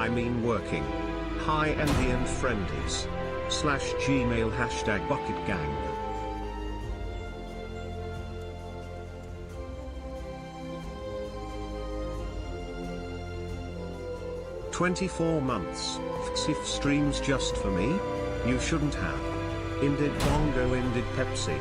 I mean working. Hi Andy and friendies. /Gmail #bucketgang. "24 months, FFXIV streams just for me? You shouldn't have. Indid Bongo Indid Pepsi."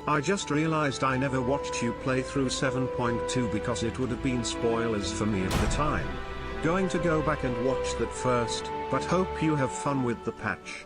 I just realized I never watched you play through 7.2 because it would have been spoilers for me at the time. Going to go back and watch that first, but hope you have fun with the patch.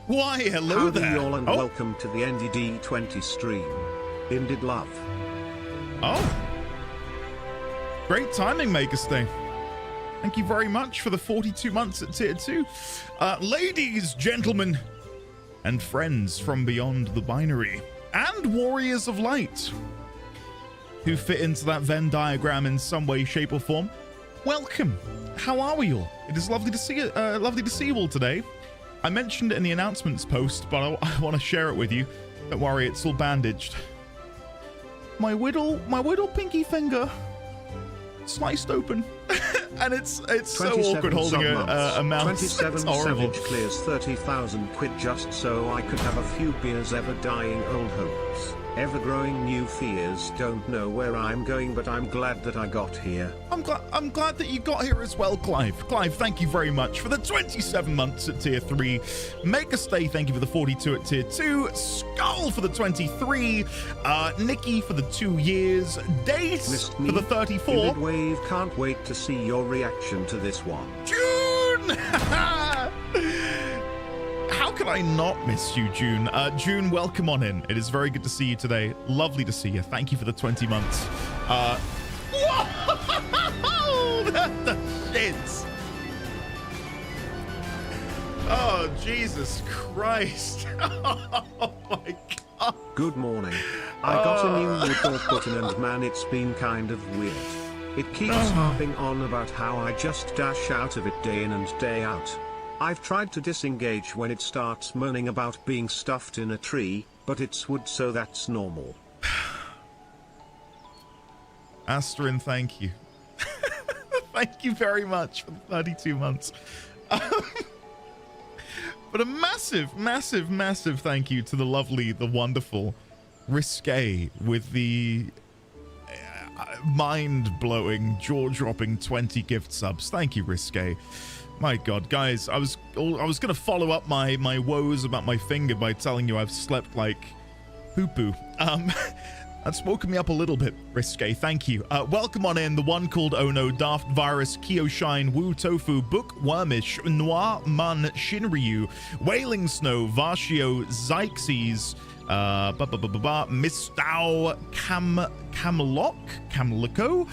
Why, hello Howdy there. y'all and welcome to the NDD20 stream. Indid love. Oh. Great timing, Makerstay. Thank you very much for the 42 months at tier 2. Ladies, gentlemen, and friends from beyond the binary, and warriors of light, who fit into that Venn diagram in some way, shape, or form. Welcome. How are we all? It is lovely to see you. Lovely to see you all today. I mentioned it in the announcements post, but I want to share it with you. Don't worry, it's all bandaged. My whittle pinky finger sliced open, and it's so awkward holding a mouse. 27 it's horrible. Savage clears 30,000 quid just so I could have a few beers. Ever dying old hopes. Ever-growing new fears, don't know where I'm going, but I'm glad that I got here. I'm glad that you got here as well, Clive. Clive, thank you very much for the 27 months at tier 3. Make a stay, thank you for the 42 at tier 2. Skull for the 23. Nikki for the 2 years. Dace for the 34. Vivid Wave, can't wait to see your reaction to this one. June! How could I not miss you, June? June, welcome on in. It is very good to see you today. Lovely to see you. Thank you for the 20 months. Whoa! The shits. Oh, Jesus Christ. Oh, my God. Good morning. I got a new report button and man, it's been kind of weird. It keeps harping on about how I just dash out of it day in and day out. I've tried to disengage when it starts moaning about being stuffed in a tree, but it's wood, so that's normal. Astrin, thank you. Thank you very much for the 32 months. But a massive, massive, massive thank you to the lovely, the wonderful Risque with the mind-blowing, jaw-dropping 20 gift subs. Thank you, Risque. My God, guys, I was gonna follow up my woes about my finger by telling you I've slept like poo-poo. That's woken me up a little bit, Risque. Thank you. Welcome on in, the one called Oh No, Daft Virus, Kyoshine, Wu Tofu, Book Wormish, Noir Mun, Shinryu, Wailing Snow, Varshio, Zyxes, Mistau, Camloco,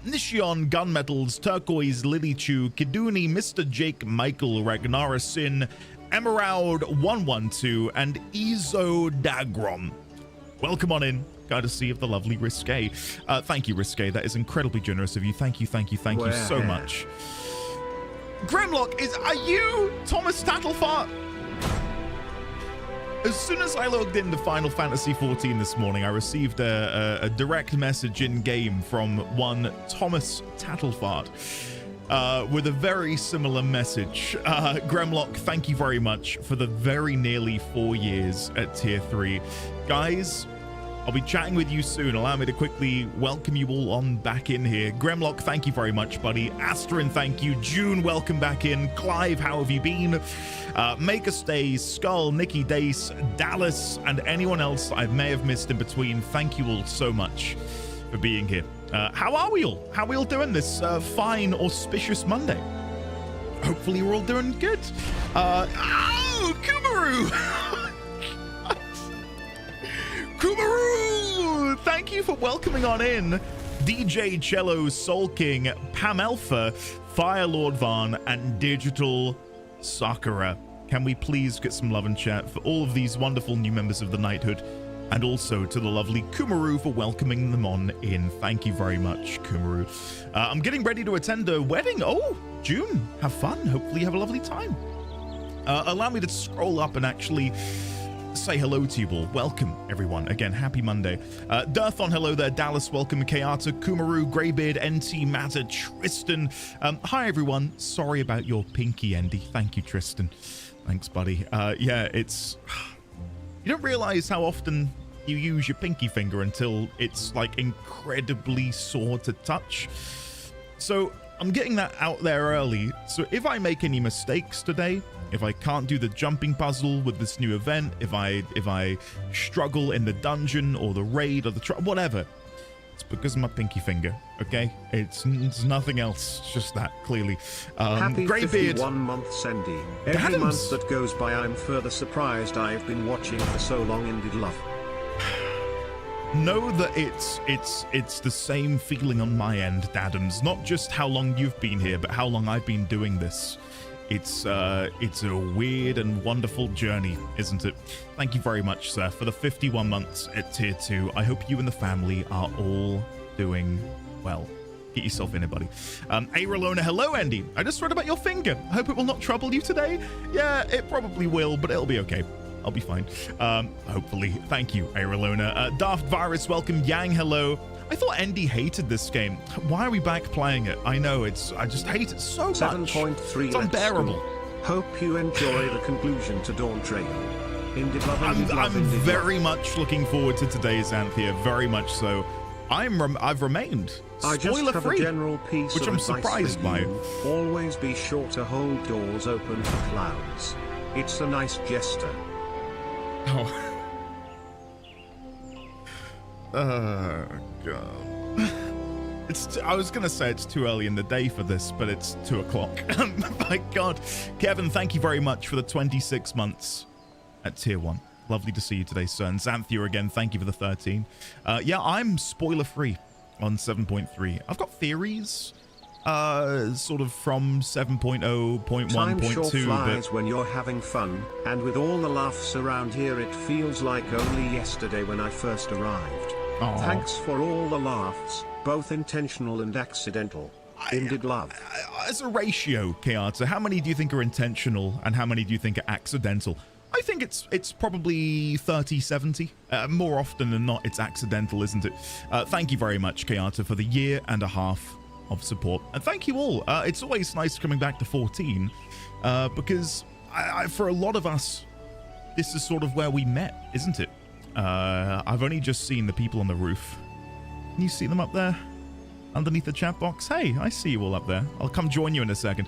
Nishion, Gunmetals, Turquoise, Lilychew, Kiduni, Mr. Jake, Michael, Ragnarasin, Emerald 112, and Izo Dagrom. Welcome on in. Courtesy of the lovely Risque. Thank you, Risque. That is incredibly generous of you. Thank you, thank you, thank you so much. Grimlock, are you Thomas Tattlefart? As soon as I logged into Final Fantasy XIV this morning, I received a direct message in-game from one Thomas Tattlefart with a very similar message. Gremlock, thank you very much for the very nearly 4 years at Tier 3. Guys, I'll be chatting with you soon. Allow me to quickly welcome you all on back in here. Gremlock, thank you very much, buddy. Astrin, thank you. June, welcome back in. Clive, how have you been? Make a Stay, Skull, Nikki Dace, Dallas, and anyone else I may have missed in between. Thank you all so much for being here. How are we all? How are we all doing this fine, auspicious Monday? Hopefully we're all doing good. Oh, Kumaru! Kumaru! Thank you for welcoming on in. DJ Cello, Soul King, Pam Alpha, Firelord Vaughn, and Digital Sakura. Can we please get some love and chat for all of these wonderful new members of the Knighthood, and also to the lovely Kumaru for welcoming them on in. Thank you very much, Kumaru. I'm getting ready to attend a wedding. Oh, June, have fun. Hopefully you have a lovely time. Allow me to scroll up and actually say hello to you all. Welcome, everyone. Again, happy Monday. Dirthon, hello there. Dallas, welcome. Kayata, Kumaru, Greybeard, NT, Matter, Tristan. Hi, everyone. Sorry about your pinky, Andy. Thank you, Tristan. Thanks, buddy. Yeah, it's... You don't realize how often you use your pinky finger until it's, like, incredibly sore to touch. So, I'm getting that out there early. So, if I make any mistakes today, if I can't do the jumping puzzle with this new event, if I struggle in the dungeon or the raid or the whatever, it's because of my pinky finger, okay? It's nothing else, it's just that, clearly. Happy Greybeard. 51 month, Sandy. Every month that goes by, I'm further surprised I've been watching for so long. Indeed, love. Know that it's the same feeling on my end, Dadams. Not just how long you've been here, but how long I've been doing this. It's a weird and wonderful journey, isn't it? Thank you very much, sir, for the 51 months at Tier 2. I hope you and the family are all doing well. Get yourself in it, buddy. Aralona, hello, Andy. I just read about your finger. I hope it will not trouble you today. Yeah, it probably will, but it'll be okay. I'll be fine. Hopefully. Thank you, Aralona. Daft Virus, welcome. Yang, hello. I thought Andy hated this game. Why are we back playing it? I know, I just hate it so much. 7.3. It's unbearable. Hope you enjoy the conclusion to Dawntrail. I'm very much looking forward to today's Anthea, very much so. I've remained spoiler free, which I'm surprised by. Always be sure to hold doors open for clouds. It's a nice gesture. Oh. God. I was gonna say it's too early in the day for this, but it's 2 o'clock. My God. Kevin, thank you very much for the 26 months at tier 1. Lovely to see you today, sir. And Xanthia again, thank you for the 13. Yeah, I'm spoiler free on 7.3. I've got theories, sort of from 7.0, 0.1, Time 0.2. sure flies but when you're having fun, and with all the laughs around here, it feels like only yesterday when I first arrived. Aww. Thanks for all the laughs, both intentional and accidental. Indeed love. As a ratio, Keata, how many do you think are intentional and how many do you think are accidental? I think it's probably 30-70. More often than not, it's accidental, isn't it? Thank you very much, Keata, for the 1.5 years of support. And thank you all. It's always nice coming back to 14 because for a lot of us, this is sort of where we met, isn't it? I've only just seen the people on the roof. Can you see them up there underneath the chat box? Hey, I see you all up there. I'll come join you in a second.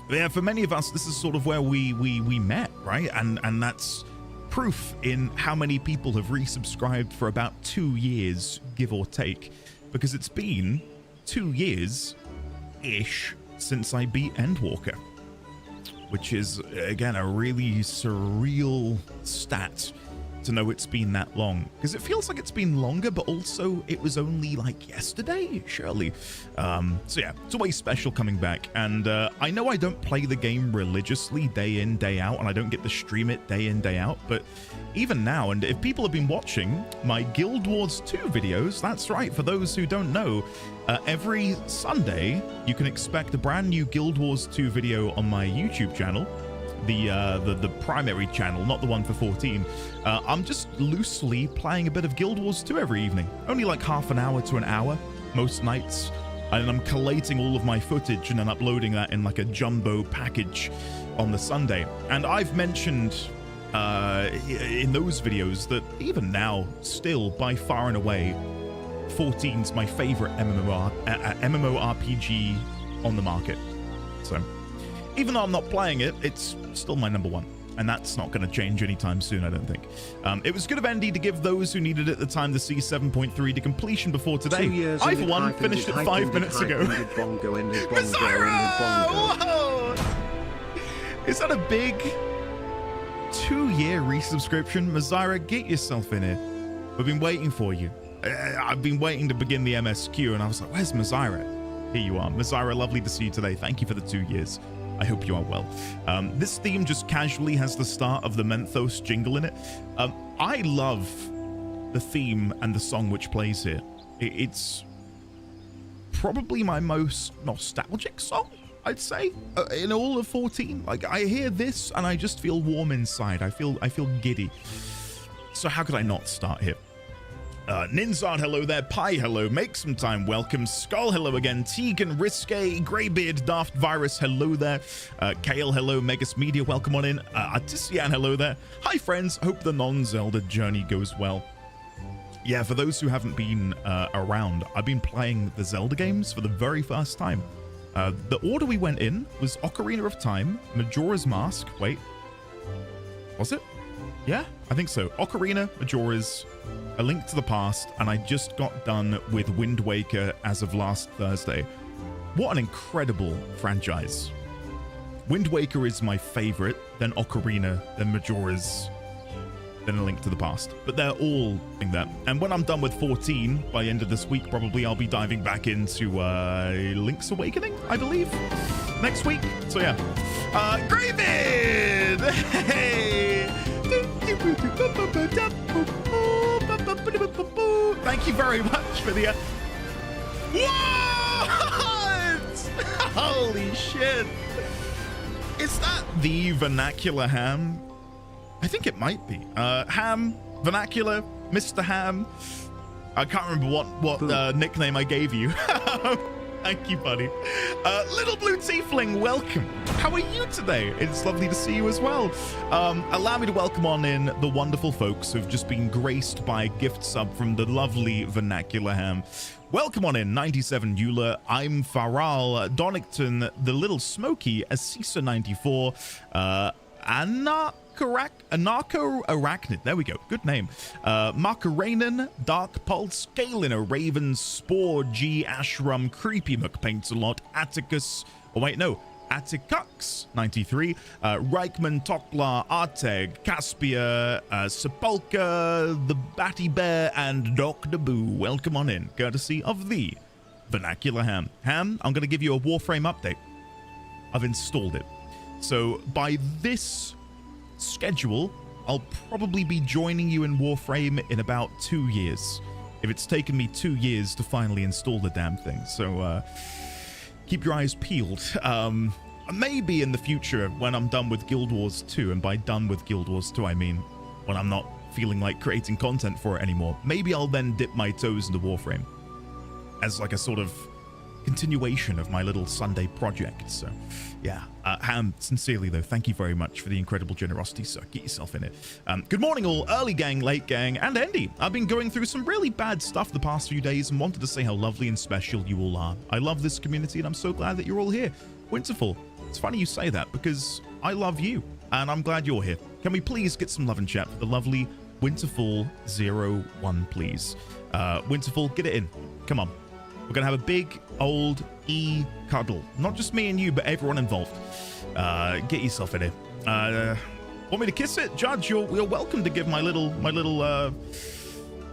Yeah, for many of us, this is sort of where we met, right? And that's proof in how many people have resubscribed for about 2 years, give or take, because it's been 2 years-ish since I beat Endwalker, which is, again, a really surreal stat to know it's been that long, because it feels like it's been longer, but also it was only like yesterday, surely. So yeah, it's always special coming back. And I know I don't play the game religiously day in, day out, and I don't get to stream it day in, day out, but even now, and if people have been watching my Guild Wars 2 videos, that's right, for those who don't know, every Sunday you can expect a brand new Guild Wars 2 video on my YouTube channel. The primary channel, not the one for 14. I'm just loosely playing a bit of Guild Wars 2 every evening. Only like half an hour to an hour most nights. And I'm collating all of my footage and then uploading that in like a jumbo package on the Sunday. And I've mentioned in those videos that even now, still by far and away, 14's my favorite MMORPG on the market. So even though I'm not playing it, it's still my number one. And that's not going to change anytime soon, I don't think. It was good of Andy to give those who needed it the time to see 7.3 to completion before today. I, for one, finished it 5 minutes ago. Whoa! Is that a big 2-year resubscription? Mazira, get yourself in here. We've been waiting for you. I've been waiting to begin the MSQ, and I was like, where's Mazira? Here you are. Mazira, lovely to see you today. Thank you for the 2 years. I hope you are well. This theme just casually has the start of the Menthos jingle in it. I love the theme and the song which plays here. It's probably my most nostalgic song, I'd say, in all of 14. Like, I hear this and I just feel warm inside. I feel giddy. So how could I not start here? Ninzard, hello there. Pi, hello. Make some time. Welcome. Skull, hello again. Tegan, Risque, Greybeard, Daft Virus, hello there. Kale, hello. Megas Media, welcome on in. Artisian, hello there. Hi, friends. Hope the non-Zelda journey goes well. Yeah, for those who haven't been around, I've been playing the Zelda games for the very first time. The order we went in was Ocarina of Time, Majora's Mask. Wait. Was it? Yeah, I think so. Ocarina, Majora's, A Link to the Past, and I just got done with Wind Waker as of last Thursday. What an incredible franchise. Wind Waker is my favorite, then Ocarina, then Majora's, then A Link to the Past. But they're all in that. And when I'm done with 14, by the end of this week, probably I'll be diving back into Link's Awakening, I believe, next week. So yeah. Gravid! Hey! Thank you very much for the... What? Holy shit. Is that the vernacular ham? I think it might be. Ham, vernacular, Mr. Ham. I can't remember what nickname I gave you. Thank you, buddy. Little Blue Tiefling, welcome. How are you today? It's lovely to see you as well. Allow me to welcome on in the wonderful folks who've just been graced by a gift sub from the lovely Vernacular Ham. Welcome on in, 97 Euler. I'm Faral, Donington, the Little Smoky, Asisa 94, Anarcho Arachnid. There we go. Good name. Markarainen, Dark Pulse, Galen, a Raven, Spore, G, Ashram, Creepy McPaints a lot, Atticus. Oh, wait, no. Atticux 93, Reichman, Tokla, Arteg, Caspia, Sepulka, the Batty Bear, and Dr. Boo. Welcome on in, courtesy of the Vernacular Ham. Ham, I'm going to give you a Warframe update. I've installed it. So by this schedule, I'll probably be joining you in Warframe in about 2 years. If it's taken me 2 years to finally install the damn thing. So, keep your eyes peeled. Maybe in the future when I'm done with Guild Wars 2, and by done with Guild Wars 2 I mean when I'm not feeling like creating content for it anymore, maybe I'll then dip my toes into Warframe as like a sort of continuation of my little Sunday project. So yeah, Ham, sincerely though, thank you very much for the incredible generosity, so get yourself in it. Good morning all, early gang, late gang, and Andy. I've been going through some really bad stuff the past few days and wanted to say how lovely and special you all are. I love this community and I'm so glad that you're all here. Winterfall, it's funny you say that because I love you and I'm glad you're here. Can we please get some love and chat for the lovely Winterfall 01, please? Winterfall, get it in. Come on. We're going to have a big old cuddle. Not just me and you, but everyone involved. Get yourself in here. Want me to kiss it? Judge, you're welcome to give my little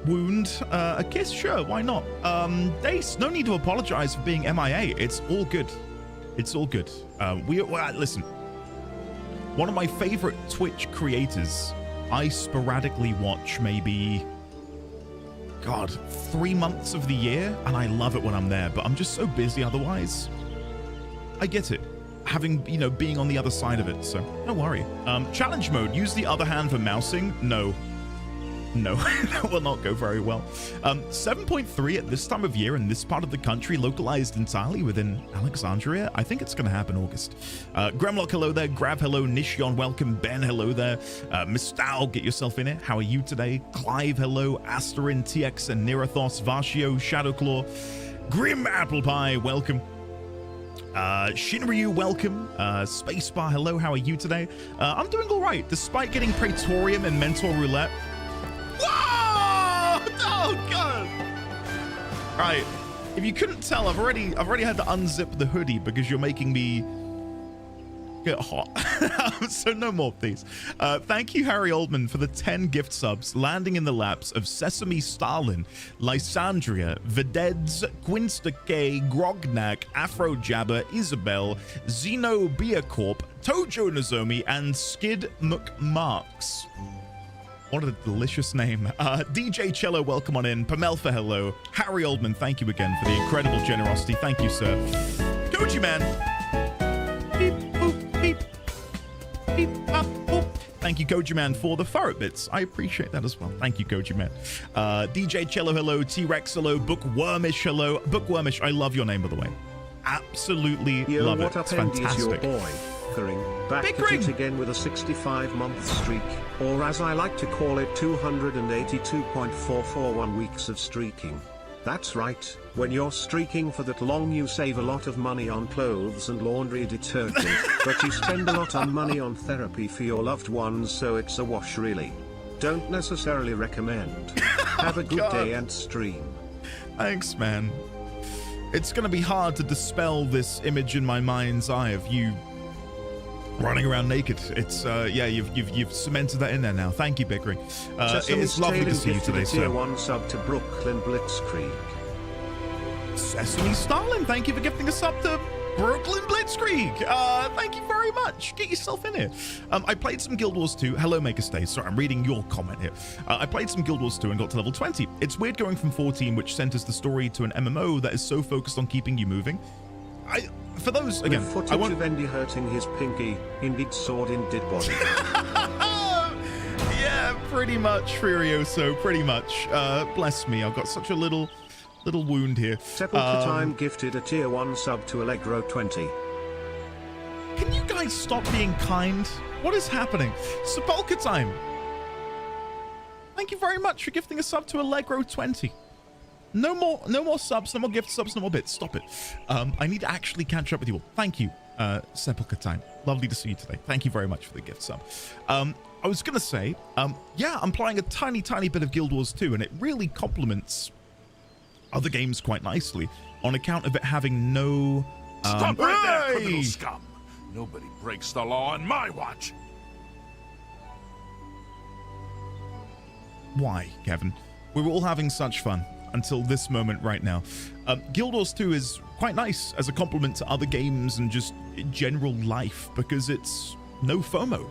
wound a kiss. Sure, why not? Dace, no need to apologize for being MIA. It's all good. It's all good. Listen, one of my favorite Twitch creators, I sporadically watch maybe, God, 3 months of the year, and I love it when I'm there, but I'm just so busy otherwise. I get it, having, you know, being on the other side of it, so don't worry. Challenge mode, use the other hand for mousing. No, that will not go very well. 7.3 at this time of year in this part of the country, localized entirely within Alexandria. I think it's going to happen August. Gremlock, hello there. Grav, hello. Nishion, welcome. Ben, hello there. Mistal, get yourself in it. How are you today? Clive, hello. Asterin, TX, and Nirathos, Varshio, Shadowclaw, Grim Apple Pie, welcome. Shinryu, welcome. Spacebar, hello. How are you today? I'm doing all right, despite getting Praetorium and Mentor Roulette. Whoa! Oh god! Right, if you couldn't tell, I've already had to unzip the hoodie because you're making me get hot. So no more, please. Thank you, Harry Oldman, for the 10 gift subs, landing in the laps of Sesame Stalin, Lysandria, Vededs, Quinstake, Grognak, Afro Jabber, Isabel, Zeno Beercorp, Tojo Nozomi, and Skid McMarks. What a delicious name. DJ Cello, welcome on in. Pamelfa, hello. Harry Oldman, thank you again for the incredible generosity. Thank you, sir. Koji Man. Beep, boop, beep. Beep, bop, boop. Thank you, Koji Man, for the ferret bits. I appreciate that as well. Thank you, Koji Man. DJ Cello, hello. T-Rex, hello. Bookwormish, hello. Bookwormish, I love your name, by the way. Absolutely love it. It's fantastic. Your boy? Back Big at Ring. it again with a 65-month streak, or as I like to call it, 282.441 weeks of streaking. That's right, when you're streaking for that long you save a lot of money on clothes and laundry detergent, but you spend a lot on money on therapy for your loved ones, so it's a wash really. Don't necessarily recommend. Have a good day and stream. Thanks, man. It's gonna be hard to dispel this image in my mind's eye of you running around naked. It's yeah, you've cemented that in there now. Thank you, Bickering. It's lovely to see you today, sir. Tier 1 sub to Brooklyn Blitzkrieg. Sesame Stalin, thank you for gifting a sub to Brooklyn Blitzkrieg. Thank you very much. Get yourself in here. I played some Guild Wars 2. Hello, Maker Stay. Sorry, I'm reading your comment here. I played some Guild Wars 2 and got to level 20. It's weird going from 14, which centers the story, to an MMO that is so focused on keeping you moving. For those, again, with footage of Andy hurting his pinky, indeed sword in dead body. Yeah, pretty much, Furioso, pretty much. Bless me, I've got such a little little wound here. Sepulchre Time gifted a tier 1 sub to Allegro 20. Can you guys stop being kind? What is happening? Sepulchre Time. Thank you very much for gifting a sub to Allegro 20. No more subs, no more gift subs, no more bits. Stop it. I need to actually catch up with you all. Thank you, Sepulchre Time. Lovely to see you today. Thank you very much for the gift sub. I was gonna say, yeah, I'm playing a tiny bit of Guild Wars 2, and it really complements other games quite nicely on account of it having no. Stop right there, criminal scum! Nobody breaks the law on my watch. Why, Kevin? We were all having such fun until this moment right now. Guild Wars 2 is quite nice as a complement to other games and just general life because it's no FOMO.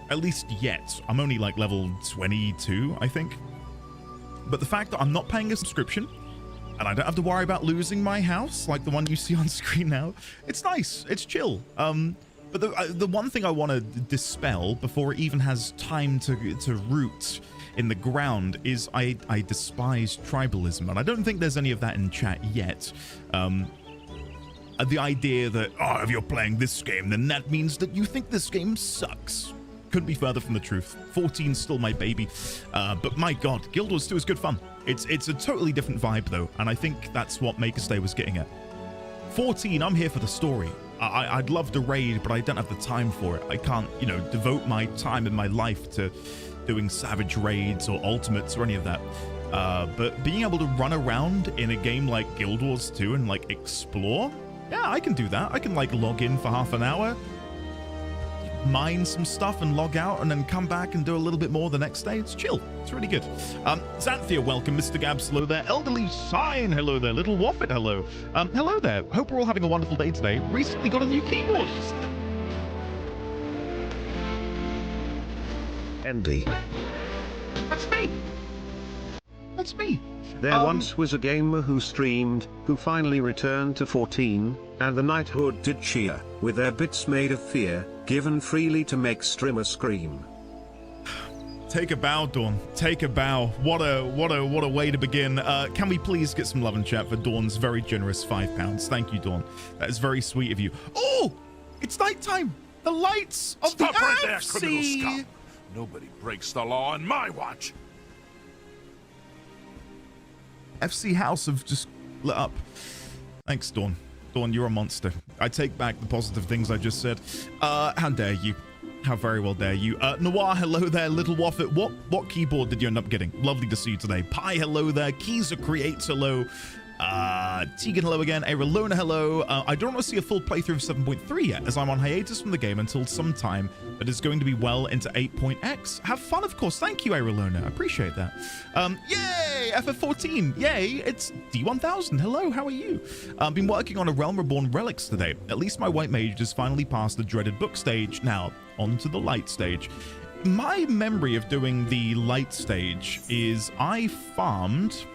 At least yet. I'm only like level 22, I think. But the fact that I'm not paying a subscription and I don't have to worry about losing my house like the one you see on screen now, it's nice. It's chill. But the one thing I want to dispel before it even has time to root in the ground is I despise tribalism, and I don't think there's any of that in chat yet. The idea that, oh, if you're playing this game, then that means that you think this game sucks. Couldn't be further from the truth. 14's still my baby. But my god, Guild Wars 2 is good fun. It's a totally different vibe though, and I think that's what Maker's Day was getting at. 14, I'm here for the story. I'd love to raid, but I don't have the time for it. I can't, you know, devote my time in my life to doing savage raids or ultimates or any of that. But being able to run around in a game like Guild Wars 2 and like explore, yeah, I can do that. I can like log in for half an hour, mine some stuff and log out, and then come back and do a little bit more the next day. It's chill. It's really good. Xanthia, welcome. Mr. Gabs, hello there. Elderly Sign, hello there. Little Waffet, hello. Hello there. Hope we're all having a wonderful day today. Recently got a new keyboard. Andy. That's me. That's me. There once was a gamer who streamed, who finally returned to 14, and the knighthood did cheer, with their bits made of fear, given freely to make streamers scream. Take a bow, Dawn. Take a bow. What a way to begin. Can we please get some love and chat for Dawn's very generous £5? Thank you, Dawn. That is very sweet of you. Oh, it's nighttime. The lights of Stop the right there, FC. criminal scum! Nobody breaks the law on my watch. FC House have just lit up. Thanks, Dawn. Dawn, you're a monster. I take back the positive things I just said. How dare you? How very well dare you? Noir, hello there. Little Waffet, what keyboard did you end up getting? Lovely to see you today. Pi, hello there. Keezer Creates, hello. Tegan, hello again. Aerolona, hello. I don't want to see a full playthrough of 7.3 yet, as I'm on hiatus from the game until some time that is going to be well into 8.x. Have fun, of course. Thank you, Aerolona. I appreciate that. Yay! FF14. Yay! It's D1000. Hello, how are you? I've been working on a Realm Reborn Relics today. At least my white mage has finally passed the dreaded book stage. Now, on to the light stage. My memory of doing the light stage is I farmed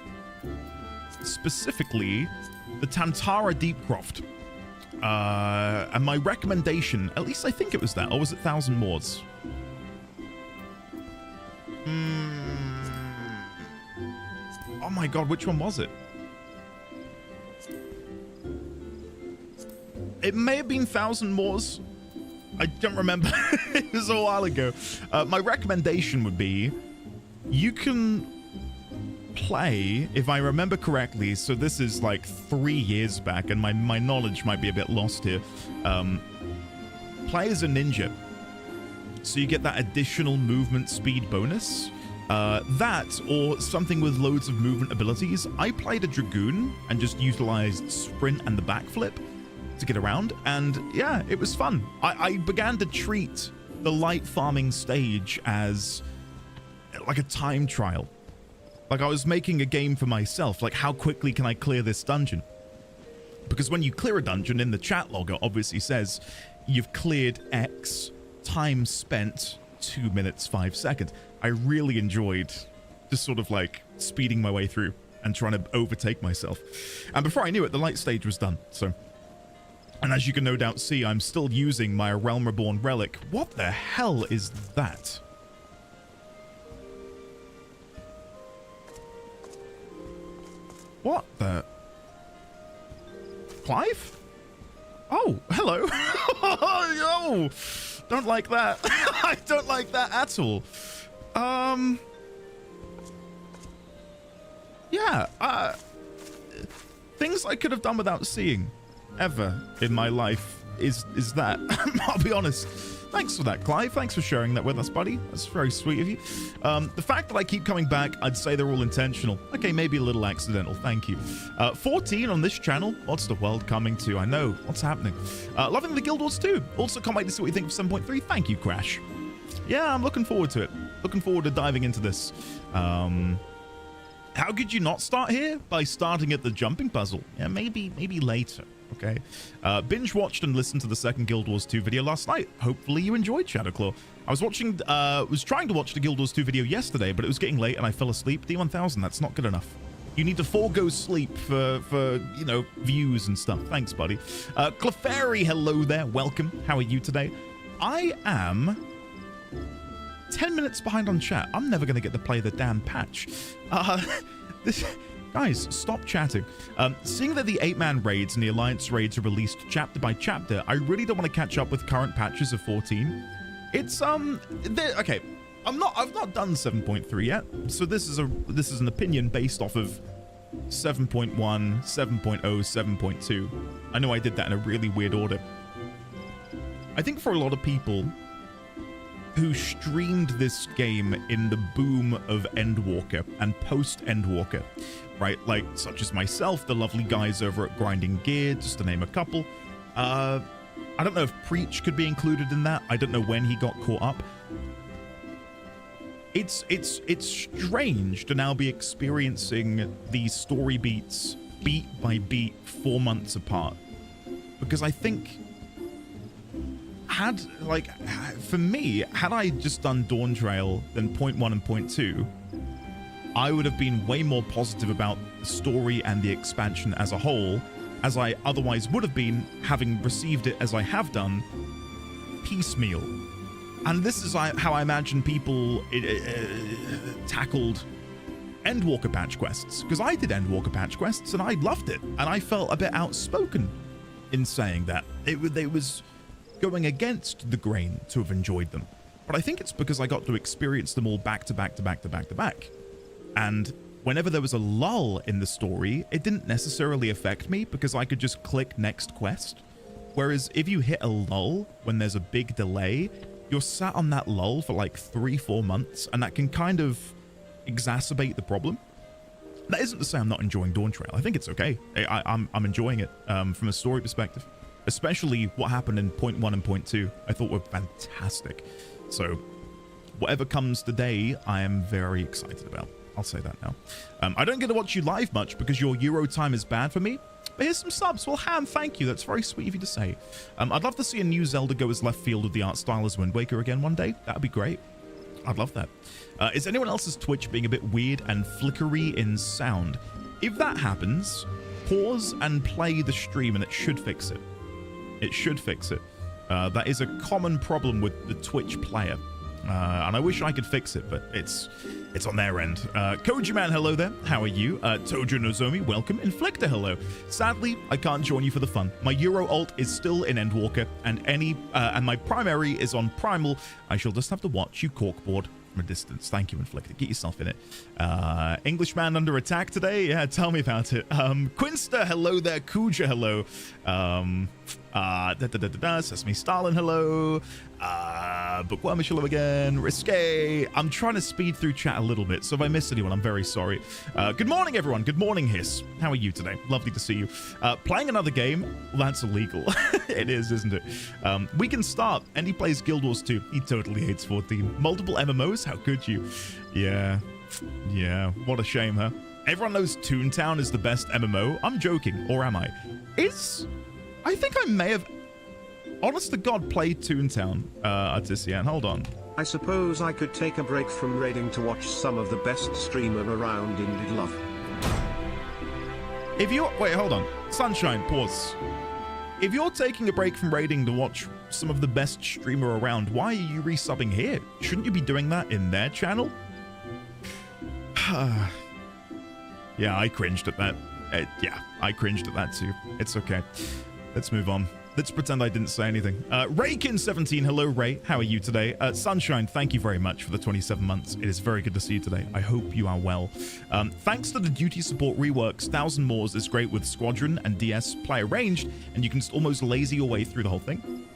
specifically the Tantara Deepcroft, and my recommendation, at least I think it was that, or was it 1000 Moors? Oh my god, which one was it? It may have been 1000 Moors. I don't remember. It was a while ago. My recommendation would be, you can play, if I remember correctly, so this is like 3 years back and my knowledge might be a bit lost here. Play as a ninja, so you get that additional movement speed bonus. That or something with loads of movement abilities. I played a dragoon and just utilized sprint and the backflip to get around, and yeah, it was fun. I began to treat the light farming stage as like a time trial. Like I was making a game for myself, like how quickly can I clear this dungeon? Because when you clear a dungeon, in the chat log it obviously says you've cleared X, time spent 2 minutes 5 seconds. I really enjoyed just sort of like speeding my way through and trying to overtake myself. And before I knew it, the light stage was done. So, and as you can no doubt see, I'm still using my Realm Reborn relic. What the hell is that? What the? Clive? Oh, hello. Oh, don't like that. I don't like that at all. Yeah, things I could have done without seeing ever in my life is that. I'll be honest. Thanks for that, Clive. Thanks for sharing that with us, buddy. That's very sweet of you. The fact that I keep coming back, I'd say they're all intentional. Okay, maybe a little accidental. Thank you. 14 on this channel. What's the world coming to? I know. What's happening? Loving the Guild Wars 2. Also, can't wait to see what you think of 7.3. Thank you, Crash. Yeah, I'm looking forward to it. Looking forward to diving into this. How could you not start here? By starting at the jumping puzzle. Yeah, maybe later. Okay. Binge watched and listened to the second Guild Wars 2 video last night. Hopefully you enjoyed, Shadowclaw. I was trying to watch the Guild Wars 2 video yesterday, but it was getting late and I fell asleep. D1000, that's not good enough. You need to forego sleep for you know, views and stuff. Thanks, buddy. Clefairy, hello there. Welcome. How are you today? I am 10 minutes behind on chat. I'm never going to get to play the damn patch. Guys, stop chatting. Seeing that the 8-man raids and the Alliance raids are released chapter by chapter, I really don't want to catch up with current patches of 14. It's okay. I've not done 7.3 yet, so this is an opinion based off of 7.1, 7.0, 7.2. I know I did that in a really weird order. I think for a lot of people who streamed this game in the boom of Endwalker and post-Endwalker, right? Like, such as myself, the lovely guys over at Grinding Gear, just to name a couple. I don't know if Preach could be included in that. I don't know when he got caught up. It's strange to now be experiencing these story beats beat by beat 4 months apart. Because I think for me, had I just done Dawntrail then point 1 and point 2, I would have been way more positive about the story and the expansion as a whole, as I otherwise would have been, having received it as I have done, piecemeal. And this is how I imagine people tackled Endwalker patch quests, because I did Endwalker patch quests and I loved it, and I felt a bit outspoken in saying that. It was going against the grain to have enjoyed them. But I think it's because I got to experience them all back to back to back to back to back. And whenever there was a lull in the story, it didn't necessarily affect me because I could just click next quest. Whereas if you hit a lull when there's a big delay, you're sat on that lull for like 3-4 months, and that can kind of exacerbate the problem. That isn't to say I'm not enjoying Dawntrail. I think it's okay. I'm enjoying it from a story perspective. Especially what happened in point 1 and point 2, I thought were fantastic. So whatever comes today, I am very excited about. I'll say that now. I don't get to watch you live much because your Euro time is bad for me. But here's some subs. Well, Ham, thank you. That's very sweet of you to say. I'd love to see a new Zelda go as left field with the art style as Wind Waker again one day. That'd be great. I'd love that. Is anyone else's Twitch being a bit weird and flickery in sound? If that happens, pause and play the stream and it should fix it. It should fix it. That is a common problem with the Twitch player. And I wish I could fix it, but it's on their end. Koji Man, hello there. How are you? Tojo Nozomi, welcome. Inflictor, hello. Sadly, I can't join you for the fun. My Euro alt is still in Endwalker, and my primary is on Primal. I shall just have to watch you corkboard from a distance. Thank you, Inflictor. Get yourself in it. Englishman under attack today? Yeah, tell me about it. Quinster, hello there. Kuja, hello. Sesame Stalin, hello. Bookworm, hello again. Risque. I'm trying to speed through chat a little bit, so if I missed anyone, I'm very sorry. Good morning, everyone. Good morning, Hiss. How are you today? Lovely to see you. Playing another game? Well, that's illegal. It is, isn't it? We can start. And he plays Guild Wars 2. He totally hates 14. Multiple MMOs? How could you? Yeah. Yeah. What a shame, huh? Everyone knows Toontown is the best MMO. I'm joking. Or am I? I think I may have, honest to God, played Toontown, Artisian. Hold on. I suppose I could take a break from raiding to watch some of the best streamer around Indie Love. If you're, wait, hold on. Sunshine, pause. If you're taking a break from raiding to watch some of the best streamer around, why are you resubbing here? Shouldn't you be doing that in their channel? Yeah, I cringed at that. Yeah, I cringed at that too. It's okay. Let's move on. Let's pretend I didn't say anything. Raykin17, hello Ray. How are you today? Sunshine, thank you very much for the 27 months. It is very good to see you today. I hope you are well. Thanks to the duty support reworks, 1000 Moors is great with Squadron and DS player ranged, and you can almost lazy your way through the whole thing.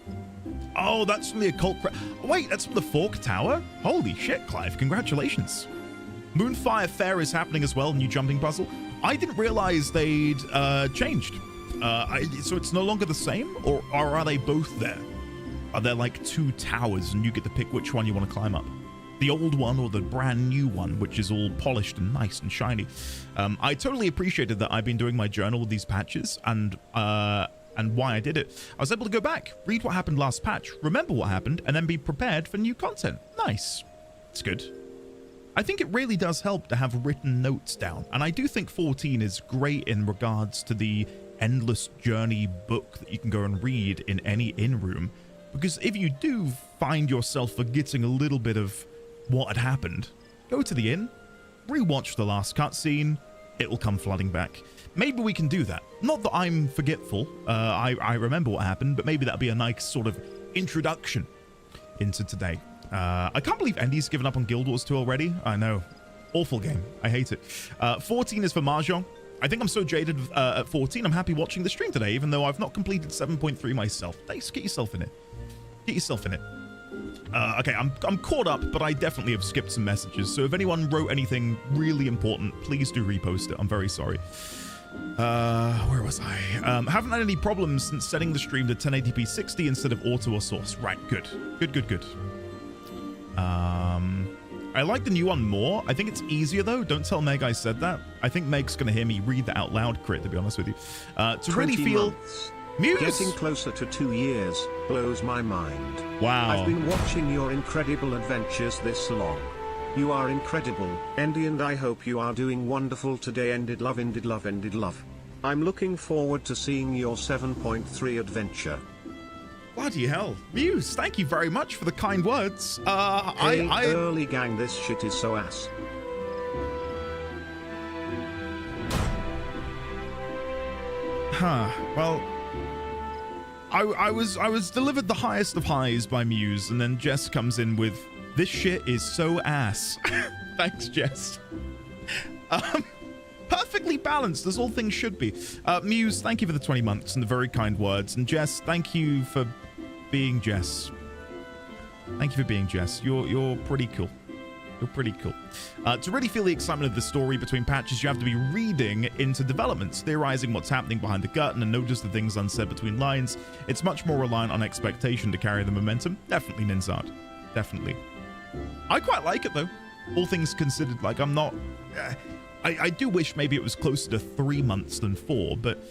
Oh, that's from the occult. Wait, that's from the Fork Tower? Holy shit, Clive. Congratulations. Moonfire Fair is happening as well, new jumping puzzle. I didn't realize they'd changed. So it's no longer the same, or are they both there? Are there like two towers and you get to pick which one you want to climb up? The old one or the brand new one, which is all polished and nice and shiny. I totally appreciated that I've been doing my journal with these patches and why I did it. I was able to go back, read what happened last patch, remember what happened, and then be prepared for new content. Nice. It's good. I think it really does help to have written notes down, and I do think 14 is great in regards to the endless journey book that you can go and read in any inn room, because if you do find yourself forgetting a little bit of what had happened, go to the inn, rewatch the last cutscene, it will come flooding back. Maybe we can do that. Not that I'm forgetful, I remember what happened, but maybe that'd be a nice sort of introduction into today. I can't believe Andy's given up on Guild Wars 2 already. I know. Awful game. I hate it. 14 is for Mahjong. I think I'm so jaded at 14, I'm happy watching the stream today, even though I've not completed 7.3 myself. Thanks, get yourself in it. Get yourself in it. Okay, I'm caught up, but I definitely have skipped some messages, so if anyone wrote anything really important, please do repost it. I'm very sorry. Where was I? Haven't had any problems since setting the stream to 1080p 60 instead of auto or source. Right, good. Good. I like the new one more. I think it's easier though. Don't tell Meg I said that. I think Meg's gonna hear me read that out loud, Crit, to be honest with you. To really feel Muse. Getting closer to 2 years blows my mind. Wow. I've been watching your incredible adventures this long. You are incredible, Andy, and I hope you are doing wonderful today. Ended love. I'm looking forward to seeing your 7.3 adventure. Bloody hell. Muse, thank you very much for the kind words. Hey, early gang, this shit is so ass. Well, I was delivered the highest of highs by Muse, and then Jess comes in with, this shit is so ass. Thanks, Jess. Perfectly balanced, as all things should be. Muse, thank you for the 20 months and the very kind words. And Jess, thank you for being Jess. Thank you for being Jess. You're pretty cool. You're pretty cool. To really feel the excitement of the story between patches, you have to be reading into developments, theorizing what's happening behind the curtain, and notice the things unsaid between lines. It's much more reliant on expectation to carry the momentum. Definitely, Ninzard. Definitely. I quite like it, though. All things considered, like, I'm not... I do wish maybe it was closer to 3 months than 4, but...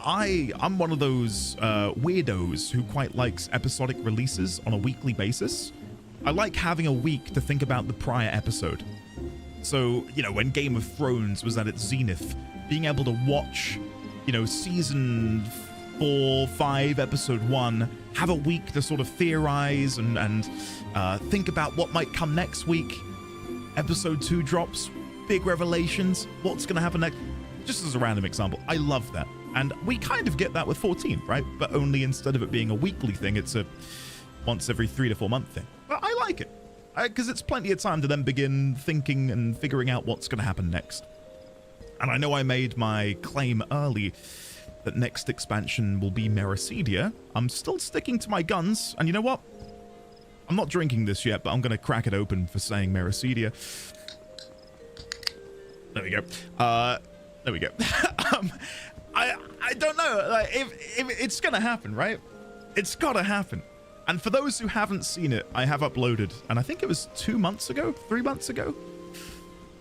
I'm one of those weirdos who quite likes episodic releases on a weekly basis. I like having a week to think about the prior episode. So, you know, when Game of Thrones was at its zenith, being able to watch, you know, season 4, 5, episode 1, have a week to sort of theorize and think about what might come next week. Episode 2 drops, big revelations, what's going to happen next. Just as a random example, I love that. And we kind of get that with 14, right? But only instead of it being a weekly thing, it's a once every 3 to 4 month thing. But I like it, because it's plenty of time to then begin thinking and figuring out what's going to happen next. And I know I made my claim early that next expansion will be Meracydia. I'm still sticking to my guns, and you know what? I'm not drinking this yet, but I'm going to crack it open for saying Meracydia. There we go. There we go. I don't know, like, if it's gonna happen, right? It's gotta happen. And for those who haven't seen it, I have uploaded, and I think it was 2 months ago, 3 months ago,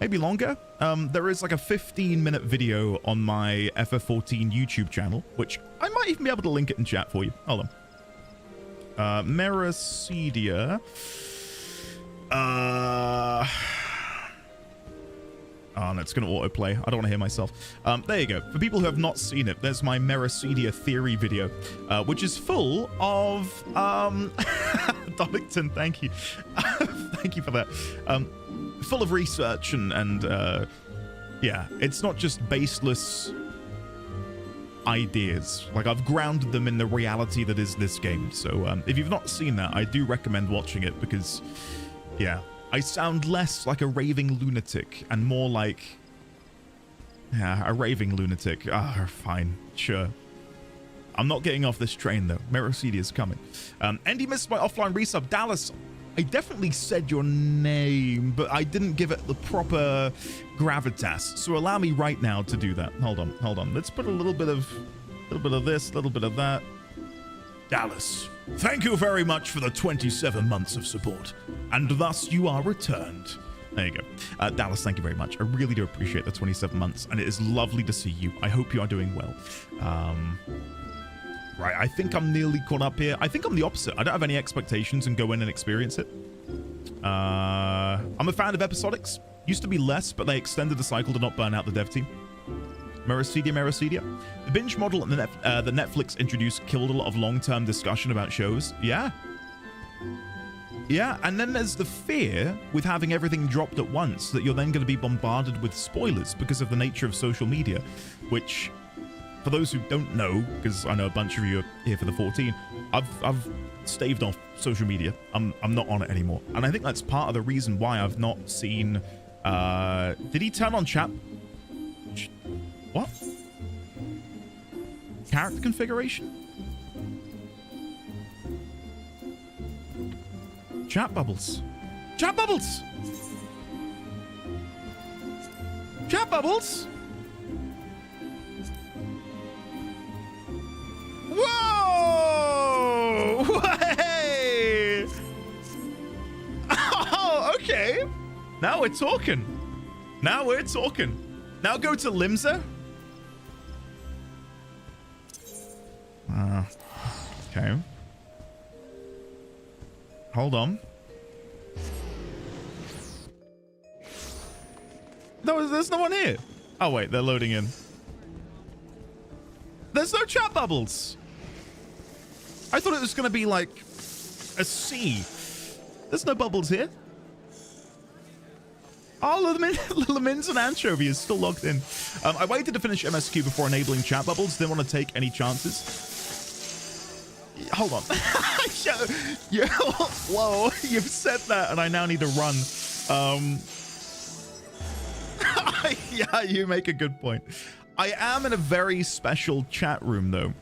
maybe longer. There is like a 15-minute video on my FF14 YouTube channel, which I might even be able to link it in chat for you. Hold on. Meracydia. Oh, no, it's going to autoplay. I don't want to hear myself. There you go. For people who have not seen it, there's my Meracydia theory video, which is full of... Donington, thank you. Thank you for that. Full of research and Yeah, it's not just baseless ideas. Like, I've grounded them in the reality that is this game. So if you've not seen that, I do recommend watching it because, yeah, I sound less like a raving lunatic and more like, yeah, a raving lunatic. Ah, fine, sure. I'm not getting off this train though. Meracydia is coming. Andy missed my offline resub. Dallas, I definitely said your name, but I didn't give it the proper gravitas. So allow me right now to do that. Hold on. Let's put a little bit of this, a little bit of that. Dallas, thank you very much for the 27 months of support, and thus you are returned. There you go. Dallas, thank you very much. I really do appreciate the 27 months, and it is lovely to see you. I hope you are doing well. Right, I think I'm nearly caught up here. I think I'm the opposite. I don't have any expectations and go in and experience it. I'm a fan of episodics. Used to be less, but they extended the cycle to not burn out the dev team. Meracydia. The binge model that Netflix introduced killed a lot of long-term discussion about shows. Yeah. Yeah, and then there's the fear with having everything dropped at once that you're then going to be bombarded with spoilers because of the nature of social media, which... For those who don't know, because I know a bunch of you are here for the 14, I've staved off social media. I'm not on it anymore. And I think that's part of the reason why I've not seen... did he turn on chat? What? Character configuration? Chat bubbles. Chat bubbles! Chat bubbles! Whoa! Hey! Oh, okay. Now we're talking. Now go to Limsa. Okay. Hold on. No, there's no one here. Oh, wait, they're loading in. There's no chat bubbles. I thought it was going to be like a sea. There's no bubbles here. Oh, Little Mins and Anchovy is still logged in. I waited to finish MSQ before enabling chat bubbles. Didn't want to take any chances. Hold on. Whoa, you've said that and I now need to run. Yeah, you make a good point. I am in a very special chat room, though.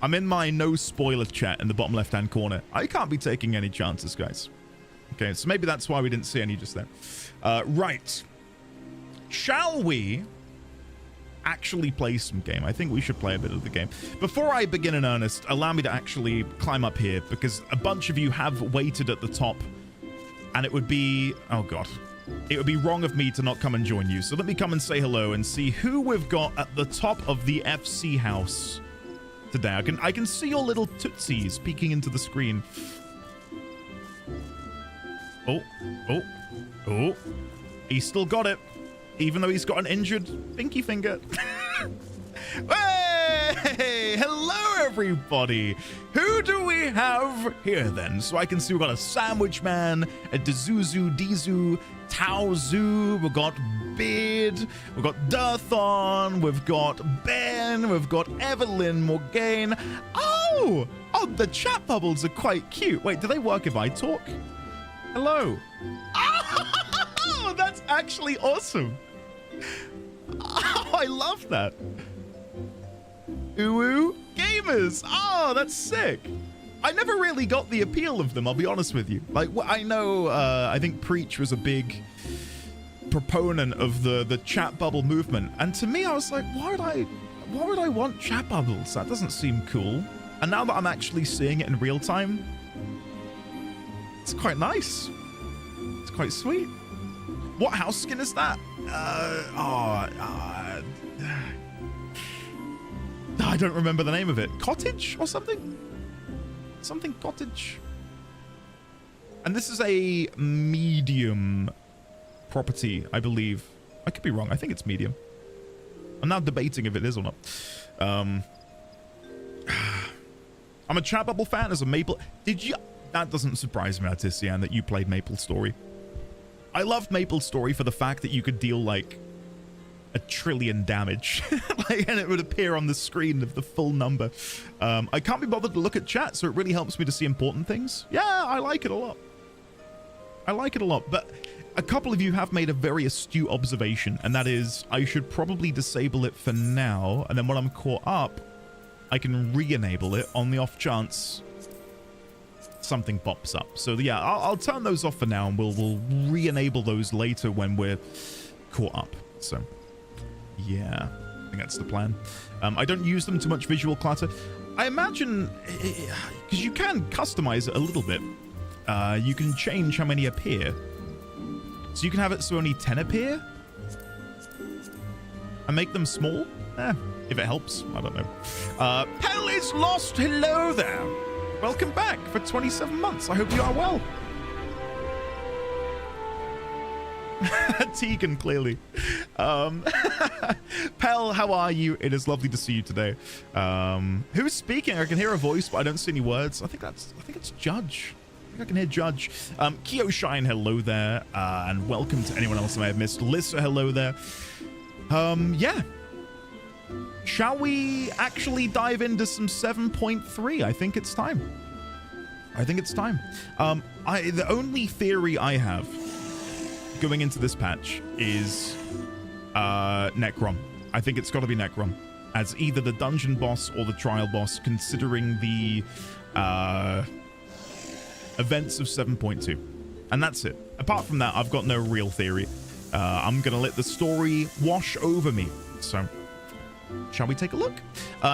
I'm in my no spoiler chat in the bottom left-hand corner. I can't be taking any chances, guys. Okay, so maybe that's why we didn't see any just then. Right. Shall we actually play some game? I think we should play a bit of the game. Before I begin in earnest, allow me to actually climb up here, because a bunch of you have waited at the top, and it would be... Oh, God. It would be wrong of me to not come and join you. So let me come and say hello and see who we've got at the top of the FC house today. I can see your little tootsies peeking into the screen. Oh. He's still got it, even though he's got an injured pinky finger. Hey, hello everybody. Who do we have here then? So I can see we've got a Sandwich Man, a Dezuzu, Dizu, Taozu, we've got Beard, we've got Durthon, we've got Ben, we've got Evelyn Morgaine. Oh, the chat bubbles are quite cute. Wait, do they work if I talk? Hello. Oh, that's actually awesome. Oh, I love that. Uwu Gamers. Oh, that's sick. I never really got the appeal of them, I'll be honest with you. Like, I know, I think Preach was a big proponent of the chat bubble movement. And to me, I was like, why would I want chat bubbles? That doesn't seem cool. And now that I'm actually seeing it in real time, it's quite nice. It's quite sweet. What house skin is that? I don't remember the name of it. Cottage or something? Something cottage. And this is a medium property, I believe. I could be wrong. I think it's medium. I'm now debating if it is or not. I'm a chat bubble fan as a Maple. Did you? That doesn't surprise me, Artisian, that you played Maple Story. I loved Maple's story for the fact that you could deal like 1 trillion damage, like, and it would appear on the screen of the full number. I can't be bothered to look at chat, so it really helps me to see important things. Yeah, I like it a lot. I like it a lot, but a couple of you have made a very astute observation, and that is I should probably disable it for now, and then when I'm caught up, I can re-enable it on the off chance something pops up. So yeah, I'll turn those off for now, and we'll re-enable those later when we're caught up. So yeah, I think that's the plan. I don't use them too much visual clutter. I imagine, because you can customize it a little bit. You can change how many appear. So you can have it so only 10 appear? And make them small? If it helps, I don't know. Pell is lost, hello there. Welcome back for 27 months. I hope you are well. Tegan, clearly. Pell, how are you? It is lovely to see you today. Who's speaking? I can hear a voice, but I don't see any words. I think it's Judge. I can hear Judge. Kyoshine, hello there. And welcome to anyone else I may have missed. Lissa, hello there. Yeah. Shall we actually dive into some 7.3? I think it's time. The only theory I have going into this patch is Necrom. I think it's got to be Necrom as either the dungeon boss or the trial boss, considering the events of 7.2. And that's it. Apart from that, I've got no real theory. I'm gonna let the story wash over me. So shall we take a look?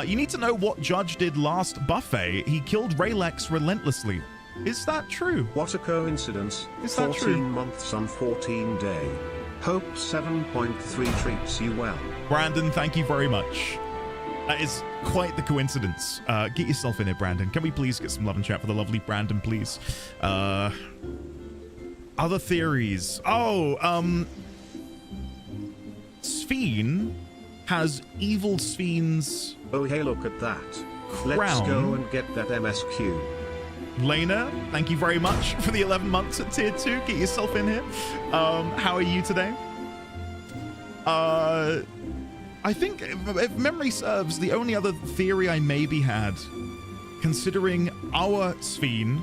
You need to know what Judge did last buffet. He killed Raylex relentlessly. Is that true? What a coincidence. Is that 14 true? months on 14 day. Hope 7.3 treats you well. Brandon, thank you very much. That is quite the coincidence. Get yourself in here, Brandon. Can we please get some love and chat for the lovely Brandon, please? Other theories. Oh, Sphene has evil Sphene's Oh hey, look at that. crown. Let's go and get that MSQ. Lena, thank you very much for the 11 months at tier 2. Get yourself in here. How are you today? I think, if memory serves, the only other theory I maybe had, considering our Sphene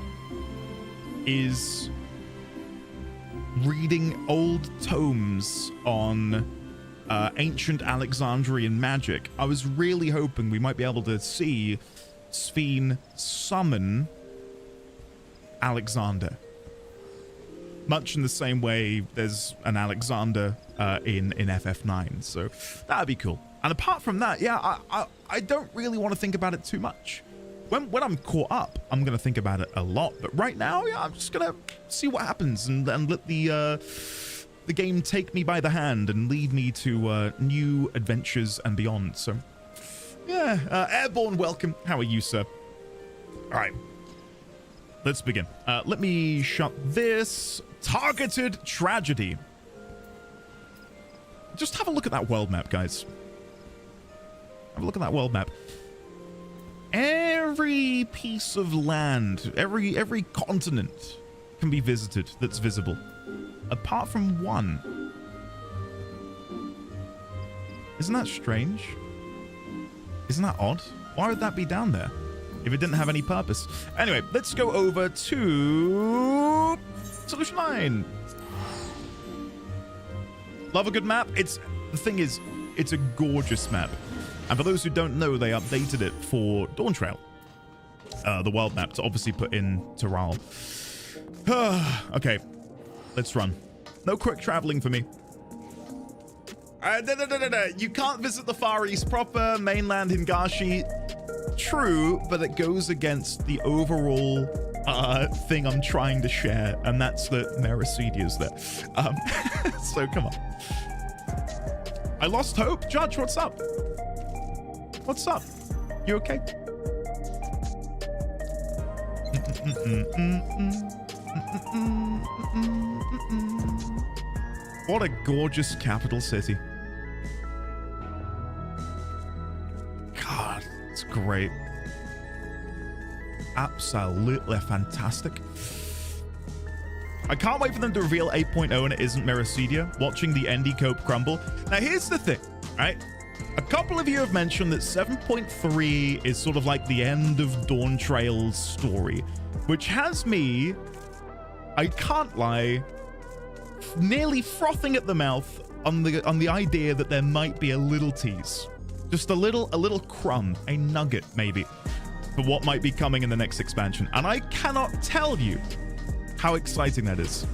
is reading old tomes on ancient Alexandrian magic, I was really hoping we might be able to see Sphene summon Alexander. Much in the same way there's an Alexander in FF9, so that'd be cool. And apart from that, yeah, I don't really want to think about it too much. When I'm caught up, I'm gonna think about it a lot. But right now, yeah, I'm just gonna see what happens and let the game take me by the hand and lead me to new adventures and beyond. So, yeah, Airborne, welcome. How are you, sir? All right. Let's begin. Let me shut this. Targeted tragedy. Just have a look at that world map, guys. Have a look at that world map. Every piece of land, every continent can be visited that's visible. Apart from one. Isn't that strange? Isn't that odd? Why would that be down there if it didn't have any purpose? Anyway, let's go over to Solution 9. Love a good map. The thing is, it's a gorgeous map. And for those who don't know, they updated it for Dawntrail. The world map to obviously put in Terral. Okay, let's run. No quick traveling for me. You can't visit the Far East proper, mainland Hingashi. True, but it goes against the overall thing I'm trying to share, and that's that Meracydia's there. So come on. I lost hope. Judge, what's up? What's up? You okay? What a gorgeous capital city. God, it's great. Absolutely fantastic. I can't wait for them to reveal 8.0 and it isn't Meracydia, watching the Endy Cope crumble. Now, here's the thing, right? A couple of you have mentioned that 7.3 is sort of like the end of Dawntrail's story, which has me, I can't lie, nearly frothing at the mouth on the idea that there might be a little tease. Just a little crumb, a nugget maybe, for what might be coming in the next expansion. And I cannot tell you how exciting that is.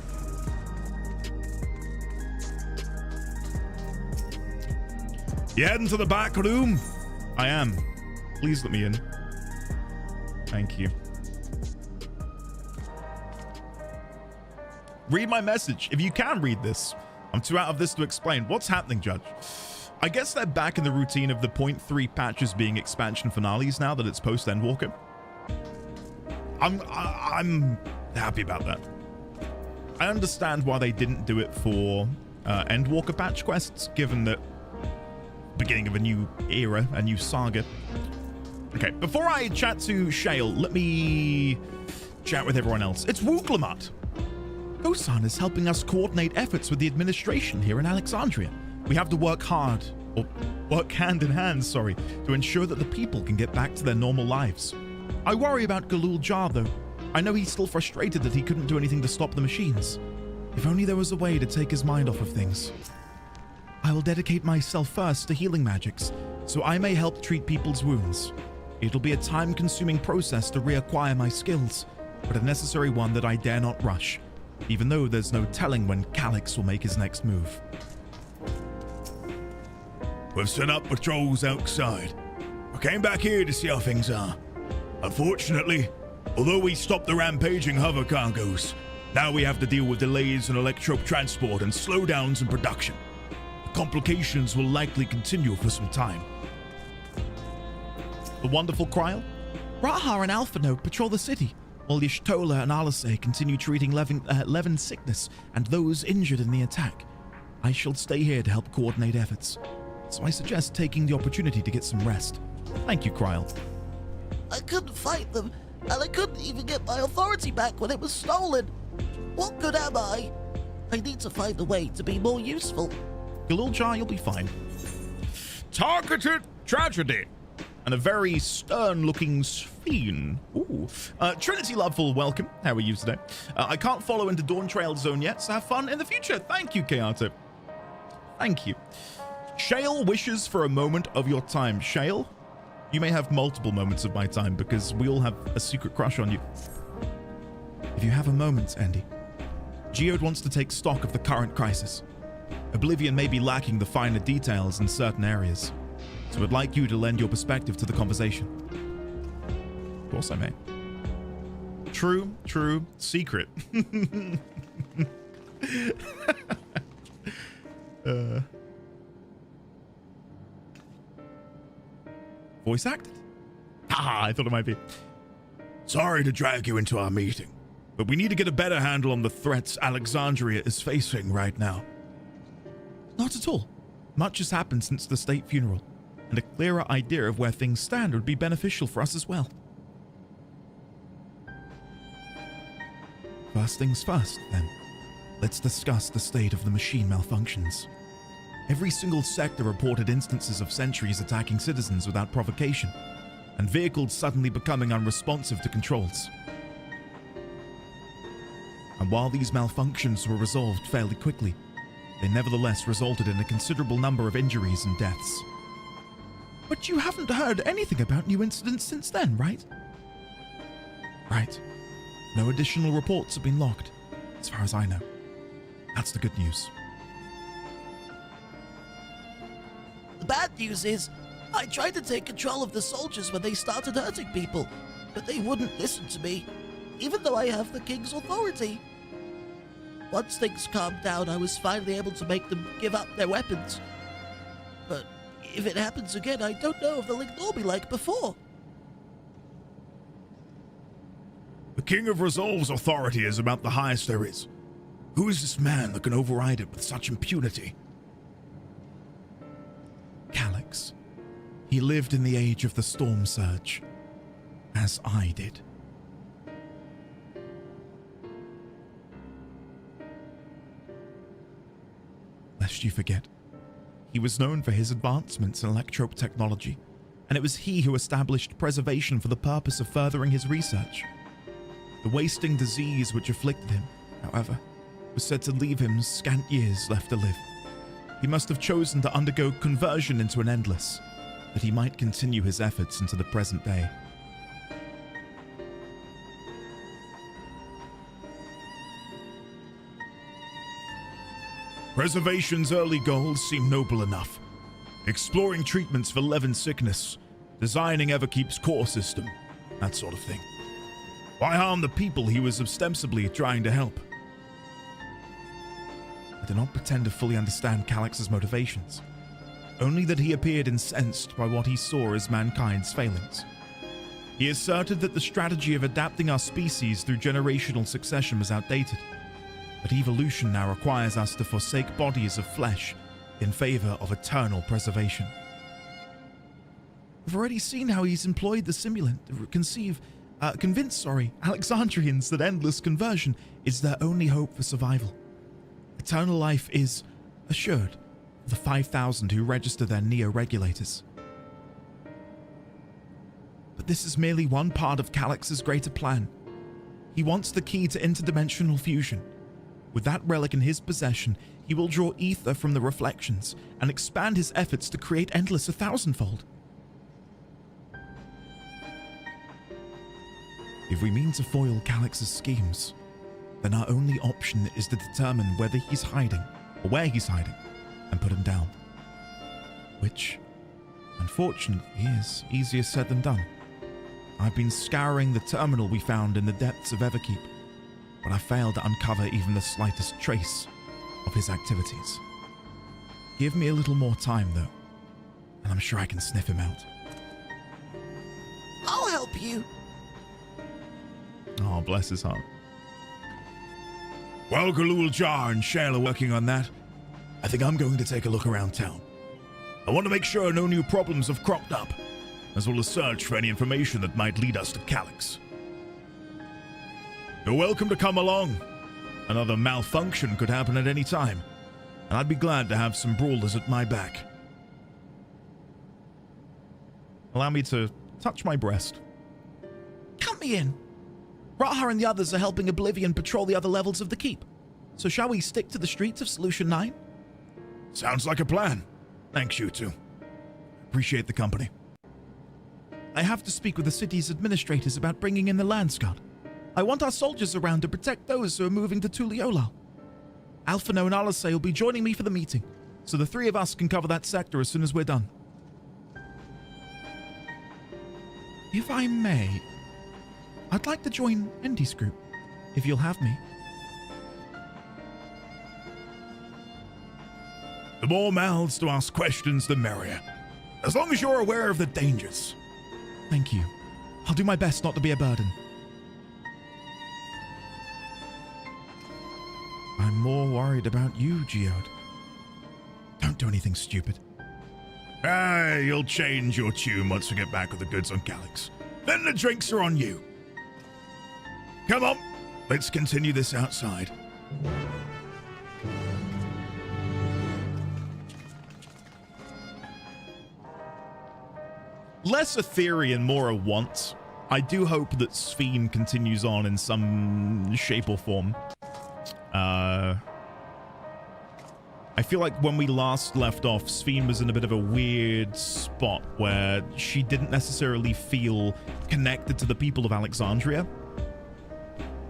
You heading to the back room? I am. Please let me in. Thank you. Read my message if you can read this. I'm too out of this to explain. What's happening, Judge? I guess they're back in the routine of the 0.3 patches being expansion finales now that it's post Endwalker. I'm happy about that. I understand why they didn't do it for Endwalker patch quests, given that beginning of a new era, a new saga. Okay, before I chat to Shale, let me chat with everyone else. It's Wooglamat. Kosan is helping us coordinate efforts with the administration here in Alexandria. We have to work hard, or work hand in hand, sorry, to ensure that the people can get back to their normal lives. I worry about Galul Jar, though. I know he's still frustrated that he couldn't do anything to stop the machines. If only there was a way to take his mind off of things. I will dedicate myself first to healing magics, so I may help treat people's wounds. It'll be a time-consuming process to reacquire my skills, but a necessary one that I dare not rush, even though there's no telling when Calyx will make his next move. We've set up patrols outside. I came back here to see how things are. Unfortunately, although we stopped the rampaging hover cargoes, now we have to deal with delays in electrope transport and slowdowns in production. The complications will likely continue for some time. The wonderful Kryl? Raha and Alpha Note patrol the city, while Y'shtola and Alisei continue treating Levin's sickness and those injured in the attack. I shall stay here to help coordinate efforts, so I suggest taking the opportunity to get some rest. Thank you, Kryl. I couldn't fight them, and I couldn't even get my authority back when it was stolen. What good am I? I need to find a way to be more useful. Galul Jar, you'll be fine. Targeted tragedy. And a very stern-looking Sphene. Ooh. Trinity Loveful, welcome. How are you today? I can't follow into Dawntrail Zone yet, so have fun in the future. Thank you, Kayato. Thank you. Shale wishes for a moment of your time. Shale, you may have multiple moments of my time because we all have a secret crush on you. If you have a moment, Andy. Geode wants to take stock of the current crisis. Oblivion may be lacking the finer details in certain areas, so I'd like you to lend your perspective to the conversation. Of course I may. True, secret. Voice acted? Haha, I thought it might be. Sorry to drag you into our meeting, but we need to get a better handle on the threats Alexandria is facing right now. Not at all. Much has happened since the state funeral, and a clearer idea of where things stand would be beneficial for us as well. First things first, then. Let's discuss the state of the machine malfunctions. Every single sector reported instances of sentries attacking citizens without provocation, and vehicles suddenly becoming unresponsive to controls. And while these malfunctions were resolved fairly quickly, they nevertheless resulted in a considerable number of injuries and deaths. But you haven't heard anything about new incidents since then, right? Right. No additional reports have been logged, as far as I know. That's the good news. The bad news is, I tried to take control of the soldiers when they started hurting people, but they wouldn't listen to me, even though I have the king's authority. Once things calmed down, I was finally able to make them give up their weapons. But if it happens again, I don't know if they'll ignore me like before. The King of Resolve's authority is about the highest there is. Who is this man that can override it with such impunity? Calyx. He lived in the age of the Storm Surge, as I did. lest you forget. He was known for his advancements in electrope technology, and it was he who established preservation for the purpose of furthering his research. The wasting disease which afflicted him, however, was said to leave him scant years left to live. He must have chosen to undergo conversion into an endless, that he might continue his efforts into the present day. Preservation's early goals seem noble enough. Exploring treatments for Levin sickness, designing Everkeep's core system, that sort of thing. Why harm the people he was ostensibly trying to help? I do not pretend to fully understand Calyx's motivations, only that he appeared incensed by what he saw as mankind's failings. He asserted that the strategy of adapting our species through generational succession was outdated. But evolution now requires us to forsake bodies of flesh in favor of eternal preservation. We've already seen how he's employed the simulant to convince Alexandrians that endless conversion is their only hope for survival. Eternal life is assured for the 5,000 who register their neo-regulators. But this is merely one part of Calyx's greater plan. He wants the key to interdimensional fusion. With that relic in his possession, he will draw ether from the reflections and expand his efforts to create Endless 1,000-fold. If we mean to foil Calyx's schemes, then our only option is to determine whether he's hiding or where he's hiding and put him down. Which, unfortunately, is easier said than done. I've been scouring the terminal we found in the depths of Everkeep, but I failed to uncover even the slightest trace of his activities. Give me a little more time, though, and I'm sure I can sniff him out. I'll help you. Oh, bless his heart. While Galul Jar and Shale are working on that, I think I'm going to take a look around town. I want to make sure no new problems have cropped up, as well as search for any information that might lead us to Calyx. You're welcome to come along. Another malfunction could happen at any time, and I'd be glad to have some brawlers at my back. Allow me to touch my breast. Count me in. Raha and the others are helping Oblivion patrol the other levels of the keep. So shall we stick to the streets of Solution 9? Sounds like a plan. Thanks, you two. Appreciate the company. I have to speak with the city's administrators about bringing in the Lance Guard. I want our soldiers around to protect those who are moving to Tuliola. Alphino and Alasay will be joining me for the meeting, so the three of us can cover that sector as soon as we're done. If I may, I'd like to join Endy's group, if you'll have me. The more mouths to ask questions, the merrier. As long as you're aware of the dangers. Thank you. I'll do my best not to be a burden. I'm more worried about you, Geode. Don't do anything stupid. You'll change your tune once we get back with the goods on Calyx. Then the drinks are on you. Come on, let's continue this outside. Less a theory and more a want. I do hope that Sphene continues on in some shape or form. I feel like when we last left off, Sphene was in a bit of a weird spot where she didn't necessarily feel connected to the people of Alexandria.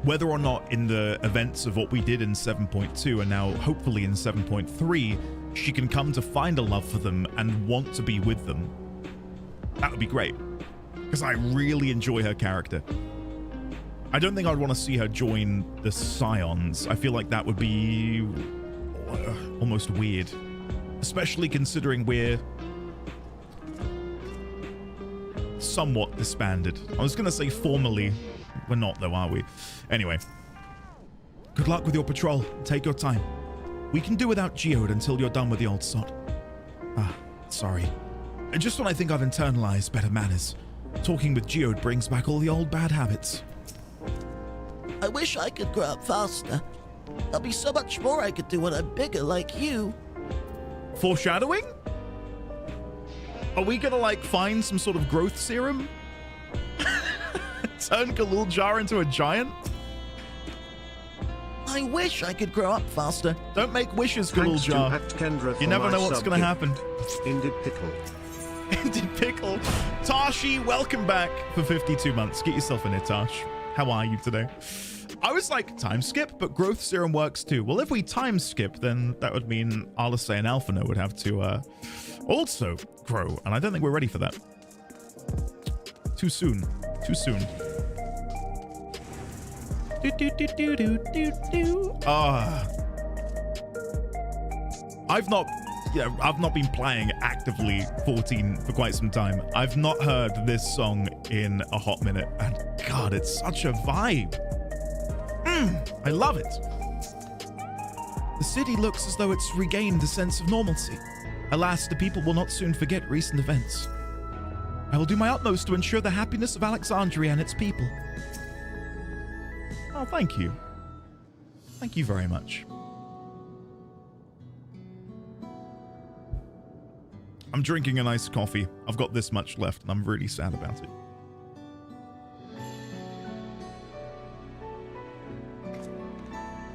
Whether or not in the events of what we did in 7.2 and now hopefully in 7.3, she can come to find a love for them and want to be with them. That would be great, because I really enjoy her character. I don't think I'd want to see her join the Scions. I feel like that would be almost weird, especially considering we're somewhat disbanded. I was going to say formally. We're not, though, are we? Anyway. Good luck with your patrol. Take your time. We can do without Geode until you're done with the old sod. Sorry. Just when I think I've internalized better manners, talking with Geode brings back all the old bad habits. I wish I could grow up faster. There'll be so much more I could do when I'm bigger like you. Foreshadowing? Are we gonna like find some sort of growth serum? Turn Galul Jar into a giant? I wish I could grow up faster. Don't make wishes, Thanks Galul to Jar. @Kendra You for never my know what's gonna sub-gift. happen. Indie Pickle. Ended Pickle. Tashi, welcome back for 52 months. Get yourself in here, Tash. How are you today? I was like, time skip, but growth serum works too. Well, if we time skip, then that would mean Alice and Alphino would have to also grow, and I don't think we're ready for that. Too soon. Too soon. I've not been playing actively 14 for quite some time. I've not heard this song in a hot minute, and God, it's such a vibe. I love it. The city looks as though it's regained a sense of normalcy. Alas, the people will not soon forget recent events. I will do my utmost to ensure the happiness of Alexandria and its people. Oh, thank you. Thank you very much. I'm drinking an iced coffee. I've got this much left, and I'm really sad about it.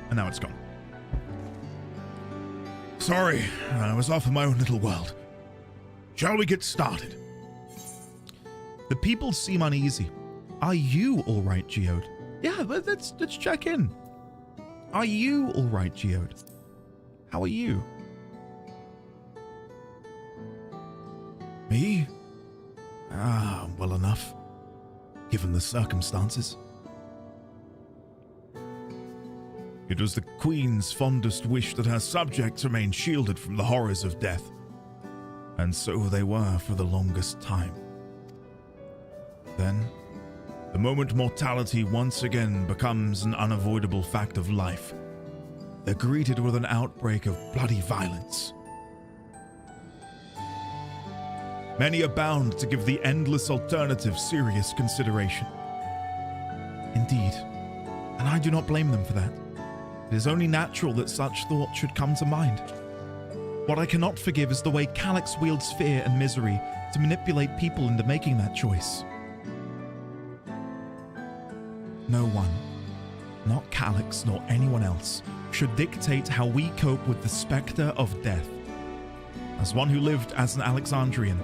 And now it's gone. Sorry, I was off in my own little world. Shall we get started? The people seem uneasy. Are you all right, Geode? Yeah, let's check in. Are you all right, Geode? How are you? Me? Well enough, given the circumstances. It was the Queen's fondest wish that her subjects remain shielded from the horrors of death, and so they were for the longest time. Then, the moment mortality once again becomes an unavoidable fact of life, they're greeted with an outbreak of bloody violence. Many are bound to give the endless alternative serious consideration. Indeed, and I do not blame them for that. It is only natural that such thought should come to mind. What I cannot forgive is the way Calyx wields fear and misery to manipulate people into making that choice. No one, not Calyx nor anyone else, should dictate how we cope with the specter of death. As one who lived as an Alexandrian,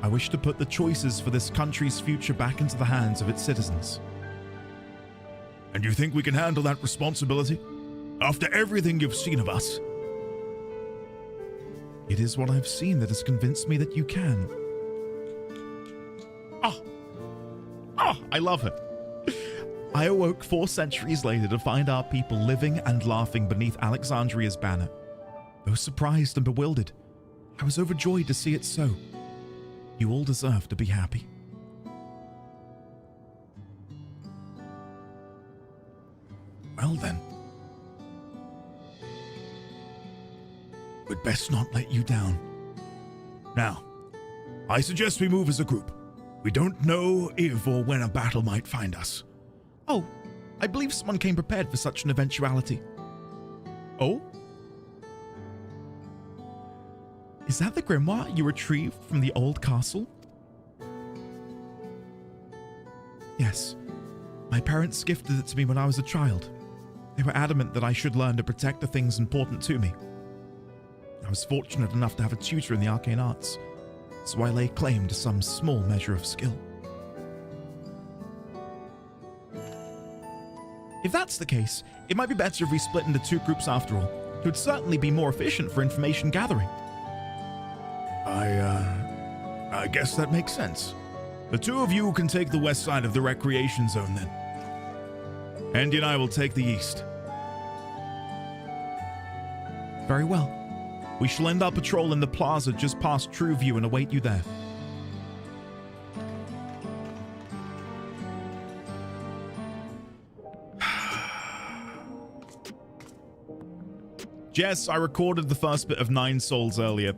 I wish to put the choices for this country's future back into the hands of its citizens. And you think we can handle that responsibility? After everything you've seen of us? It is what I've seen that has convinced me that you can. I love it. I awoke 4 centuries later to find our people living and laughing beneath Alexandria's banner. Though surprised and bewildered, I was overjoyed to see it so. You all deserve to be happy. Well then. We'd best not let you down. Now, I suggest we move as a group. We don't know if or when a battle might find us. Oh, I believe someone came prepared for such an eventuality. Oh? Is that the grimoire you retrieved from the old castle? Yes. My parents gifted it to me when I was a child. They were adamant that I should learn to protect the things important to me. I was fortunate enough to have a tutor in the arcane arts, so I lay claim to some small measure of skill. If that's the case, it might be better if we split into 2 groups after all. It would certainly be more efficient for information gathering. I guess that makes sense. The 2 of you can take the west side of the recreation zone then. Andy and I will take the east. Very well. We shall end our patrol in the plaza just past Trueview and await you there. Jess, I recorded the first bit of 9 Souls earlier.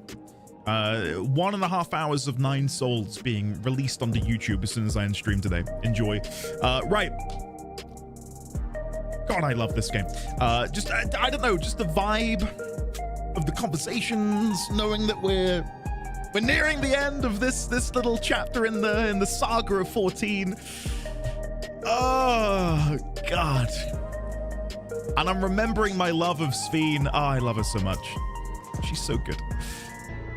1.5 hours of 9 Souls being released onto YouTube as soon as I end stream today. Enjoy. Right. God, I love this game. I don't know, just the vibe of the conversations, knowing that we're nearing the end of this little chapter in the saga of 14. Oh God. And I'm remembering my love of Sphene. Oh, I love her so much. She's so good.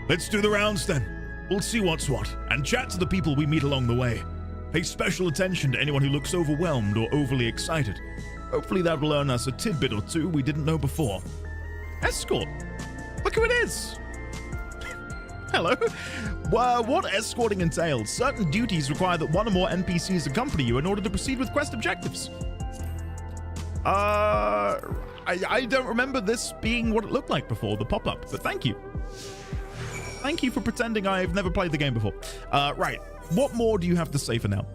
Let's do the rounds then. We'll see what's what and chat to the people we meet along the way. Pay special attention to anyone who looks overwhelmed or overly excited. Hopefully that will earn us a tidbit or two we didn't know before. Escort. Look who it is. Hello. What escorting entails? Certain duties require that one or more NPCs accompany you in order to proceed with quest objectives. I don't remember this being what it looked like before, the pop-up, but thank you. Thank you for pretending I've never played the game before. Right. What more do you have to say for now?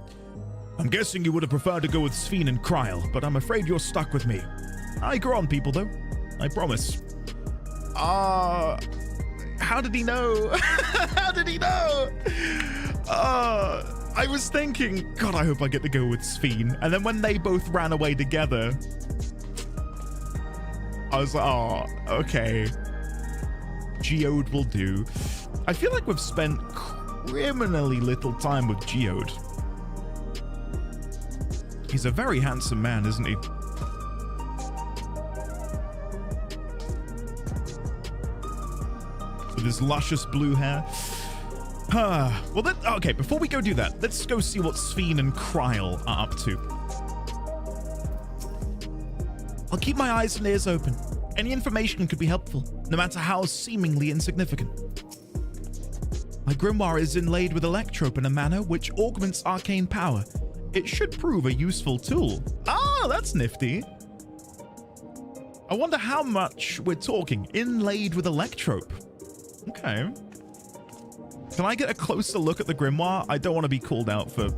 I'm guessing you would have preferred to go with Sphene and Kryl, but I'm afraid you're stuck with me. I grow on people, though. I promise. How did he know? How did he know? I was thinking, God, I hope I get to go with Sphene. And then when they both ran away together, I was like, oh, okay. Geode will do. I feel like we've spent criminally little time with Geode. He's a very handsome man, isn't he? With his luscious blue hair. Well, okay, before we go do that, let's go see what Sphene and Kryl are up to. I'll keep my eyes and ears open. Any information could be helpful, no matter how seemingly insignificant. My grimoire is inlaid with electrope in a manner which augments arcane power. It should prove a useful tool. Ah, that's nifty. I wonder how much we're talking. Inlaid with electrope. Okay. Can I get a closer look at the grimoire? I don't want to be called out for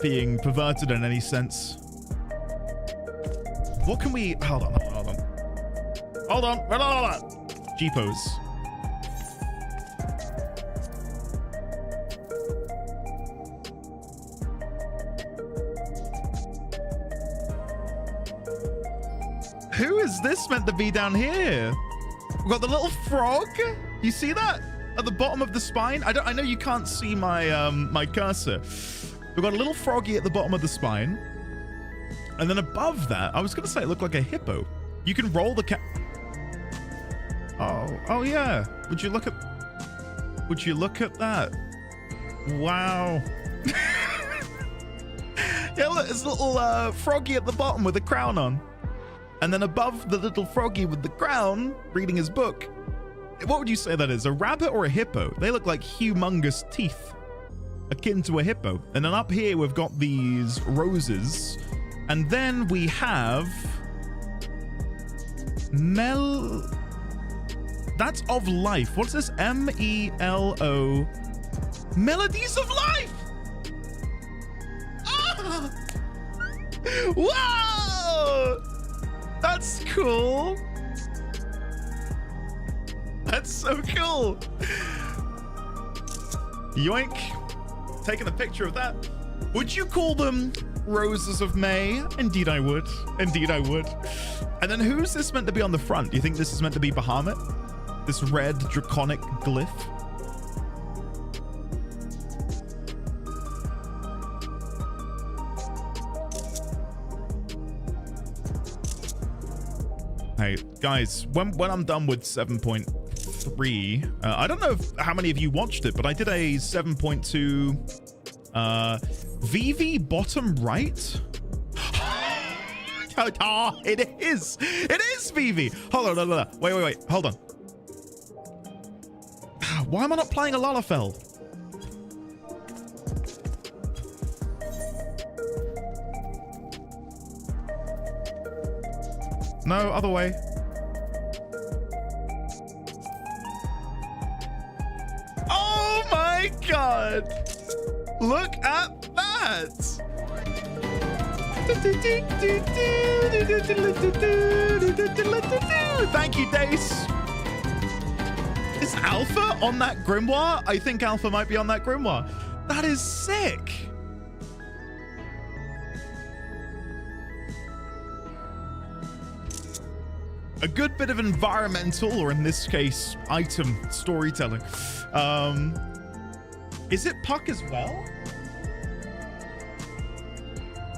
being perverted in any sense. What can we... Hold on. Jeepos. Who is this meant to be down here? We've got the little frog. You see that? At the bottom of the spine? I know you can't see my my cursor. We've got a little froggy at the bottom of the spine. And then above that, I was going to say it looked like a hippo. You can roll the Oh yeah. Would you look at that? Wow. Yeah, look, it's a little froggy at the bottom with a crown on. And then above the little froggy with the crown, reading his book. What would you say that is? A rabbit or a hippo? They look like humongous teeth, akin to a hippo. And then up here, we've got these roses. And then we have that's of life. What's this? M-E-L-O. Melodies of life. Ah! Wow! That's cool. That's so cool. Yoink. Taking a picture of that. Would you call them Roses of May? Indeed I would. Indeed I would. And then who's this meant to be on the front? Do you think this is meant to be Bahamut? This red draconic glyph? Hey, guys, when I'm done with 7.3, I don't know how many of you watched it, but I did a 7.2 VV bottom right. Oh, it is VV. Hold on, wait, hold on. Why am I not playing a Lalafell? No, other way. Oh my god! Look at that! Thank you, Dace. Is Alpha on that grimoire? I think Alpha might be on that grimoire. That is sick. a good bit of environmental, or in this case, item storytelling. Is it Puck as well?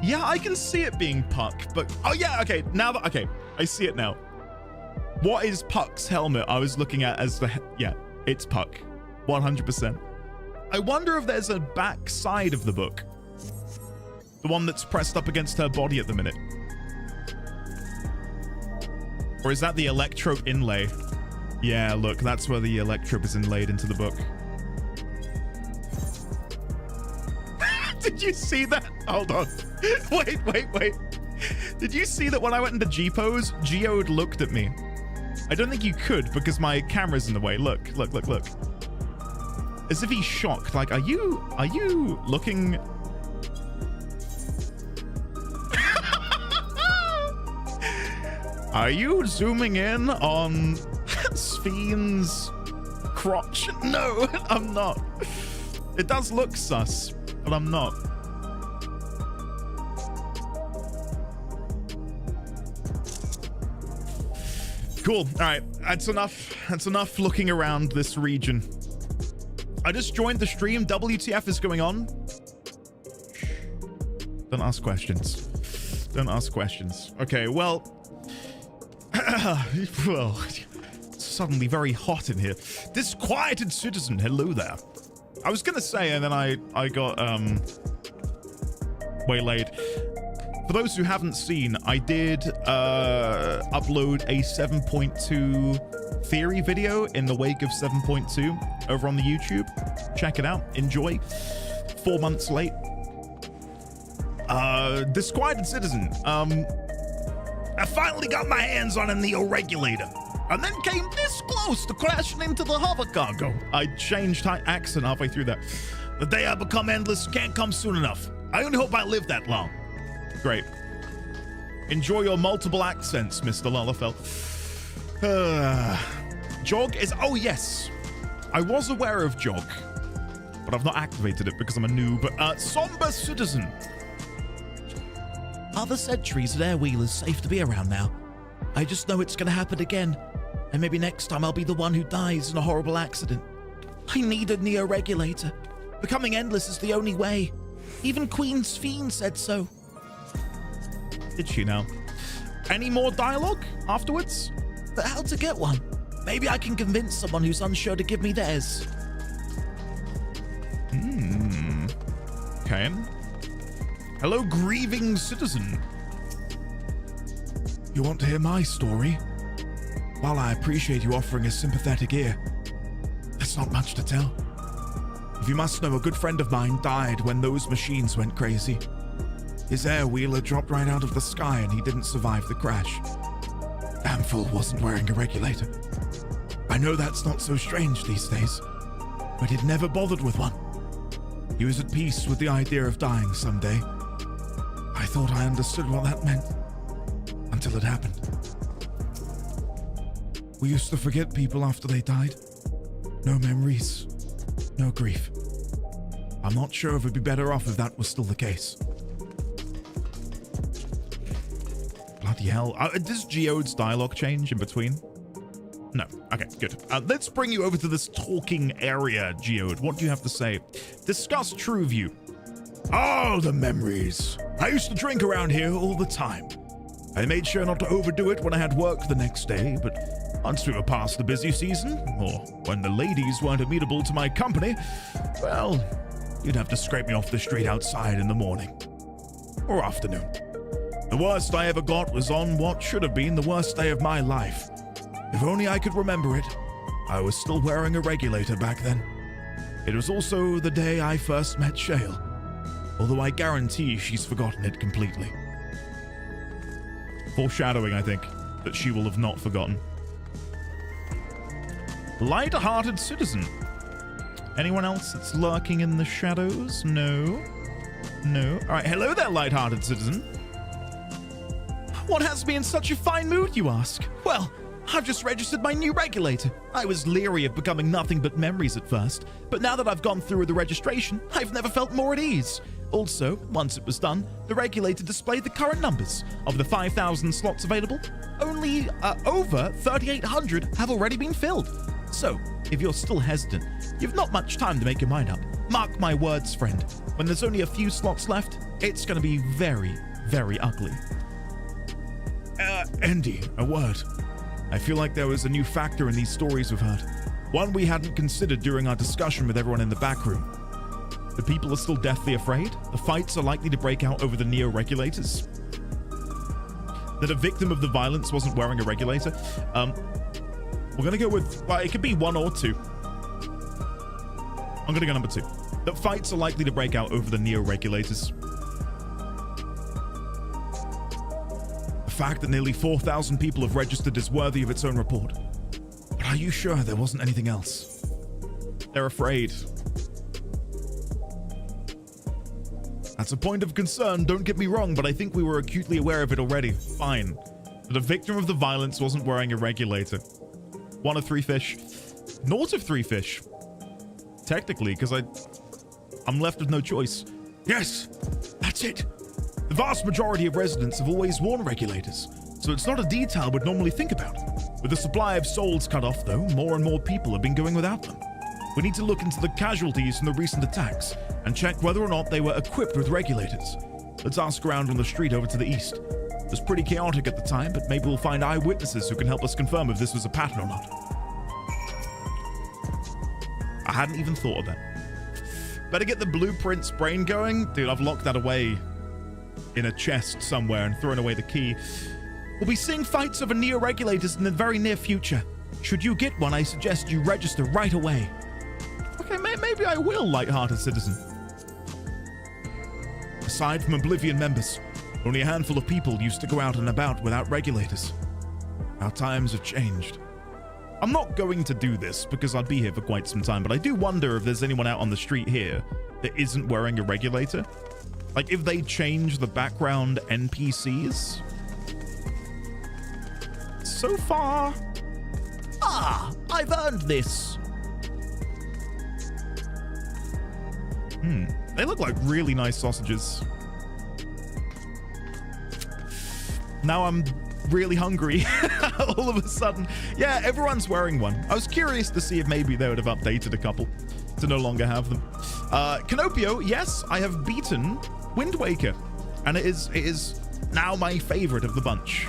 Yeah, I can see it being Puck, but oh yeah, okay. Okay, I see it now. What is Puck's helmet? I was looking at as yeah, it's Puck, 100%. I wonder if there's a back side of the book, the one that's pressed up against her body at the minute, or is that the electrope inlay? Yeah, look, that's where the electrope is inlaid into the book. Did you see that? Hold on. Wait. Did you see that when I went into G-pose, Geode looked at me? I don't think you could because my camera's in the way. Look. As if he's shocked. Like, are you looking? Are you zooming in on Spheen's crotch? No, I'm not. It does look sus, but I'm not. Cool. All right, that's enough looking around this region. I just joined the stream. WTF is going on? Don't ask questions. Don't ask questions. Okay, well, well, it's suddenly very hot in here. Disquieted citizen, hello there. I was gonna say, and then I got waylaid. For those who haven't seen, I did upload a 7.2 theory video in the wake of 7.2 over on the YouTube. Check it out. Enjoy. 4 months late. Disquieted citizen. I finally got my hands on a neo-regulator, and then came this close to crashing into the hover cargo. I changed accent halfway through that. The day I become endless can't come soon enough. I only hope I live that long. Great. Enjoy your multiple accents, Mr. Lalafell. Jog is... Oh, yes. I was aware of Jog, but I've not activated it because I'm a noob. Somber Citizen. Are the sentries and air wheelers safe to be around now? I just know it's going to happen again, and maybe next time I'll be the one who dies in a horrible accident. I need a neo-regulator. Becoming endless is the only way. Even Queen Spheen said so. Did she now? Any more dialogue afterwards? But how to get one? Maybe I can convince someone who's unsure to give me theirs. Okay. Hello, grieving citizen. You want to hear my story? While I appreciate you offering a sympathetic ear, there's not much to tell. If you must know, a good friend of mine died when those machines went crazy. His air wheeler dropped right out of the sky and he didn't survive the crash. Damn fool wasn't wearing a regulator. I know that's not so strange these days, but he'd never bothered with one. He was at peace with the idea of dying someday. I thought I understood what that meant, until it happened. We used to forget people after they died. No memories, no grief. I'm not sure if it'd be better off if that was still the case. Bloody hell. Does Geode's dialogue change in between? No. Okay, good. Let's bring you over to this talking area, Geode. What do you have to say? Discuss Trueview. Oh, the memories. I used to drink around here all the time. I made sure not to overdo it when I had work the next day, but once we were past the busy season, or when the ladies weren't amenable to my company, well, you'd have to scrape me off the street outside in the morning. Or afternoon. The worst I ever got was on what should have been the worst day of my life. If only I could remember it. I was still wearing a regulator back then. It was also the day I first met Shale, although I guarantee she's forgotten it completely. Foreshadowing, I think, that she will have not forgotten. Light-hearted citizen. Anyone else that's lurking in the shadows? No. No. All right, hello there, light-hearted citizen. What has me in such a fine mood, you ask? Well, I've just registered my new regulator. I was leery of becoming nothing but memories at first, but now that I've gone through with the registration, I've never felt more at ease. Also, once it was done, the regulator displayed the current numbers. Of the 5,000 slots available, only over 3,800 have already been filled. So, if you're still hesitant, you've not much time to make your mind up. Mark my words, friend. When there's only a few slots left, it's going to be very, very ugly. Andy, a word. I feel like there was a new factor in these stories we've heard. One we hadn't considered during our discussion with everyone in the back room. The people are still deathly afraid. The fights are likely to break out over the neo-regulators. That a victim of the violence wasn't wearing a regulator. We're going to go with, well, it could be 1 or 2. I'm going to go number 2. That fights are likely to break out over the neo-regulators. The fact that nearly 4,000 people have registered is worthy of its own report. But are you sure there wasn't anything else? They're afraid. That's a point of concern, don't get me wrong, but I think we were acutely aware of it already. Fine. That a victim of the violence wasn't wearing a regulator. 1 of 3 fish. Naught of 3 fish. Technically, because I'm left with no choice. Yes, that's it. The vast majority of residents have always worn regulators, so it's not a detail we'd normally think about. With the supply of souls cut off, though, more and more people have been going without them. We need to look into the casualties from the recent attacks and check whether or not they were equipped with regulators. Let's ask around on the street over to the east. It was pretty chaotic at the time, but maybe we'll find eyewitnesses who can help us confirm if this was a pattern or not. I hadn't even thought of that. Better get the blueprints brain going. Dude, I've locked that away in a chest somewhere and thrown away the key. We'll be seeing fights over neo-regulators in the very near future. Should you get one, I suggest you register right away. Okay, maybe I will, light-hearted citizen. Aside from Oblivion members, only a handful of people used to go out and about without regulators. Our times have changed. I'm not going to do this because I'd be here for quite some time, but I do wonder if there's anyone out on the street here that isn't wearing a regulator. Like, if they change the background NPCs. So far... Ah, I've earned this. They look like really nice sausages. Now I'm really hungry all of a sudden. Yeah, everyone's wearing one. I was curious to see if maybe they would have updated a couple to no longer have them. Canopio, yes, I have beaten Wind Waker, and it is now my favorite of the bunch.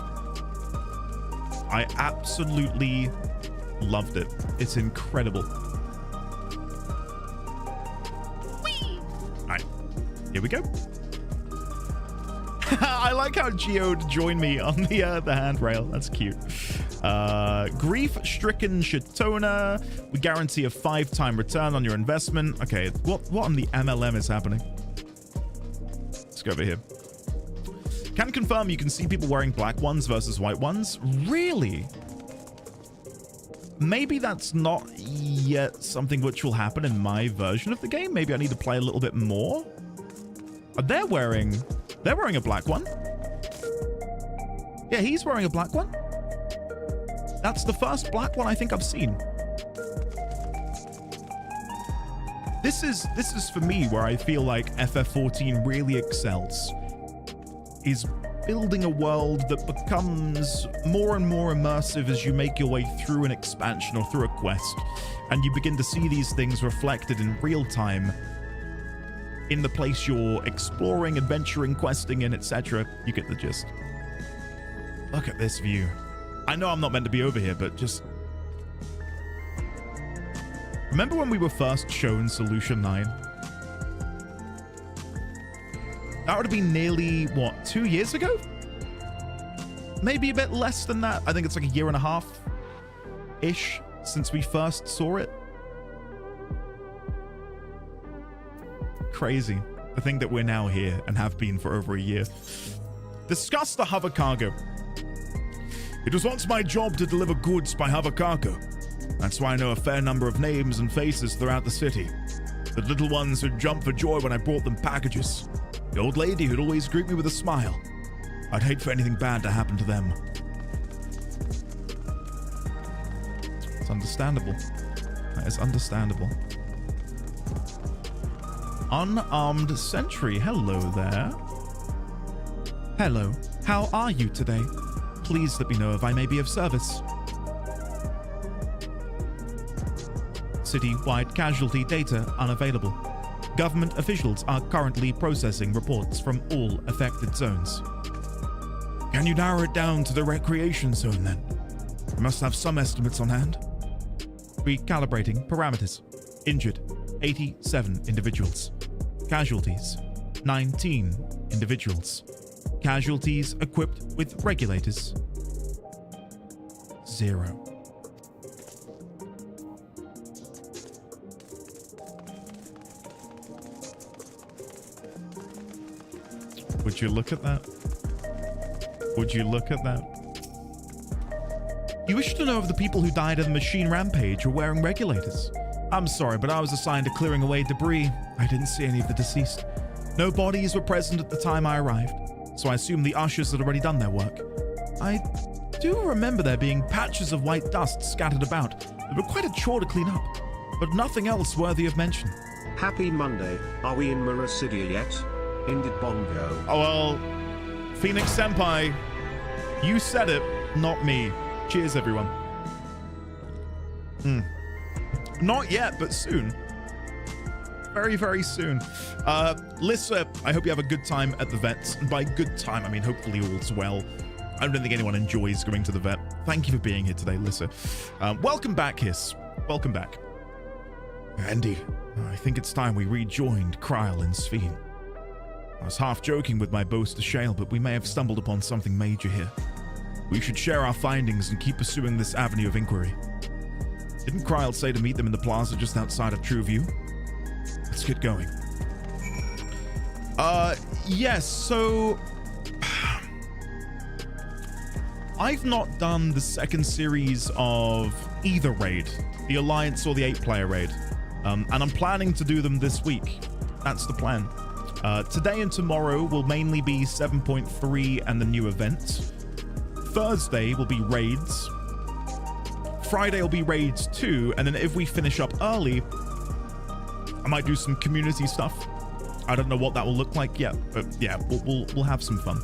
I absolutely loved it. It's incredible. Whee! All right, here we go. I like how Geode joined me on the handrail. That's cute. Grief-stricken Shatona. We guarantee a 5-time return on your investment. Okay, what on the MLM is happening? Let's go over here. Can confirm you can see people wearing black ones versus white ones. Really? Maybe that's not yet something which will happen in my version of the game. Maybe I need to play a little bit more. They're wearing a black one. Yeah, he's wearing a black one. That's the first black one I think I've seen. This is for me where I feel like FF14 really excels. Is building a world that becomes more and more immersive as you make your way through an expansion or through a quest, and you begin to see these things reflected in real time in the place you're exploring, adventuring, questing in, etc. You get the gist. Look at this view. I know I'm not meant to be over here, but just... Remember when we were first shown Solution 9? That would have been nearly, what, 2 years ago? Maybe a bit less than that. I think it's like a 1.5 years-ish since we first saw it. Crazy to think that we're now here and have been for over a year. Discuss the hover cargo. It was once my job to deliver goods by hover cargo. That's why I know a fair number of names and faces throughout the city. The little ones who'd jump for joy when I brought them packages. The old lady who'd always greet me with a smile. I'd hate for anything bad to happen to them. It's understandable. That is understandable. Unarmed sentry. Hello there. Hello. How are you today? Please let me know if I may be of service. City-wide casualty data unavailable. Government officials are currently processing reports from all affected zones. Can you narrow it down to the recreation zone then? We must have some estimates on hand. Recalibrating parameters. Injured, 87 individuals. Casualties, 19 individuals. Casualties equipped with regulators, 0. Would you look at that? Would you look at that? You wish to know if the people who died in the machine rampage were wearing regulators? I'm sorry, but I was assigned to clearing away debris. I didn't see any of the deceased. No bodies were present at the time I arrived, so I assume the ushers had already done their work. I do remember there being patches of white dust scattered about that were quite a chore to clean up, but nothing else worthy of mention. Happy Monday. Are we in Meracydia yet? Ended Bongo. Oh, well, Phoenix Senpai, you said it, not me. Cheers, everyone. Not yet, but soon. Very, very soon. Lissa, I hope you have a good time at the vet. And by good time, I mean hopefully all's well. I don't think anyone enjoys going to the vet. Thank you for being here today, Lissa. Welcome back, Hiss. Welcome back. Indeed. I think it's time we rejoined Kryl and Sphene. I was half joking with my boast to Shale, but we may have stumbled upon something major here. We should share our findings and keep pursuing this avenue of inquiry. Didn't Kryl say to meet them in the plaza just outside of True View? Let's get going. Yes, so... I've not done the second series of either raid, the Alliance or the 8-player raid. And I'm planning to do them this week. That's the plan. Today and tomorrow will mainly be 7.3 and the new event. Thursday will be raids. Friday will be raids 2, and then if we finish up early, I might do some community stuff. I don't know what that will look like yet, but yeah, we'll have some fun.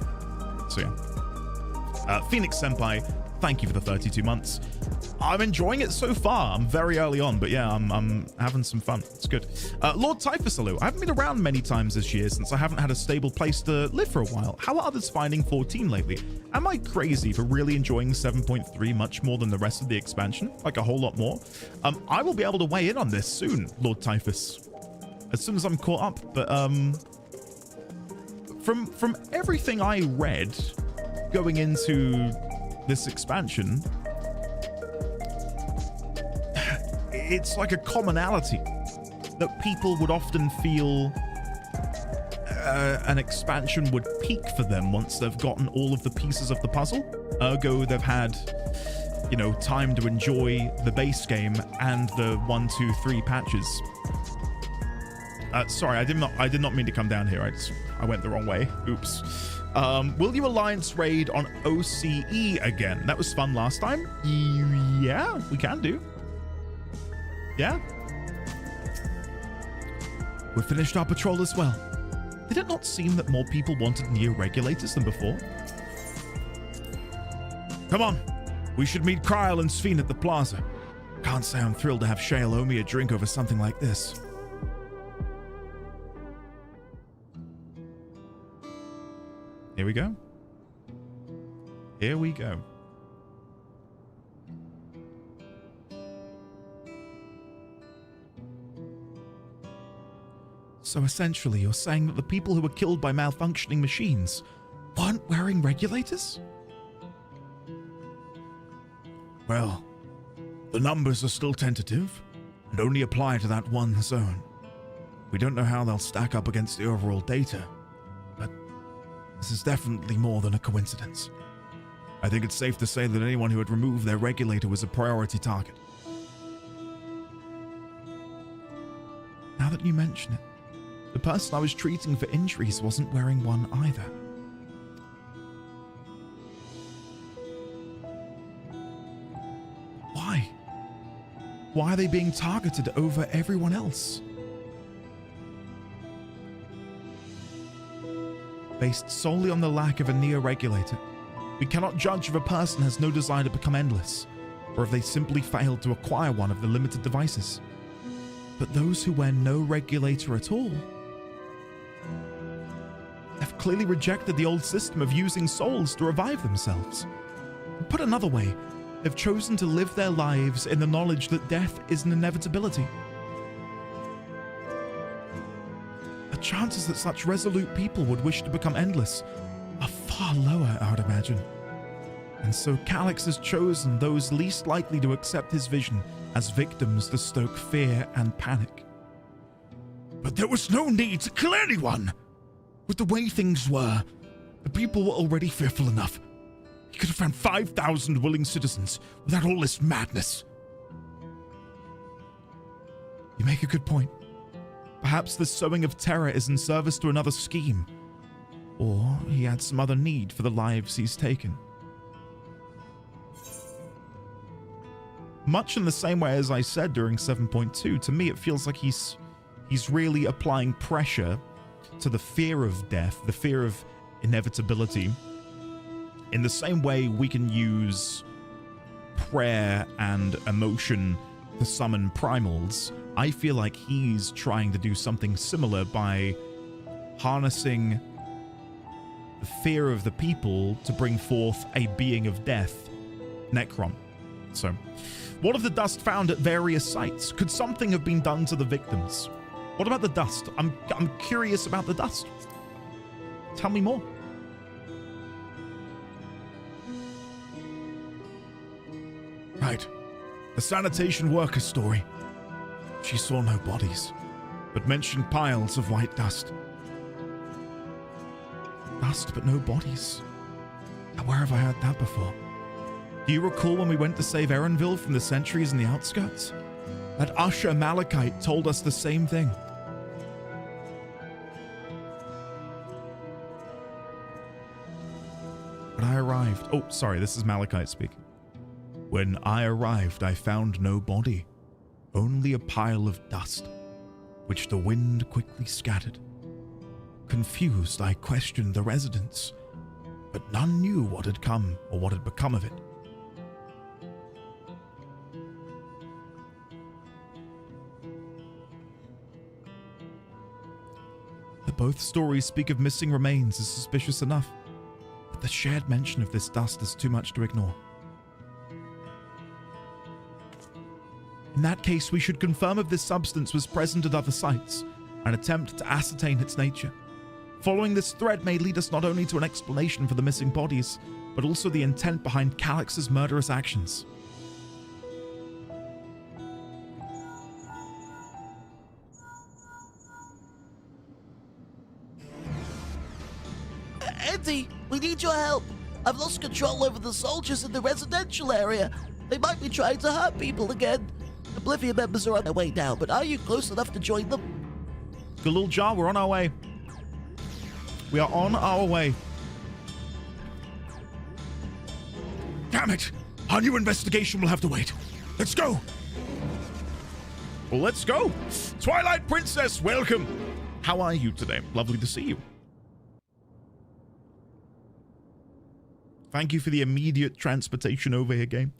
So yeah. Phoenix Senpai, thank you for the 32 months. I'm enjoying it so far. I'm very early on, but yeah, I'm having some fun. It's good. Lord Typhus, hello. I haven't been around many times this year since I haven't had a stable place to live for a while. How are others finding 14 lately? Am I crazy for really enjoying 7.3 much more than the rest of the expansion? Like a whole lot more? I will be able to weigh in on this soon, Lord Typhus. As soon as I'm caught up. But from everything I read going into this expansion, it's like a commonality that people would often feel an expansion would peak for them once they've gotten all of the pieces of the puzzle. Ergo, they've had, you know, time to enjoy the base game and the 1, 2, 3 patches. Sorry, I did not mean to come down here. I went the wrong way. Oops. Will you Alliance raid on OCE again? That was fun last time. Yeah, we can do. Yeah. We finished our patrol as well. Did it not seem that more people wanted Neo regulators than before? Come on. We should meet Kryl and Sphene at the plaza. Can't say I'm thrilled to have Shale owe me a drink over something like this. Here we go. Here we go. So essentially, you're saying that the people who were killed by malfunctioning machines weren't wearing regulators? Well, the numbers are still tentative and only apply to that one zone. We don't know how they'll stack up against the overall data, but this is definitely more than a coincidence. I think it's safe to say that anyone who had removed their regulator was a priority target. Now that you mention it, the person I was treating for injuries wasn't wearing one either. Why? Why are they being targeted over everyone else? Based solely on the lack of a neo-regulator, we cannot judge if a person has no desire to become endless, or if they simply failed to acquire one of the limited devices. But those who wear no regulator at all have clearly rejected the old system of using souls to revive themselves. Put another way, they've chosen to live their lives in the knowledge that death is an inevitability. The chances that such resolute people would wish to become endless are far lower, I would imagine. And so Calyx has chosen those least likely to accept his vision as victims to stoke fear and panic. But there was no need to kill anyone! With the way things were, the people were already fearful enough. He could have found 5,000 willing citizens without all this madness. You make a good point. Perhaps the sowing of terror is in service to another scheme. Or he had some other need for the lives he's taken. Much in the same way as I said during 7.2, to me it feels like he's really applying pressure to the fear of death, the fear of inevitability, in the same way we can use prayer and emotion to summon primals. I feel like he's trying to do something similar by harnessing the fear of the people to bring forth a being of death, Necron. So, what of the dust found at various sites? Could something have been done to the victims? What about the dust? I'm curious about the dust. Tell me more. Right. The sanitation worker story. She saw no bodies, but mentioned piles of white dust. Dust, but no bodies. Now, where have I heard that before? Do you recall when we went to save Erenville from the sentries in the outskirts? That Usher Malachite told us the same thing. When I arrived... Oh, sorry, this is Malachite speaking. When I arrived, I found no body, only a pile of dust, which the wind quickly scattered. Confused, I questioned the residents, but none knew what had come or what had become of it. Both stories speak of missing remains is suspicious enough, but the shared mention of this dust is too much to ignore. In that case, we should confirm if this substance was present at other sites and attempt to ascertain its nature. Following this thread may lead us not only to an explanation for the missing bodies, but also the intent behind Calyx's murderous actions. Eddie, we need your help. I've lost control over the soldiers in the residential area. They might be trying to hurt people again. Oblivion members are on their way down, but are you close enough to join them? Good little jar, we're on our way. We are on our way. Damn it! Our new investigation will have to wait. Let's go! Well, let's go! Twilight Princess, welcome! How are you today? Lovely to see you. Thank you for the immediate transportation over here, game.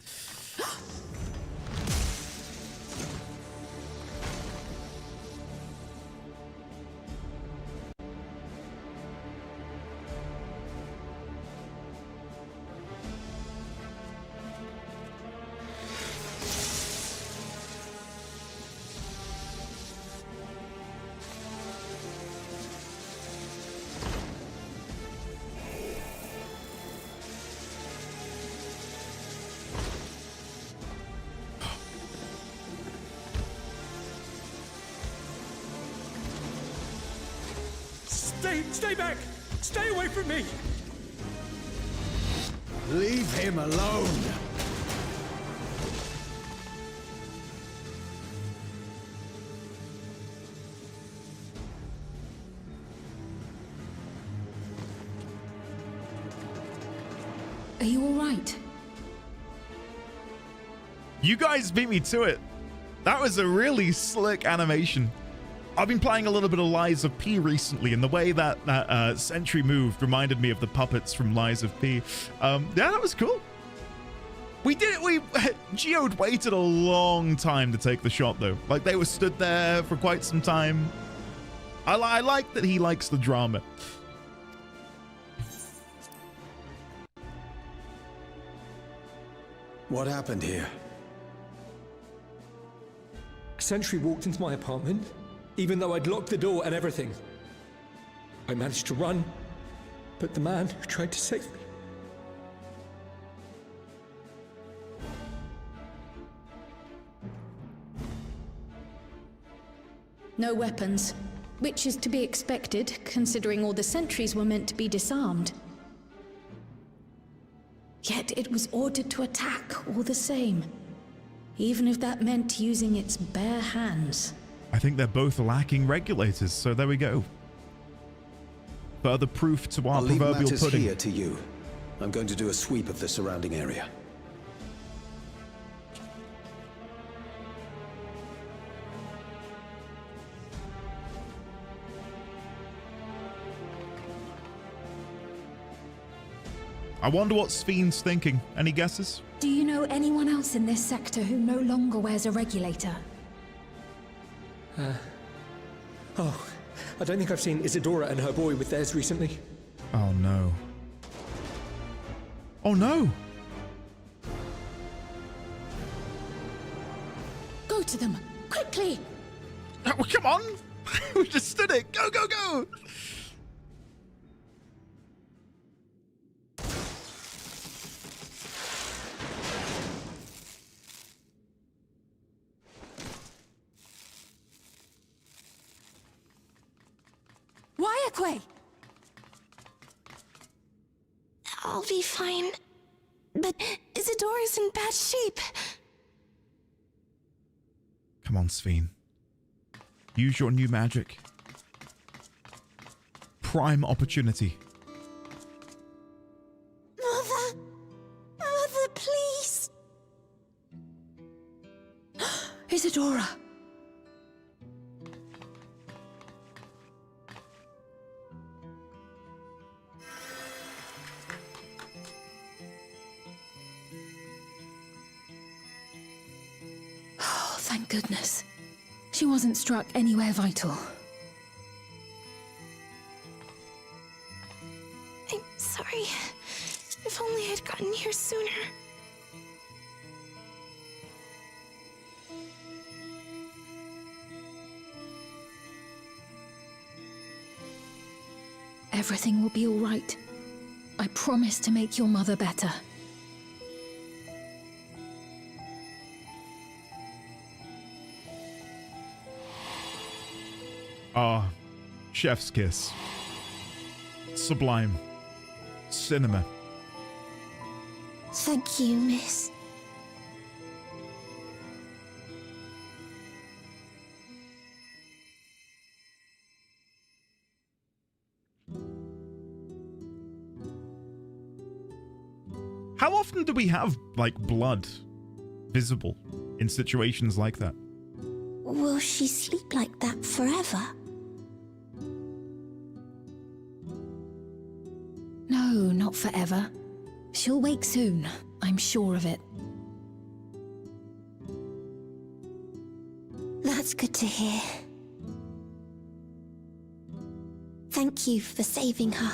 Stay back! Stay away from me! Leave him alone! Are you all right? You guys beat me to it. That was a really slick animation. I've been playing a little bit of Lies of P recently, and the way that sentry moved reminded me of the puppets from Lies of P. Yeah, that was cool. We did it. Geode waited a long time to take the shot, though. Like, they were stood there for quite some time. I like that he likes the drama. What happened here? Sentry walked into my apartment, even though I'd locked the door and everything. I managed to run, but the man who tried to save me. No weapons, which is to be expected, considering all the sentries were meant to be disarmed. Yet it was ordered to attack all the same, even if that meant using its bare hands. I think they're both lacking regulators, so there we go. Further proof to our I'll leave proverbial matters pudding. here to you. I'm going to do a sweep of the surrounding area. I wonder what Sven's thinking. Any guesses? Do you know anyone else in this sector who no longer wears a regulator? Oh, I don't think I've seen Isadora and her boy with theirs recently. Oh no. Oh no! Go to them, quickly! Oh, come on! We just stood it! Go, go, go! Wyaquay! I'll be fine. But Isadora's in bad shape. Come on, Sven. Use your new magic. Prime opportunity. Mother! Mother, please! Isadora! Oh, thank goodness. She wasn't struck anywhere vital. I'm sorry. If only I'd gotten here sooner. Everything will be all right. I promise to make your mother better. Ah, chef's kiss. Sublime. Cinema. Thank you, miss. How often do we have, like, blood visible in situations like that? Will she sleep like that forever? No, not forever. She'll wake soon, I'm sure of it. That's good to hear. Thank you for saving her.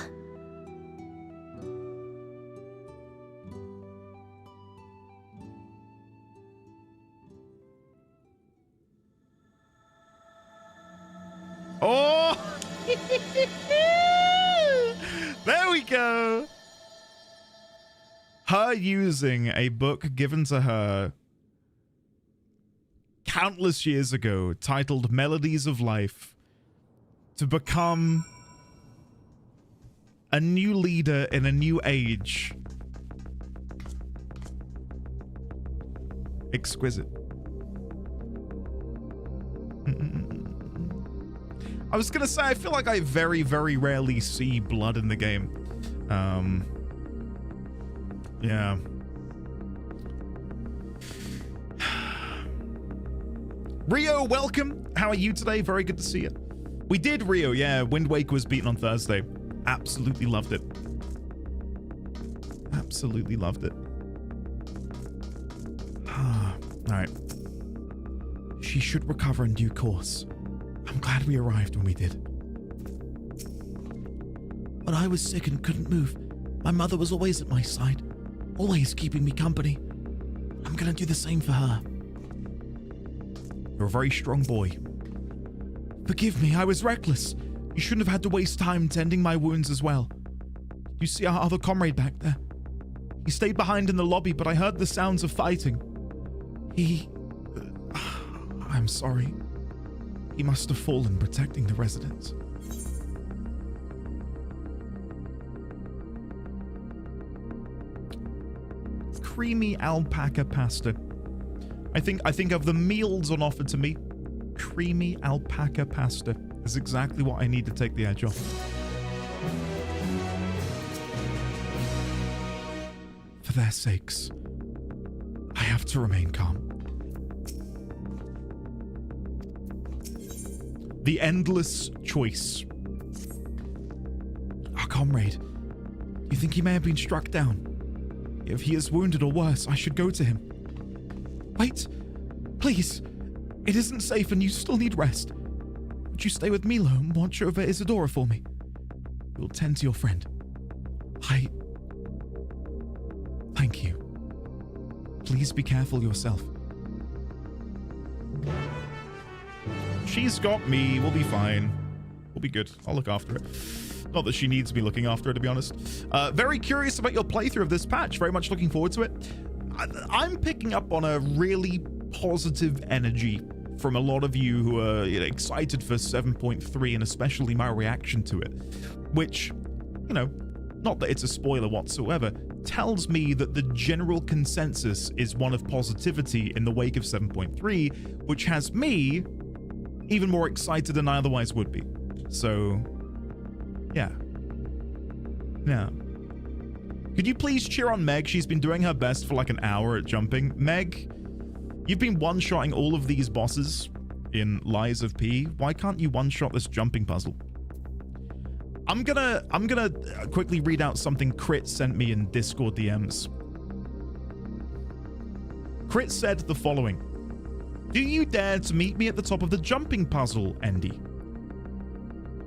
Oh! There we go! Her using a book given to her countless years ago, titled Melodies of Life, to become a new leader in a new age. Exquisite. I was gonna say, I feel like I very, very rarely see blood in the game. Yeah. Rio, welcome. How are you today? Very good to see you. We did Rio, yeah. Wind Waker was beaten on Thursday. Absolutely loved it. Absolutely loved it. All right. She should recover in due course. I'm glad we arrived when we did. When I was sick and couldn't move, my mother was always at my side, always keeping me company. I'm gonna do the same for her. You're a very strong boy. Forgive me, I was reckless. You shouldn't have had to waste time tending my wounds as well. You see our other comrade back there? He stayed behind in the lobby, but I heard the sounds of fighting. I'm sorry. He must have fallen protecting the residents. Creamy alpaca pasta. I think of the meals on offer to me, creamy alpaca pasta is exactly what I need to take the edge off. For their sakes, I have to remain calm. The endless choice. Our comrade. You think he may have been struck down? If he is wounded or worse, I should go to him. Wait, please. It isn't safe and you still need rest. Would you stay with Milo and watch over Isadora for me? You'll tend to your friend. Thank you. Please be careful yourself. She's got me. We'll be fine. We'll be good. I'll look after it. Not that she needs me looking after her, to be honest. Very curious about your playthrough of this patch. Very much looking forward to it. I'm picking up on a really positive energy from a lot of you who are excited for 7.3 and especially my reaction to it. Which, not that it's a spoiler whatsoever, tells me that the general consensus is one of positivity in the wake of 7.3, which has me even more excited than I otherwise would be. So, yeah. Could you please cheer on Meg? She's been doing her best for like an hour at jumping. Meg, you've been one-shotting all of these bosses in Lies of P. Why can't you one-shot this jumping puzzle? I'm gonna quickly read out something Crit sent me in Discord DMs. Crit said the following. Do you dare to meet me at the top of the jumping puzzle, Endy?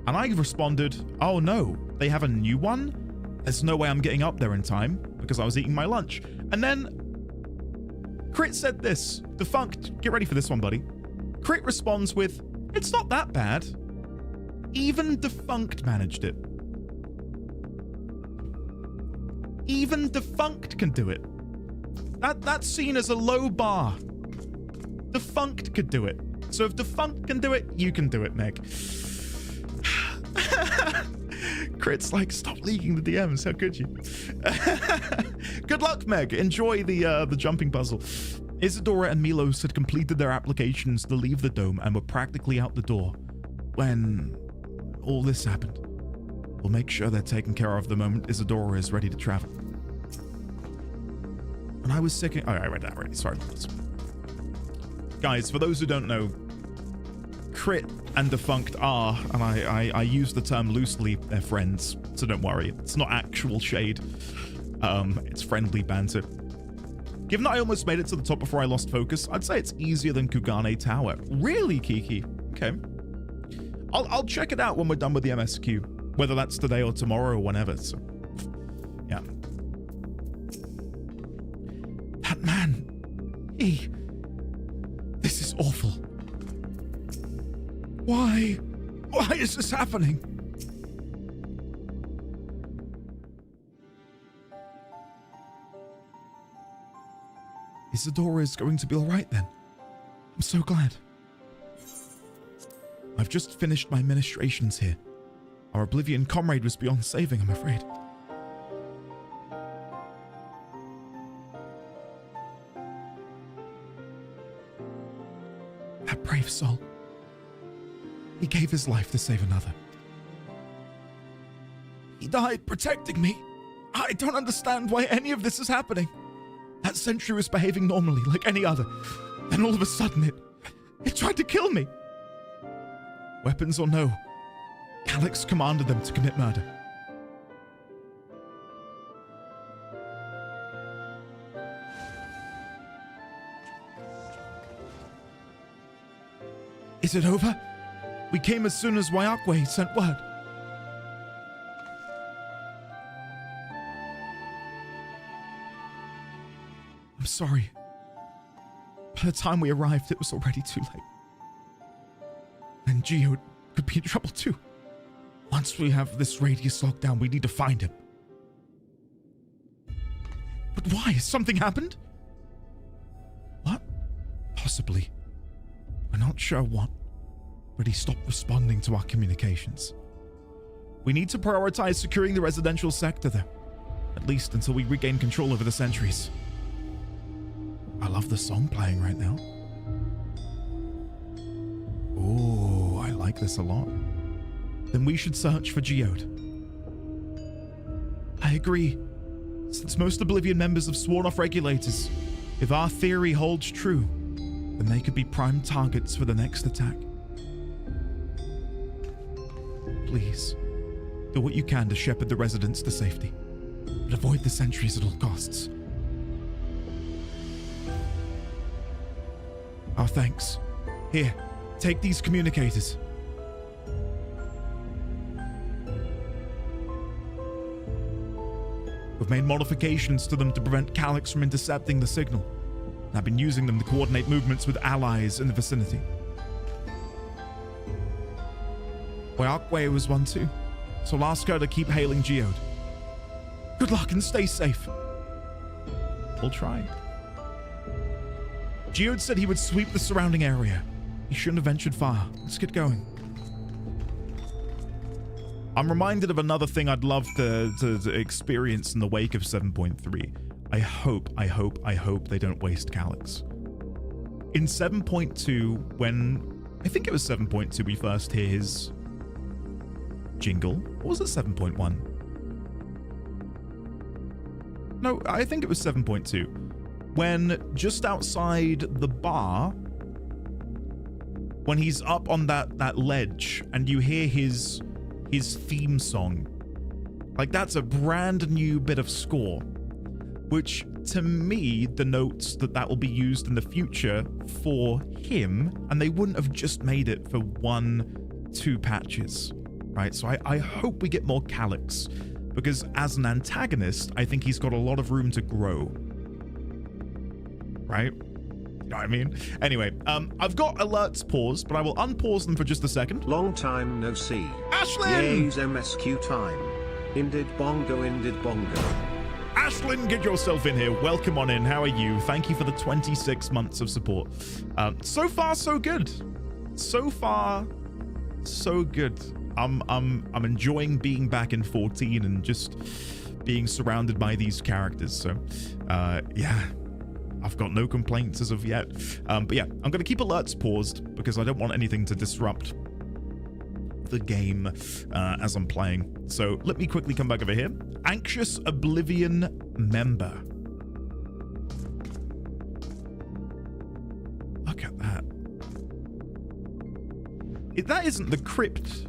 And I responded, oh no, they have a new one? There's no way I'm getting up there in time because I was eating my lunch. And then Crit said this, Defunct, get ready for this one, buddy. Crit responds with, it's not that bad. Even Defunct managed it. Even Defunct can do it. That's seen as a low bar. Defunct could do it. So if Defunct can do it, you can do it, Meg. Crit's like, stop leaking the DMs. How could you? Good luck, Meg. Enjoy the jumping puzzle. Isadora and Milos had completed their applications to leave the dome and were practically out the door when all this happened. We'll make sure they're taken care of the moment Isadora is ready to travel. When I was sick... I read that already. Sorry about this. Guys, for those who don't know, Crit and Defunct are, and I use the term loosely, they're friends, so don't worry. It's not actual shade. It's friendly banter. Given that I almost made it to the top before I lost focus, I'd say it's easier than Kugane Tower. Really, Kiki? Okay. I'll check it out when we're done with the MSQ, whether that's today or tomorrow or whenever, so... yeah. That man... This is awful. Why? Why is this happening? Isadora is going to be all right then. I'm so glad. I've just finished my ministrations here. Our Oblivion comrade was beyond saving, I'm afraid. That brave soul. He gave his life to save another. He died protecting me. I don't understand why any of this is happening. That sentry was behaving normally, like any other. Then all of a sudden It tried to kill me. Weapons or no, Calyx commanded them to commit murder. Is it over? We came as soon as Wayakwe sent word. I'm sorry. By the time we arrived, it was already too late. And Geode could be in trouble too. Once we have this radius locked down, we need to find him. But why? Has something happened? What? Possibly. We're not sure what, but he stopped responding to our communications. We need to prioritize securing the residential sector though, at least until we regain control over the sentries. I love the song playing right now. Oh, I like this a lot. Then we should search for Geode. I agree. Since most Oblivion members have sworn off regulators, if our theory holds true, then they could be prime targets for the next attack. Please, do what you can to shepherd the residents to safety, but avoid the sentries at all costs. Our thanks. Here, take these communicators. We've made modifications to them to prevent Calyx from intercepting the signal. I've been using them to coordinate movements with allies in the vicinity. Wayakwe was one too, so I'll ask her to keep hailing Geode. Good luck and stay safe. We'll try. Geode said he would sweep the surrounding area. He shouldn't have ventured far. Let's get going. I'm reminded of another thing I'd love to experience in the wake of 7.3. I hope they don't waste Calyx. In 7.2, when I think it was 7.2 we first hear his jingle. Or was it 7.1? No, I think it was 7.2. When just outside the bar, when he's up on that ledge and you hear his theme song, like that's a brand new bit of score, which to me denotes that will be used in the future for him, and they wouldn't have just made it for 1-2 patches, right? So I hope we get more Calyx, because as an antagonist, I think he's got a lot of room to grow, right? You know what I mean? Anyway, I've got alerts paused, but I will unpause them for just a second. Long time no see. Ashlyn! Ye's MSQ time. Indid bongo, indid bongo. Ashlyn, get yourself in here. Welcome on in. How are you? Thank you for the 26 months of support. So far, so good. So far, so good. I'm enjoying being back in 14 and just being surrounded by these characters. So, yeah, I've got no complaints as of yet. But yeah, I'm going to keep alerts paused because I don't want anything to disrupt the game as I'm playing. So let me quickly come back over here. Anxious Oblivion member. Look at that. That isn't the crypt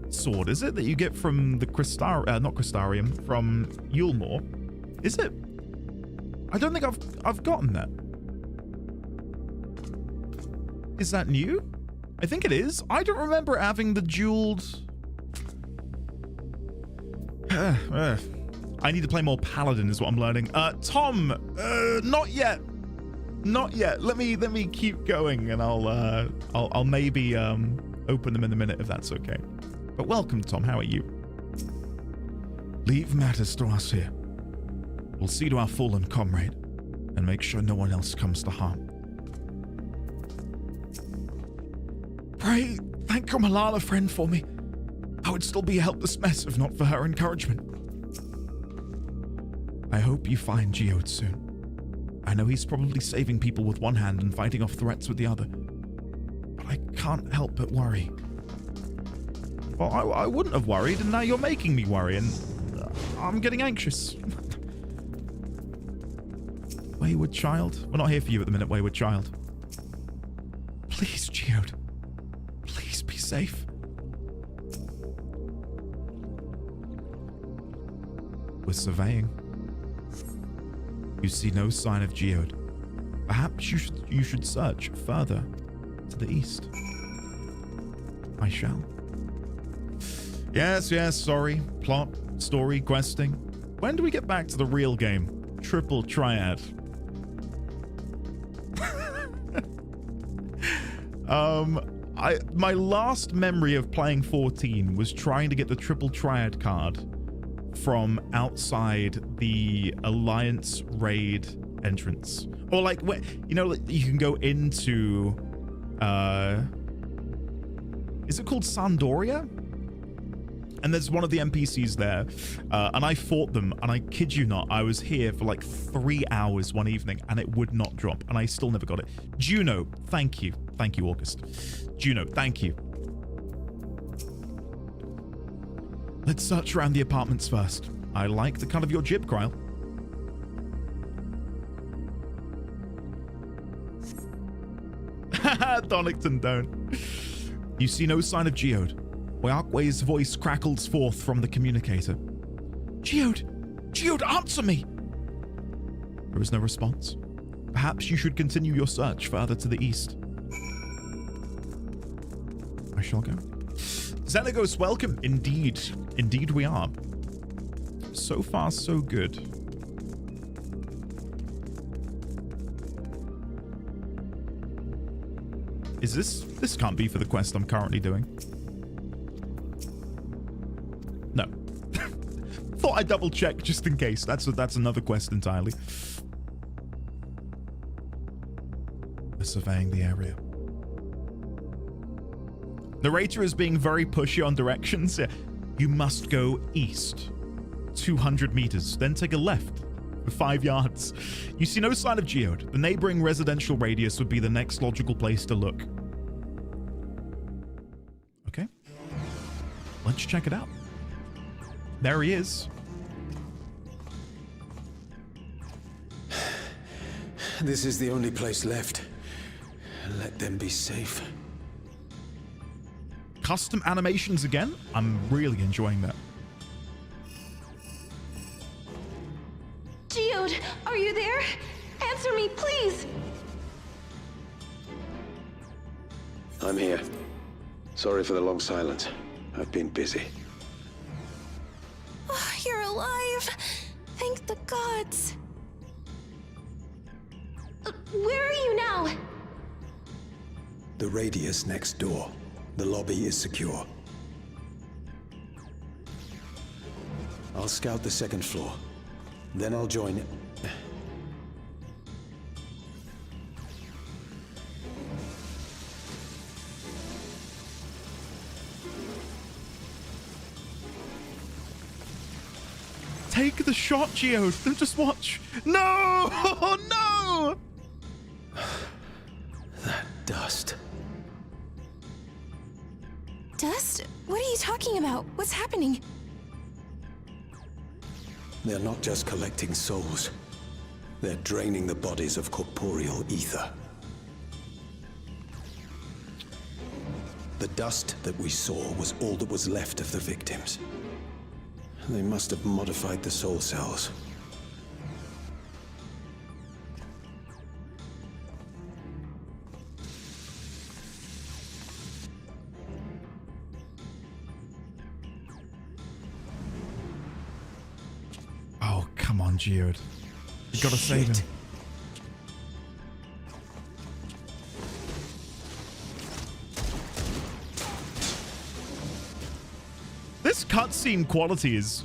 sword, is it? That you get from the not Crystarium, from Yulmore. Is it? I don't think I've gotten that. Is that new? I think it is. I don't remember having the jeweled... I need to play more Paladin is what I'm learning. Tom, not yet. Not yet. Let me keep going and I'll maybe open them in a minute if that's okay. But welcome, Tom. How are you? Leave matters to us here. We'll see to our fallen comrade and make sure no one else comes to harm. Pray, thank your Malala friend for me. I would still be a helpless mess if not for her encouragement. I hope you find Geode soon. I know he's probably saving people with one hand and fighting off threats with the other. But I can't help but worry. Well, I wouldn't have worried, and now you're making me worry, and I'm getting anxious. Wayward child? We're not here for you at the minute, wayward child. Please, Geode. Please be safe. We're surveying. You see no sign of Geode. Perhaps you should search further to the east. I shall. Yes, sorry. Plot, story, questing. When do we get back to the real game? Triple triad. My last memory of playing 14 was trying to get the triple triad card from outside the Alliance raid entrance. Or like, you know, you can go into, is it called Sandoria? And there's one of the NPCs there, and I fought them, and I kid you not, I was here for like 3 hours one evening, and it would not drop, and I still never got it. Juno, thank you. Thank you, August. Juno, thank you. Let's search around the apartments first. I like the cut of your jib, Kryle. Donington, don't. You see no sign of Geode. Wayakwe's voice crackles forth from the communicator. Geode! Geode, answer me! There is no response. Perhaps you should continue your search further to the east. I shall go. Xenagos, welcome. Indeed. Indeed we are. So far, so good. Is this can't be for the quest I'm currently doing. No. Thought I'd double check just in case. That's another quest entirely. We're surveying the area. Narrator is being very pushy on directions. You must go east 200 meters, then take a left for 5 yards. You see no sign of Geode. The neighboring residential radius would be the next logical place to look. Okay. Let's check it out. There he is. This is the only place left. Let them be safe. Custom animations again? I'm really enjoying that. Geode, are you there? Answer me, please! I'm here. Sorry for the long silence. I've been busy. Oh, you're alive! Thank the gods! Where are you now? The radius next door. The lobby is secure. I'll scout the second floor. Then I'll join it. Take the shot, Geode. Then just watch. No! No! That dust. Dust? What are you talking about? What's happening? They're not just collecting souls. They're draining the bodies of corporeal ether. The dust that we saw was all that was left of the victims. They must have modified the soul cells. Oh, come on, Geode. You gotta save him. This cutscene quality is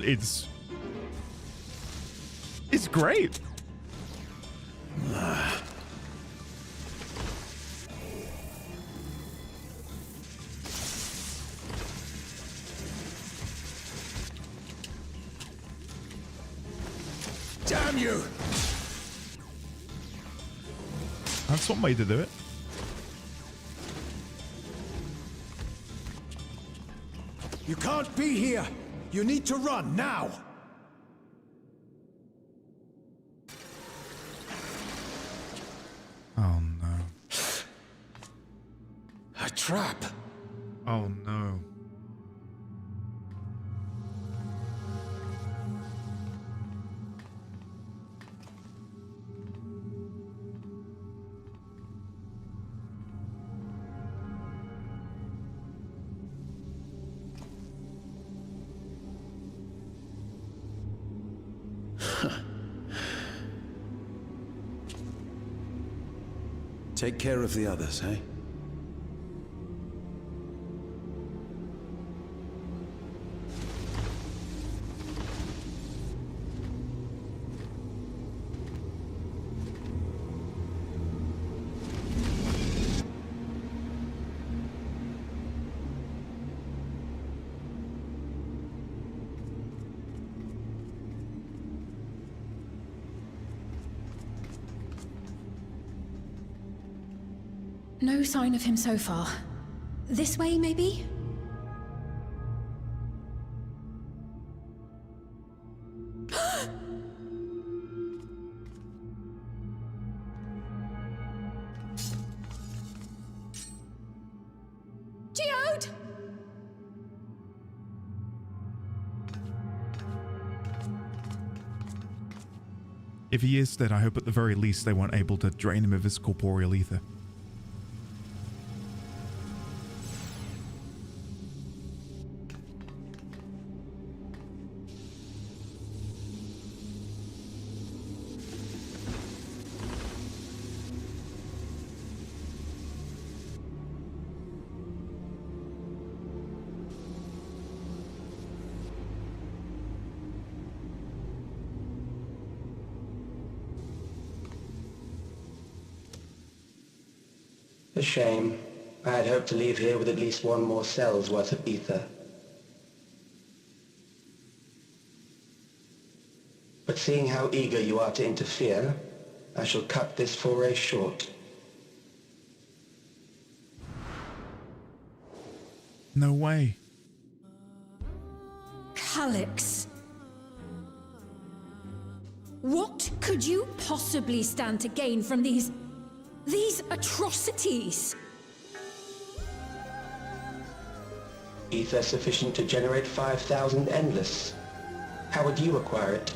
great. Damn you! That's one way to do it. You can't be here! You need to run, now! Oh no. trap. Oh no. Take care of the others, eh? No sign of him so far. This way, maybe? Geode! If he is dead, I hope at the very least they weren't able to drain him of his corporeal ether. A shame. I had hoped to leave here with at least one more cell's worth of ether. But seeing how eager you are to interfere, I shall cut this foray short. No way. Calyx. What could you possibly stand to gain from these atrocities? Ether sufficient to generate 5,000 endless. How would you acquire it?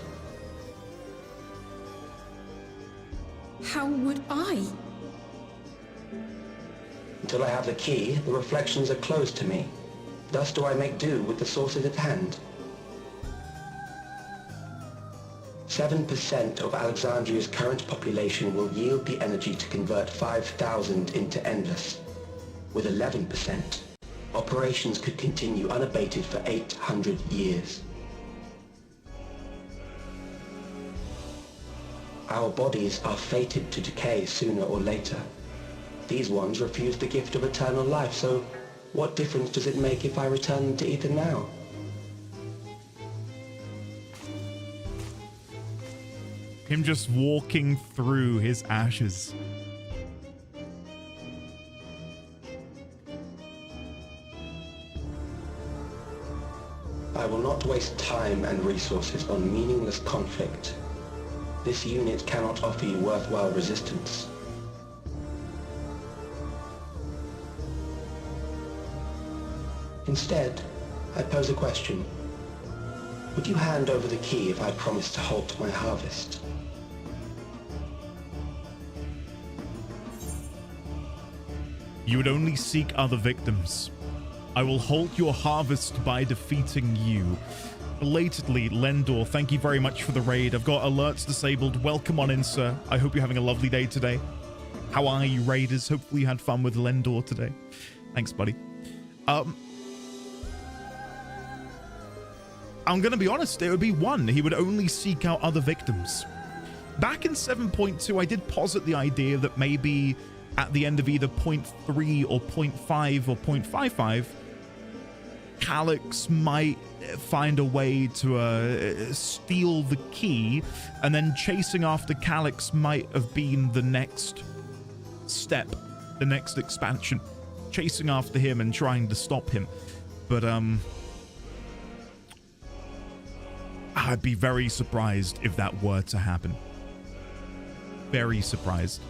How would I? Until I have the key, the reflections are closed to me. Thus do I make do with the sources at hand. 7% of Alexandria's current population will yield the energy to convert 5,000 into endless. With 11%, operations could continue unabated for 800 years. Our bodies are fated to decay sooner or later. These ones refuse the gift of eternal life, so what difference does it make if I return them to ether now? Him just walking through his ashes. I will not waste time and resources on meaningless conflict. This unit cannot offer you worthwhile resistance. Instead, I pose a question. Would you hand over the key if I promise to halt my harvest? You would only seek other victims. I will halt your harvest by defeating you. Belatedly, Lendor, thank you very much for the raid. I've got alerts disabled. Welcome on in, sir. I hope you're having a lovely day today. How are you, raiders? Hopefully you had fun with Lendor today. Thanks, buddy. I'm going to be honest, it would be one. He would only seek out other victims. Back in 7.2, I did posit the idea that maybe at the end of either 0.3 or 0.5 or 0.55, Calyx might find a way to steal the key, and then chasing after Calyx might have been the next step, the next expansion. Chasing after him and trying to stop him. But, I'd be very surprised if that were to happen. Very surprised.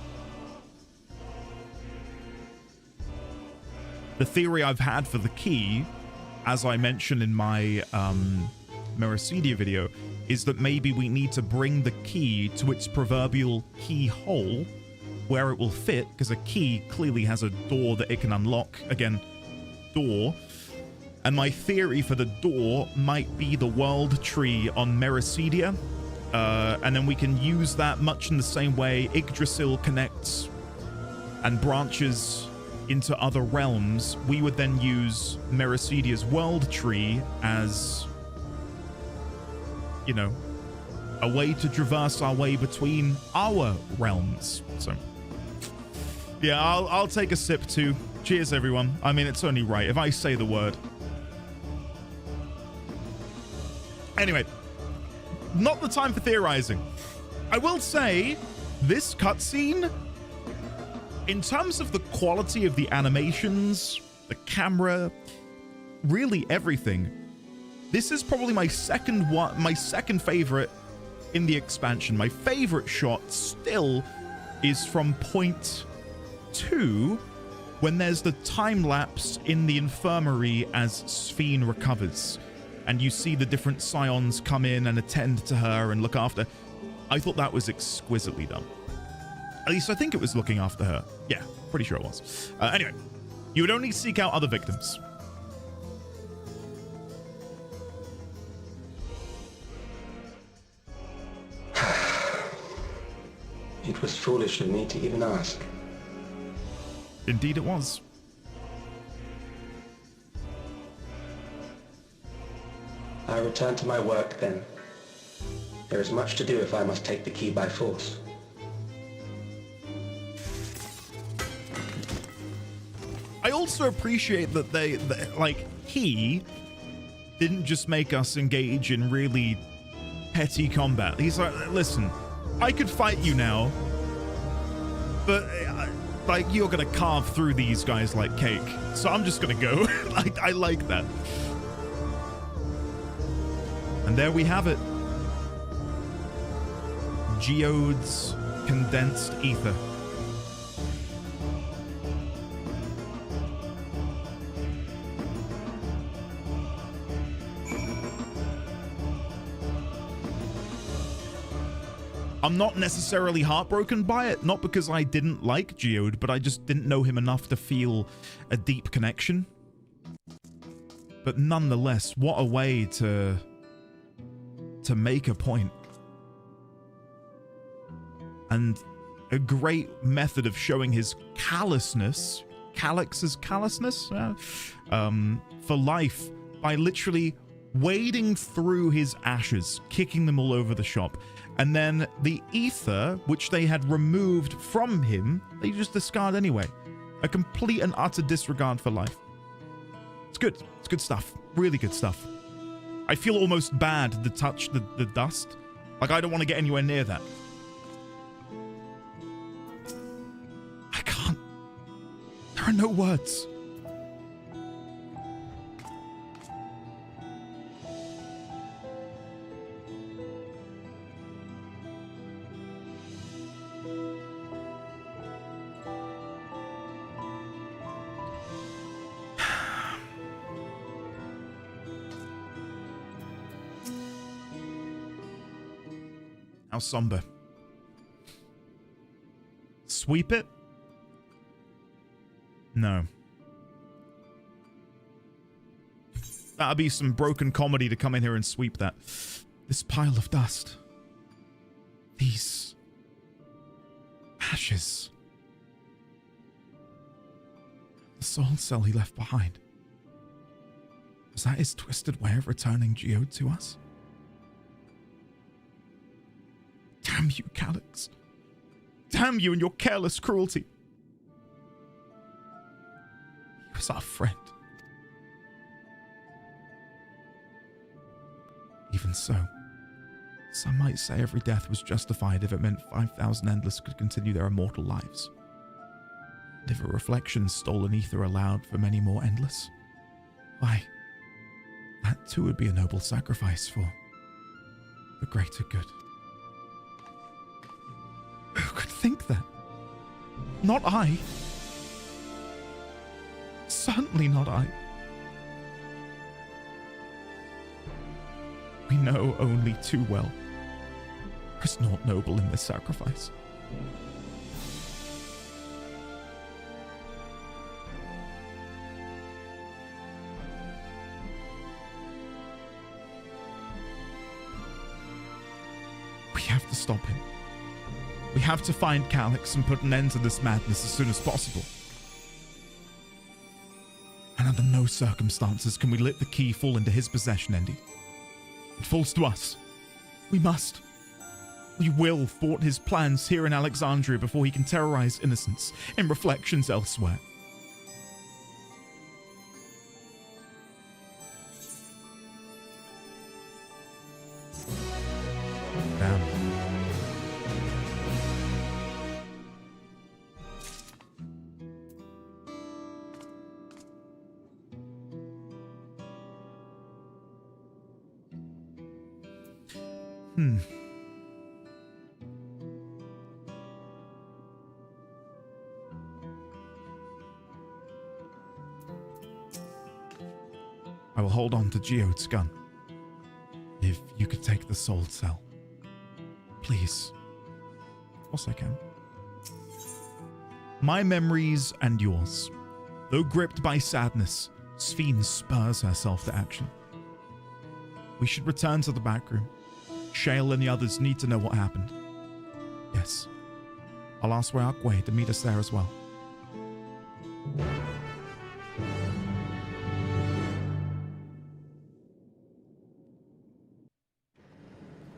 The theory I've had for the key, as I mentioned in my Meracydia video, is that maybe we need to bring the key to its proverbial keyhole where it will fit, because a key clearly has a door that it can unlock. Again, door. And my theory for the door might be the world tree on Meracydia. And then we can use that much in the same way Yggdrasil connects and branches into other realms. We would then use Meracydia's world tree as, you know, a way to traverse our way between our realms. So, yeah, I'll take a sip too. Cheers, everyone. I mean, it's only right if I say the word. Anyway, not the time for theorizing. I will say, this cutscene, in terms of the quality of the animations, the camera, really everything, this is probably my second favorite in the expansion. My favorite shot still is from point 2, when there's the time lapse in the infirmary as Sphene recovers, and you see the different scions come in and attend to her and look after. I thought that was exquisitely done. At least I think it was looking after her. Yeah, pretty sure it was. Anyway, you would only seek out other victims. It was foolish of me to even ask. Indeed it was. I return to my work then. There is much to do if I must take the key by force. I also appreciate that he didn't just make us engage in really petty combat. He's like, listen, I could fight you now, but like, you're gonna carve through these guys like cake, so I'm just gonna go. I like that. And there we have it. Geode's condensed ether. I'm not necessarily heartbroken by it, not because I didn't like Geode, but I just didn't know him enough to feel a deep connection. But nonetheless, what a way to make a point. And a great method of showing his callousness, Calix's callousness, for life, by literally wading through his ashes, kicking them all over the shop. And then the ether, which they had removed from him, they just discard anyway. A complete and utter disregard for life. It's good. It's good stuff. Really good stuff. I feel almost bad to touch the dust. Like, I don't want to get anywhere near that. I can't. There are no words. How somber. Sweep it? No. That'd be some broken comedy to come in here and sweep that. This pile of dust. These ashes. The soul cell he left behind. Was that his twisted way of returning Geode to us? Damn you, Calix. Damn you and your careless cruelty. He was our friend. Even so, some might say every death was justified if it meant 5,000 Endless could continue their immortal lives. And if a reflection stolen ether allowed for many more Endless, why, that too would be a noble sacrifice for the greater good. Who could think that? Not I. Certainly not I. We know only too well. There is naught noble in this sacrifice. We have to stop him. We have to find Calyx and put an end to this madness as soon as possible. And under no circumstances can we let the key fall into his possession, Endy. It falls to us. We must. We will thwart his plans here in Alexandria before he can terrorize innocents in reflections elsewhere. Damn. I will hold on to Geode's gun. If you could take the soul cell. Please. Of course I can. My memories and yours. Though gripped by sadness, Sphene spurs herself to action. We should return to the back room. Shale and the others need to know what happened. Yes. I'll ask Wayakwe to meet us there as well.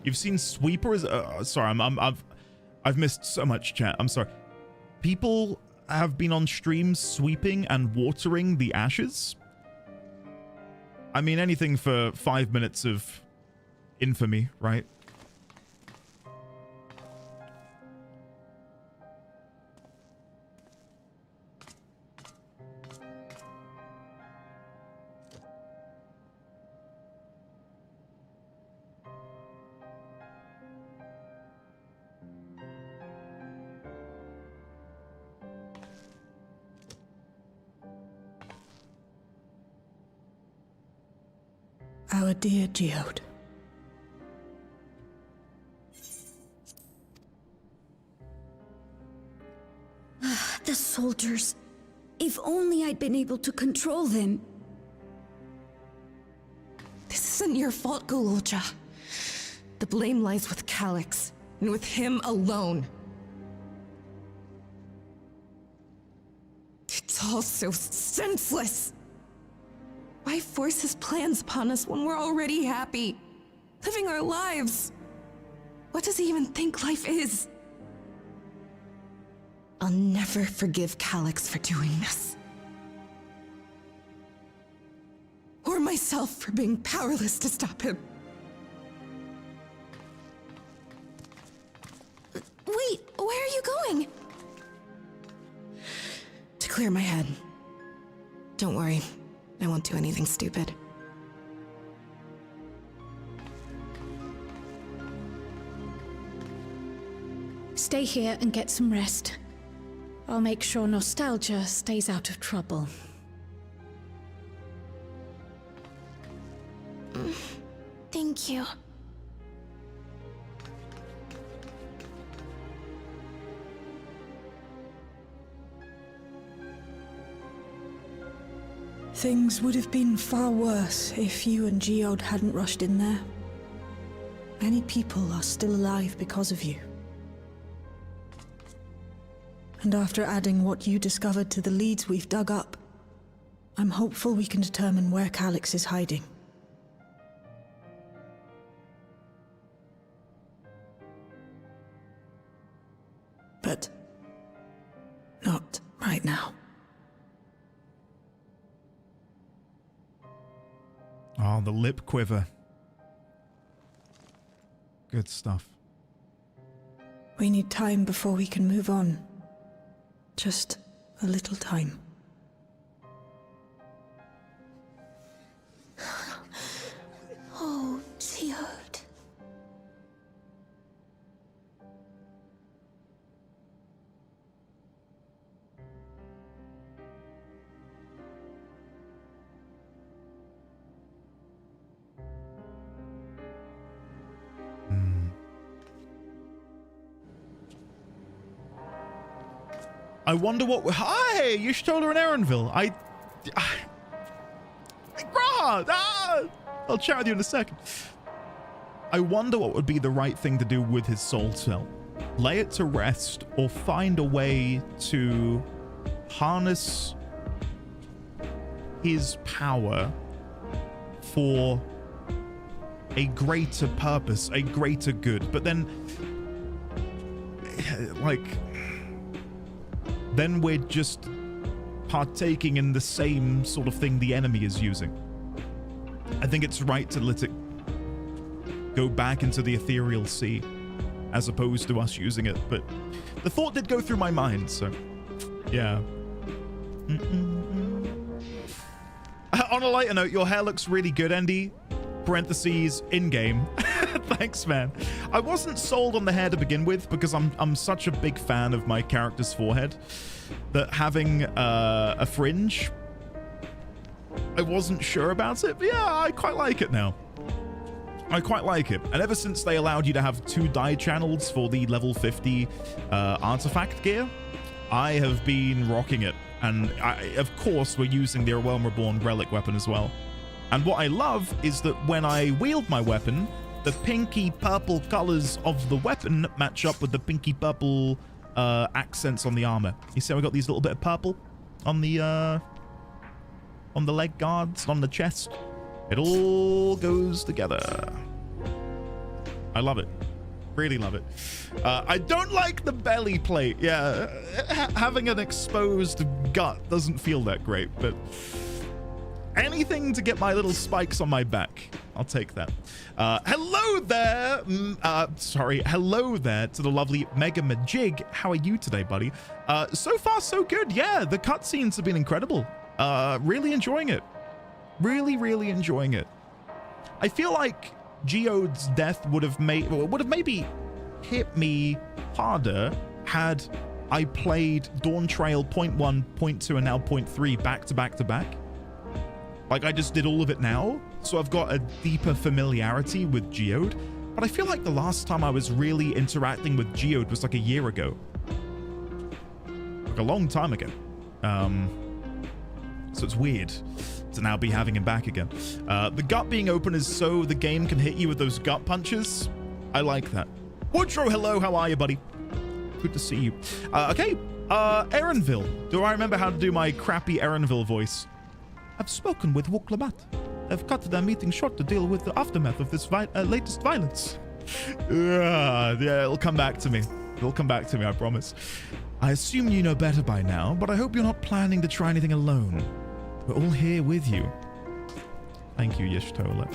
You've seen sweepers? Sorry, I've missed so much chat. I'm sorry. People have been on streams sweeping and watering the ashes. I mean, anything for 5 minutes of infamy, right? Our dear Geode. The soldiers. If only I'd been able to control them. This isn't your fault, Gololja. The blame lies with Calyx, and with him alone. It's all so senseless. Why force his plans upon us when we're already happy, living our lives? What does he even think life is? I'll never forgive Calyx for doing this. Or myself for being powerless to stop him. Wait, where are you going? To clear my head. Don't worry. I won't do anything stupid. Stay here and get some rest. I'll make sure Nostalgia stays out of trouble. Thank you. Things would have been far worse if you and Geode hadn't rushed in there. Many people are still alive because of you. And after adding what you discovered to the leads we've dug up, I'm hopeful we can determine where Calyx is hiding. But not right now. Oh, the lip quiver. Good stuff. We need time before we can move on. Just a little time. Oh, Geode. I wonder what... Hi, Y'shtola and Erenville. I'll chat with you in a second. I wonder what would be the right thing to do with his soul cell. Lay it to rest or find a way to harness his power for a greater purpose, a greater good. But then, like, then we're just partaking in the same sort of thing the enemy is using. I think it's right to let it go back into the ethereal sea as opposed to us using it. But the thought did go through my mind, so yeah. On a lighter note, your hair looks really good, Andy. Parentheses, in-game. Thanks, man. I wasn't sold on the hair to begin with because I'm such a big fan of my character's forehead that having a fringe, I wasn't sure about it, but yeah, I quite like it now. I quite like it. And ever since they allowed you to have 2 dye channels for the level 50 artifact gear, I have been rocking it. And of course, we're using the Realm Reborn relic weapon as well. And what I love is that when I wield my weapon, the pinky purple colors of the weapon match up with the pinky purple accents on the armor. You see how we got these little bit of purple on the leg guards, on the chest? It all goes together. I love it. Really love it. I don't like the belly plate. Yeah, having an exposed gut doesn't feel that great, but anything to get my little spikes on my back, I'll take that. Hello there. Hello there to the lovely Mega Majig. How are you today, buddy? So far, so good. Yeah, the cutscenes have been incredible. Really enjoying it. Really enjoying it. I feel like Geode's death would have maybe hit me harder had I played Dawntrail 0.1, 0.2, and now 0.3 back to back to back. Like, I just did all of it now, so I've got a deeper familiarity with Geode. But I feel like the last time I was really interacting with Geode was like a year ago. Like a long time ago. So it's weird to now be having him back again. The gut being open is so the game can hit you with those gut punches. I like that. Woodrow, hello, how are you, buddy? Good to see you. Okay, Erenville. Do I remember how to do my crappy Erenville voice? I've spoken with Wuklamat. They've cut their meeting short to deal with the aftermath of this latest violence. Yeah, it'll come back to me. It'll come back to me, I promise. I assume you know better by now, but I hope you're not planning to try anything alone. We're all here with you. Thank you, Y'shtola.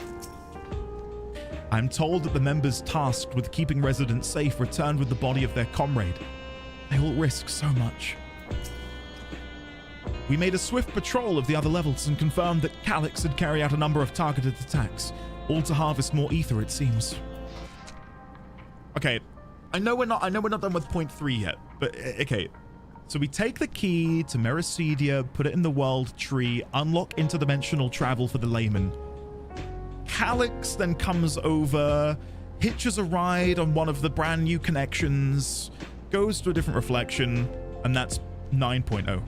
I'm told that the members tasked with keeping residents safe returned with the body of their comrade. They all risk so much. We made a swift patrol of the other levels and confirmed that Calyx had carried out a number of targeted attacks, all to harvest more ether, it seems. Okay, I know we're not done with 0.3 yet, but okay. So we take the key to Meracydia, put it in the world tree, unlock interdimensional travel for the layman. Calyx then comes over, hitches a ride on one of the brand new connections, goes to a different reflection, and that's 9.0.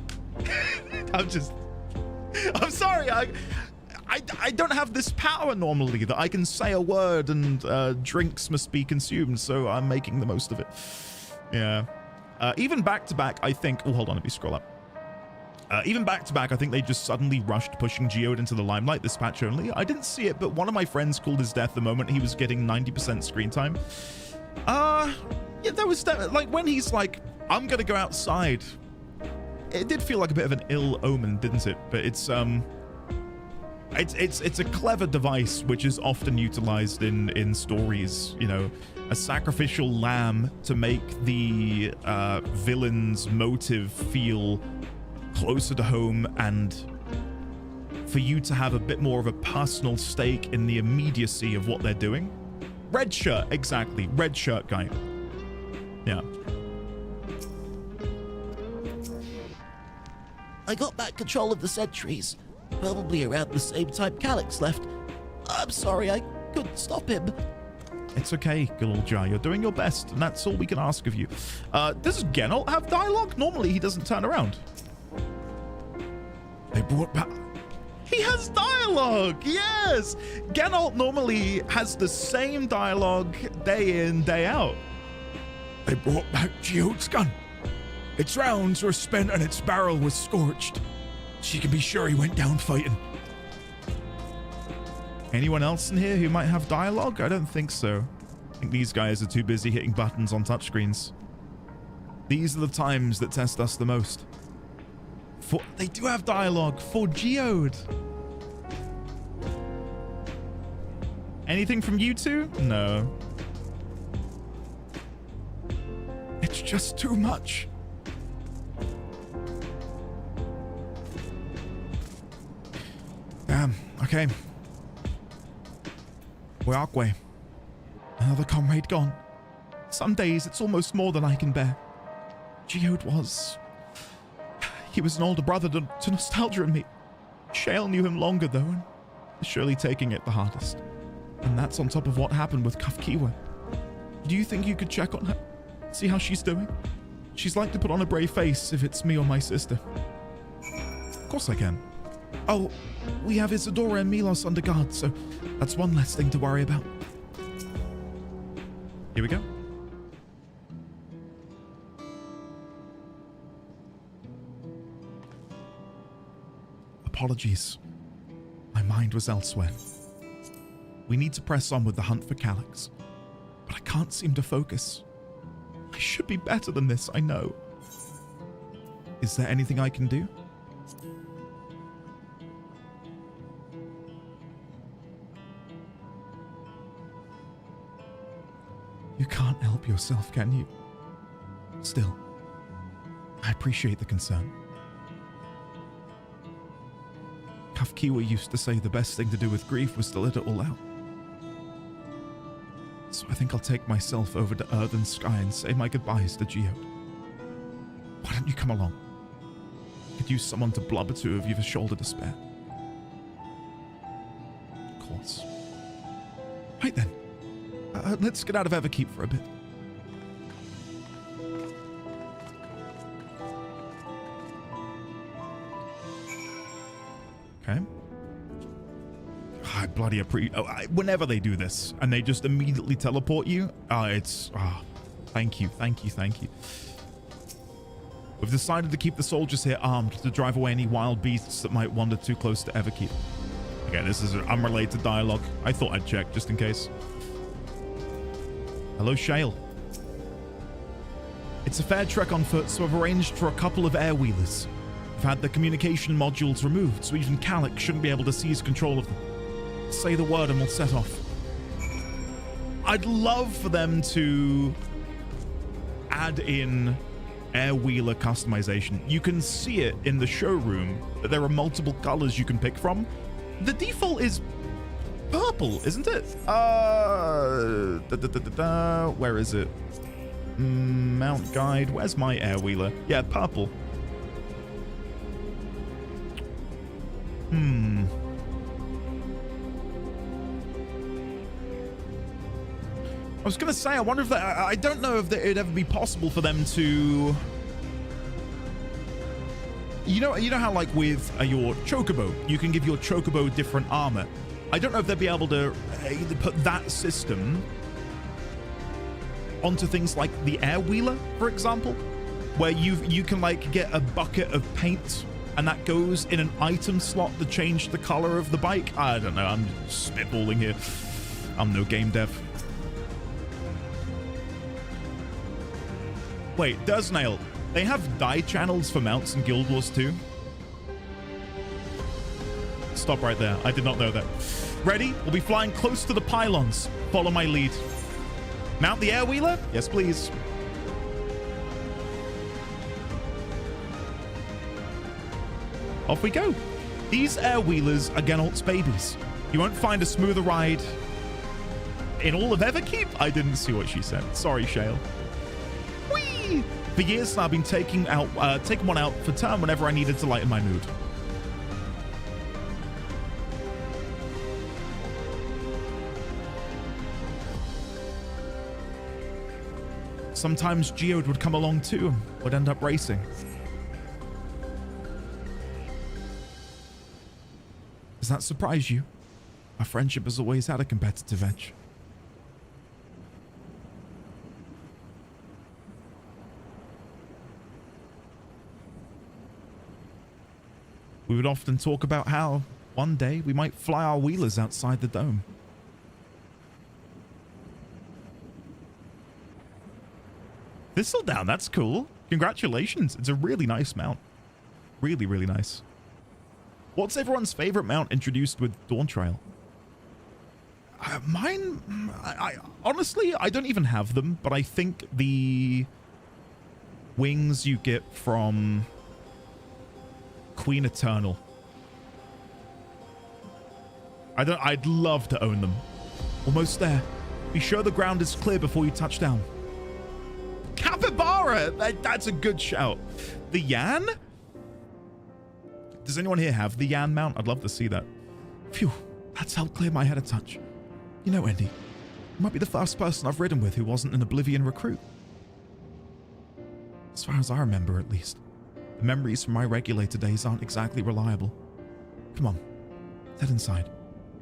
I'm sorry, I don't have this power normally that I can say a word and drinks must be consumed, so I'm making the most of it. Yeah. Even back to back, I think. Oh, hold on, let me scroll up. Even back to back, I think they just suddenly rushed pushing Geode into the limelight this patch only. I didn't see it, but one of my friends called his death the moment he was getting 90% screen time. Yeah, that was like when he's like, I'm gonna go outside. It did feel like a bit of an ill omen, didn't it? But it's a clever device which is often utilized in stories, you know, a sacrificial lamb to make the villain's motive feel closer to home and for you to have a bit more of a personal stake in the immediacy of what they're doing. Red shirt, exactly. Red shirt guy. Yeah. I got back control of the sentries, probably around the same time Calyx left. I'm sorry, I couldn't stop him. It's okay, Galulja. You're doing your best, and that's all we can ask of you. Does Genalt have dialogue? Normally, he doesn't turn around. They brought back... He has dialogue! Yes! Genalt normally has the same dialogue day in, day out. They brought back Geode's gun. Its rounds were spent and its barrel was scorched. She can be sure he went down fighting. Anyone else in here who might have dialogue? I don't think so. I think these guys are too busy hitting buttons on touchscreens. These are the times that test us the most. They do have dialogue for Geode. Anything from you two? No. It's just too much. Damn, okay. Weakwe. Another comrade gone. Some days it's almost more than I can bear. Geode was... He was an older brother to Nostalgia and me. Shale knew him longer though, and is surely taking it the hardest. And that's on top of what happened with Kafkiwa. Do you think you could check on her? See how she's doing? She's like to put on a brave face if it's me or my sister. Of course I can. Oh, we have Isadora and Milos under guard, so that's one less thing to worry about. Here we go. Apologies. My mind was elsewhere. We need to press on with the hunt for Calyx, but I can't seem to focus. I should be better than this, I know. Is there anything I can do? You can't help yourself, can you? Still, I appreciate the concern. Kafkiwa used to say the best thing to do with grief was to let it all out. So I think I'll take myself over to Earth and Sky and say my goodbyes to Geode. Why don't you come along? Could use someone to blubber to if you've a shoulder to spare. Of course. Right then. Let's get out of Everkeep for a bit. Okay. I bloody appreciate... whenever they do this and they just immediately teleport you, thank you. We've decided to keep the soldiers here armed to drive away any wild beasts that might wander too close to Everkeep. Okay, this is an unrelated dialogue. I thought I'd check just in case. Hello, Shale. It's a fair trek on foot, so I've arranged for a couple of air wheelers. I've had the communication modules removed, so even Calyx shouldn't be able to seize control of them. Say the word and we'll set off. I'd love for them to add in air wheeler customization. You can see it in the showroom that there are multiple colors you can pick from. The default is purple, isn't it? Where is it? Mount guide. Where's my air wheeler? Yeah, purple. I was gonna say, I wonder if that... I don't know if it'd ever be possible for them to... You know how like with your Chocobo, you can give your Chocobo different armor. I don't know if they'd be able to either put that system onto things like the air wheeler, for example, where you can like get a bucket of paint and that goes in an item slot to change the color of the bike. I don't know. I'm just spitballing here. I'm no game dev. Wait, Dursnail, they have dye channels for mounts in Guild Wars 2? Stop right there. I did not know that. Ready? We'll be flying close to the pylons. Follow my lead. Mount the air wheeler? Yes, please. Off we go. These air wheelers are Genalt's babies. You won't find a smoother ride in all of Everkeep. I didn't see what she said. Sorry, Shale. Whee! For years now, I've been taking one out for turn whenever I needed to lighten my mood. Sometimes Geode would come along too and would end up racing. Does that surprise you? Our friendship has always had a competitive edge. We would often talk about how one day we might fly our wheelers outside the dome. Thistledown, that's cool. Congratulations. It's a really nice mount. Really, really nice. What's everyone's favorite mount introduced with Dawntrail? Mine, I honestly, I don't even have them, but I think the wings you get from Queen Eternal. I'd love to own them. Almost there. Be sure the ground is clear before you touch down. Capybara! That's a good shout. The Yan? Does anyone here have the Yan mount? I'd love to see that. Phew, that's helped clear my head a touch. You know, Indy, you might be the first person I've ridden with who wasn't an Oblivion recruit. As far as I remember, at least. The memories from my regulator days aren't exactly reliable. Come on, let's head inside.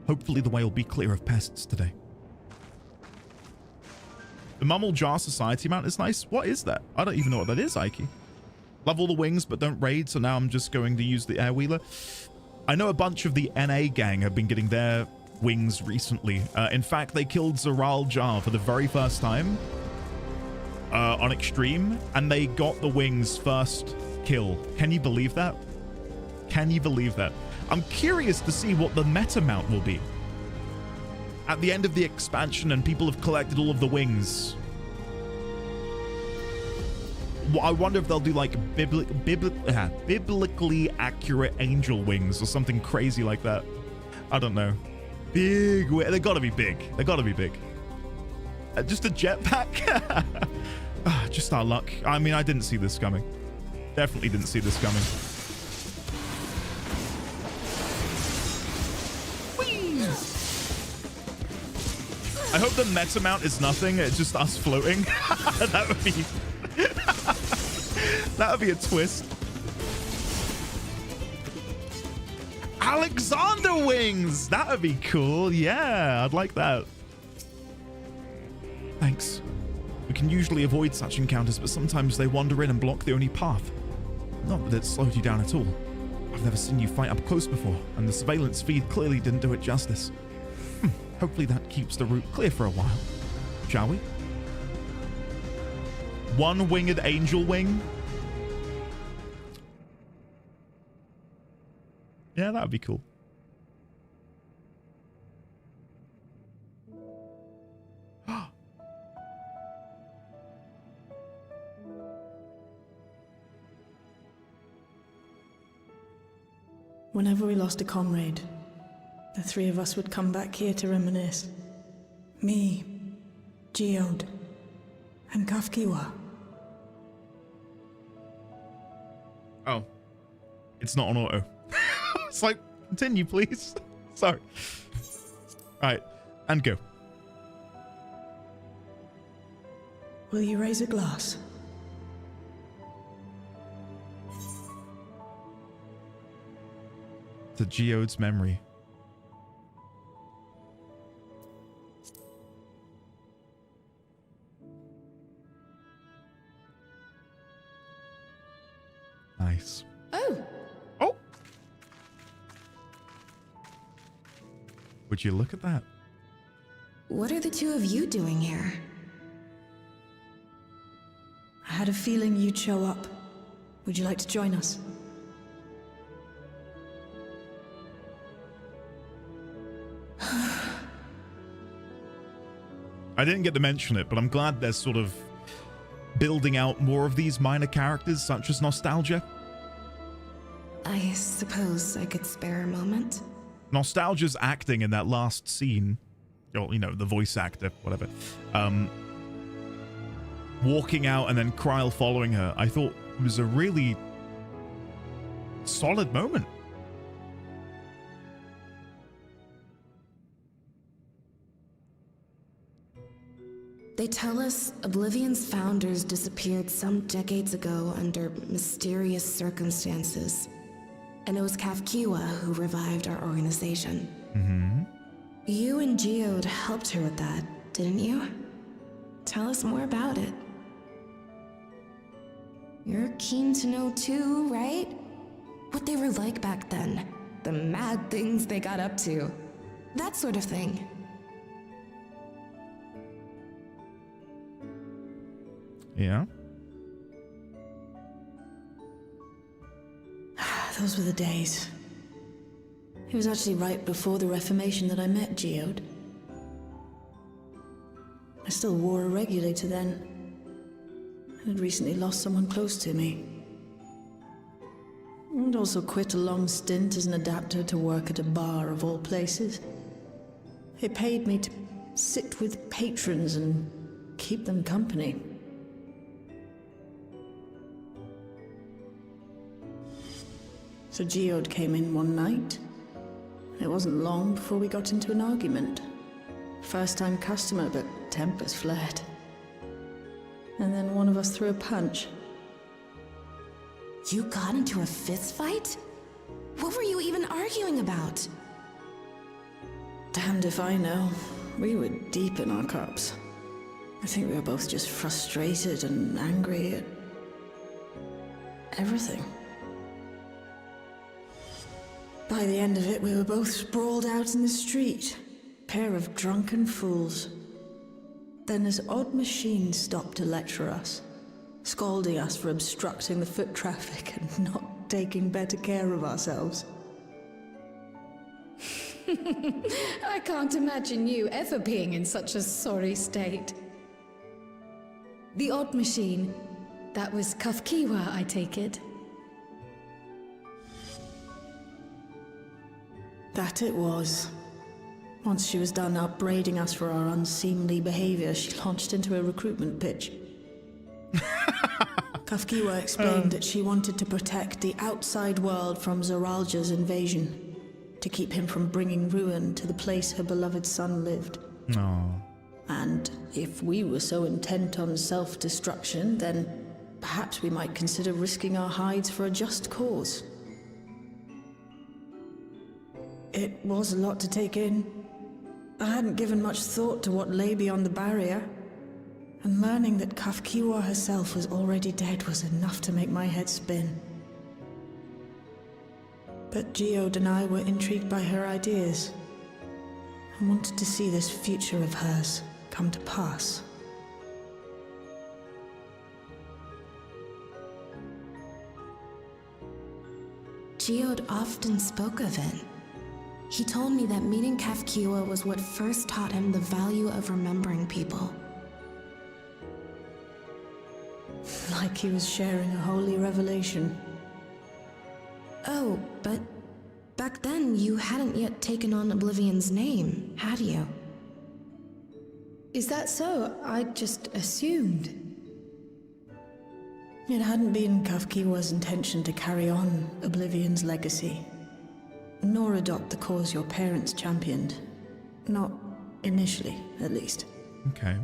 Hopefully the way will be clear of pests today. The Mummel Jar Society mount is nice. What is that? I don't even know what that is, Ike. Love all the wings, but don't raid, so now I'm just going to use the Airwheeler. I know a bunch of the NA gang have been getting their wings recently. In fact, they killed Zoral Jar for the very first time on Extreme, and they got the wings first kill. Can you believe that? Can you believe that? I'm curious to see what the meta mount will be at the end of the expansion and people have collected all of the wings. I wonder if they'll do like biblically accurate angel wings or something crazy like that. I don't know. Big, they gotta be big. They gotta be big. Just a jetpack? Just our luck. I mean, I didn't see this coming. Definitely didn't see this coming. I hope the meta mount is nothing. It's just us floating. That would be that would be a twist. Alexander wings. That would be cool. Yeah, I'd like that. Thanks. We can usually avoid such encounters, but sometimes they wander in and block the only path. Not that it slowed you down at all. I've never seen you fight up close before, and the surveillance feed clearly didn't do it justice. Hopefully that keeps the route clear for a while. Shall we? One winged angel wing? Yeah, that would be cool. Whenever we lost a comrade, the three of us would come back here to reminisce. Me, Geode, and Kafkiwa. Oh. It's not on auto. It's like, continue, please. Sorry. Alright, and go. Will you raise a glass? To Geode's memory. Nice. Oh. Oh. Would you look at that? What are the two of you doing here? I had a feeling you'd show up. Would you like to join us? I didn't get to mention it, but I'm glad they're sort of building out more of these minor characters, such as Nostalgia. I suppose I could spare a moment. Nostalgia's acting in that last scene, or, you know, the voice actor, whatever, walking out and then Kryl following her, I thought was a really solid moment. They They tell us Oblivion's founders disappeared some decades ago under mysterious circumstances. And it was Kafkiwa who revived our organization. Mm-hmm. You and Geode helped her with that, didn't you? Tell us more about it. You're keen to know too, right? What they were like back then. The mad things they got up to. That sort of thing. Yeah? Those were the days. It was actually right before the Reformation that I met Geode. I still wore a regulator then. I had recently lost someone close to me. I'd also quit a long stint as an adapter to work at a bar of all places. It paid me to sit with patrons and keep them company. So Geode came in one night. It wasn't long before we got into an argument. First-time customer, but tempers flared. And then one of us threw a punch. You got into a fist fight? What were you even arguing about? Damned if I know. We were deep in our cups. I think we were both just frustrated and angry at everything. By the end of it, we were both sprawled out in the street. Pair of drunken fools. Then this odd machine stopped to lecture us, scolding us for obstructing the foot traffic and not taking better care of ourselves. I can't imagine you ever being in such a sorry state. The odd machine, that was Kafkiwa, I take it. That it was. Once she was done upbraiding us for our unseemly behavior, she launched into a recruitment pitch. Kafkiwa explained that she wanted to protect the outside world from Zoralja's invasion, to keep him from bringing ruin to the place her beloved son lived. Aww. And if we were so intent on self-destruction, then perhaps we might consider risking our hides for a just cause. It was a lot to take in. I hadn't given much thought to what lay beyond the barrier, and learning that Kafkiwa herself was already dead was enough to make my head spin. But Geode and I were intrigued by her ideas, and wanted to see this future of hers come to pass. Geode often spoke of it. He told me that meeting Kafkiwa was what first taught him the value of remembering people. Like he was sharing a holy revelation. Oh, but back then you hadn't yet taken on Oblivion's name, had you? Is that so? I just assumed. It hadn't been Kafkiwa's intention to carry on Oblivion's legacy, nor adopt the cause your parents championed. Not initially, at least. Okay.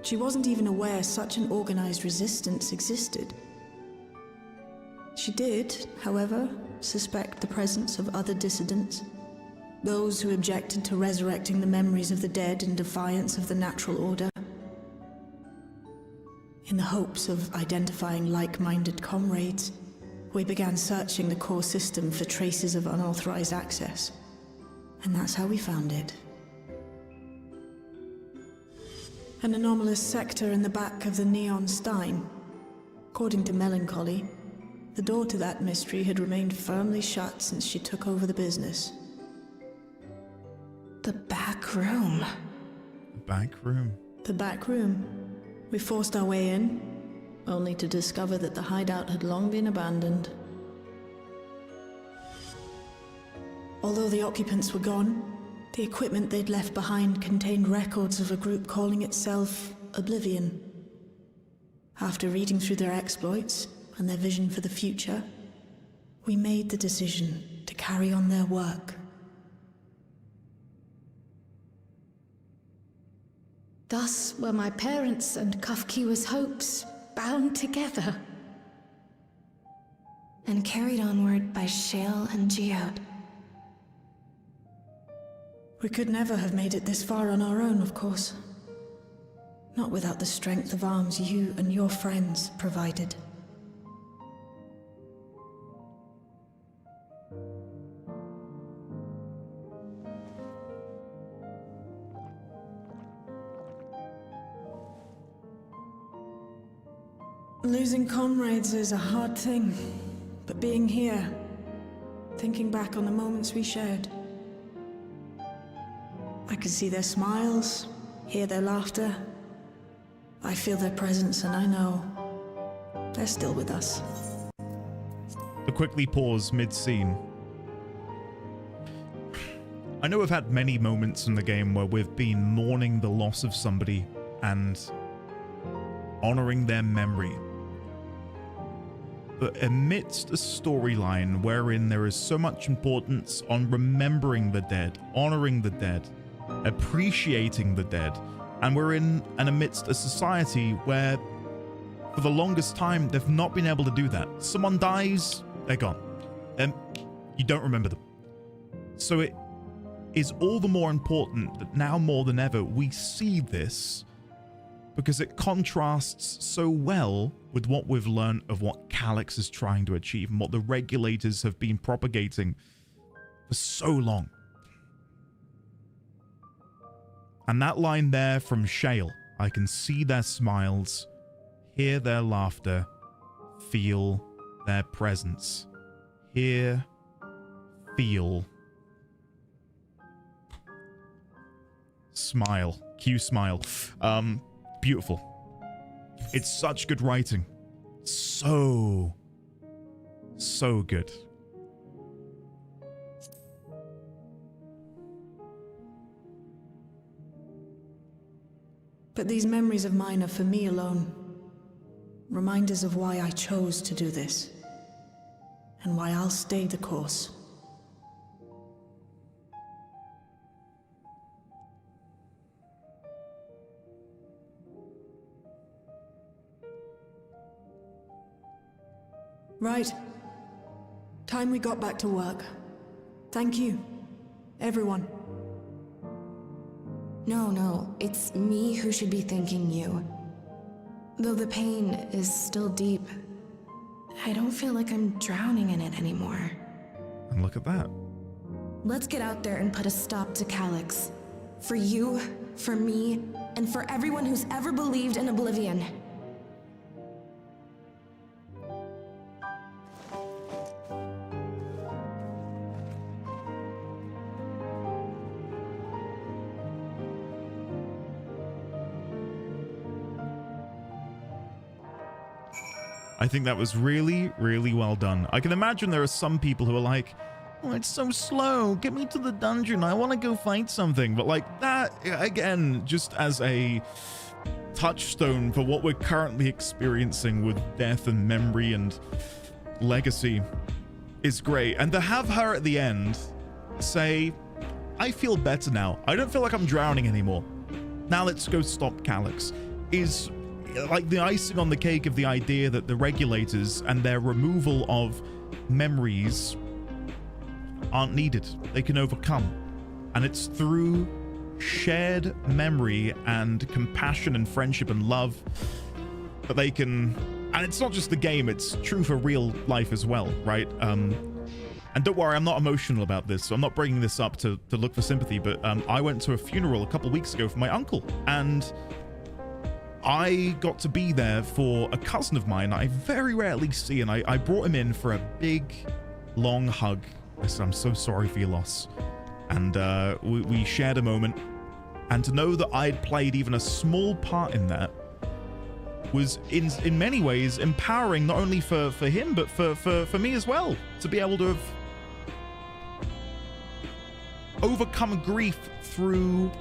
She wasn't even aware such an organized resistance existed. She did, however, suspect the presence of other dissidents, those who objected to resurrecting the memories of the dead in defiance of the natural order. In the hopes of identifying like-minded comrades, we began searching the core system for traces of unauthorized access. And that's how we found it. An anomalous sector in the back of the Neon Stein. According to Melancholy, the door to that mystery had remained firmly shut since she took over the business. The back room. The back room. The back room. We forced our way in, only to discover that the hideout had long been abandoned. Although the occupants were gone, the equipment they'd left behind contained records of a group calling itself Oblivion. After reading through their exploits and their vision for the future, we made the decision to carry on their work. Thus were my parents' and Kafkiwa's hopes bound together. And carried onward by Shale and Geode. We could never have made it this far on our own, of course. Not without the strength of arms you and your friends provided. Losing comrades is a hard thing, but being here, thinking back on the moments we shared, I can see their smiles, hear their laughter. I feel their presence, and I know they're still with us. To quickly pause mid-scene. I know we've had many moments in the game where we've been mourning the loss of somebody and honoring their memory. But amidst a storyline wherein there is so much importance on remembering the dead, honoring the dead, appreciating the dead, and we're in and amidst a society where for the longest time they've not been able to do that. Someone dies, they're gone. You don't remember them. So it is all the more important that now more than ever we see this, because it contrasts so well with what we've learned of what Calyx is trying to achieve and what the regulators have been propagating for so long. And that line there from Shale, I can see their smiles, hear their laughter, feel their presence. Hear, feel, smile. Cue smile. Beautiful. It's such good writing. So good. But these memories of mine are for me alone. Reminders of why I chose to do this. And why I'll stay the course. Right. Time we got back to work. Thank you, everyone. No, it's me who should be thanking you. Though the pain is still deep, I don't feel like I'm drowning in it anymore. And look at that. Let's get out there and put a stop to Calyx. For you, for me, and for everyone who's ever believed in Oblivion. I think that was really, really well done. I can imagine there are some people who are like, oh, it's so slow. Get me to the dungeon. I want to go fight something. But like that, again, just as a touchstone for what we're currently experiencing with death and memory and legacy is great. And to have her at the end say, I feel better now. I don't feel like I'm drowning anymore. Now let's go stop Calyx, is like the icing on the cake of the idea that the regulators and their removal of memories aren't needed. They can overcome. And it's through shared memory and compassion and friendship and love that they can, and it's not just the game, it's true for real life as well, right? And don't worry, I'm not emotional about this, so I'm not bringing this up to look for sympathy, but I went to a funeral a couple weeks ago for my uncle, and I got to be there for a cousin of mine I very rarely see, and I brought him in for a big, long hug. I said, I'm so sorry for your loss. And we shared a moment. And to know that I'd played even a small part in that was in many ways empowering, not only for him, but for me as well. To be able to have overcome grief through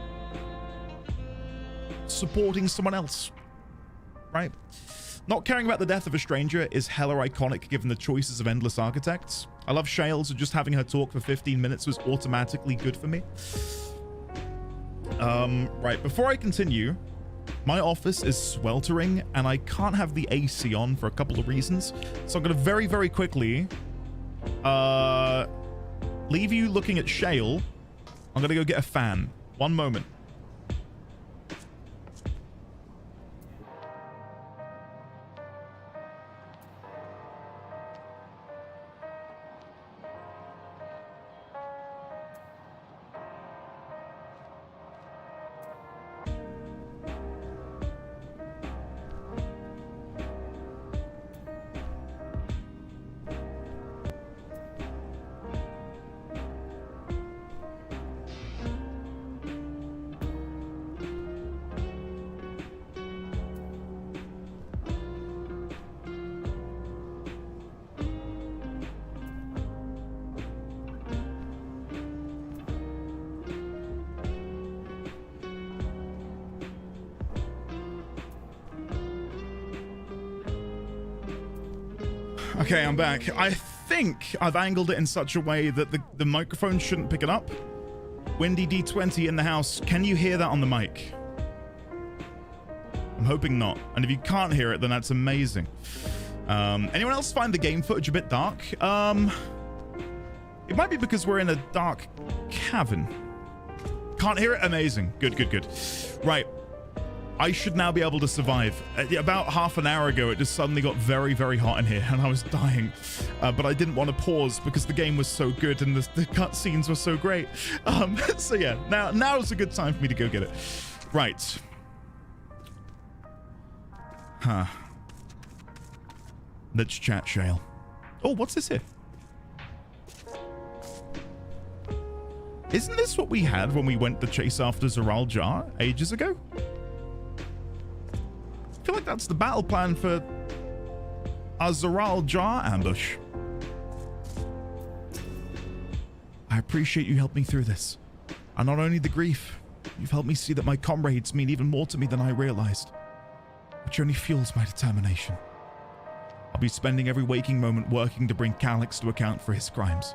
supporting someone else, right? Not caring about the death of a stranger is hella iconic given the choices of Endless Architects. I love Shale, so just having her talk for 15 minutes was automatically good for me. Right, before I continue, My office is sweltering, and I can't have the AC on for a couple of reasons. So I'm going to very, very quickly leave you looking at Shale. I'm going to go get a fan. One moment. Okay, I'm back. I think I've angled it in such a way that the microphone shouldn't pick it up. Windy D20 in the house. Can you hear that on the mic? I'm hoping not. And if you can't hear it, then that's amazing. Anyone else find the game footage a bit dark? It might be because we're in a dark cavern. Can't hear it? Amazing. Good, good, good. Right. I should now be able to survive. About half an hour ago, it just suddenly got very, very hot in here, and I was dying. But I didn't want to pause because the game was so good and the cutscenes were so great. So yeah, now is a good time for me to go get it. Right. Huh. Let's chat, Shale. Oh, what's this here? Isn't this what we had when we went to chase after Zoral Jar ages ago? I feel like that's the battle plan for a Zoral Jar ambush. I appreciate you helped me through this. And not only the grief, you've helped me see that my comrades mean even more to me than I realized, which only fuels my determination. I'll be spending every waking moment working to bring Calyx to account for his crimes.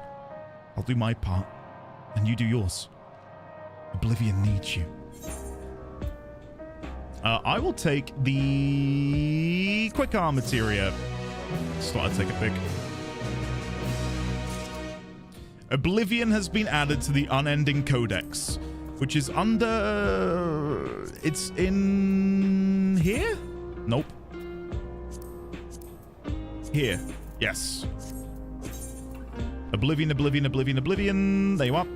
I'll do my part, and you do yours. Oblivion needs you. I will take the quick arm materia. Just thought I'd take a pick. Oblivion has been added to the Unending Codex, which is under... It's in... here? Nope. Here. Yes. Oblivion, Oblivion, Oblivion, Oblivion. There you are.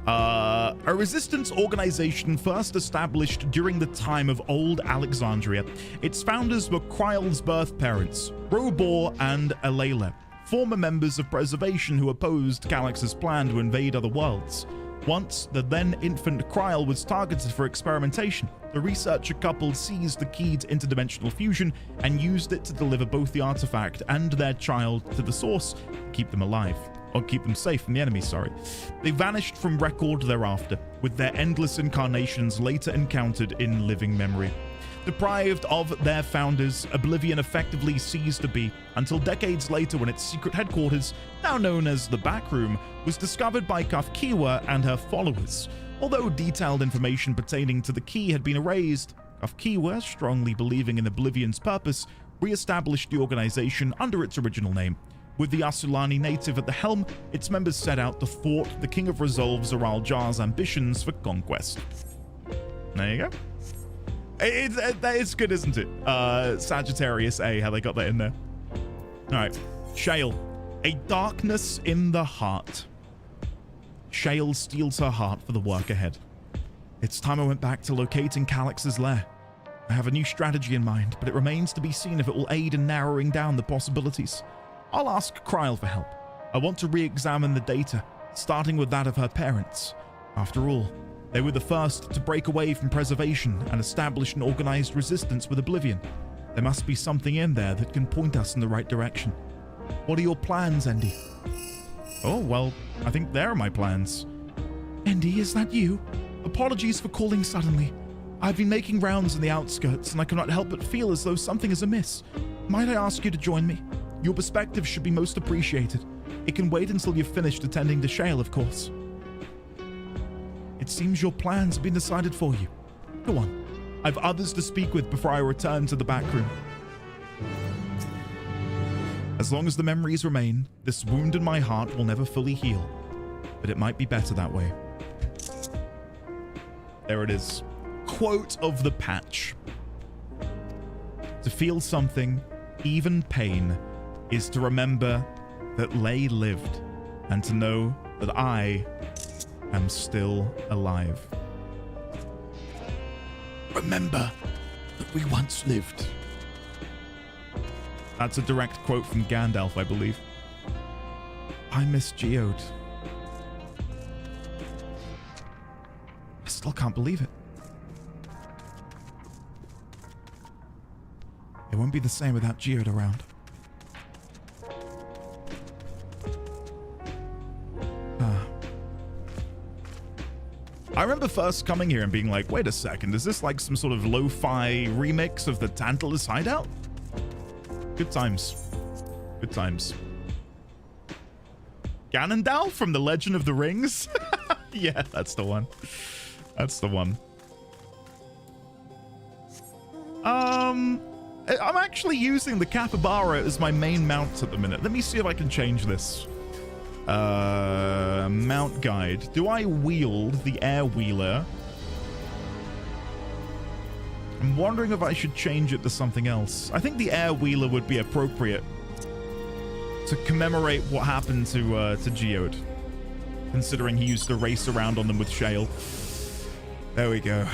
A resistance organization first established during the time of Old Alexandria. Its founders were Kryle's birth parents, Robor and Alayla, former members of Preservation who opposed Calyx's plan to invade other worlds. Once the then infant Kryle was targeted for experimentation, the researcher couple seized the key to interdimensional fusion and used it to deliver both the artifact and their child to the source to keep them alive. Or keep them safe from the enemy, sorry. They vanished from record thereafter, with their endless incarnations later encountered in living memory. Deprived of their founders, Oblivion effectively ceased to be, until decades later when its secret headquarters, now known as the Backroom, was discovered by Kafkiwa and her followers. Although detailed information pertaining to the key had been erased, Kafkiwa, strongly believing in Oblivion's purpose, re-established the organization under its original name. With the Asulani native at the helm, its members set out to thwart the King of Resolve Zoral Jar's ambitions for conquest. There you go. It's good, isn't it? Sagittarius A, how they got that in there. Alright. Shale. A darkness in the heart. Shale steels her heart for the work ahead. It's time I went back to locating Calyx's lair. I have a new strategy in mind, but it remains to be seen if it will aid in narrowing down the possibilities. I'll ask Kryle for help. I want to re-examine the data, starting with that of her parents. After all, they were the first to break away from Preservation and establish an organized resistance with Oblivion. There must be something in there that can point us in the right direction. What are your plans, Endy? Oh, well, I think there are my plans. Endy, is that you? Apologies for calling suddenly. I've been making rounds in the outskirts and I cannot help but feel as though something is amiss. Might I ask you to join me? Your perspective should be most appreciated. It can wait until you've finished attending to Shale, of course. It seems your plans have been decided for you. Go on. I've others to speak with before I return to the back room. As long as the memories remain, this wound in my heart will never fully heal. But it might be better that way. There it is. Quote of the patch. To feel something, even pain, is to remember that Lei lived and to know that I am still alive. Remember that we once lived. That's a direct quote from Gandalf, I believe. I miss Geode. I still can't believe it. It won't be the same without Geode around. I remember first coming here and being like, wait a second, is this like some sort of lo-fi remix of the Tantalus hideout? Good times. Good times. Ganondorf from The Legend of the Rings? Yeah, that's the one. That's the one. I'm actually using the capybara as my main mount at the minute. Let me see if I can change this. Mount guide. Do I wield the air wheeler? I'm wondering if I should change it to something else. I think the air wheeler would be appropriate to commemorate what happened to Geode, considering he used to race around on them with Shale. There we go.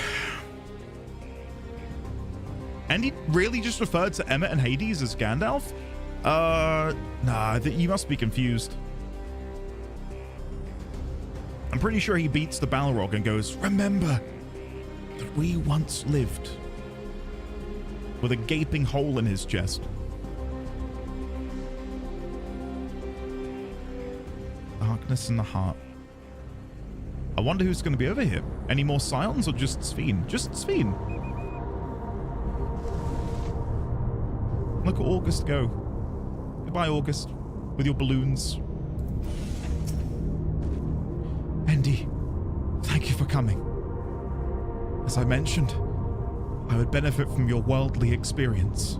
And he really just referred to Emmett and Hades as Gandalf? Nah, you must be confused. I'm pretty sure he beats the Balrog and goes, remember that we once lived, with a gaping hole in his chest. Darkness in the heart. I wonder who's going to be over here. Any more Scions or just Sphene? Just Sphene. Look at August go. Goodbye, August, with your balloons. Andy, thank you for coming. As I mentioned, I would benefit from your worldly experience.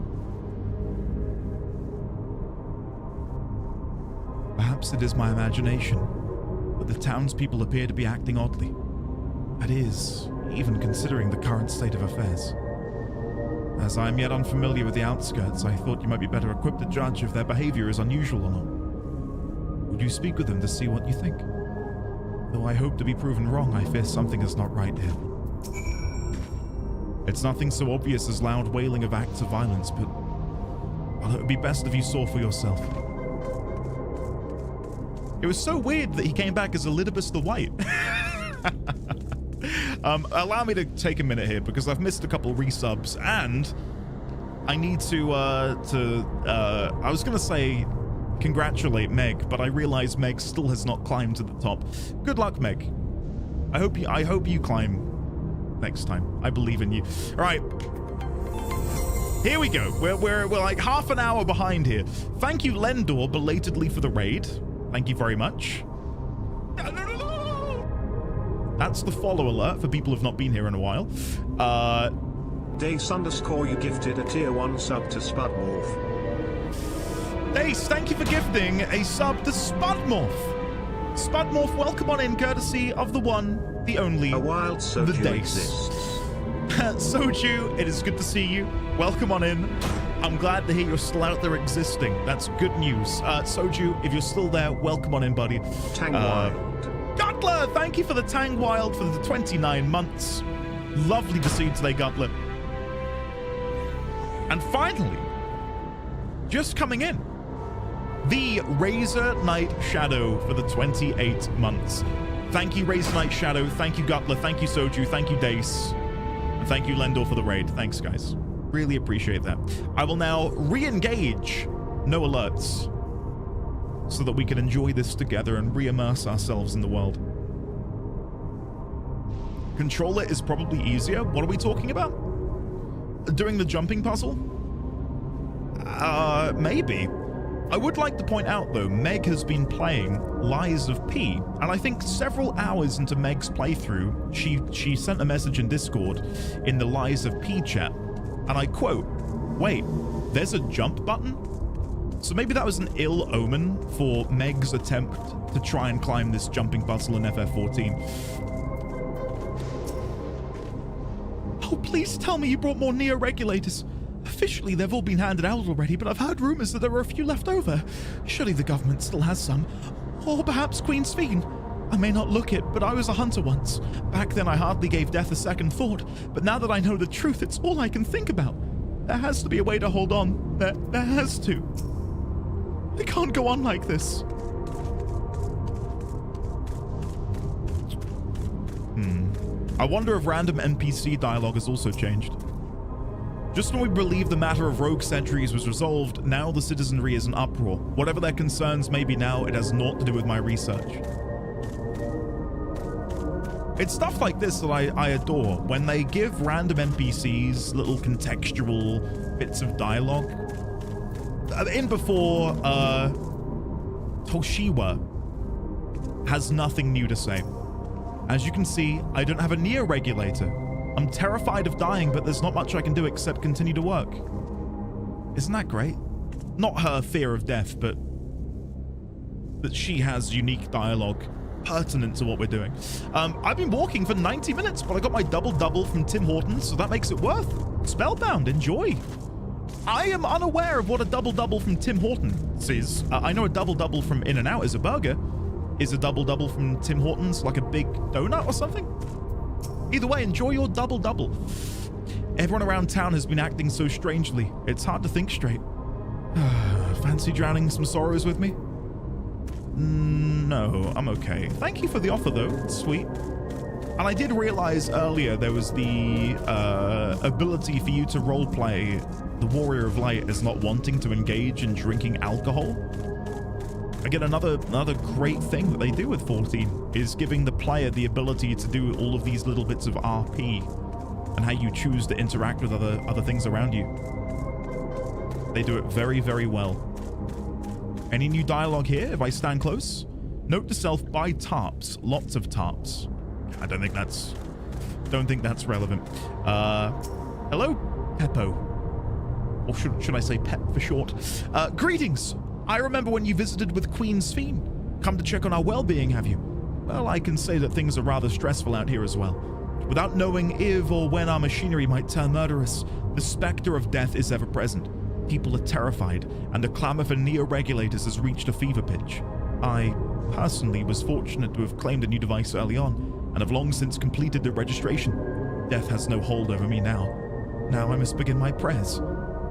Perhaps it is my imagination, but the townspeople appear to be acting oddly. That is, even considering the current state of affairs. As I am yet unfamiliar with the outskirts, I thought you might be better equipped to judge if their behavior is unusual or not. Would you speak with them to see what you think? Though I hope to be proven wrong, I fear something is not right here. It's nothing so obvious as loud wailing of acts of violence, but well, it would be best if you saw for yourself. It was so weird that he came back as Elidibus the White. Allow me to take a minute here because I've missed a couple resubs and I need to I was gonna say congratulate Meg, but I realize Meg still has not climbed to the top. Good luck, Meg. I hope you climb next time. I believe in you. All right. Here we go. We're like half an hour behind here. Thank you, Lendor, belatedly for the raid. Thank you very much. That's the follow alert for people who've not been here in a while. Dace_, you gifted a tier 1 sub to Spudmorph. Dace, thank you for gifting a sub to Spudmorph. Spudmorph, welcome on in, courtesy of the one, the only, a wild Soju the Dace. Exists. Soju, it is good to see you. Welcome on in. I'm glad to hear you're still out there existing. That's good news. Soju, if you're still there, welcome on in, buddy. Tangwild. Gutler, thank you for the Tangwild for the 29 months. Lovely to see you today, Gutler. And finally, just coming in, the Razor Knight Shadow for the 28 months. Thank you, Razor Knight Shadow. Thank you, Gutler. Thank you, Soju. Thank you, Dace. And thank you, Lendor, for the raid. Thanks, guys. Really appreciate that. I will now re-engage no alerts so that we can enjoy this together and re-immerse ourselves in the world. Controller is probably easier. What are we talking about? Doing the jumping puzzle? Maybe. I would like to point out, though, Meg has been playing Lies of P, and I think several hours into Meg's playthrough, she sent a message in Discord in the Lies of P chat, and I quote, "Wait, there's a jump button?" So maybe that was an ill omen for Meg's attempt to try and climb this jumping puzzle in FF14. Oh, please tell me you brought more neo-regulators. Officially, they've all been handed out already, but I've heard rumors that there are a few left over. Surely the government still has some. Or perhaps Queen Sveen. I may not look it, but I was a hunter once. Back then I hardly gave death a second thought, but now that I know the truth, it's all I can think about. There has to be a way to hold on. There has to. I can't go on like this. I wonder if random NPC dialogue has also changed. Just when we believe the matter of rogue sentries was resolved, now the citizenry is in uproar. Whatever their concerns may be now, it has naught to do with my research. It's stuff like this that I adore, when they give random NPCs little contextual bits of dialogue. In before, Toshiwa has nothing new to say. As you can see, I don't have a neo-regulator. I'm terrified of dying, but there's not much I can do except continue to work. Isn't that great? Not her fear of death, but that she has unique dialogue pertinent to what we're doing. I've been walking for 90 minutes, but I got my double-double from Tim Hortons, so that makes it worth. Spellbound, enjoy. I am unaware of what a double-double from Tim Hortons is. I know a double-double from In-N-Out is a burger. Is a double-double from Tim Hortons like a big donut or something? Either way, enjoy your double-double. Everyone around town has been acting so strangely. It's hard to think straight. Fancy drowning some sorrows with me? No, I'm okay. Thank you for the offer, though. It's sweet. And I did realize earlier there was the ability for you to roleplay the Warrior of Light as not wanting to engage in drinking alcohol. Again, another great thing that they do with 14 is giving the player the ability to do all of these little bits of RP and how you choose to interact with other things around you. They do it very, very well. Any new dialogue here if I stand close? Note to self, buy tarps. Lots of tarps. I don't think that's relevant. Hello, Peppo. Or should I say Pep for short? Greetings. I remember when you visited with Queen Sveen. Come to check on our well-being, have you? Well, I can say that things are rather stressful out here as well. Without knowing if or when our machinery might turn murderous, the specter of death is ever present. People are terrified, and the clamor for neo-regulators has reached a fever pitch. I, personally, was fortunate to have claimed a new device early on, and have long since completed the registration. Death has no hold over me now. Now I must begin my prayers.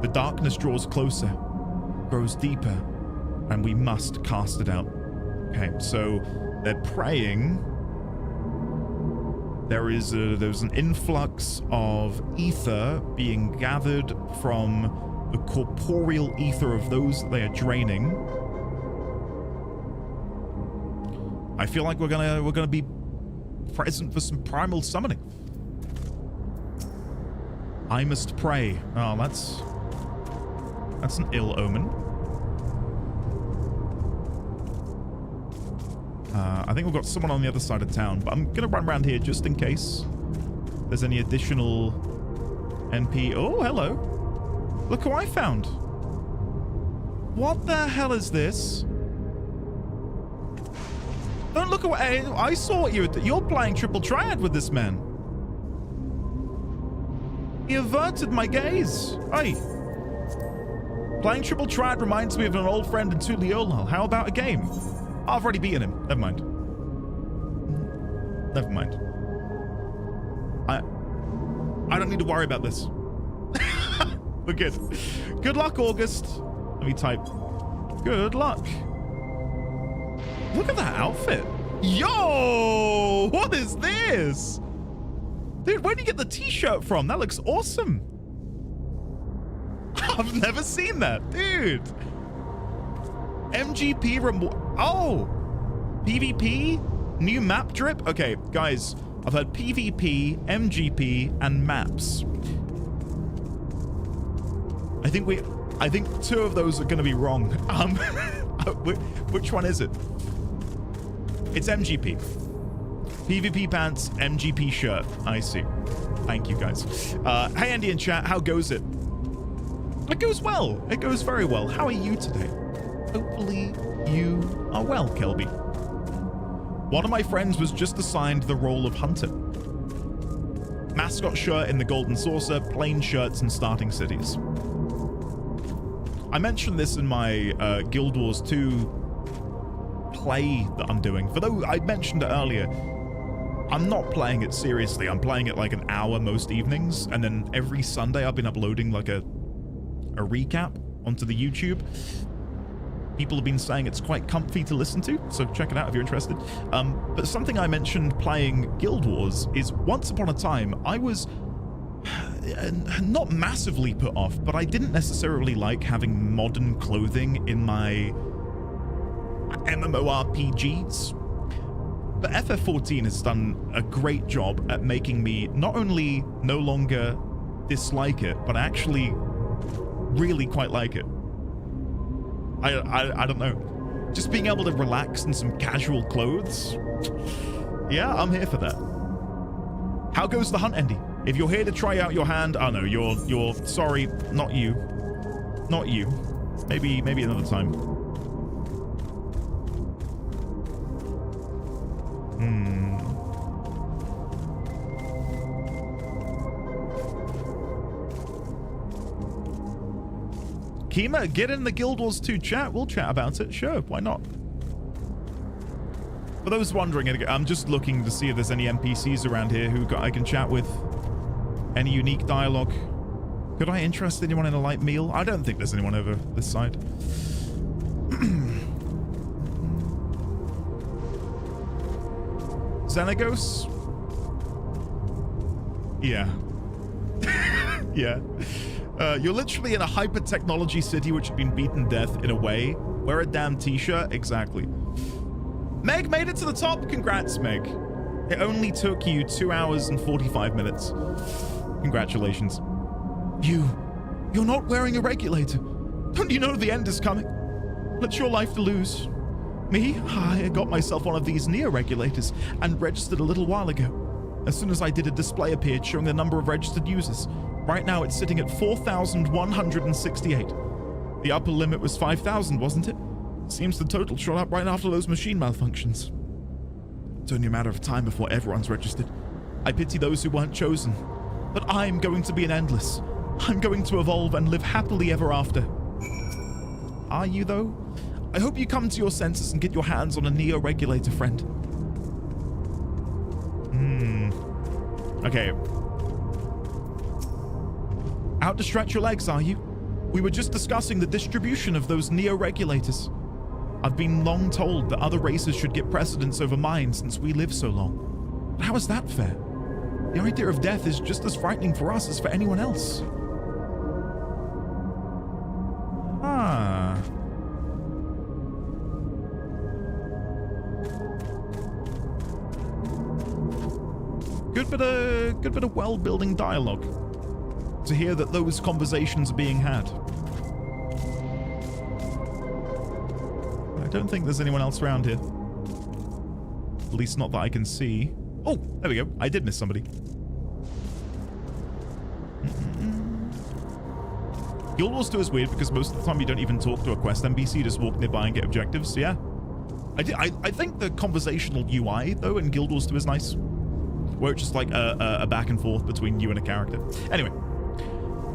The darkness draws closer, grows deeper, and we must cast it out. Okay, so they're praying. There's an influx of ether being gathered from the corporeal ether of those that they are draining. I feel like we're gonna be present for some primal summoning. I must pray. Oh, that's an ill omen. I think we've got someone on the other side of town, but I'm going to run around here just in case there's any additional NP. Oh, hello. Look who I found. What the hell is this? Don't look away. I saw what you're playing triple triad with this man. He averted my gaze. Hey. Playing triple triad reminds me of an old friend in Tuliolal. How about a game? I've already beaten him. Never mind. Never mind. I don't need to worry about this. We're good. Good luck, August. Let me type. Good luck. Look at that outfit. Yo! What is this? Dude, where did you get the t-shirt from? That looks awesome. I've never seen that. Dude. MGP oh, PvP, new map drip. Okay, guys, I've heard PvP, MGP, and maps. I think I think 2 of those are going to be wrong. Which one is it? It's MGP. PvP pants, MGP shirt. I see. Thank you, guys. Hey, Andy in chat, how goes it? It goes well. It goes very well. How are you today? Hopefully you are well, Kelby. One of my friends was just assigned the role of Hunter. Mascot shirt in the Golden Saucer, plain shirts in starting cities. I mentioned this in my Guild Wars 2 play that I'm doing. For though I mentioned it earlier, I'm not playing it seriously. I'm playing it like an hour most evenings, and then every Sunday I've been uploading like a recap onto the YouTube. People have been saying it's quite comfy to listen to, so check it out if you're interested. But something I mentioned playing Guild Wars is once upon a time, I was not massively put off, but I didn't necessarily like having modern clothing in my MMORPGs. But FF14 has done a great job at making me not only no longer dislike it, but actually really quite like it. I don't know. Just being able to relax in some casual clothes. Yeah, I'm here for that. How goes the hunt, Andy? If you're here to try out your hand, oh no, you're sorry, not you. Not you. Maybe another time. Kima, get in the Guild Wars 2 chat. We'll chat about it. Sure, why not? For those wondering, I'm just looking to see if there's any NPCs around here who I can chat with. Any unique dialogue. Could I interest anyone in a light meal? I don't think there's anyone over this side. Xenagos? Yeah. Yeah. You're literally in a hyper-technology city which has been beaten death in a way. Wear a damn t-shirt. Exactly. Meg made it to the top. Congrats, Meg. It only took you 2 hours and 45 minutes. Congratulations. You're not wearing a regulator. Don't you know the end is coming? It's your life to lose. Me? I got myself one of these neo-regulators and registered a little while ago. As soon as I did, a display appeared showing the number of registered users. Right now it's sitting at 4,168. The upper limit was 5,000, wasn't it? Seems the total shot up right after those machine malfunctions. It's only a matter of time before everyone's registered. I pity those who weren't chosen. But I'm going to be an endless. I'm going to evolve and live happily ever after. Are you, though? I hope you come to your senses and get your hands on a neo-regulator, friend. Okay. Out to stretch your legs, are you? We were just discussing the distribution of those neo-regulators. I've been long told that other races should get precedence over mine since we live so long. But how is that fair? The idea of death is just as frightening for us as for anyone else. Good bit of well-building dialogue to hear that those conversations are being had. I don't think there's anyone else around here. At least not that I can see. Oh, there we go. I did miss somebody. Guild Wars 2 is weird because most of the time you don't even talk to a quest NPC, you just walk nearby and get objectives. So yeah. I think the conversational UI, though, in Guild Wars 2 is nice. Where it's just like a back and forth between you and a character. Anyway,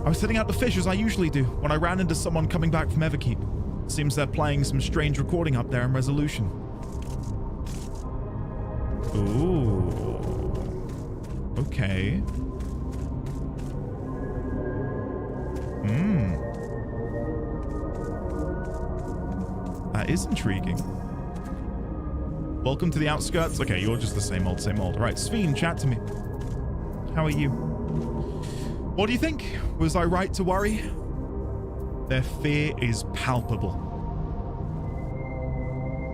I was setting out to fish as I usually do when I ran into someone coming back from Everkeep. Seems they're playing some strange recording up there in Resolution. Ooh. Okay. That is intriguing. Welcome to the outskirts. Okay, you're just the same old, same old. All right, Sveen, chat to me. How are you? What do you think? Was I right to worry? Their fear is palpable.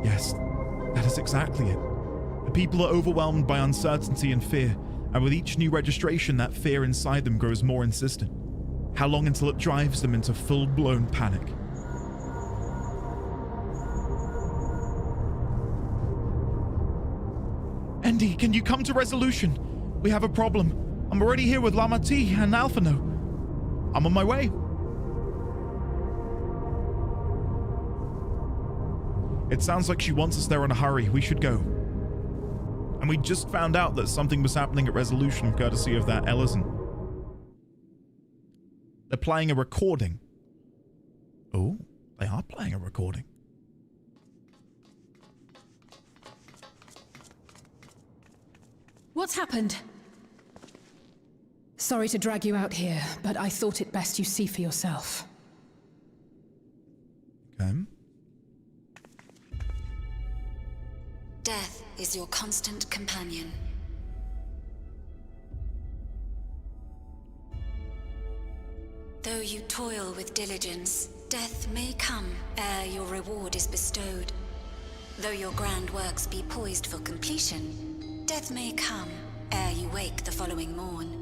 Yes, that is exactly it. The people are overwhelmed by uncertainty and fear, and with each new registration, that fear inside them grows more insistent. How long until it drives them into full-blown panic? Andy, can you come to resolution? We have a problem. I'm already here with Lama T and Alphano. I'm on my way. It sounds like she wants us there in a hurry. We should go. And we just found out that something was happening at Resolution, courtesy of that Ellison. They're playing a recording. Oh, they are playing a recording. What's happened? Sorry to drag you out here, but I thought it best you see for yourself. Okay. Death is your constant companion. Though you toil with diligence, death may come ere your reward is bestowed. Though your grand works be poised for completion, death may come ere you wake the following morn.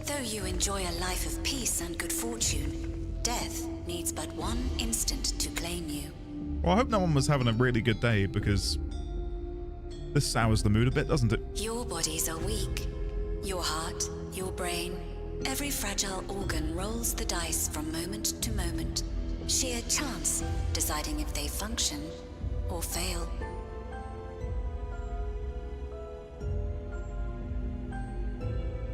Though you enjoy a life of peace and good fortune, death needs but one instant to claim you. Well, I hope no one was having a really good day, because this sours the mood a bit, doesn't it? Your bodies are weak. Your heart, your brain, every fragile organ rolls the dice from moment to moment. Sheer chance deciding if they function or fail.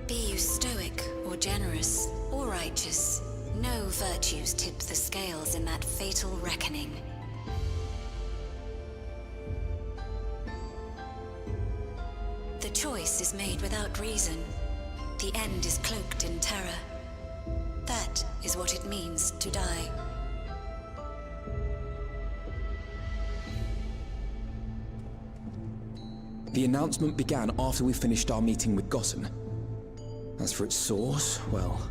Be you stoic or generous or righteous, no virtues tip the scales in that fatal reckoning. The choice is made without reason. The end is cloaked in terror. That is what it means to die. The announcement began after we finished our meeting with Gossen. As for its source, well...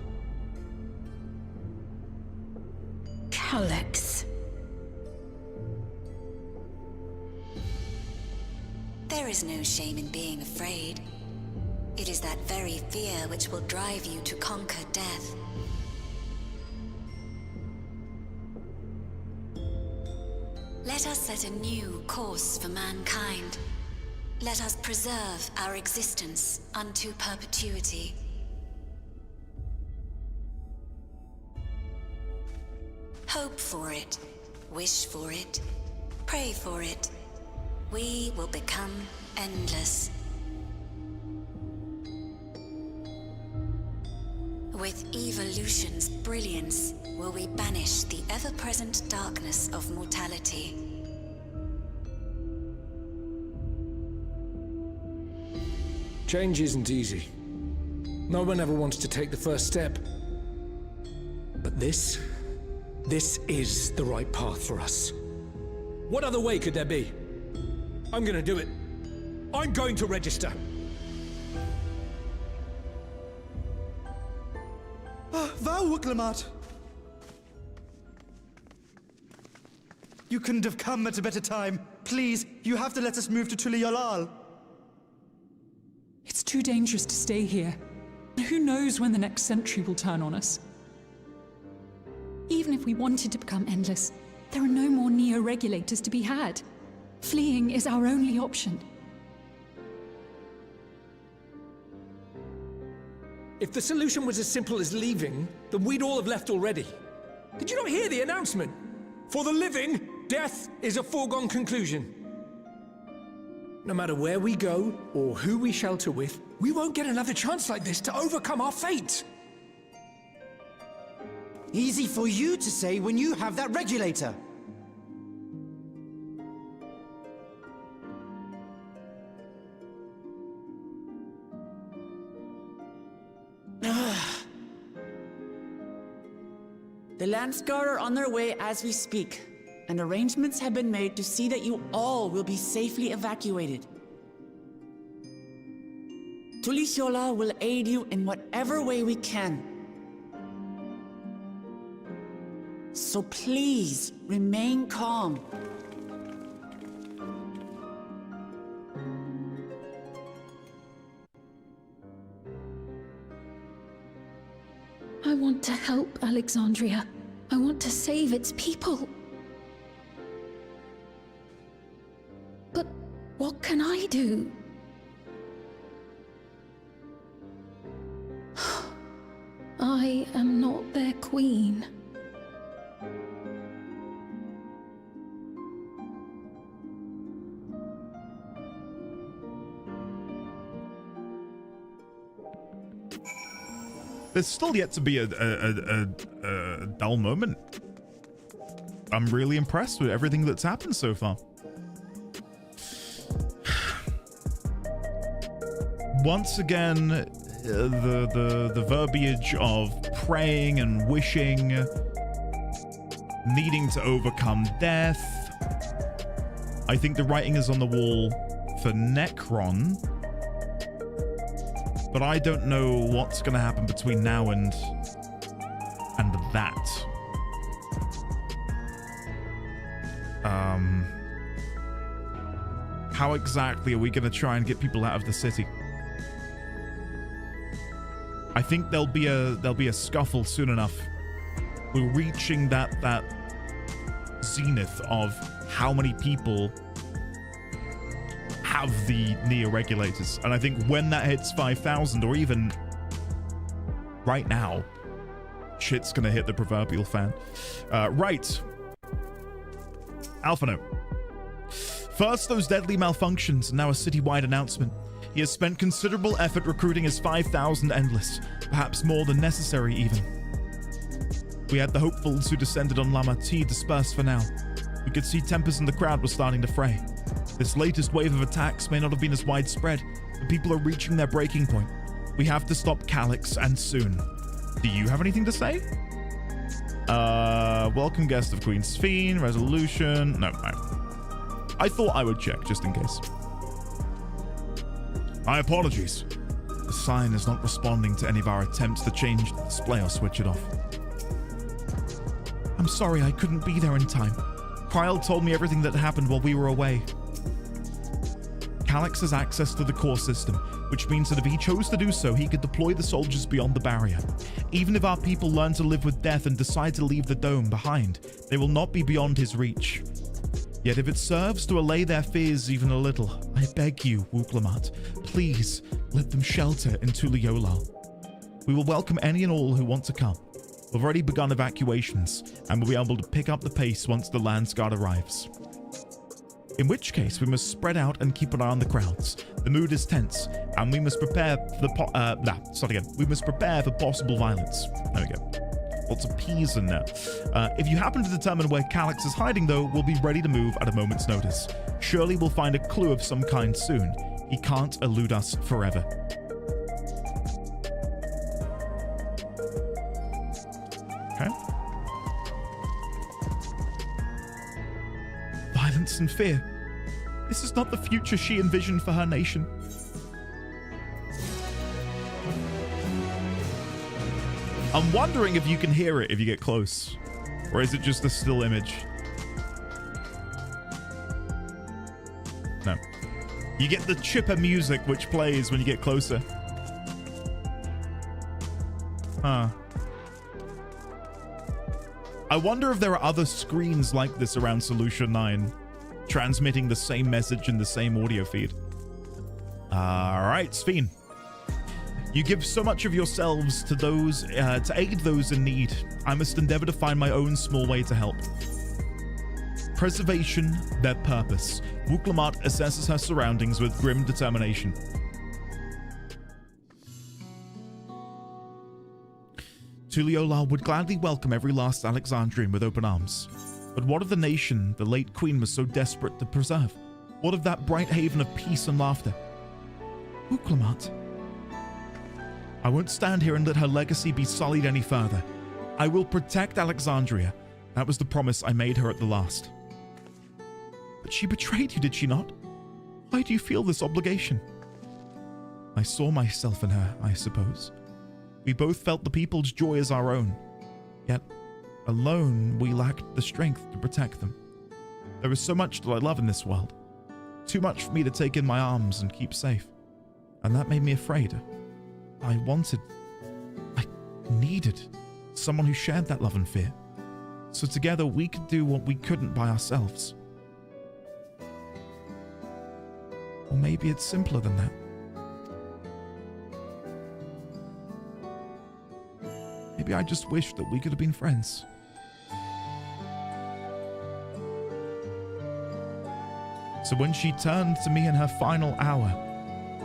Calyx. There is no shame in being afraid. It is that very fear which will drive you to conquer death. Let us set a new course for mankind. Let us preserve our existence unto perpetuity. Hope for it, wish for it, pray for it. We will become endless. With evolution's brilliance, will we banish the ever-present darkness of mortality. Change isn't easy. No one ever wants to take the first step. But this is the right path for us. What other way could there be? I'm gonna do it. I'm going to register. Wow, Uklamat! You couldn't have come at a better time. Please, you have to let us move to Tuliyolal. It's too dangerous to stay here. Who knows when the next century will turn on us? Even if we wanted to become endless, there are no more neo-regulators to be had. Fleeing is our only option. If the solution was as simple as leaving, then we'd all have left already. Did you not hear the announcement? For the living, death is a foregone conclusion. No matter where we go, or who we shelter with, we won't get another chance like this to overcome our fate. Easy for you to say when you have that regulator. The Landsguard are on their way as we speak, and arrangements have been made to see that you all will be safely evacuated. Tulisyola will aid you in whatever way we can. So please, remain calm. to help Alexandria. I want to save its people. But what can I do? I am not their queen. There's still yet to be a dull moment. I'm really impressed with everything that's happened so far. Once again, the verbiage of praying and wishing, needing to overcome death. I think the writing is on the wall for Necron. But I don't know what's going to happen between now and that. How exactly are we going to try and get people out of the city? I think there'll be a scuffle soon enough. We're reaching that zenith of how many people have the neo-regulators, and I think when that hits 5,000, or even right now, shit's gonna hit the proverbial fan. Right, Alpha Note. First, those deadly malfunctions, and now a citywide announcement. He has spent considerable effort recruiting his 5,000 Endless, perhaps more than necessary even. We had the hopefuls who descended on Lama T dispersed for now. We could see tempers in the crowd were starting to fray. This latest wave of attacks may not have been as widespread, but people are reaching their breaking point. We have to stop Calyx, and soon. Do you have anything to say? Welcome guest of Queen's Fiend, resolution. No, I thought I would check just in case. My apologies. The sign is not responding to any of our attempts to change the display or switch it off. I'm sorry I couldn't be there in time. Kryl told me everything that happened while we were away. Calyx has access to the core system, which means that if he chose to do so, he could deploy the soldiers beyond the barrier. Even if our people learn to live with death and decide to leave the dome behind, they will not be beyond his reach. Yet if it serves to allay their fears even a little, I beg you, Wuklamat, please let them shelter in Tuliolal. We will welcome any and all who want to come. We've already begun evacuations, and will be able to pick up the pace once the Landsguard arrives. In which case, we must spread out and keep an eye on the crowds. The mood is tense, and we must prepare for We must prepare for possible violence. There we go. Lots of P's in there. If you happen to determine where Calyx is hiding, though, we'll be ready to move at a moment's notice. Surely we'll find a clue of some kind soon. He can't elude us forever. Okay. Violence and fear. This is not the future she envisioned for her nation. I'm wondering if you can hear it if you get close. Or is it just a still image? No. You get the chipper music which plays when you get closer. Huh. I wonder if there are other screens like this around Solution 9, transmitting the same message in the same audio feed. Alright, Sphene. You give so much of yourselves to those, to aid those in need. I must endeavor to find my own small way to help. Preservation, their purpose. Wuklamat assesses her surroundings with grim determination. Tuliolal would gladly welcome every last Alexandrian with open arms. But what of the nation the late queen was so desperate to preserve? What of that bright haven of peace and laughter? Wuklamat. I won't stand here and let her legacy be sullied any further. I will protect Alexandria. That was the promise I made her at the last. But she betrayed you, did she not? Why do you feel this obligation? I saw myself in her, I suppose. We both felt the people's joy as our own. Yet, alone, we lacked the strength to protect them. There is so much that I love in this world. Too much for me to take in my arms and keep safe. And that made me afraid. I needed someone who shared that love and fear. So together we could do what we couldn't by ourselves. Or maybe it's simpler than that. Maybe I just wish that we could have been friends. So when she turned to me in her final hour,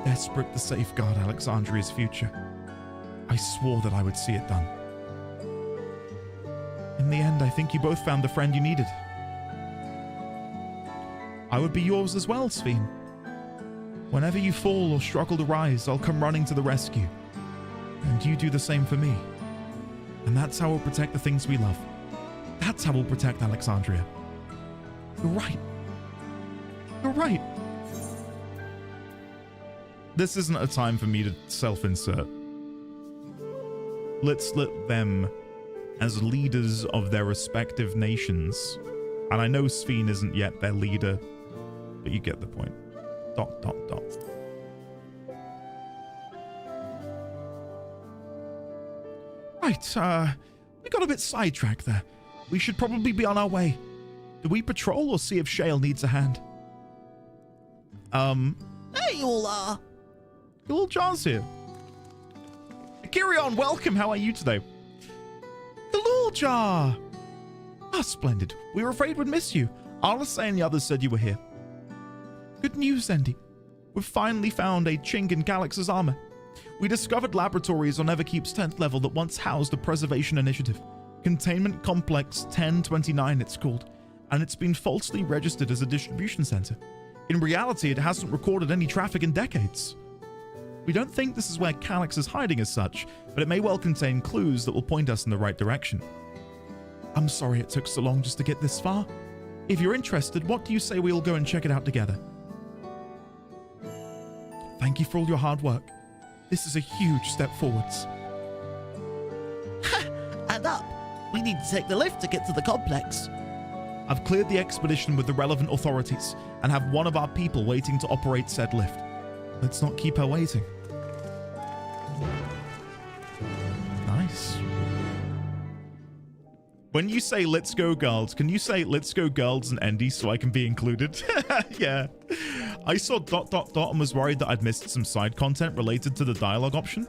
desperate to safeguard Alexandria's future, I swore that I would see it done. In the end, I think you both found the friend you needed. I would be yours as well, Sphene. Whenever you fall or struggle to rise, I'll come running to the rescue. And you do the same for me. And that's how we'll protect the things we love. That's how we'll protect Alexandria. You're right. You're right. This isn't a time for me to self-insert. Let's let them, as leaders of their respective nations, and I know Sphene isn't yet their leader, but you get the point. ... Right, we got a bit sidetracked there. We should probably be on our way. Do we patrol or see if Shale needs a hand? There you all are. Little John's here. Kirion, welcome. How are you today? Galulja! Ah, splendid. We were afraid we'd miss you. Arlissay and the others said you were here. Good news, Zendi. We've finally found a chink in Galax's armor. We discovered laboratories on Everkeep's 10th level that once housed a preservation initiative. Containment Complex 1029 it's called, and it's been falsely registered as a distribution center. In reality, it hasn't recorded any traffic in decades. We don't think this is where Calyx is hiding as such, but it may well contain clues that will point us in the right direction. I'm sorry it took so long just to get this far. If you're interested, what do you say we all go and check it out together? Thank you for all your hard work. This is a huge step forwards. And up. We need to take the lift to get to the complex. I've cleared the expedition with the relevant authorities and have one of our people waiting to operate said lift. Let's not keep her waiting. Nice. When you say let's go girls, can you say let's go girls and Andy so I can be included? Yeah. I saw ... and was worried that I'd missed some side content related to the dialogue option.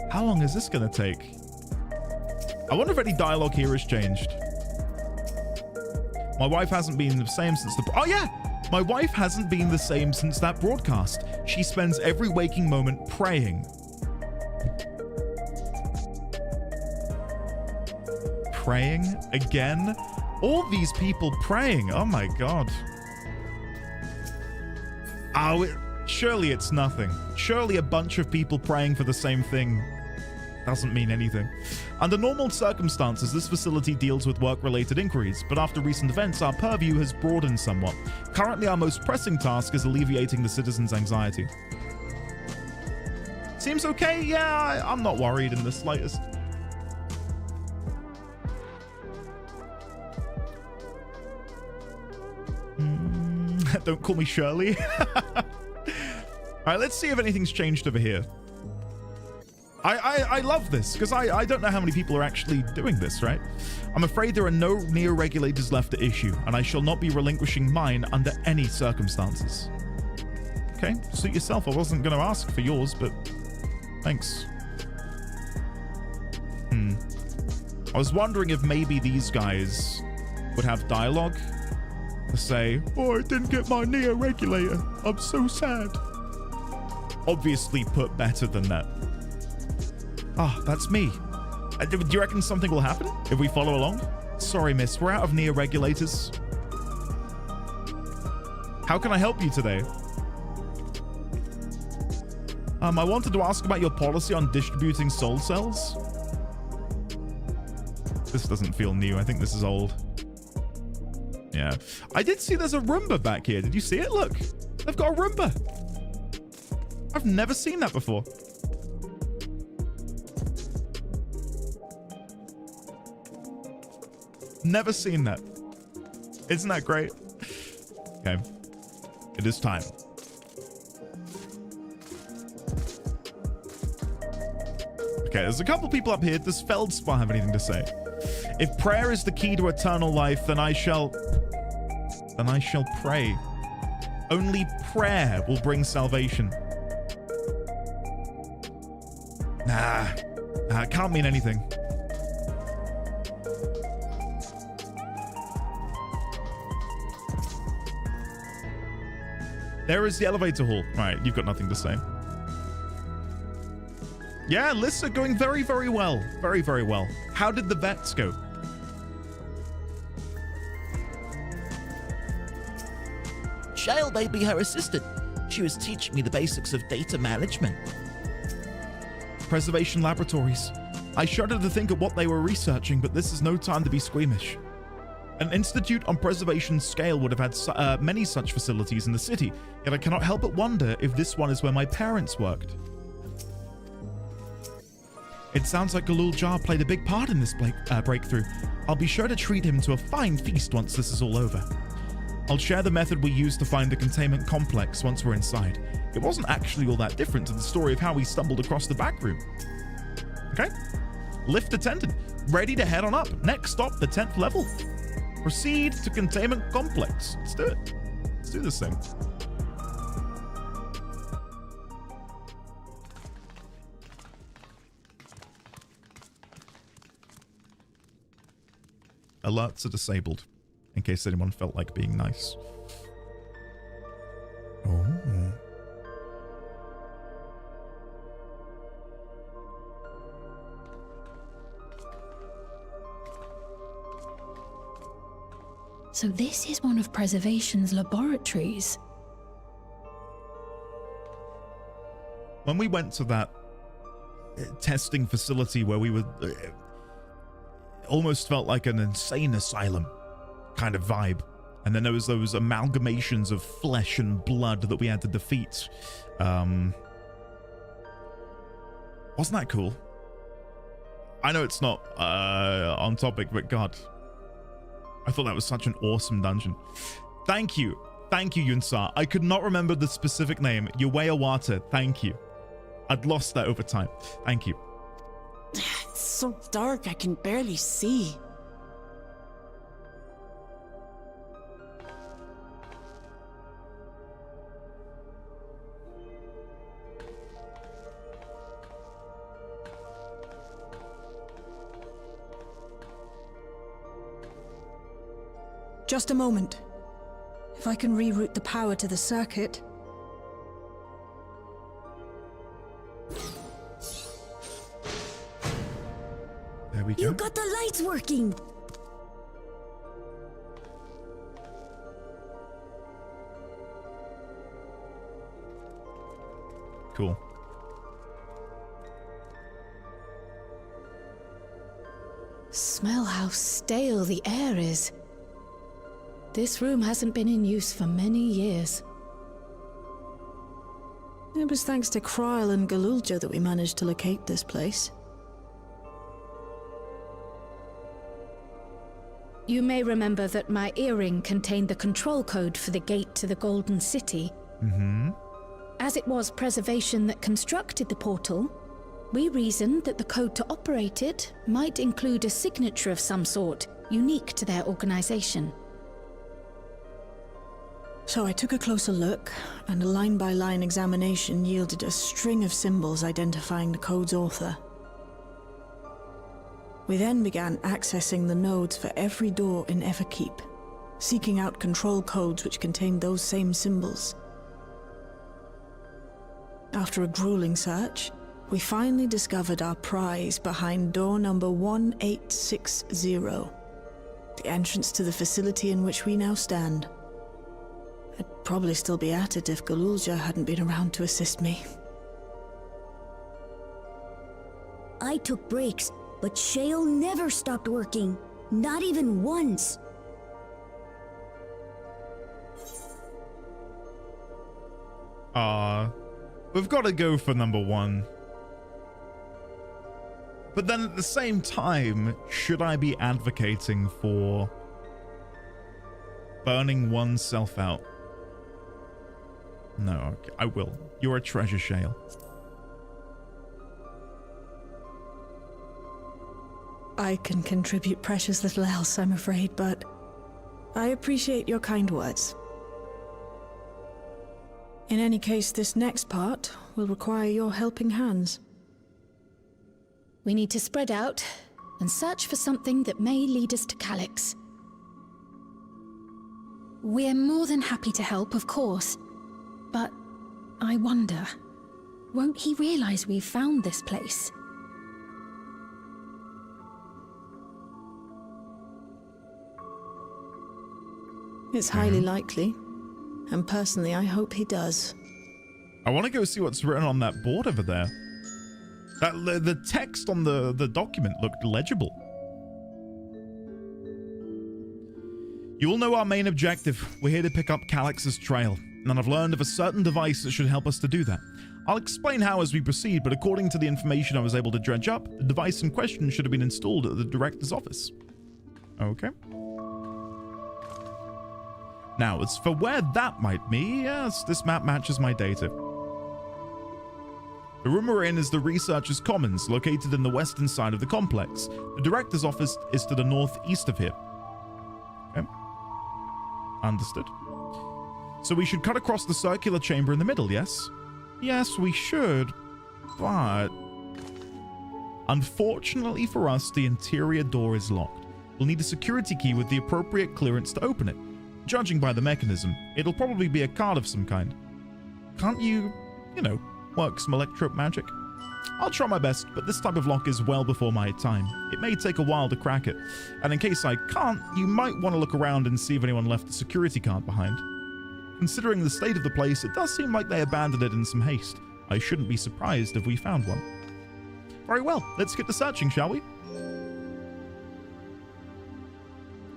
How long is this gonna take? I wonder if any dialogue here has changed. My wife hasn't been the same since the... Oh yeah! My wife hasn't been the same since that broadcast. She spends every waking moment praying. Praying again? All these people praying. Oh my god. Oh, surely it's nothing. Surely a bunch of people praying for the same thing doesn't mean anything. Under normal circumstances, this facility deals with work-related inquiries, but after recent events, our purview has broadened somewhat. Currently, our most pressing task is alleviating the citizens' anxiety. Seems okay? Yeah, I'm not worried in the slightest. Don't call me Shirley. All right, let's see if anything's changed over here. I love this because I don't know how many people are actually doing this, right? I'm afraid there are no neo-regulators left to issue, and I shall not be relinquishing mine under any circumstances. Okay, suit yourself. I wasn't going to ask for yours, but thanks. I was wondering if maybe these guys would have dialogue to say, oh, I didn't get my neo-regulator. I'm so sad. Obviously put better than that. Ah, that's me. Do you reckon something will happen if we follow along? Sorry, miss. We're out of neo-regulators. How can I help you today? I wanted to ask about your policy on distributing soul cells. This doesn't feel new. I think this is old. Yeah. I did see there's a Roomba back here. Did you see it? Look. They've got a Roomba. I've never seen that before. Never seen that. Isn't that great? Okay. It is time. Okay, there's a couple people up here. Does Feldspar have anything to say? If prayer is the key to eternal life, then I shall pray. Only prayer will bring salvation. Nah, it can't mean anything. There is the elevator hall. Right, you've got nothing to say. Yeah, lists are going very, very well. Very, very well. How did the vets go? Shale made me her assistant. She was teaching me the basics of data management. Preservation laboratories. I shudder to think of what they were researching, but this is no time to be squeamish. An institute on preservation scale would have had many such facilities in the city, yet I cannot help but wonder if this one is where my parents worked. It sounds like Galul Jar played a big part in this breakthrough. I'll be sure to treat him to a fine feast once this is all over. I'll share the method we used to find the containment complex once we're inside. It wasn't actually all that different to the story of how we stumbled across the back room. Okay. Lift attendant, ready to head on up. Next stop, the 10th level. Proceed to containment complex. Let's do it. Let's do this thing. Alerts are disabled, in case anyone felt like being nice. Oh. So this is one of Preservation's laboratories. When we went to that testing facility where we were almost felt like an insane asylum kind of vibe, and then there was those amalgamations of flesh and blood that we had to defeat. Wasn't that cool? I know it's not on topic, but God, I thought that was such an awesome dungeon. Thank you, Yunsar. I could not remember the specific name. Yuweyawata, thank you. I'd lost that over time. Thank you. It's so dark, I can barely see. Just a moment. If I can reroute the power to the circuit. There we go. You got the lights working! Cool. Smell how stale the air is. This room hasn't been in use for many years. It was thanks to Kryl and Galulja that we managed to locate this place. You may remember that my earring contained the control code for the gate to the Golden City. Mm-hmm. As it was Preservation that constructed the portal, we reasoned that the code to operate it might include a signature of some sort, unique to their organization. So I took a closer look, and a line-by-line examination yielded a string of symbols identifying the code's author. We then began accessing the nodes for every door in Everkeep, seeking out control codes which contained those same symbols. After a grueling search, we finally discovered our prize behind door number 1860, the entrance to the facility in which we now stand. I'd probably still be at it if Galulja hadn't been around to assist me. I took breaks, but Shale never stopped working. Not even once. We've got to go for number one. But then at the same time, should I be advocating for burning oneself out? No, okay, I will. You're a treasure, Shale. I can contribute precious little else, I'm afraid, but I appreciate your kind words. In any case, this next part will require your helping hands. We need to spread out and search for something that may lead us to Calyx. We're more than happy to help, of course, but I wonder, won't he realize we've found this place? It's highly likely, and personally I hope he does. I want to go see what's written on that board over there. The text on the document looked legible. You all know our main objective. We're here to pick up Calyx's trail, and I've learned of a certain device that should help us to do that. I'll explain how as we proceed, but according to the information I was able to dredge up, the device in question should have been installed at the director's office. Okay. Now, as for where that might be, yes, this map matches my data. The room we're in is the Researchers' Commons, located in the western side of the complex. The director's office is to the northeast of here. Okay. Understood. So we should cut across the circular chamber in the middle, yes? Yes, we should, but unfortunately for us, the interior door is locked. We'll need a security key with the appropriate clearance to open it. Judging by the mechanism, it'll probably be a card of some kind. Can't you know, work some electrope magic? I'll try my best, but this type of lock is well before my time. It may take a while to crack it, and in case I can't, you might want to look around and see if anyone left a security card behind. Considering the state of the place, it does seem like they abandoned it in some haste. I shouldn't be surprised if we found one. Very well, let's get to searching, shall we?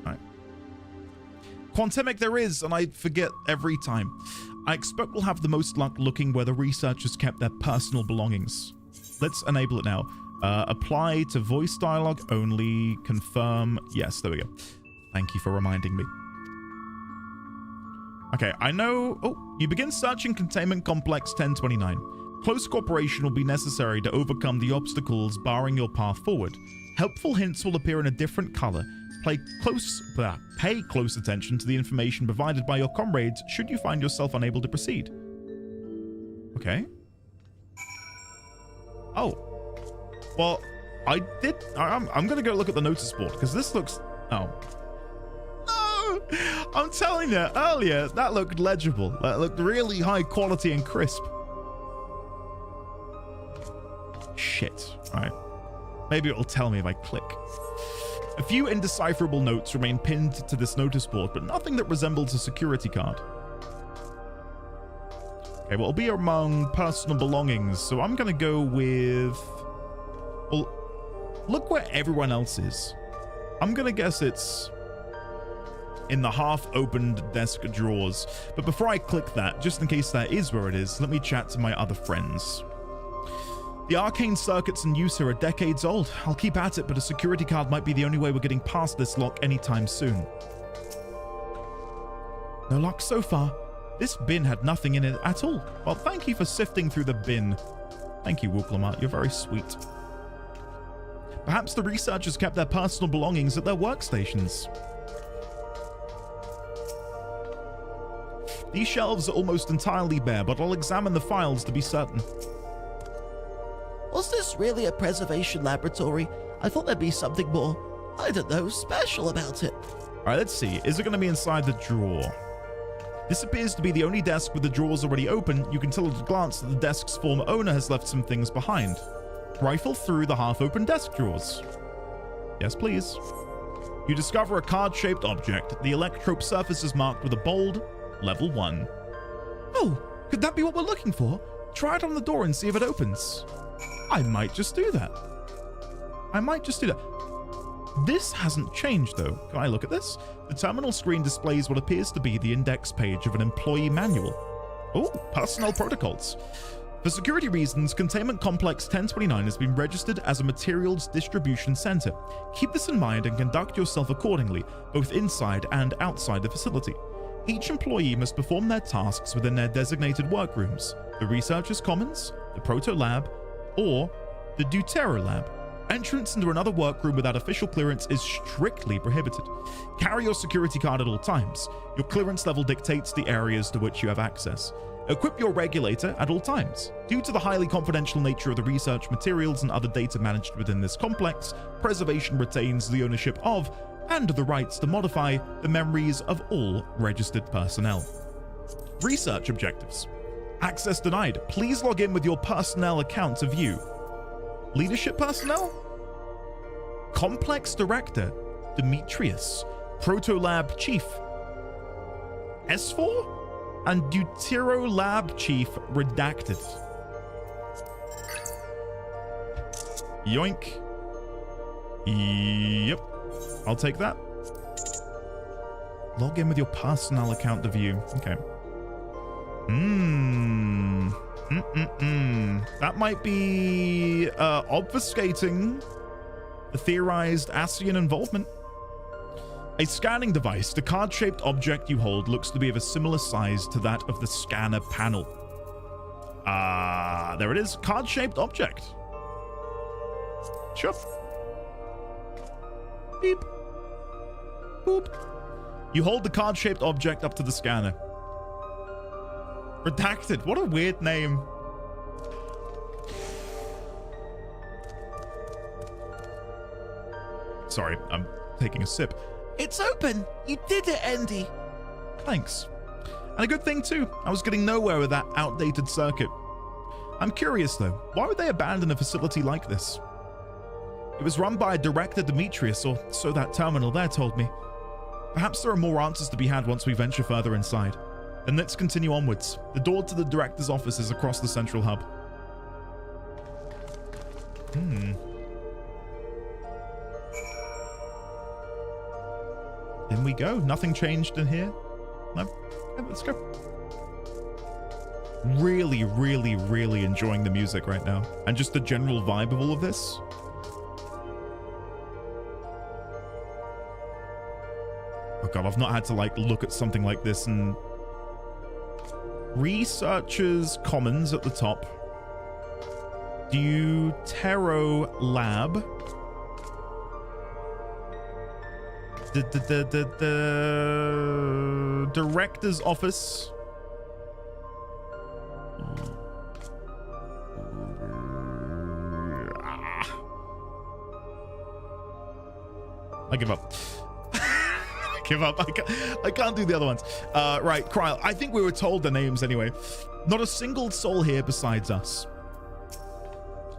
Alright. Quantemic there is, and I forget every time. I expect we'll have the most luck looking where the researchers kept their personal belongings. Let's enable it now. Apply to voice dialogue only. Confirm. Yes, there we go. Thank you for reminding me. Okay, I know... Oh, you begin searching Containment Complex 1029. Close cooperation will be necessary to overcome the obstacles barring your path forward. Helpful hints will appear in a different color. Pay close attention to the information provided by your comrades should you find yourself unable to proceed. Okay. Oh. Well, I'm going to go look at the notice board because this looks... Oh. No! I'm telling you, earlier, that looked legible. That looked really high quality and crisp. Shit. All right. Maybe it'll tell me if I click. A few indecipherable notes remain pinned to this notice board, but nothing that resembles a security card. Okay, well, it'll be among personal belongings, so I'm going to go with... Well, look where everyone else is. I'm going to guess it's in the half-opened desk drawers. But before I click that, just in case that is where it is, let me chat to my other friends. The arcane circuits in use here are decades old. I'll keep at it, but a security card might be the only way we're getting past this lock anytime soon. No luck so far. This bin had nothing in it at all. Well, thank you for sifting through the bin. Thank you, Wuklamart. You're very sweet. Perhaps the researchers kept their personal belongings at their workstations. These shelves are almost entirely bare, but I'll examine the files to be certain. Was this really a preservation laboratory? I thought there'd be something more, I don't know, special about it. All right, let's see. Is it going to be inside the drawer? This appears to be the only desk with the drawers already open. You can tell at a glance that the desk's former owner has left some things behind. Rifle through the half-open desk drawers. Yes, please. You discover a card-shaped object. The electrope surface is marked with a bold level 1. Oh, could that be what we're looking for? Try it on the door and see if it opens. I might just do that. This hasn't changed, though. Can I look at this? The terminal screen displays what appears to be the index page of an employee manual. Oh, personnel protocols. For security reasons, Containment Complex 1029 has been registered as a materials distribution center. Keep this in mind and conduct yourself accordingly, both inside and outside the facility. Each employee must perform their tasks within their designated workrooms, the Researchers' Commons, the Proto Lab, or the Deutero Lab. Entrance into another workroom without official clearance is strictly prohibited. Carry your security card at all times. Your clearance level dictates the areas to which you have access. Equip your regulator at all times. Due to the highly confidential nature of the research materials and other data managed within this complex, preservation retains the ownership of and the rights to modify the memories of all registered personnel. Research objectives. Access denied. Please log in with your personnel account to view. Leadership personnel? Complex Director Demetrius. Proto-Lab Chief S4? And Deutero Lab Chief Redacted. Yoink. Yep. I'll take that. Log in with your personnel account to view. Okay. That might be obfuscating the theorized Asian involvement. A scanning device. The card-shaped object you hold looks to be of a similar size to that of the scanner panel. There it is. Card-shaped object. Sure. Beep. Boop. You hold the card-shaped object up to the scanner. Redacted. What a weird name. Sorry, I'm taking a sip. It's open! You did it, Andy! Thanks. And a good thing too. I was getting nowhere with that outdated circuit. I'm curious though, why would they abandon a facility like this? It was run by a Director Demetrius, or so that terminal there told me. Perhaps there are more answers to be had once we venture further inside. Then let's continue onwards. The door to the Director's office is across the central hub. In we go. Nothing changed in here? No? Yeah, let's go. Really, really, really enjoying the music right now. And just the general vibe of all of this. Oh god, I've not had to like look at something like this and... Researchers Commons at the top. Deutero Lab. The Director's Office. I give up. Give up. I can't do the other ones. Right, Kryl. I think we were told the names anyway. Not a single soul here besides us.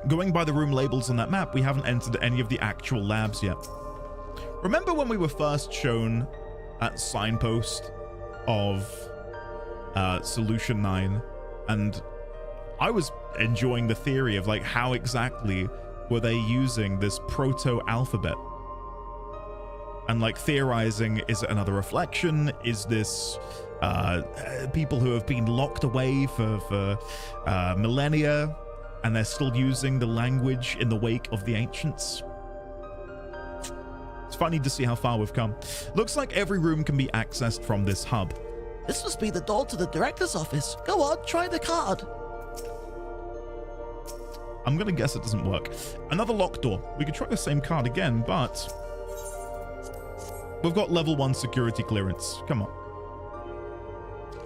Going by the room labels on that map, we haven't entered any of the actual labs yet. Remember when we were first shown that signpost of Solution 9? And I was enjoying the theory of like how exactly were they using this proto-alphabet? And like theorizing, is it another reflection? Is this people who have been locked away for millennia and they're still using the language in the wake of the ancients? It's funny to see how far we've come. Looks like every room can be accessed from this hub. This must be the door to the Director's office. Go on, try the card. I'm gonna guess it doesn't work. Another locked door. We could try the same card again, but we've got level 1 security clearance. Come on.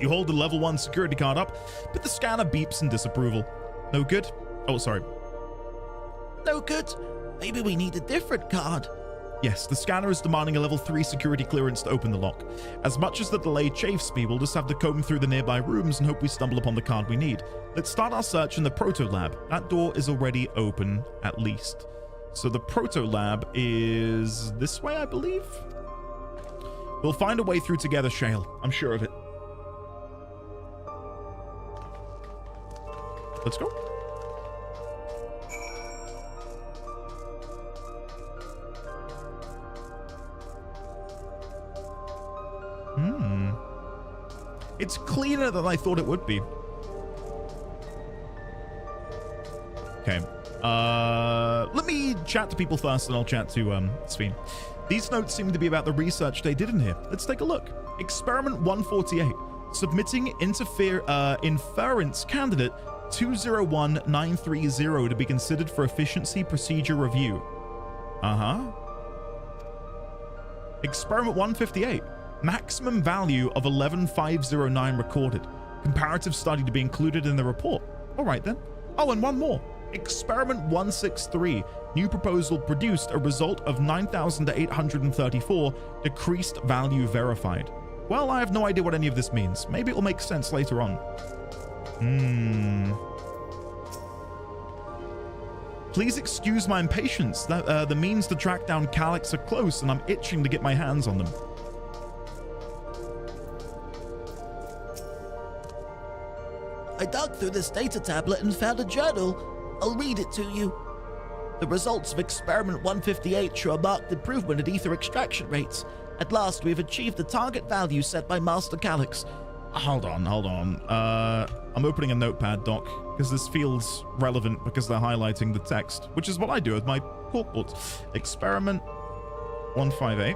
You hold the level 1 security card up, but the scanner beeps in disapproval. No good? Oh, sorry. No good? Maybe we need a different card. Yes, the scanner is demanding a level 3 security clearance to open the lock. As much as the delay chafes me, we'll just have to comb through the nearby rooms and hope we stumble upon the card we need. Let's start our search in the Proto-Lab. That door is already open, at least. So the Proto-Lab is this way, I believe? We'll find a way through together, Shale. I'm sure of it. Let's go. It's cleaner than I thought it would be. Okay. Let me chat to people first, and I'll chat to Sven. These notes seem to be about the research they did in here. Let's take a look. Experiment 148. Submitting inference candidate 201930 to be considered for efficiency procedure review. Experiment 158. Maximum value of 11509 recorded. Comparative study to be included in the report. All right then. Oh, and one more. Experiment 163. New proposal produced a result of 9,834. Decreased value verified. Well, I have no idea what any of this means. Maybe it will make sense later on. Please excuse my impatience. The means to track down Calyx are close, and I'm itching to get my hands on them. I dug through this data tablet and found a journal. I'll read it to you. The results of Experiment 158 show a marked improvement in ether extraction rates. At last, we've achieved the target value set by Master Calyx. Hold on. I'm opening a notepad, Doc, because this feels relevant because they're highlighting the text, which is what I do with my corkboards. Experiment 158.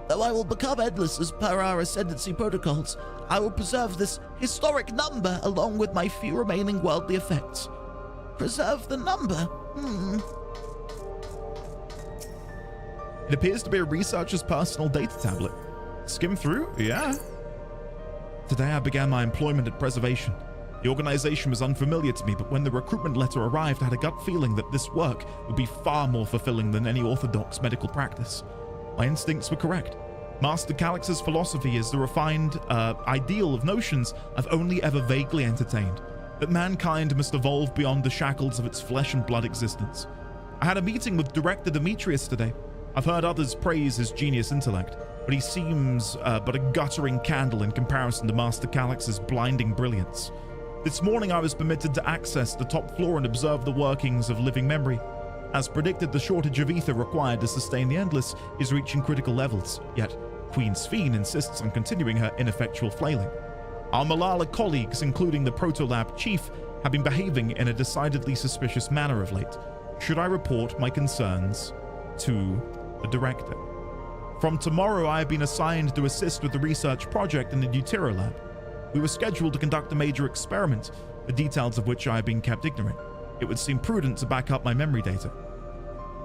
Though I will become endless as per our ascendancy protocols, I will preserve this historic number along with my few remaining worldly effects. Preserve the number? It appears to be a researcher's personal data tablet. Skim through? Yeah. Today I began my employment at Preservation. The organization was unfamiliar to me, but when the recruitment letter arrived, I had a gut feeling that this work would be far more fulfilling than any orthodox medical practice. My instincts were correct. Master Calyx's philosophy is the refined ideal of notions I've only ever vaguely entertained, that mankind must evolve beyond the shackles of its flesh and blood existence. I had a meeting with Director Demetrius today. I've heard others praise his genius intellect, but he seems but a guttering candle in comparison to Master Calyx's blinding brilliance. This morning I was permitted to access the top floor and observe the workings of living memory. As predicted, the shortage of ether required to sustain the Endless is reaching critical levels, yet Queen Sphene insists on continuing her ineffectual flailing. Our Malala colleagues, including the Protolab chief, have been behaving in a decidedly suspicious manner of late. Should I report my concerns to the director? From tomorrow, I have been assigned to assist with the research project in the Deutero lab. We were scheduled to conduct a major experiment, the details of which I have been kept ignorant. It would seem prudent to back up my memory data.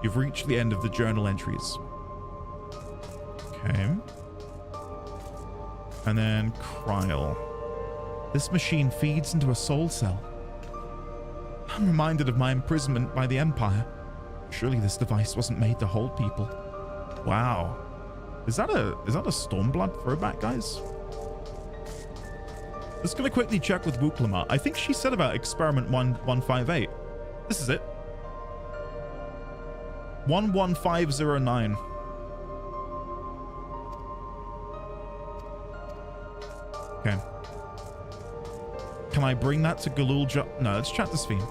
You've reached the end of the journal entries. Okay. And then Kryl. This machine feeds into a soul cell. I'm reminded of my imprisonment by the Empire. Surely this device wasn't made to hold people. Wow. Is that a Stormblood throwback, guys? Just gonna quickly check with Wuklama. I think she said about Experiment 158. This is it. 11509. Okay. Can I bring that to Galulja? No, let's chat to Sphene.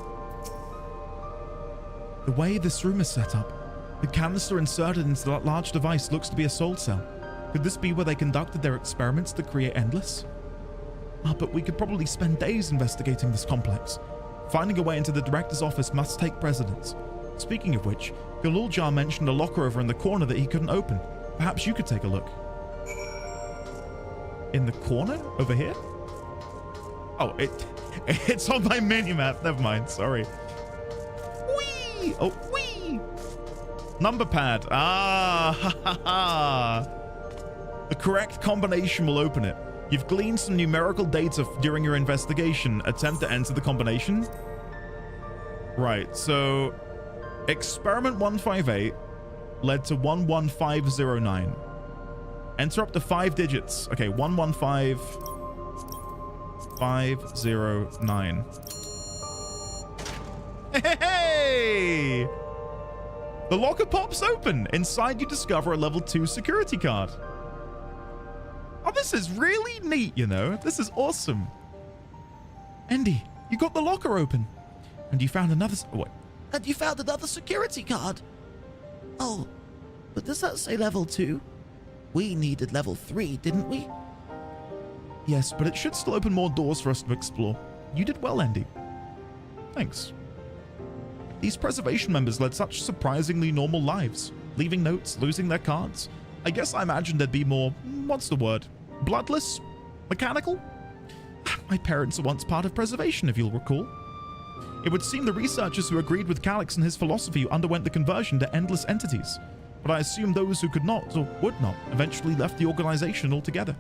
The way this room is set up, the canister inserted into that large device looks to be a soul cell. Could this be where they conducted their experiments to create Endless? But we could probably spend days investigating this complex. Finding a way into the director's office must take precedence. Speaking of which, Galuljar mentioned a locker over in the corner that he couldn't open. Perhaps you could take a look. In the corner? Over here? Oh, it's on my mini-map. Never mind. Sorry. Whee! Oh, whee! Number pad. Ah, ha, ha, ha. The correct combination will open it. You've gleaned some numerical data during your investigation. Attempt to enter the combination. Right, so Experiment 158 led to 11509. Enter up to 5 digits. Okay, 115509. Hey! The locker pops open. Inside you discover a level 2 security card. Oh, this is really neat, you know. This is awesome. Andy, you got the locker open. And you found another... What? And you found another security card. Oh, but does that say level 2? We needed level 3, didn't we? Yes, but it should still open more doors for us to explore. You did well, Andy. Thanks. These preservation members led such surprisingly normal lives. Leaving notes, losing their cards. I guess I imagined there'd be more, what's the word? Bloodless? Mechanical? My parents were once part of preservation, if you'll recall. It would seem the researchers who agreed with Calix and his philosophy underwent the conversion to endless entities, but I assume those who could not or would not eventually left the organization altogether.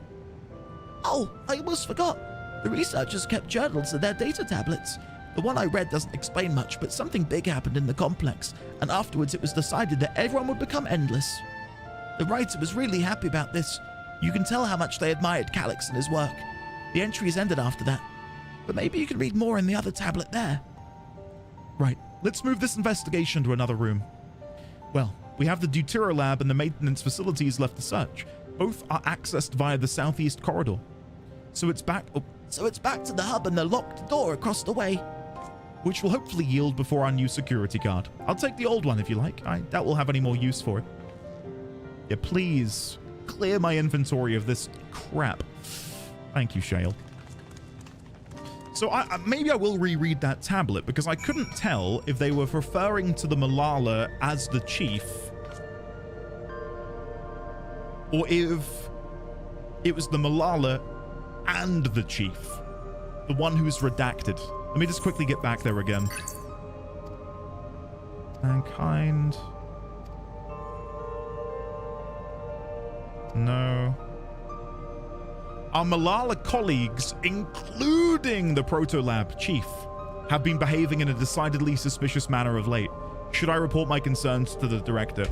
Oh, I almost forgot. The researchers kept journals of their data tablets. The one I read doesn't explain much, but something big happened in the complex, and afterwards it was decided that everyone would become endless. The writer was really happy about this. You can tell how much they admired Calix and his work. The entries ended after that, but maybe you can read more in the other tablet there. Right, let's move this investigation to another room. Well, we have the Deutero lab and the maintenance facilities left to search. Both are accessed via the southeast corridor. So it's back to the hub and the locked door across the way. Which will hopefully yield before our new security card. I'll take the old one if you like. I doubt we'll have any more use for it. Yeah, please clear my inventory of this crap. Thank you, Shale. So maybe I will reread that tablet, because I couldn't tell if they were referring to the Malala as the chief, or if it was the Malala and the chief, the one who's redacted. Let me just quickly get back there again. Mankind. No. Our Malala colleagues, including the Protolab chief, have been behaving in a decidedly suspicious manner of late. Should I report my concerns to the director?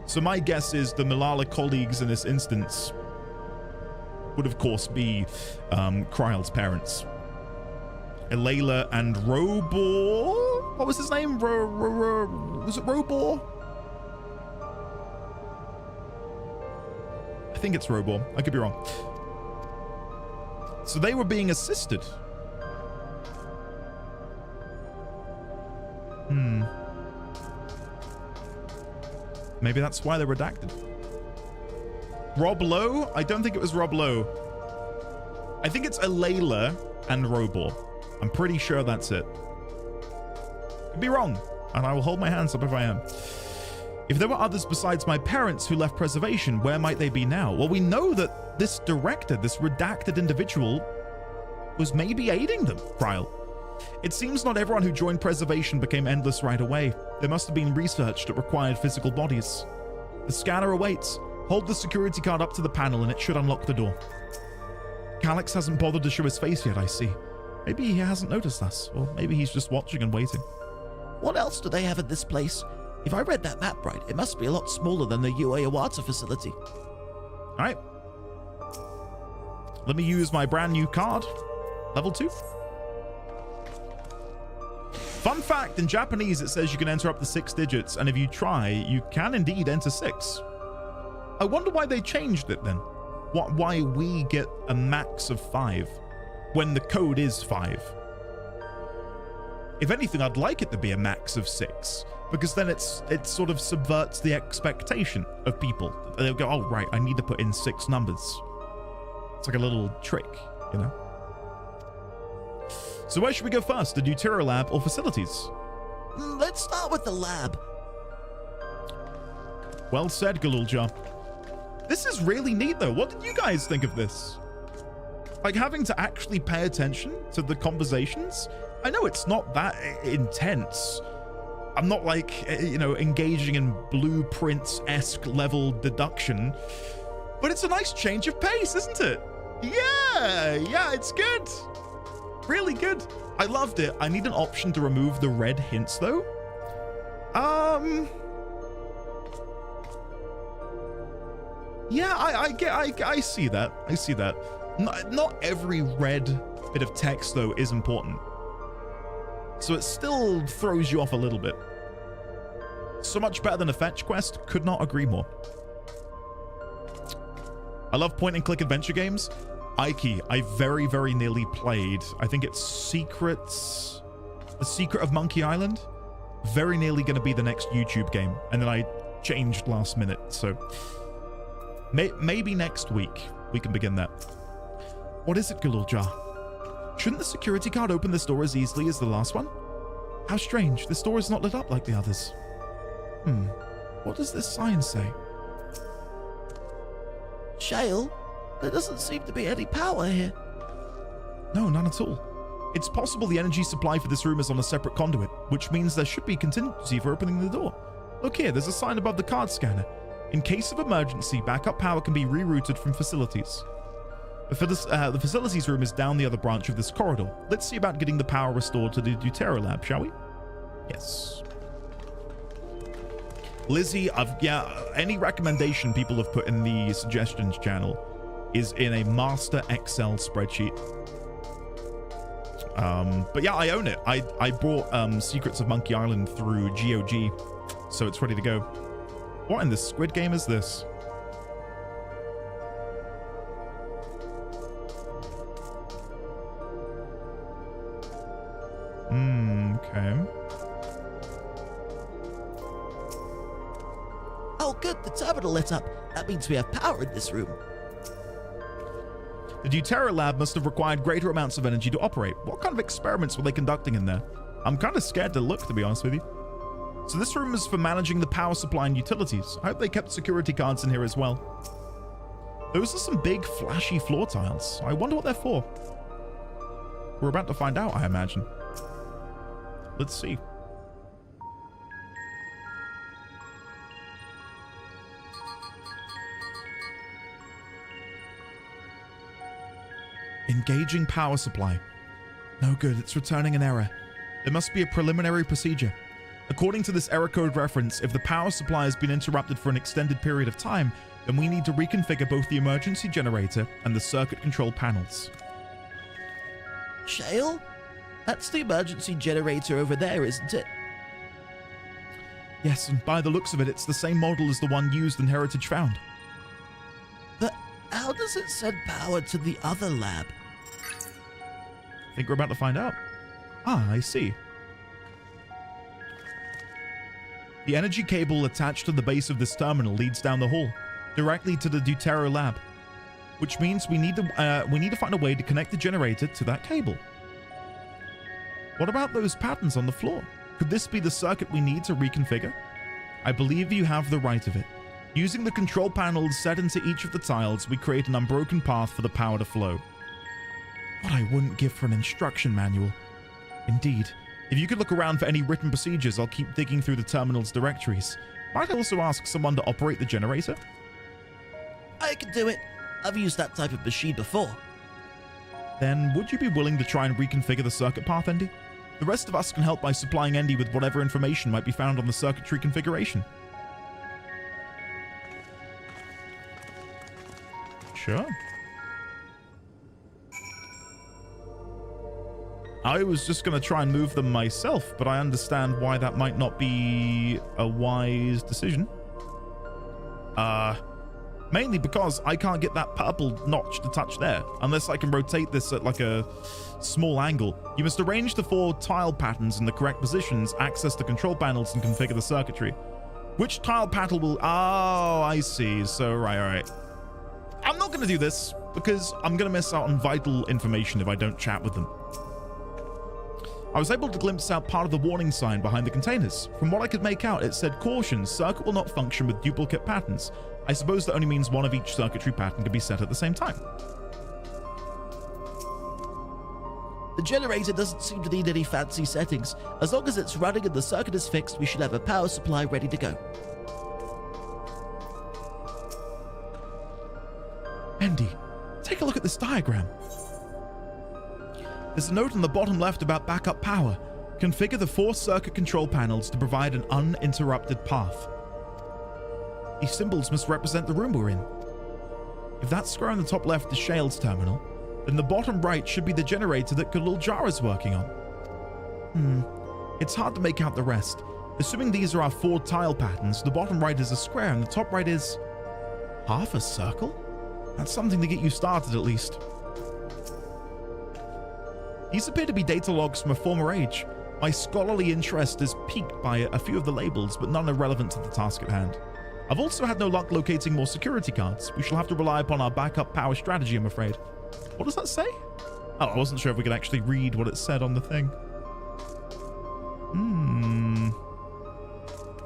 So my guess is the Malala colleagues in this instance would of course be Kryle's parents. Elayla and Robor? What was his name? Was it Robor? I think it's Robor. I could be wrong. So they were being assisted. Maybe that's why they're redacted. Rob Lowe? I don't think it was Rob Lowe. I think it's Elayla and Robor. I'm pretty sure that's it. Could be wrong, and I will hold my hands up if I am. If there were others besides my parents who left Preservation, where might they be now? Well, we know that this director, this redacted individual, was maybe aiding them, Kryle. It seems not everyone who joined Preservation became endless right away. There must have been research that required physical bodies. The scanner awaits. Hold the security card up to the panel and it should unlock the door. Calix hasn't bothered to show his face yet, I see. Maybe he hasn't noticed us, or maybe he's just watching and waiting. What else do they have at this place? If I read that map right, it must be a lot smaller than the UA Awata facility. All right. Let me use my brand new card. Level 2. Fun fact, in Japanese it says you can enter up to 6 digits, and if you try, you can indeed enter 6. I wonder why they changed it then. Why we get a max of 5 when the code is 5. If anything, I'd like it to be a max of 6, because then it sort of subverts the expectation of people. They'll go, oh right, I need to put in 6 numbers. It's like a little trick, you know? So where should we go first? The Deutero lab or facilities? Let's start with the lab. Well said, Galulja. This is really neat though. What did you guys think of this? Like having to actually pay attention to the conversations? I know it's not that intense. I'm not like, you know, engaging in blueprints-esque level deduction, but it's a nice change of pace, isn't it? Yeah, it's good. Really good. I loved it. I need an option to remove the red hints though. Yeah, I see that. I see that. Not every red bit of text though is important. So it still throws you off a little bit. So much better than a fetch quest. Could not agree more. I love point and click adventure games. Ike, I very, very nearly played. I think it's Secrets. The Secret of Monkey Island. Very nearly going to be the next YouTube game. And then I changed last minute. So maybe next week we can begin that. What is it, Galulja? Shouldn't the security card open this door as easily as the last one? How strange. This door is not lit up like the others. What does this sign say? Shale, there doesn't seem to be any power here. No, none at all. It's possible the energy supply for this room is on a separate conduit, which means there should be contingency for opening the door. Look here, there's a sign above the card scanner. In case of emergency, backup power can be rerouted from facilities. The facilities room is down the other branch of this corridor. Let's see about getting the power restored to the Dawntrail lab, shall we? Yes. Lizzie, any recommendation people have put in the suggestions channel is in a master Excel spreadsheet. But yeah, I own it. I brought Secrets of Monkey Island through GOG, so it's ready to go. What in the Squid Game is this? Okay. Oh, good. The terminal lit up. That means we have power in this room. The Dawntrail lab must have required greater amounts of energy to operate. What kind of experiments were they conducting in there? I'm kind of scared to look, to be honest with you. So this room is for managing the power supply and utilities. I hope they kept security cards in here as well. Those are some big, flashy floor tiles. I wonder what they're for. We're about to find out, I imagine. Let's see. Engaging power supply. No good, it's returning an error. There must be a preliminary procedure. According to this error code reference, if the power supply has been interrupted for an extended period of time, then we need to reconfigure both the emergency generator and the circuit control panels. Shale? That's the emergency generator over there, isn't it? Yes, and by the looks of it, it's the same model as the one used in Heritage Found. But how does it send power to the other lab? I think we're about to find out. Ah, I see. The energy cable attached to the base of this terminal leads down the hall, directly to the Dawntrail lab, which means we need to find a way to connect the generator to that cable. What about those patterns on the floor? Could this be the circuit we need to reconfigure? I believe you have the right of it. Using the control panels set into each of the tiles, we create an unbroken path for the power to flow. What I wouldn't give for an instruction manual. Indeed. If you could look around for any written procedures, I'll keep digging through the terminal's directories. Might I also ask someone to operate the generator? I can do it. I've used that type of machine before. Then would you be willing to try and reconfigure the circuit path, Andy? The rest of us can help by supplying Andy with whatever information might be found on the circuitry configuration. Sure. I was just going to try and move them myself, but I understand why that might not be a wise decision. Mainly because I can't get that purple notch to touch there, unless I can rotate this at like a small angle. You must arrange the 4 tile patterns in the correct positions, access the control panels, and configure the circuitry. Which tile pattern will... Oh, I see. So, right. I'm not going to do this, because I'm going to miss out on vital information if I don't chat with them. I was able to glimpse out part of the warning sign behind the containers. From what I could make out, it said, "Caution, circuit will not function with duplicate patterns." I suppose that only means one of each circuitry pattern can be set at the same time. The generator doesn't seem to need any fancy settings. As long as it's running and the circuit is fixed, we should have a power supply ready to go. Andy, take a look at this diagram. There's a note on the bottom left about backup power. Configure the 4 circuit control panels to provide an uninterrupted path. These symbols must represent the room we're in. If that square on the top left is Shale's terminal, then the bottom right should be the generator that Galul Jara's working on. It's hard to make out the rest. Assuming these are our 4 tile patterns, the bottom right is a square and the top right is... half a circle? That's something to get you started at least. These appear to be data logs from a former age. My scholarly interest is piqued by a few of the labels, but none are relevant to the task at hand. I've also had no luck locating more security cards. We shall have to rely upon our backup power strategy, I'm afraid. What does that say? Oh, I wasn't sure if we could actually read what it said on the thing.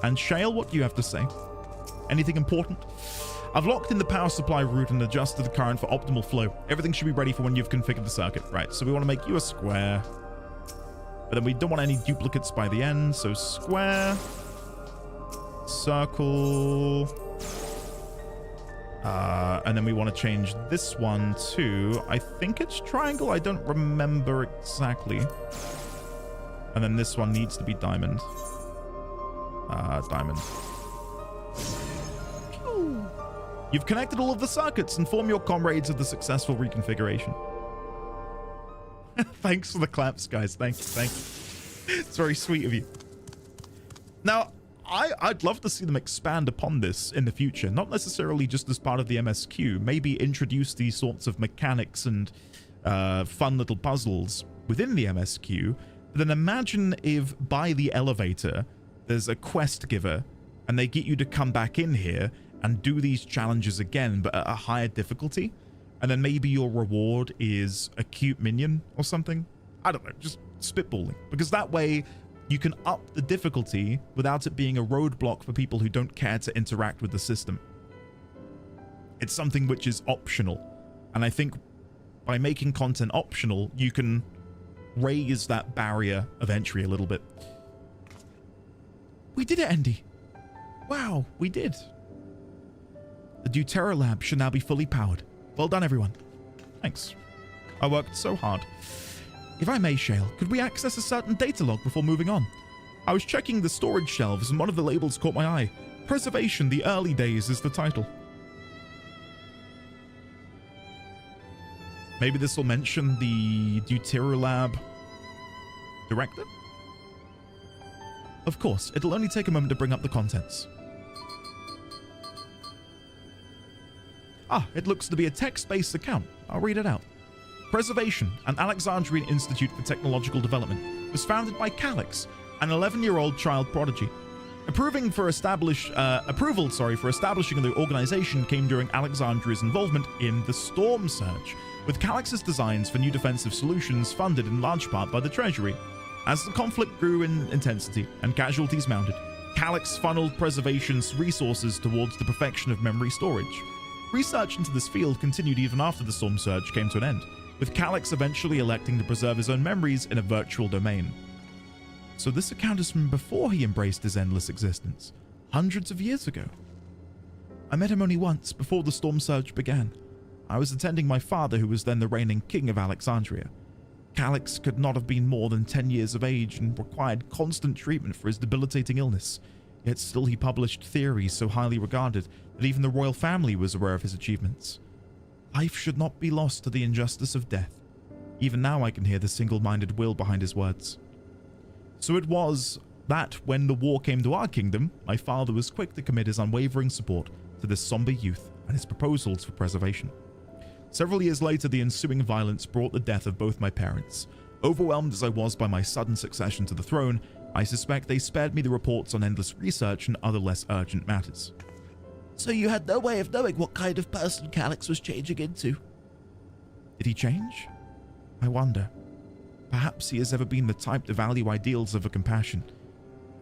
And Shale, what do you have to say? Anything important? I've locked in the power supply route and adjusted the current for optimal flow. Everything should be ready for when you've configured the circuit. Right, so we want to make you a square. But then we don't want any duplicates by the end, so square, circle, and then we want to change this one to, I think it's triangle, I don't remember exactly. And then this one needs to be diamond. Diamond. You've connected all of the circuits. Inform your comrades of the successful reconfiguration. Thanks for the claps, guys. Thank you. It's very sweet of you. Now, I'd love to see them expand upon this in the future, not necessarily just as part of the MSQ, maybe introduce these sorts of mechanics and fun little puzzles within the MSQ. But then imagine if by the elevator there's a quest giver and they get you to come back in here and do these challenges again, but at a higher difficulty. And then maybe your reward is a cute minion or something. I don't know, just spitballing. Because that way you can up the difficulty without it being a roadblock for people who don't care to interact with the system. It's something which is optional. And I think by making content optional, you can raise that barrier of entry a little bit. We did it, Andy. Wow, we did. The Dawntrail lab should now be fully powered. Well done, everyone. Thanks. I worked so hard. If I may, Shale, could we access a certain data log before moving on? I was checking the storage shelves and one of the labels caught my eye. Preservation, the early days is the title. Maybe this will mention the Dawntrail lab director? Of course, it'll only take a moment to bring up the contents. Ah, it looks to be a text-based account. I'll read it out. Preservation, an Alexandrian Institute for Technological Development, was founded by Calix, an 11-year-old child prodigy. Approval for establishing the organization came during Alexandria's involvement in the Storm Surge, with Calix's designs for new defensive solutions funded in large part by the Treasury. As the conflict grew in intensity and casualties mounted, Calix funneled Preservation's resources towards the perfection of memory storage. Research into this field continued even after the Storm Surge came to an end, with Calix eventually electing to preserve his own memories in a virtual domain. So this account is from before he embraced his endless existence, hundreds of years ago. I met him only once before the Storm Surge began. I was attending my father, who was then the reigning king of Alexandria. Calix could not have been more than 10 years of age and required constant treatment for his debilitating illness. Yet still he published theories so highly regarded that even the royal family was aware of his achievements. Life should not be lost to the injustice of death. Even now I can hear the single-minded will behind his words. So it was that when the war came to our kingdom, my father was quick to commit his unwavering support to this somber youth and his proposals for preservation. Several years later, the ensuing violence brought the death of both my parents. Overwhelmed as I was by my sudden succession to the throne, I suspect they spared me the reports on endless research and other less urgent matters. So you had no way of knowing what kind of person Calix was changing into? Did he change? I wonder. Perhaps he has ever been the type to value ideals over compassion.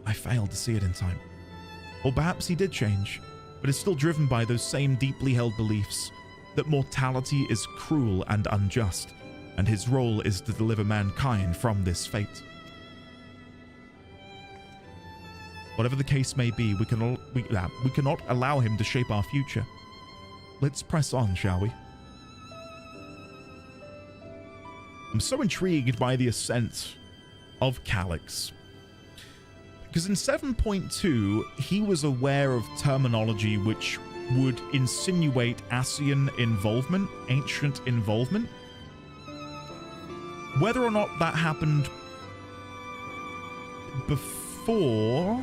I failed to see it in time. Or perhaps he did change, but is still driven by those same deeply held beliefs that mortality is cruel and unjust, and his role is to deliver mankind from this fate. Whatever the case may be, we cannot allow him to shape our future. Let's press on, shall we? I'm so intrigued by the ascent of Calix. Because in 7.2, he was aware of terminology which would insinuate Ascian involvement, ancient involvement. Whether or not that happened before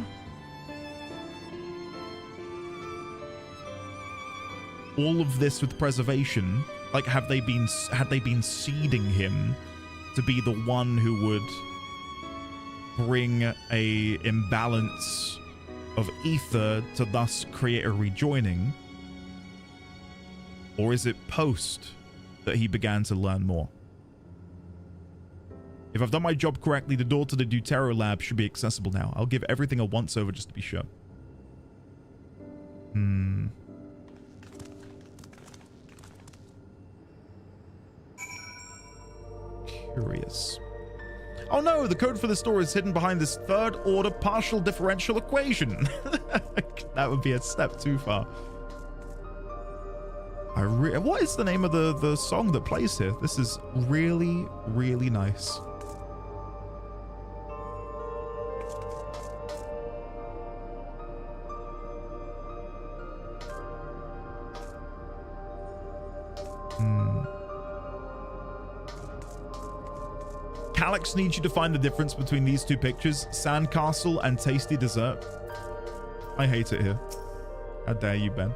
all of this with preservation, like had they been seeding him to be the one who would bring a imbalance of ether to thus create a rejoining? Or is it post that he began to learn more? If I've done my job correctly, the door to the Dawntrail lab should be accessible now. I'll give everything a once over just to be sure. Curious. Oh no, the code for this door is hidden behind this third order partial differential equation. That would be a step too far. What is the name of the song that plays here? This is really, really nice. Calyx needs you to find the difference between these two pictures, sandcastle and tasty dessert. I hate it here. How dare you, Ben?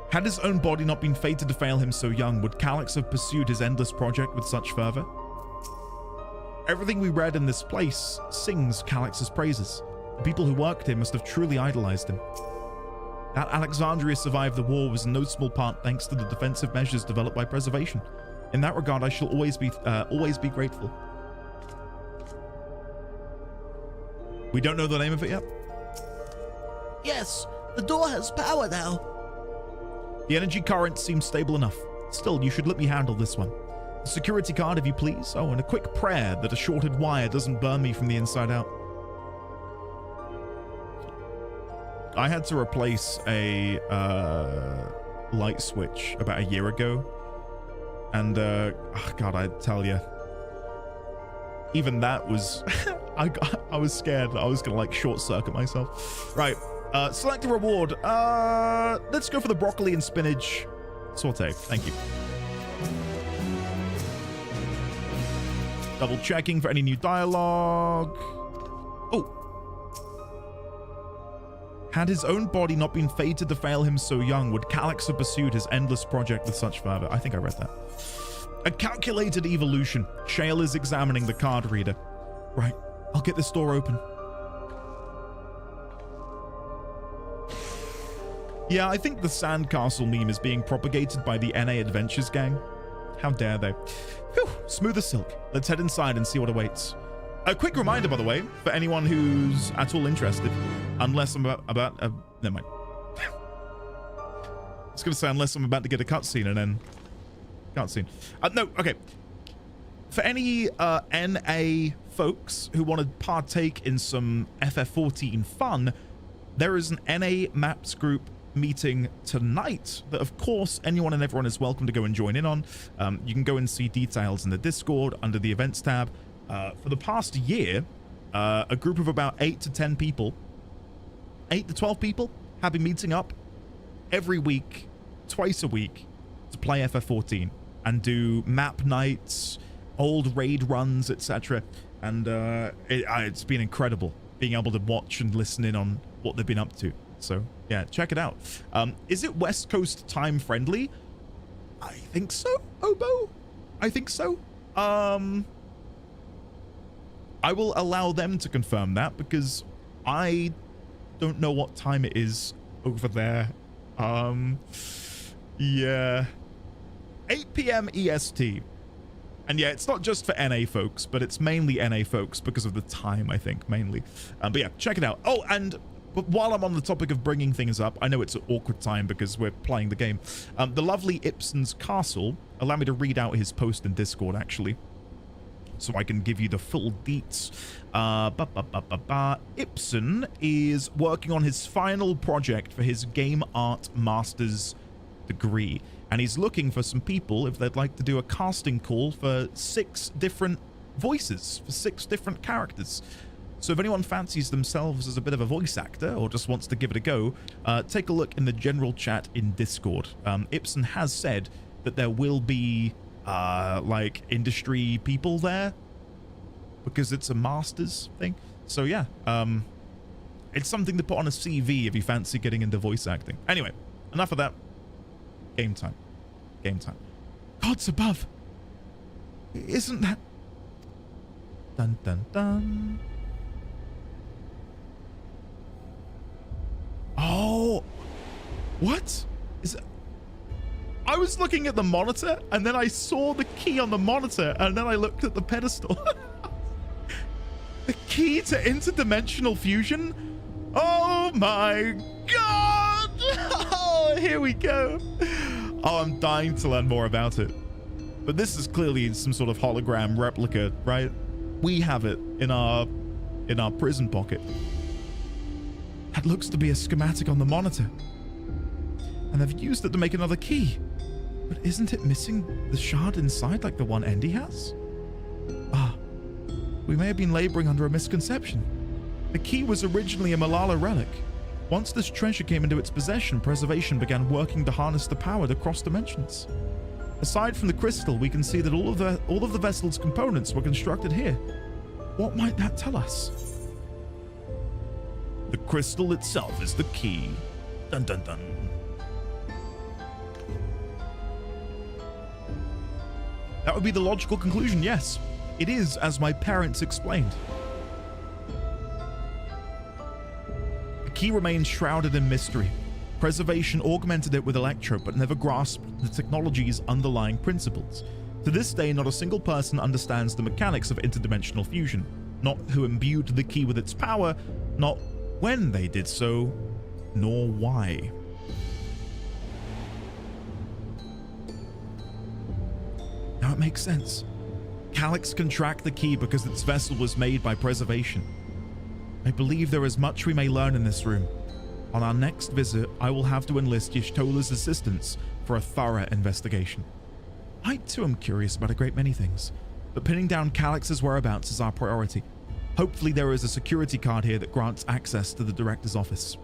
Had his own body not been fated to fail him so young, would Calyx have pursued his endless project with such fervor? Everything we read in this place sings Calyx's praises. The people who worked here must have truly idolized him. That Alexandria survived the war was in no small part thanks to the defensive measures developed by preservation. In that regard, I shall always be grateful. We don't know the name of it yet? Yes, the door has power now. The energy current seems stable enough. Still, you should let me handle this one. A security card, if you please. Oh, and a quick prayer that a shorted wire doesn't burn me from the inside out. I had to replace a light switch about a year ago. And, God, I tell you. Even that was... I was scared that I was going to, like, short-circuit myself. Right. Select a reward. Let's go for the broccoli and spinach saute. Thank you. Double checking for any new dialogue. Oh. Had his own body not been fated to fail him so young, would Calyx have pursued his endless project with such fervor? I think I read that. A calculated evolution. Shale is examining the card reader. Right. I'll get this door open. Yeah, I think the sandcastle meme is being propagated by the NA Adventures gang. How dare they? Whew, smooth as silk. Let's head inside and see what awaits. A quick reminder, by the way, for anyone who's at all interested, unless I'm about never mind. I was going to say, unless I'm about to get a cutscene and then... Cutscene. No, okay. For any NA folks who want to partake in some FF14 fun, there is an NA Maps group meeting tonight that, of course, anyone and everyone is welcome to go and join in on. You can go and see details in the Discord under the events tab. For the past year, a group of about 8 to 10 people, 8 to 12 people, have been meeting up every week, twice a week, to play FF14 and do map nights, old raid runs, etc. And it's been incredible being able to watch and listen in on what they've been up to. So yeah, check it out. Is it West Coast time friendly? I think so, Obo. I think so. I will allow them to confirm that because I don't know what time it is over there. Yeah. 8 p.m. EST. And yeah, it's not just for NA folks, but it's mainly NA folks because of the time, I think, mainly. But yeah, check it out. Oh, and while I'm on the topic of bringing things up, I know it's an awkward time because we're playing the game. The lovely Ibsen's Castle, allow me to read out his post in Discord, actually, so I can give you the full deets. Ibsen is working on his final project for his Game Art Master's degree, and he's looking for some people if they'd like to do a casting call for 6 different voices, for 6 different characters. So if anyone fancies themselves as a bit of a voice actor or just wants to give it a go, take a look in the general chat in Discord. Ibsen has said that there will be like industry people there because it's a master's thing. So yeah, it's something to put on a CV if you fancy getting into voice acting. Anyway, enough of that. Game time. Game time. Gods above. Isn't that... Dun dun dun. Oh. What? Is it... I was looking at the monitor and then I saw the key on the monitor and then I looked at the pedestal. The key to interdimensional fusion? Oh my god! Oh, here we go. Oh, I'm dying to learn more about it. But this is clearly some sort of hologram replica, right? We have it in our prison pocket. That looks to be a schematic on the monitor. And they've used it to make another key. But isn't it missing the shard inside like the one Endy has? Ah, we may have been laboring under a misconception. The key was originally a Malala relic. Once this treasure came into its possession, Preservation began working to harness the power to cross dimensions. Aside from the crystal, we can see that all of the vessel's components were constructed here. What might that tell us? The crystal itself is the key. Dun dun dun. That would be the logical conclusion, yes. It is, as my parents explained. The key remains shrouded in mystery. Preservation augmented it with Electro, but never grasped the technology's underlying principles. To this day, not a single person understands the mechanics of interdimensional fusion, not who imbued the key with its power, not when they did so, nor why. Now it makes sense. Calyx can track the key because its vessel was made by Preservation. I believe there is much we may learn in this room. On our next visit, I will have to enlist Y'shtola's assistance for a thorough investigation. I too am curious about a great many things, but pinning down Calyx's whereabouts is our priority. Hopefully there is a security card here that grants access to the director's office.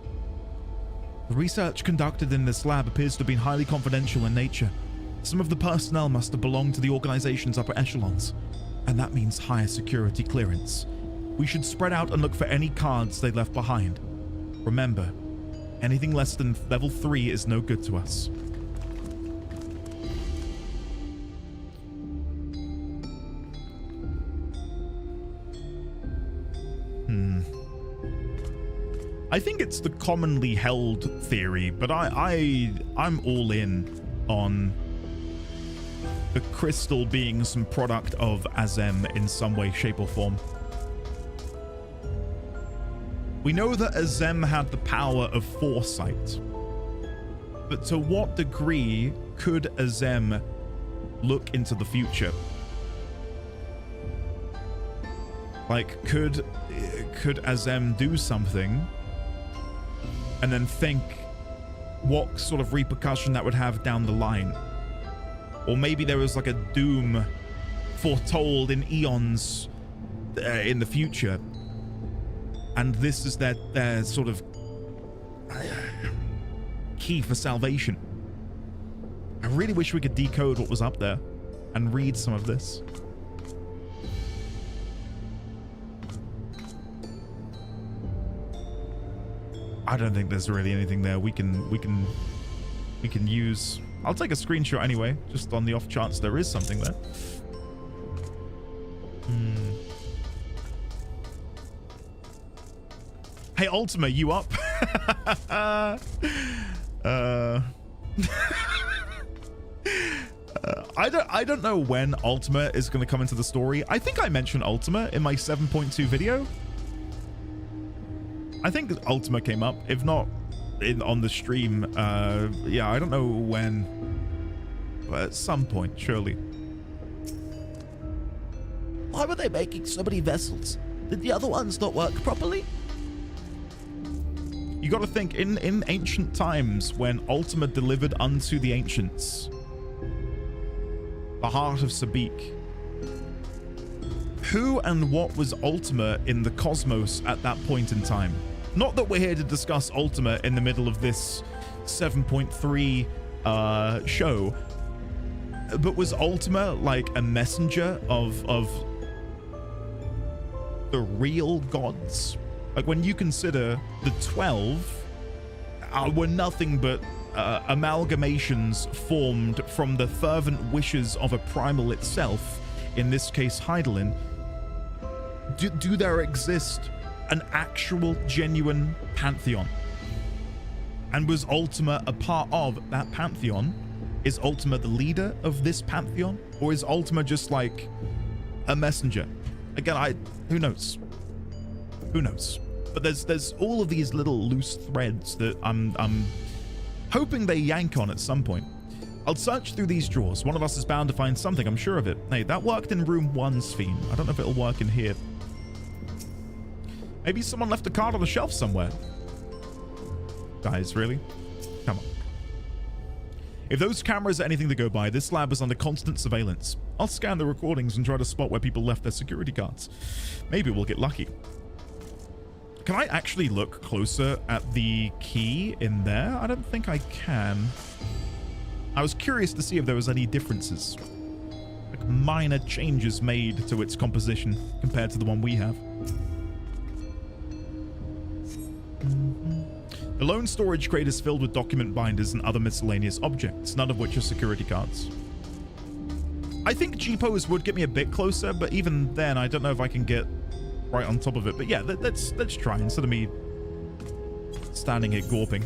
The research conducted in this lab appears to have been highly confidential in nature. Some of the personnel must have belonged to the organization's upper echelons, and that means higher security clearance. We should spread out and look for any cards they left behind. Remember, anything less than level 3 is no good to us. I think it's the commonly held theory, but I'm all in on the crystal being some product of Azem in some way, shape, or form. We know that Azem had the power of foresight, but to what degree could Azem look into the future? Like, could Azem do something and then think what sort of repercussion that would have down the line? Or maybe there was like a doom foretold in eons in the future, and this is their sort of key for salvation. I really wish we could decode what was up there and read some of this. I don't think there's really anything there we can use. I'll take a screenshot anyway, just on the off chance there is something there. Hey Ultima, you up? I don't know when Ultima is going to come into the story. I think I mentioned Ultima in my 7.2 video. I think Ultima came up, if not on the stream. Yeah, I don't know when, but at some point, surely. Why were they making so many vessels? Did the other ones not work properly? You got to think, in ancient times, when Ultima delivered unto the ancients the heart of Sabik, who and what was Ultima in the cosmos at that point in time? Not that we're here to discuss Ultima in the middle of this 7.3 show, but was Ultima like a messenger of the real gods? Like, when you consider the 12 were nothing but amalgamations formed from the fervent wishes of a primal itself, in this case Hydaelyn, do there exist an actual genuine pantheon? And was Ultima a part of that pantheon? Is Ultima the leader of this pantheon, or is Ultima just like a messenger? Again, who knows? Who knows? But there's all of these little loose threads that I'm hoping they yank on at some point. I'll search through these drawers. One of us is bound to find something, I'm sure of it. Hey, that worked in room 1, Sphene. I don't know if it'll work in here. Maybe someone left a card on the shelf somewhere. Guys, really? Come on. If those cameras are anything to go by, this lab is under constant surveillance. I'll scan the recordings and try to spot where people left their security cards. Maybe we'll get lucky. Can I actually look closer at the key in there? I don't think I can. I was curious to see if there was any differences. Like minor changes made to its composition compared to the one we have. The lone storage crate is filled with document binders and other miscellaneous objects, none of which are security cards. I think G-Pose would get me a bit closer, but even then, I don't know if I can get right on top of it. But yeah, let's try instead of me standing here gawping.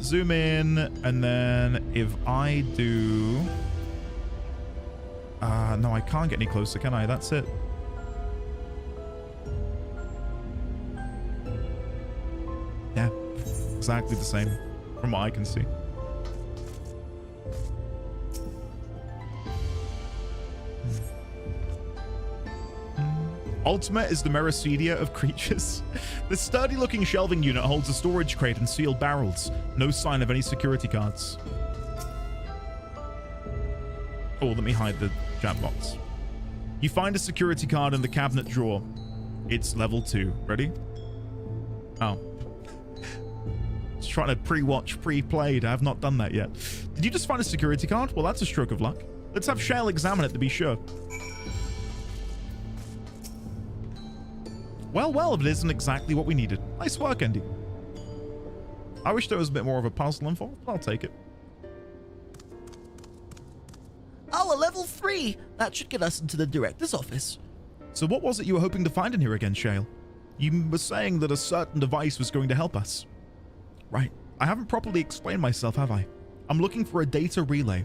Zoom in, and then if I do... no, I can't get any closer, can I? That's it. Yeah, exactly the same from what I can see. Ultimate is the Meracydia of creatures. The sturdy-looking shelving unit holds a storage crate and sealed barrels. No sign of any security cards. Oh, let me hide the chat box. You find a security card in the cabinet drawer. It's level 2. Ready? Oh. Just trying to pre-watch, pre-played. I have not done that yet. Did you just find a security card? Well, that's a stroke of luck. Let's have Shale examine it to be sure. Well, if it isn't exactly what we needed. Nice work, Andy. I wish there was a bit more of a puzzle involved, but I'll take it. Oh, a level 3! That should get us into the director's office. So what was it you were hoping to find in here again, Shale? You were saying that a certain device was going to help us. Right. I haven't properly explained myself, have I? I'm looking for a data relay.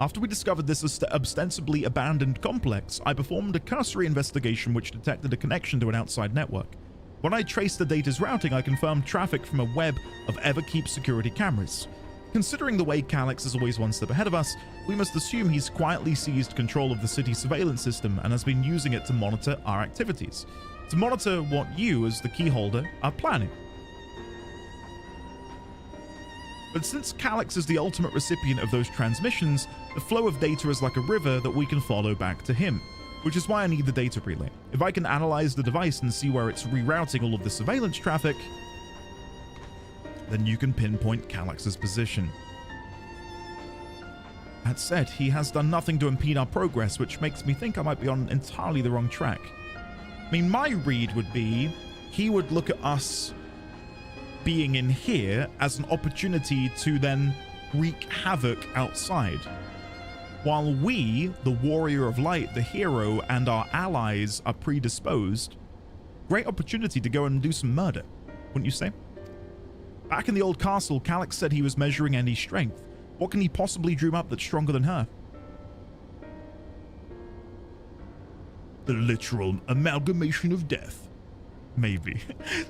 After we discovered this ostensibly abandoned complex, I performed a cursory investigation which detected a connection to an outside network. When I traced the data's routing, I confirmed traffic from a web of Everkeep security cameras. Considering the way Calyx is always one step ahead of us, we must assume he's quietly seized control of the city's surveillance system and has been using it to monitor our activities. To monitor what you, as the keyholder, are planning. But since Calyx is the ultimate recipient of those transmissions, the flow of data is like a river that we can follow back to him, which is why I need the data relay. If I can analyze the device and see where it's rerouting all of the surveillance traffic, then you can pinpoint Calyx's position. That said, he has done nothing to impede our progress, which makes me think I might be on entirely the wrong track. I mean, my read would be, he would look at us being in here as an opportunity to then wreak havoc outside. While we, the Warrior of Light, the hero, and our allies are predisposed, great opportunity to go and do some murder, wouldn't you say? Back in the old castle, Calyx said he was measuring Andy's strength. What can he possibly dream up that's stronger than her? The literal amalgamation of death. Maybe.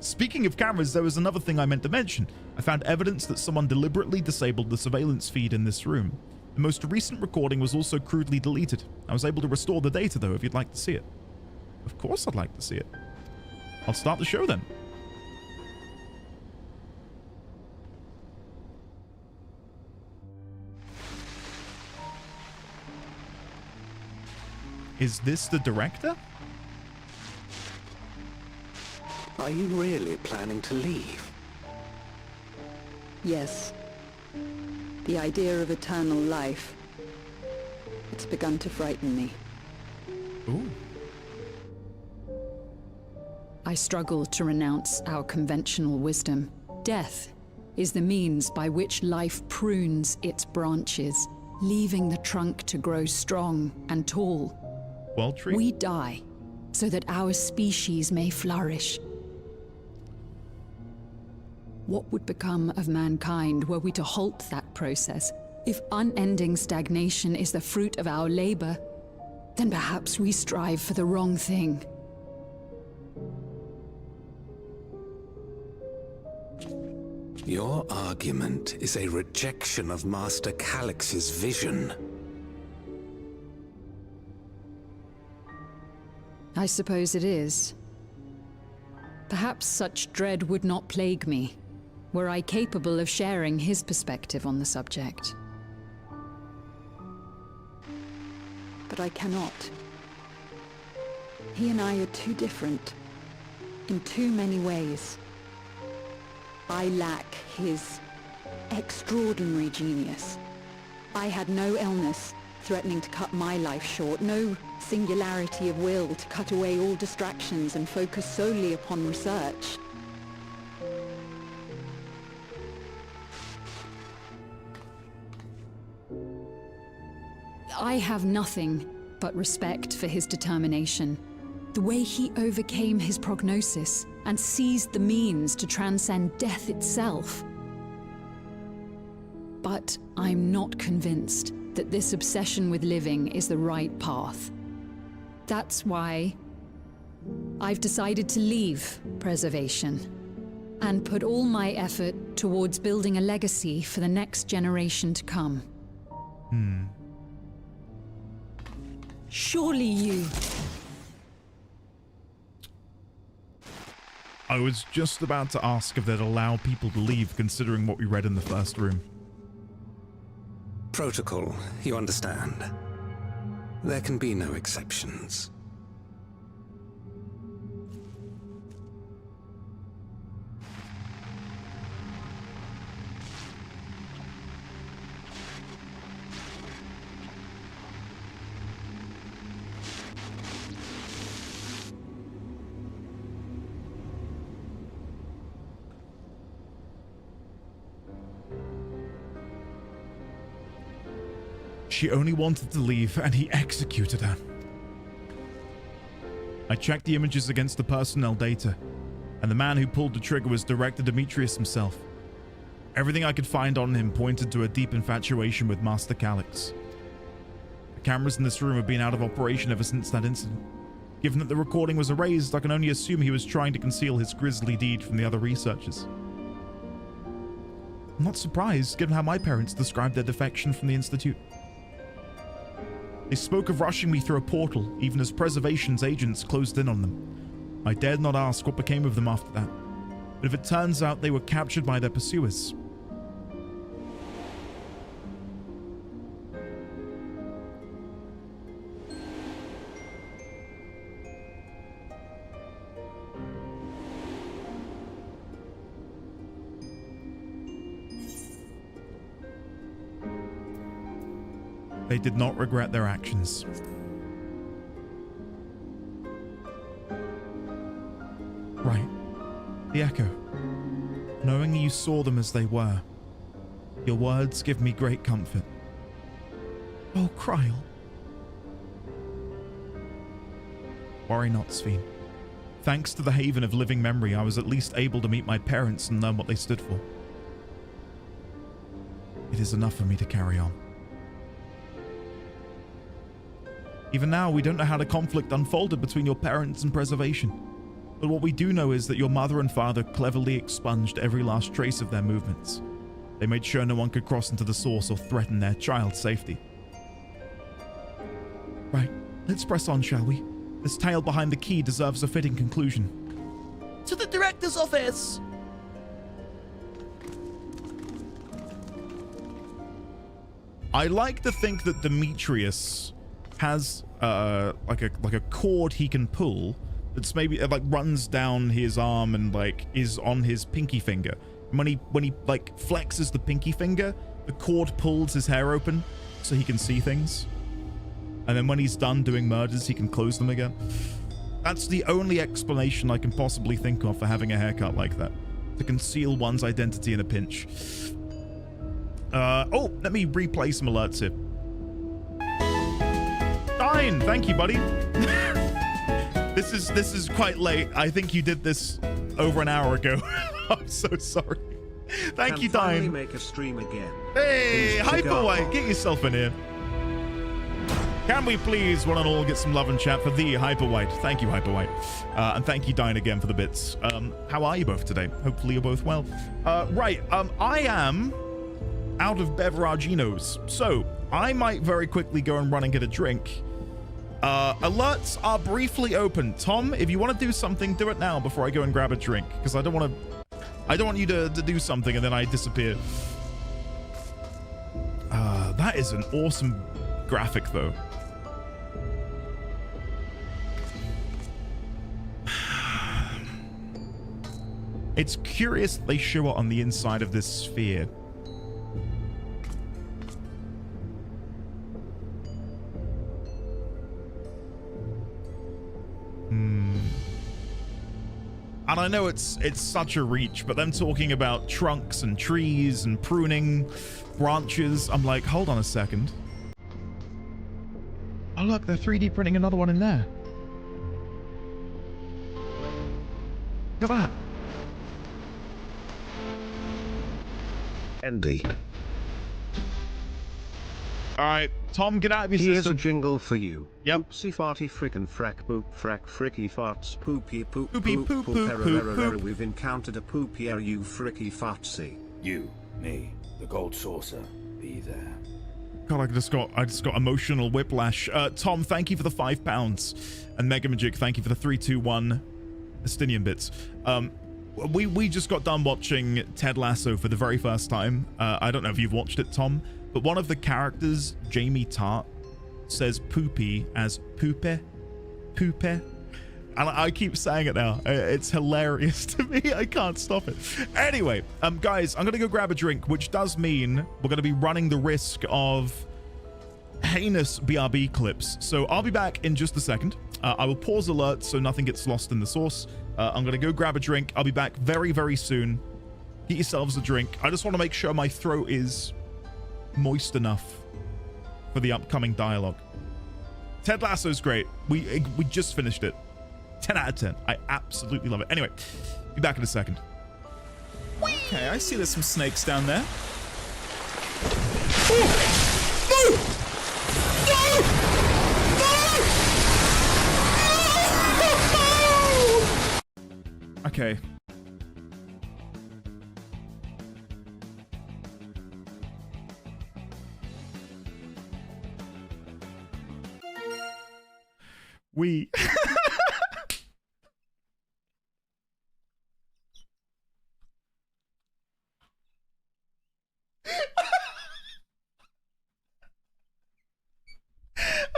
Speaking of cameras, there was another thing I meant to mention. I found evidence that someone deliberately disabled the surveillance feed in this room. The most recent recording was also crudely deleted. I was able to restore the data, though, if you'd like to see it. Of course I'd like to see it. I'll start the show then. Is this the director? Are you really planning to leave? Yes. The idea of eternal life. It's begun to frighten me. Ooh. I struggle to renounce our conventional wisdom. Death is the means by which life prunes its branches, leaving the trunk to grow strong and tall. Well, tree. We die so that our species may flourish. What would become of mankind were we to halt that process? If unending stagnation is the fruit of our labor, then perhaps we strive for the wrong thing. Your argument is a rejection of Master Calix's vision. I suppose it is. Perhaps such dread would not plague me, were I capable of sharing his perspective on the subject. But I cannot. He and I are too different, in too many ways. I lack his extraordinary genius. I had no illness threatening to cut my life short, no singularity of will to cut away all distractions and focus solely upon research. I have nothing but respect for his determination. The way he overcame his prognosis and seized the means to transcend death itself. But I'm not convinced that this obsession with living is the right path. That's why I've decided to leave preservation and put all my effort towards building a legacy for the next generation to come. Surely you... I was just about to ask if they'd allow people to leave, considering what we read in the first room. Protocol, you understand. There can be no exceptions. She only wanted to leave, and he executed her. I checked the images against the personnel data, and the man who pulled the trigger was Director Demetrius himself. Everything I could find on him pointed to a deep infatuation with Master Calix. The cameras in this room have been out of operation ever since that incident. Given that the recording was erased, I can only assume he was trying to conceal his grisly deed from the other researchers. I'm not surprised, given how my parents described their defection from the Institute. They spoke of rushing me through a portal, even as Preservation's agents closed in on them. I dared not ask what became of them after that, but if it turns out they were captured by their pursuers... They did not regret their actions. Right. The Echo. Knowing you saw them as they were, your words give me great comfort. Oh, Kryl. Worry not, Sphene. Thanks to the Haven of Living Memory, I was at least able to meet my parents and learn what they stood for. It is enough for me to carry on. Even now, we don't know how the conflict unfolded between your parents and Preservation. But what we do know is that your mother and father cleverly expunged every last trace of their movements. They made sure no one could cross into the source or threaten their child's safety. Right, let's press on, shall we? This tale behind the key deserves a fitting conclusion. To the director's office! I like to think that Demetrius has like a cord he can pull that's maybe like runs down his arm and like is on his pinky finger. And when he like flexes the pinky finger, the cord pulls his hair open so he can see things. And then when he's done doing murders, he can close them again. That's the only explanation I can possibly think of for having a haircut like that, to conceal one's identity in a pinch. Oh, let me replay some alerts here. Fine, thank you, buddy. This is quite late. I think you did this over an hour ago. I'm so sorry. Thank you, Dine. Finally make a stream again. Hey, Hyperwhite, get yourself in here. Can we please, one and all, get some love and chat for the Hyperwhite? Thank you, Hyperwhite. And thank you, Dine, again for the bits. How are you both today? Hopefully you're both well. Right, I am out of beveraginos, so I might very quickly go and run and get a drink. Alerts are briefly open. Tom, if you want to do something, do it now before I go and grab a drink, because I don't want you to do something and then I disappear. That is an awesome graphic, though. It's curious they show it on the inside of this sphere. And I know it's such a reach, but them talking about trunks and trees and pruning branches, I'm like, hold on a second. Oh look, they're 3D printing another one in there. Look at that. Andy. Alright, Tom, get out of your Here's system. a jingle for you. Yep. Oopsie farty frickin' frack boop frack fricky farts poopy poop Poopy poop poop poop error poop error poop. error. We've encountered a poopier you fricky fartsy. You, me, the gold saucer, be there. God, I just got emotional whiplash. Tom, thank you for the £5. And Mega Magic, thank you for the 321 Estinian bits. We just got done watching Ted Lasso for the very first time. I don't know if you've watched it, Tom, but one of the characters, Jamie Tart, says poopy as poope. And I keep saying it now. It's hilarious to me. I can't stop it. Anyway, guys, I'm going to go grab a drink, which does mean we're going to be running the risk of heinous BRB clips. So I'll be back in just a second. I will pause alerts so nothing gets lost in the sauce. I'm going to go grab a drink. I'll be back very, very soon. Get yourselves a drink. I just want to make sure my throat is moist enough for the upcoming dialogue. Ted Lasso's great. We just finished it. 10 out of 10. I absolutely love it. Anyway, be back in a second. Okay, I see there's some snakes down there. Okay. We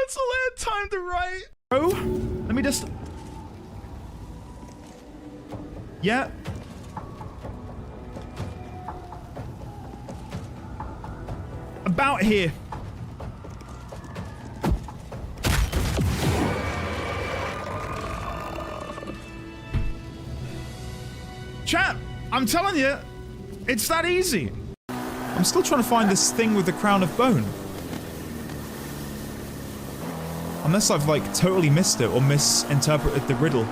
That's all I had time to write. Bro, let me just... Yeah. About here. Chat, I'm telling you, it's that easy. I'm still trying to find this thing with the crown of bone. Unless I've like totally missed it or misinterpreted the riddle.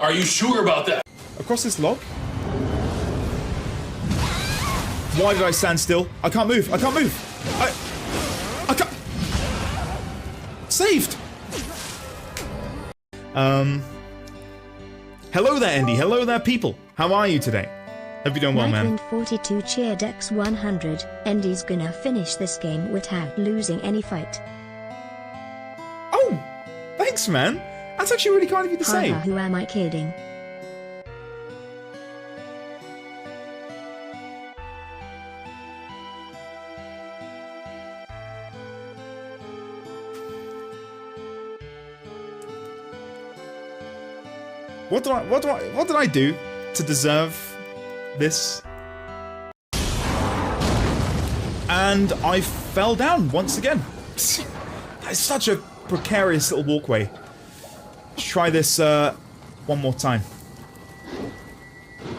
Are you sure about that? Across this log? Why did I stand still? I can't move. I can't move. I can't. Saved. Hello there, Andy. Hello there, people. How are you today? Hope you're doing well, man. 42 cheered X100. Andy's gonna finish this game without losing any fight. Oh, thanks, man. That's actually really kind of you to say. Haha, who am I kidding? What did I do to deserve this? And I fell down once again. That's such a precarious little walkway. Let's try this one more time.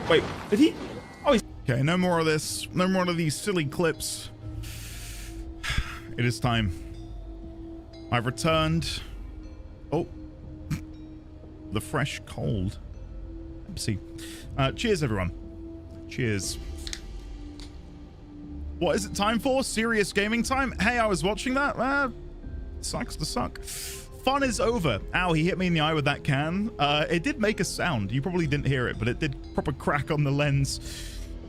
Wait, did he? Oh, he's... Okay, no more of this. No more of these silly clips. It is time. I've returned. Oh. The fresh cold. See. Cheers, everyone. Cheers. What is it time for? Serious gaming time? Hey, I was watching that. Sucks to suck. Fun is over. Ow, he hit me in the eye with that can. It did make a sound. You probably didn't hear it, but it did proper crack on the lens.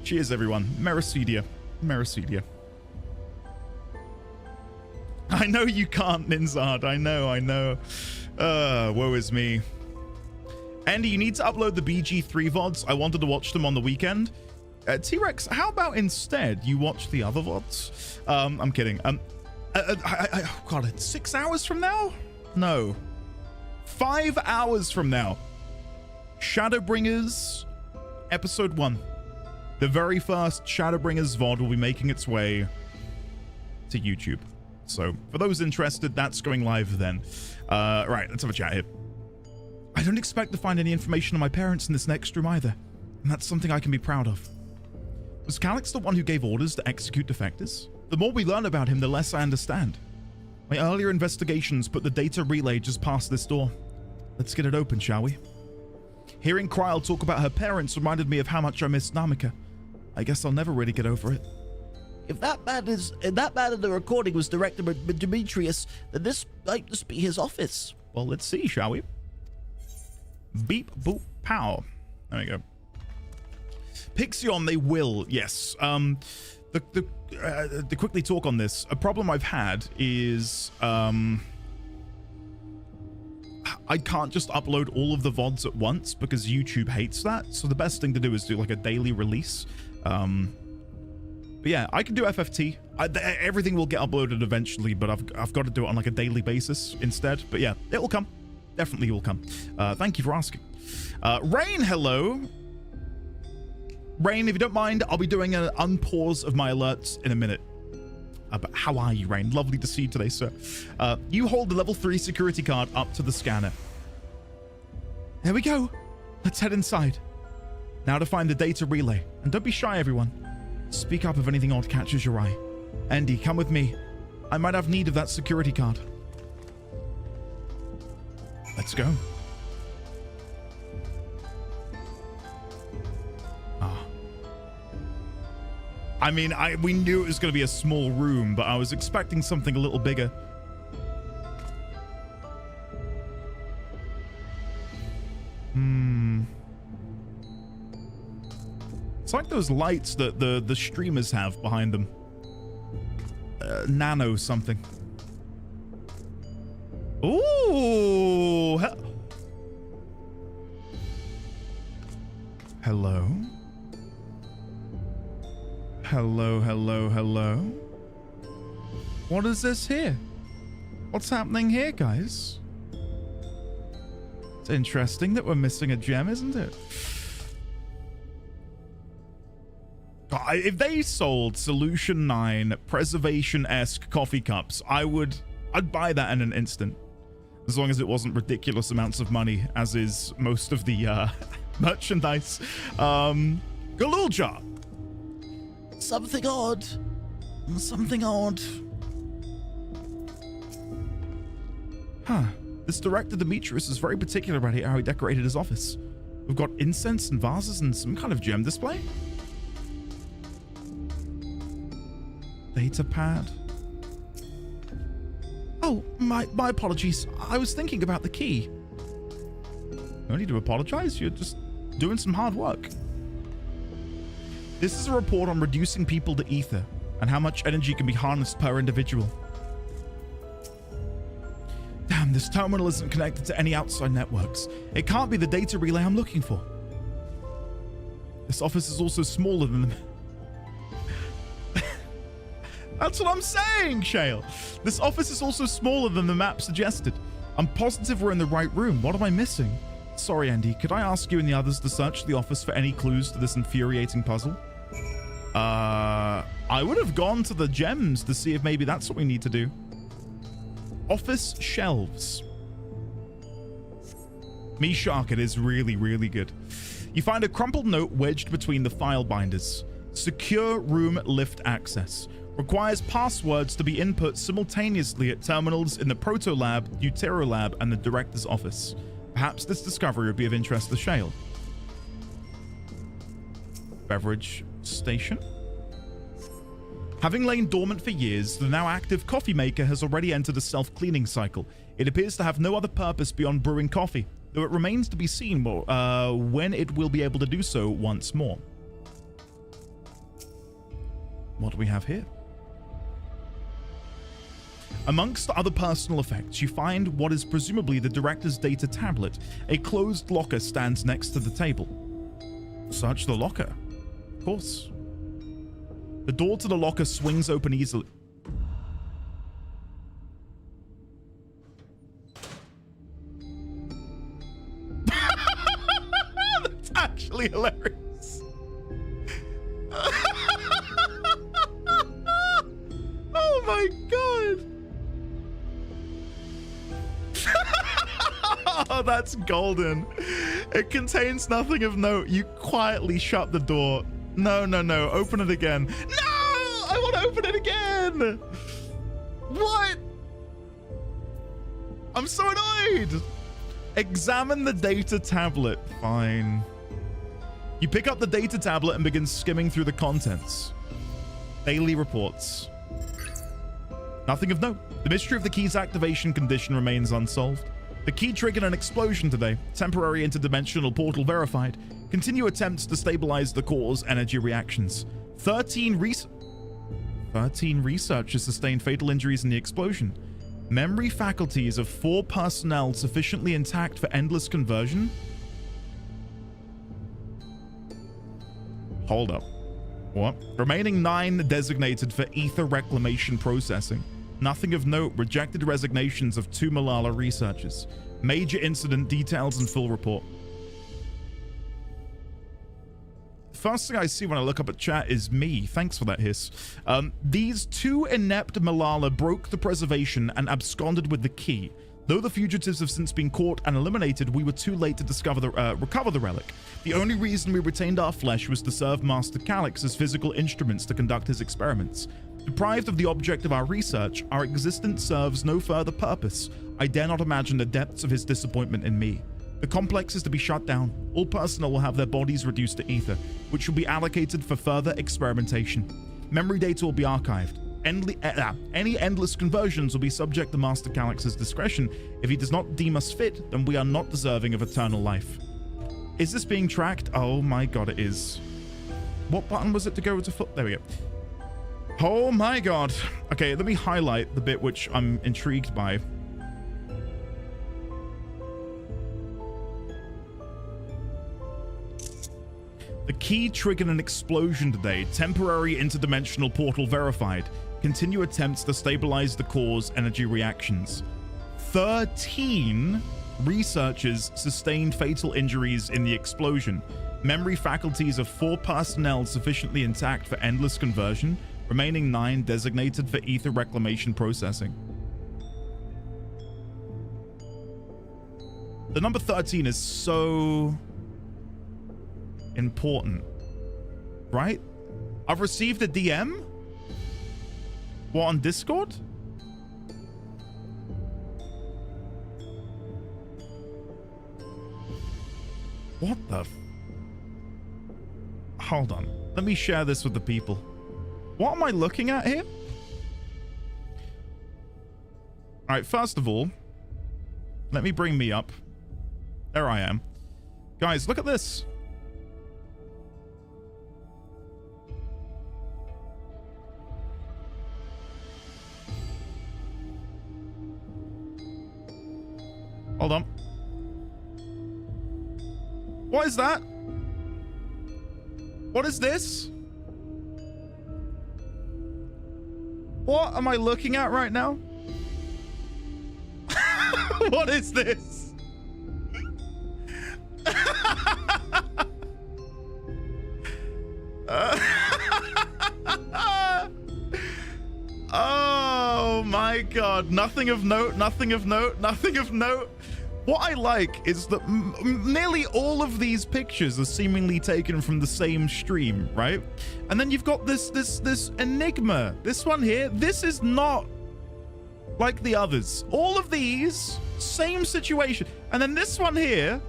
Cheers, everyone. Meracydia. Meracydia. I know you can't, Ninzard. I know. Woe is me. Andy, you need to upload the BG3 VODs. I wanted to watch them on the weekend. T-Rex, how about instead you watch the other VODs? I'm kidding. God, it's 6 hours from now? No. 5 hours from now. Shadowbringers, episode 1. The very first Shadowbringers VOD will be making its way to YouTube. So, for those interested, that's going live then. Right, let's have a chat here. I don't expect to find any information on my parents in this next room either, and that's something I can be proud of. Was Calyx the one who gave orders to execute defectors? The more we learn about him, the less I understand. My earlier investigations put the data relay just past this door. Let's get it open, shall we? Hearing Kryl talk about her parents reminded me of how much I miss Namika. I guess I'll never really get over it. If that man in the recording was Director Demetrius, then this might just be his office. Well, let's see, shall we? Beep, boop, pow. There we go. Pixion, they will, yes. To quickly talk on this, a problem I've had is I can't just upload all of the VODs at once because YouTube hates that. So the best thing to do is do like a daily release. But yeah, I can do FFT. Everything will get uploaded eventually, but I've got to do it on like a daily basis instead. But yeah, it will come. Definitely will come. Thank you for asking. Rain, hello. Rain, if you don't mind, I'll be doing an unpause of my alerts in a minute. But how are you, Rain? Lovely to see you today, sir. You hold the level 3 security card up to the scanner. There we go. Let's head inside. Now to find the data relay. And don't be shy, everyone. Speak up if anything odd catches your eye. Andy, come with me. I might have need of that security card. Let's go. I mean, we knew it was going to be a small room, but I was expecting something a little bigger. It's like those lights that the streamers have behind them. Nano something. Ooh! Hello? Hello. What is this here? What's happening here, guys? It's interesting that we're missing a gem, isn't it? If they sold Solution 9 preservation-esque coffee cups, I'd buy that in an instant. As long as it wasn't ridiculous amounts of money, as is most of the merchandise. Galulja! Something odd. Huh. This Director Demetrius is very particular about how he decorated his office. We've got incense and vases and some kind of gem display. Data pad. Oh, my apologies. I was thinking about the key. No need to apologize. You're just doing some hard work. This is a report on reducing people to ether and how much energy can be harnessed per individual. Damn, this terminal isn't connected to any outside networks. It can't be the data relay I'm looking for. This office is also smaller than the... That's what I'm saying, Shale. This office is also smaller than the map suggested. I'm positive we're in the right room. What am I missing? Sorry, Andy. Could I ask you and the others to search the office for any clues to this infuriating puzzle? I would have gone to the gems to see if maybe that's what we need to do. Office shelves. Me Shark, it is really, really good. You find a crumpled note wedged between the file binders. Secure room lift access. Requires passwords to be input simultaneously at terminals in the Proto Lab, Deutero Lab, and the Director's office. Perhaps this discovery would be of interest to Shale. Beverage station. Having lain dormant for years, the now active coffee maker has already entered a self-cleaning cycle. It appears to have no other purpose beyond brewing coffee, though it remains to be seen when it will be able to do so once more. What do we have here? Amongst other personal effects, you find what is presumably the director's data tablet. A closed locker stands next to the table. Search the locker. Of course. The door to the locker swings open easily. That's actually hilarious. Oh my god. Oh, that's golden. It contains nothing of note. You quietly shut the door. No, no, no. Open it again. No! I want to open it again! What? I'm so annoyed! Examine the data tablet. Fine. You pick up the data tablet and begin skimming through the contents. Daily reports. Nothing of note. The mystery of the key's activation condition remains unsolved. The key triggered an explosion today. Temporary interdimensional portal verified. Continue attempts to stabilize the core's energy reactions. 13 researchers sustained fatal injuries in the explosion. Memory faculties of 4 personnel sufficiently intact for endless conversion? Hold up. What? Remaining 9 designated for ether reclamation processing. Nothing of note. Rejected resignations of 2 Malala researchers. Major incident details and full report. First thing I see when I look up at chat is me. Thanks for that hiss. These 2 inept Malala broke the preservation and absconded with the key. Though the fugitives have since been caught and eliminated, we were too late to recover the relic. The only reason we retained our flesh was to serve Master Calyx as physical instruments to conduct his experiments. Deprived of the object of our research, our existence serves no further purpose. I dare not imagine the depths of his disappointment in me. The complex is to be shut down. All personnel will have their bodies reduced to ether, which will be allocated for further experimentation. Memory data will be archived. Any endless conversions will be subject to Master Calyx's discretion. If he does not deem us fit, then we are not deserving of eternal life. Is this being tracked? Oh my god, it is. What button was it to go to foot? There we go. Oh my god. Okay, let me highlight the bit which I'm intrigued by. The key triggered an explosion today. Temporary interdimensional portal verified. Continue attempts to stabilize the core's energy reactions. 13 researchers sustained fatal injuries in the explosion. Memory faculties of 4 personnel sufficiently intact for endless conversion. Remaining 9 designated for ether reclamation processing. The number 13 is so important, right? I've received a DM? What, on Discord? What the hold on. Let me share this with the people. What am I looking at here? All right, first of all, let me bring me up. There I am. Guys, look at this. Hold on. What is that? What is this? What am I looking at right now? What is this? Oh my god. Nothing of note, nothing of note, nothing of note. What I like is that nearly all of these pictures are seemingly taken from the same stream, right? And then you've got this enigma. This one here, this is not like the others. All of these, same situation. And then this one here,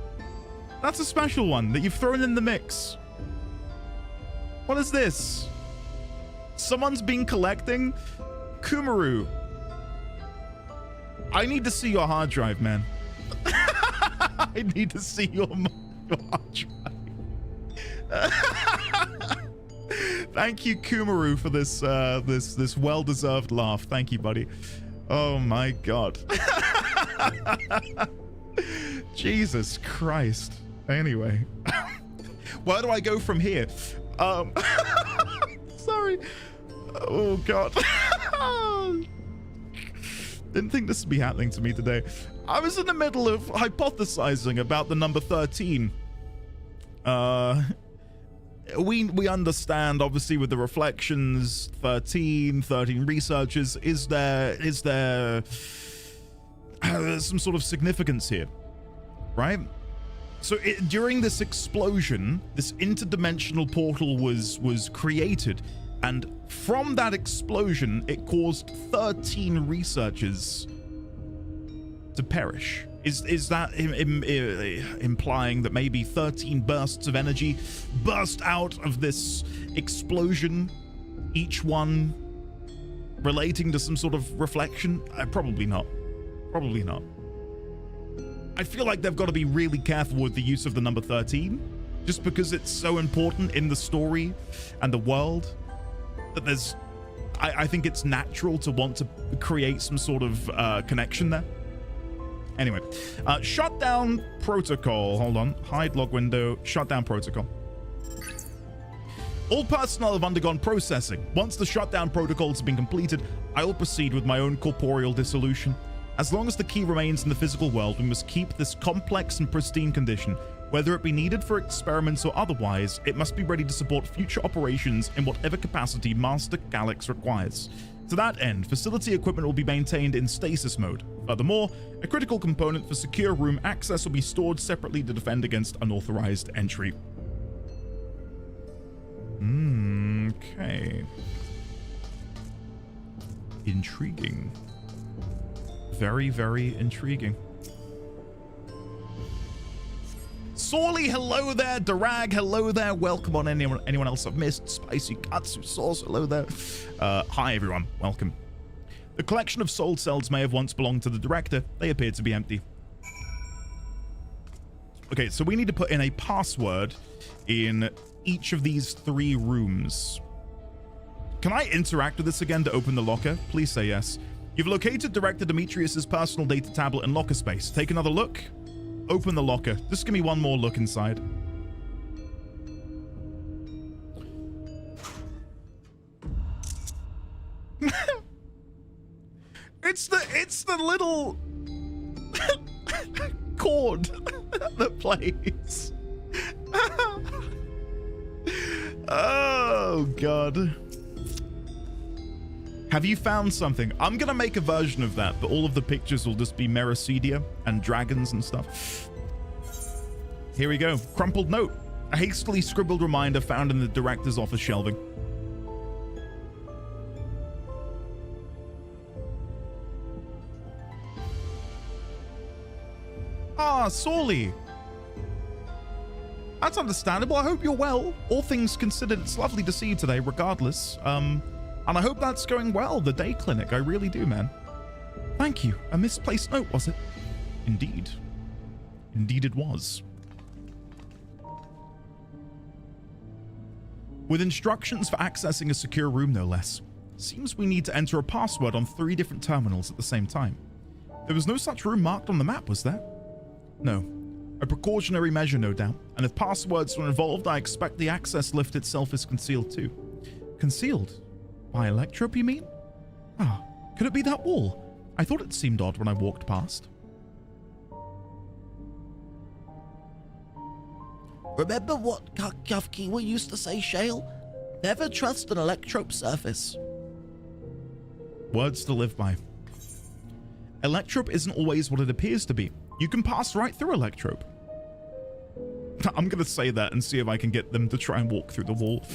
that's a special one that you've thrown in the mix. What is this? Someone's been collecting? Kumaru. I need to see your hard drive, man. I need to see your hard drive. Thank you, Kumaru, for this this well-deserved laugh. Thank you, buddy. Oh my god. Jesus Christ. Anyway. Where do I go from here? Sorry. Oh god. Didn't think this would be happening to me today. I was in the middle of hypothesizing about the number 13. We understand, obviously, with the reflections, 13 researchers. Is there some sort of significance here, right? So during this explosion, this interdimensional portal was created, and from that explosion, it caused 13 researchers to perish. Is that implying that maybe 13 bursts of energy burst out of this explosion, each one relating to some sort of reflection? Probably not. Probably not. I feel like they've got to be really careful with the use of the number 13, just because it's so important in the story and the world that there's... I think it's natural to want to create some sort of connection there. Anyway, shutdown protocol. Hold on. Hide log window. Shutdown protocol. All personnel have undergone processing. Once the shutdown protocols have been completed, I will proceed with my own corporeal dissolution. As long as the key remains in the physical world, we must keep this complex and pristine condition. Whether it be needed for experiments or otherwise, it must be ready to support future operations in whatever capacity Master Galax requires. To that end, facility equipment will be maintained in stasis mode. Furthermore, a critical component for secure room access will be stored separately to defend against unauthorized entry. Okay. Intriguing. Very, very intriguing. Sorley, hello there. Darag, hello there. Welcome on. Anyone else I've missed? Spicy Katsu Sauce, hello there. Hi, everyone. Welcome. The collection of soul cells may have once belonged to the director. They appear to be empty. Okay, so we need to put in a password in each of these 3 rooms. Can I interact with this again to open the locker? Please say yes. You've located Director Demetrius's personal data tablet and locker space. Take another look. Open the locker. Just give me one more look inside. It's the little chord that plays. Oh god. Have you found something? I'm gonna make a version of that, but all of the pictures will just be Meracydia and dragons and stuff. Here we go. Crumpled note. A hastily scribbled reminder found in the director's office shelving. Ah, Sorley. That's understandable. I hope you're well. All things considered, it's lovely to see you today, regardless. And I hope that's going well, the day clinic. I really do, man. Thank you. A misplaced note, was it? Indeed. Indeed it was. With instructions for accessing a secure room, no less. Seems we need to enter a password on 3 different terminals at the same time. There was no such room marked on the map, was there? No. A precautionary measure, no doubt. And if passwords were involved, I expect the access lift itself is concealed too. Concealed? By Electrope, you mean? Ah, could it be that wall? I thought it seemed odd when I walked past. Remember what Kafkiwa used to say, Shale? Never trust an Electrope surface. Words to live by. Electrope isn't always what it appears to be. You can pass right through Electrope. I'm gonna say that and see if I can get them to try and walk through the wall.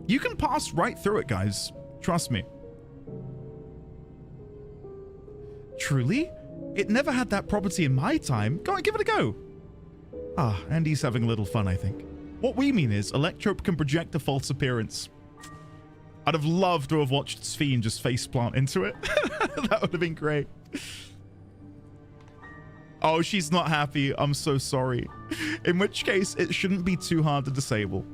You can pass right through it, guys. Trust me. Truly? It never had that property in my time. Go on, give it a go. Ah, Andy's having a little fun, I think. What we mean is, Electrope can project a false appearance. I'd have loved to have watched Sphene just faceplant into it. That would have been great. Oh, she's not happy. I'm so sorry. In which case, it shouldn't be too hard to disable.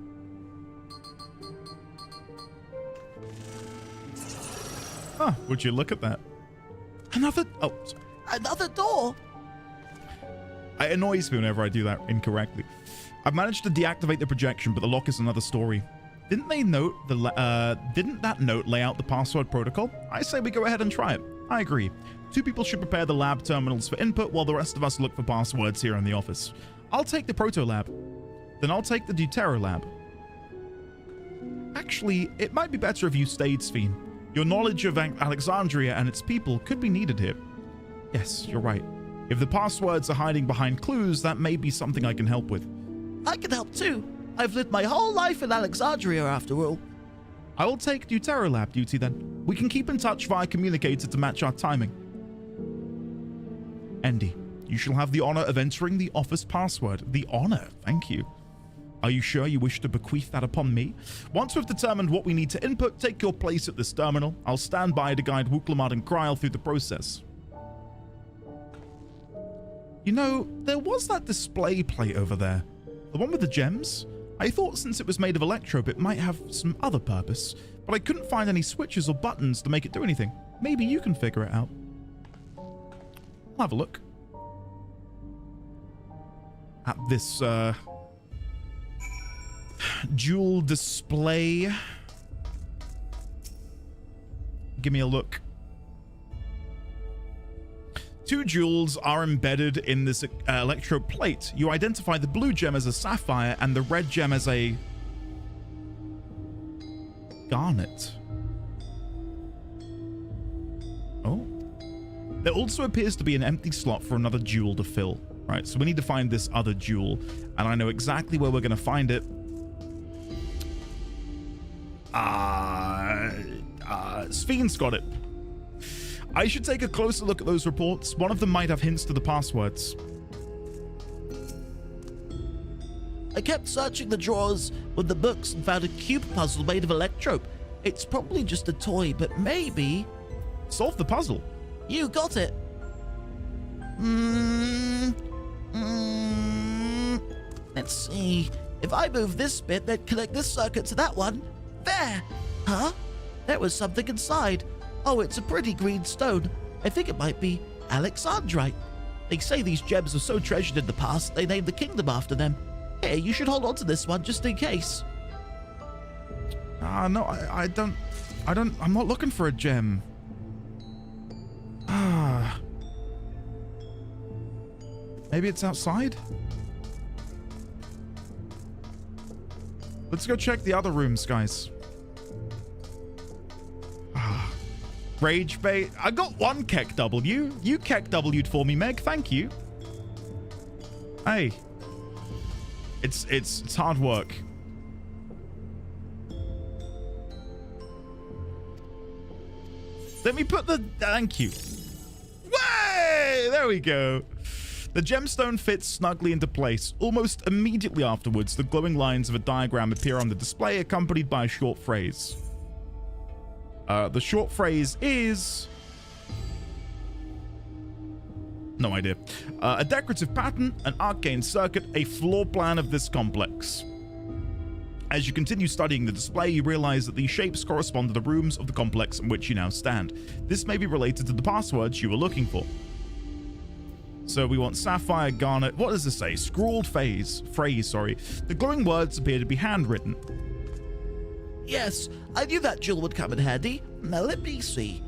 Huh, would you look at that? Another... Oh, sorry. Another door? It annoys me whenever I do that incorrectly. I've managed to deactivate the projection, but the lock is another story. Didn't they note the... didn't that note lay out the password protocol? I say we go ahead and try it. I agree. 2 people should prepare the lab terminals for input while the rest of us look for passwords here in the office. I'll take the proto lab. Then I'll take the Deutero lab. Actually, it might be better if you stayed, Sphene. Your knowledge of Alexandria and its people could be needed here. Yes, you're right. If the passwords are hiding behind clues, that may be something I can help with. I can help too. I've lived my whole life in Alexandria after all. I will take Deutero lab duty then. We can keep in touch via communicator to match our timing. Andy, you shall have the honor of entering the office password. The honor, thank you. Are you sure you wish to bequeath that upon me? Once we've determined what we need to input, take your place at this terminal. I'll stand by to guide Wuklamad and Kryl through the process. You know, there was that display plate over there. The one with the gems? I thought since it was made of Electrope, it might have some other purpose, but I couldn't find any switches or buttons to make it do anything. Maybe you can figure it out. I'll have a look at this jewel display. Give me a look. 2 jewels are embedded in this Electrope plate. You identify the blue gem as a sapphire and the red gem as a garnet. Oh. There also appears to be an empty slot for another jewel to fill. Right, so we need to find this other jewel, and I know exactly where we're going to find it. Sphene's got it. I should take a closer look at those reports. One of them might have hints to the passwords. I kept searching the drawers with the books and found a cube puzzle made of Electrope. It's probably just a toy, but maybe... Solve the puzzle. You got it. Let's see. If I move this bit, then connect this circuit to that one. There! Huh? There was something inside. Oh, it's a pretty green stone. I think it might be Alexandrite. They say these gems were so treasured in the past, they named the kingdom after them. Hey, you should hold on to this one just in case. No, I'm not looking for a gem. Maybe it's outside? Let's go check the other rooms, guys. Rage bait. I got 1 Keck W. You Keck W'd for me, Meg. Thank you. Hey. It's hard work. Let me put the... Thank you. Way! There we go. The gemstone fits snugly into place. Almost immediately afterwards, the glowing lines of a diagram appear on the display, accompanied by a short phrase. The short phrase is... No idea. A decorative pattern, an arcane circuit, a floor plan of this complex. As you continue studying the display, you realize that these shapes correspond to the rooms of the complex in which you now stand. This may be related to the passwords you were looking for. So we want sapphire, garnet. What does this say? Scrawled phrase, sorry. The glowing words appear to be handwritten. Yes, I knew that jewel would come in handy. Now let me see.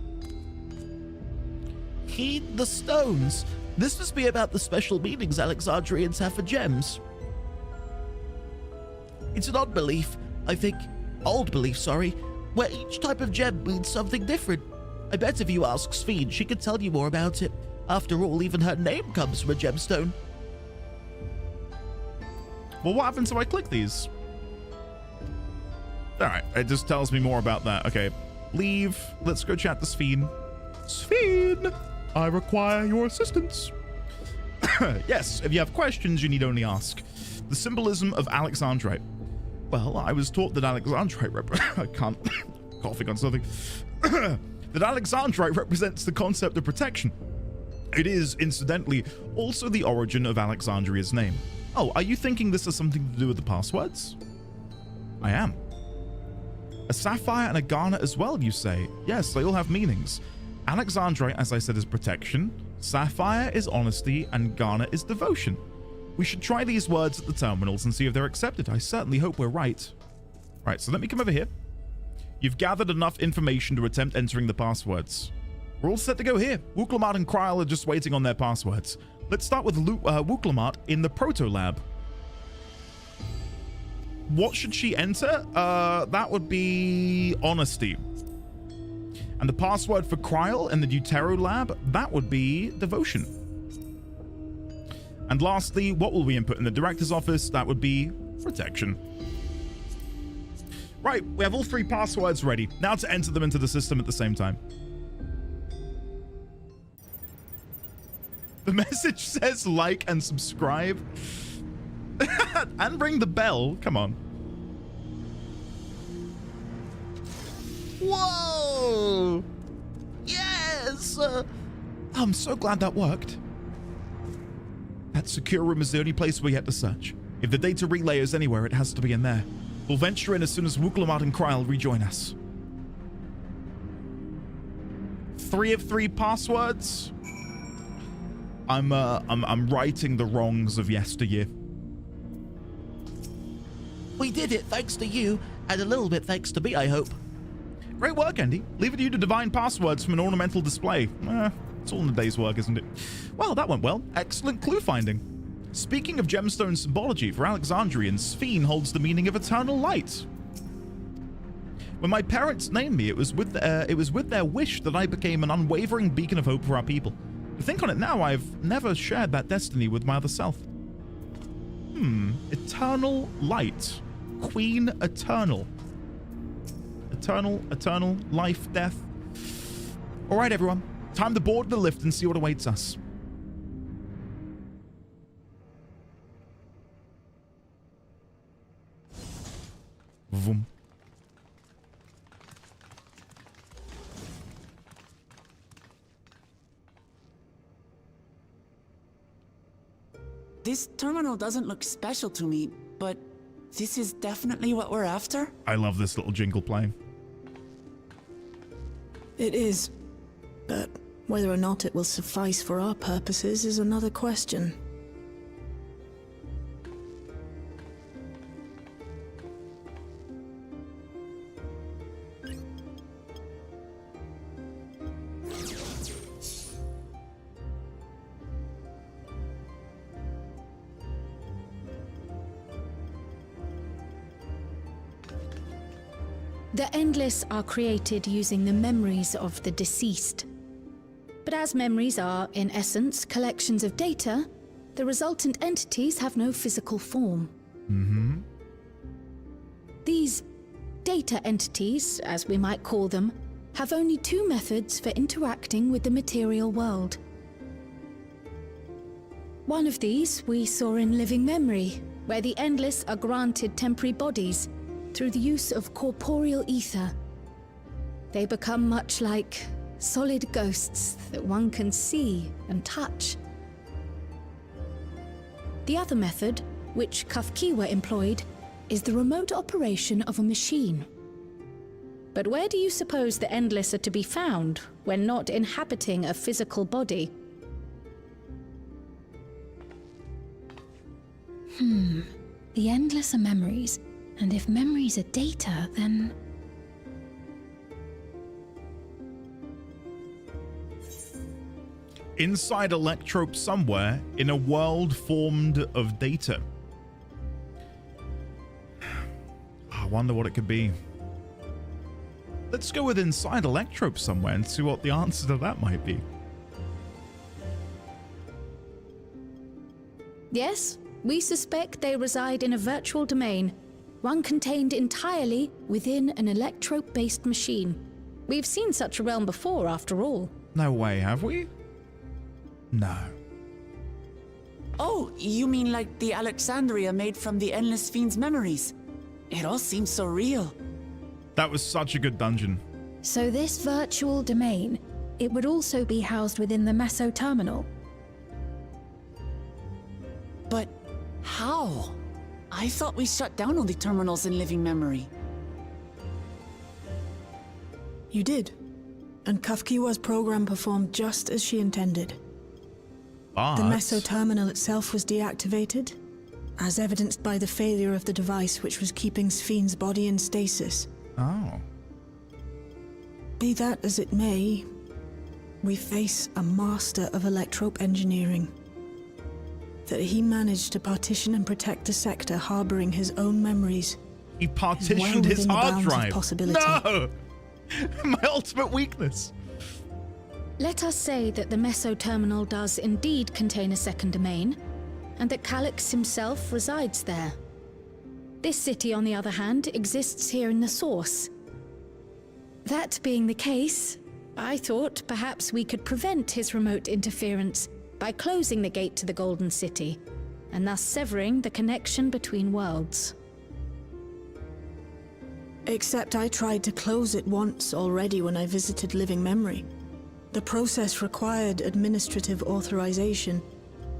Heed the stones. This must be about the special meanings Alexandrians have for gems. It's an odd belief, I think. Old belief, sorry, where each type of gem means something different. I bet if you ask Sphene, she could tell you more about it. After all, even her name comes from a gemstone. Well, what happens if I click these? All right, it just tells me more about that. Okay, leave. Let's go chat to Sphene. Sphene, I require your assistance. Yes, if you have questions, you need only ask. The symbolism of Alexandrite. Well, I was taught that Alexandrite I can't coughing on something. That Alexandrite represents the concept of protection. It is, incidentally, also the origin of Alexandria's name. Oh, are you thinking this has something to do with the passwords? I am. A sapphire and a garnet as well, you say? Yes, they all have meanings. Alexandrite, as I said, is protection. Sapphire is honesty, and garnet is devotion. We should try these words at the terminals and see if they're accepted. I certainly hope we're right. Right, so let me come over here. You've gathered enough information to attempt entering the passwords. We're all set to go here. Wooklamat and Kryl are just waiting on their passwords. Let's start with Wooklamat in the Proto Lab. What should she enter? That would be honesty. And the password for Kryl in the Deutero Lab, that would be devotion. And lastly, what will we input in the director's office? That would be protection. Right, we have all three passwords ready. Now to enter them into the system at the same time. The message says like and subscribe. And ring the bell. Come on. Whoa! Yes! I'm so glad that worked. That secure room is the only place we have to search. If the data relay is anywhere, it has to be in there. We'll venture in as soon as Wooklamat and Kryl rejoin us. 3 of 3 passwords. I'm righting the wrongs of yesteryear. We did it thanks to you, and a little bit thanks to me, I hope. Great work, Andy. Leave it to you to divine passwords from an ornamental display. It's all in the day's work, isn't it? Well, that went well. Excellent clue finding. Speaking of gemstone symbology, for Alexandrians, Sphene holds the meaning of eternal light. When my parents named me, it was with their wish that I became an unwavering beacon of hope for our people. To think on it now, I've never shared that destiny with my other self. Eternal light. Queen Eternal. Eternal, life, death. All right, everyone. Time to board the lift and see what awaits us. Vroom. This terminal doesn't look special to me, but this is definitely what we're after? I love this little jingle playing. It is, but whether or not it will suffice for our purposes is another question. The Endless are created using the memories of the deceased. But as memories are, in essence, collections of data, the resultant entities have no physical form. These data entities, as we might call them, have only 2 methods for interacting with the material world. One of these we saw in Living Memory, where the Endless are granted temporary bodies through the use of corporeal ether. They become much like solid ghosts that one can see and touch. The other method, which Kafkiwa employed, is the remote operation of a machine. But where do you suppose the Endless are to be found when not inhabiting a physical body? The Endless are memories, and if memories are data, then... Inside Electrope somewhere in a world formed of data. I wonder what it could be. Let's go with inside Electrope somewhere and see what the answer to that might be. Yes, we suspect they reside in a virtual domain, one contained entirely within an electrope-based machine. We've seen such a realm before, after all. No way, have we? No. Oh, you mean like the Alexandria made from the Endless Fiend's memories? It all seems so real. That was such a good dungeon. So this virtual domain, it would also be housed within the Meso terminal. But how? I thought we shut down all the terminals in living memory. You did. And Kafkiwa's program performed just as she intended. But the Meso terminal itself was deactivated, as evidenced by the failure of the device which was keeping Spheen's body in stasis. Oh. Be that as it may, we face a master of electrope engineering. That he managed to partition and protect the sector harboring his own memories. He partitioned his hard drive. No! My ultimate weakness. Let us say that the Meso terminal does indeed contain a second domain, and that Calyx himself resides there. This city, on the other hand, exists here in the source. That being the case, I thought perhaps we could prevent his remote interference by closing the gate to the Golden City, and thus severing the connection between worlds. Except I tried to close it once already when I visited Living Memory. The process required administrative authorization,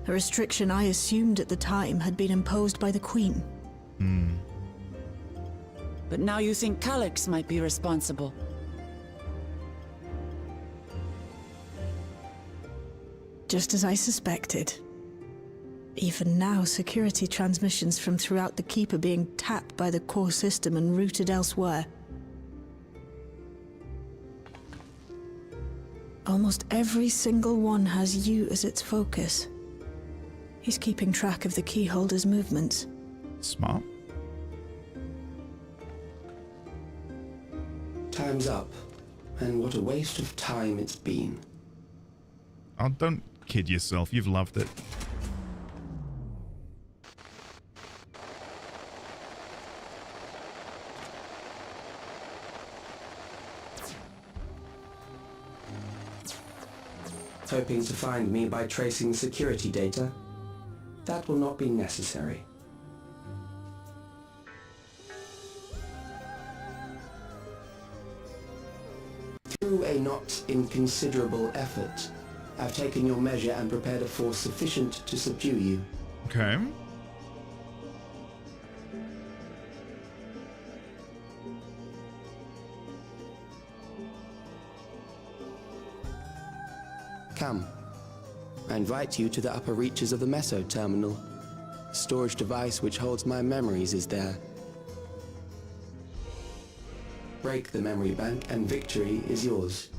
a restriction I assumed at the time had been imposed by the Queen. But now you think Calyx might be responsible. Just as I suspected. Even now, security transmissions from throughout the Keep are being tapped by the core system and routed elsewhere. Almost every single one has you as its focus. He's keeping track of the keyholder's movements. Smart. Time's up. And what a waste of time it's been. Oh, don't kid yourself. You've loved it. Hoping to find me by tracing security data? That will not be necessary. Through a not inconsiderable effort, I've taken your measure and prepared a force sufficient to subdue you. Okay. Come. I invite you to the upper reaches of the Meso terminal. The storage device which holds my memories is there. Break the memory bank and victory is yours.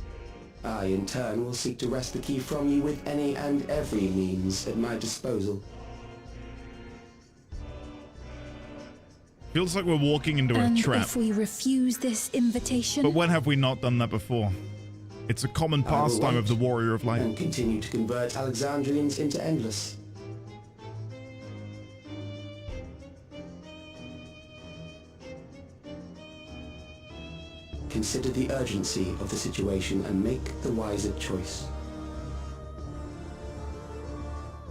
I, in turn, will seek to wrest the key from you with any and every means at my disposal. Feels like we're walking into a And trap. if we refuse this invitation? But when have we not done that before? It's a common pastime of the Warrior of Light. And continue to convert Alexandrians into Endless. Consider the urgency of the situation and make the wiser choice.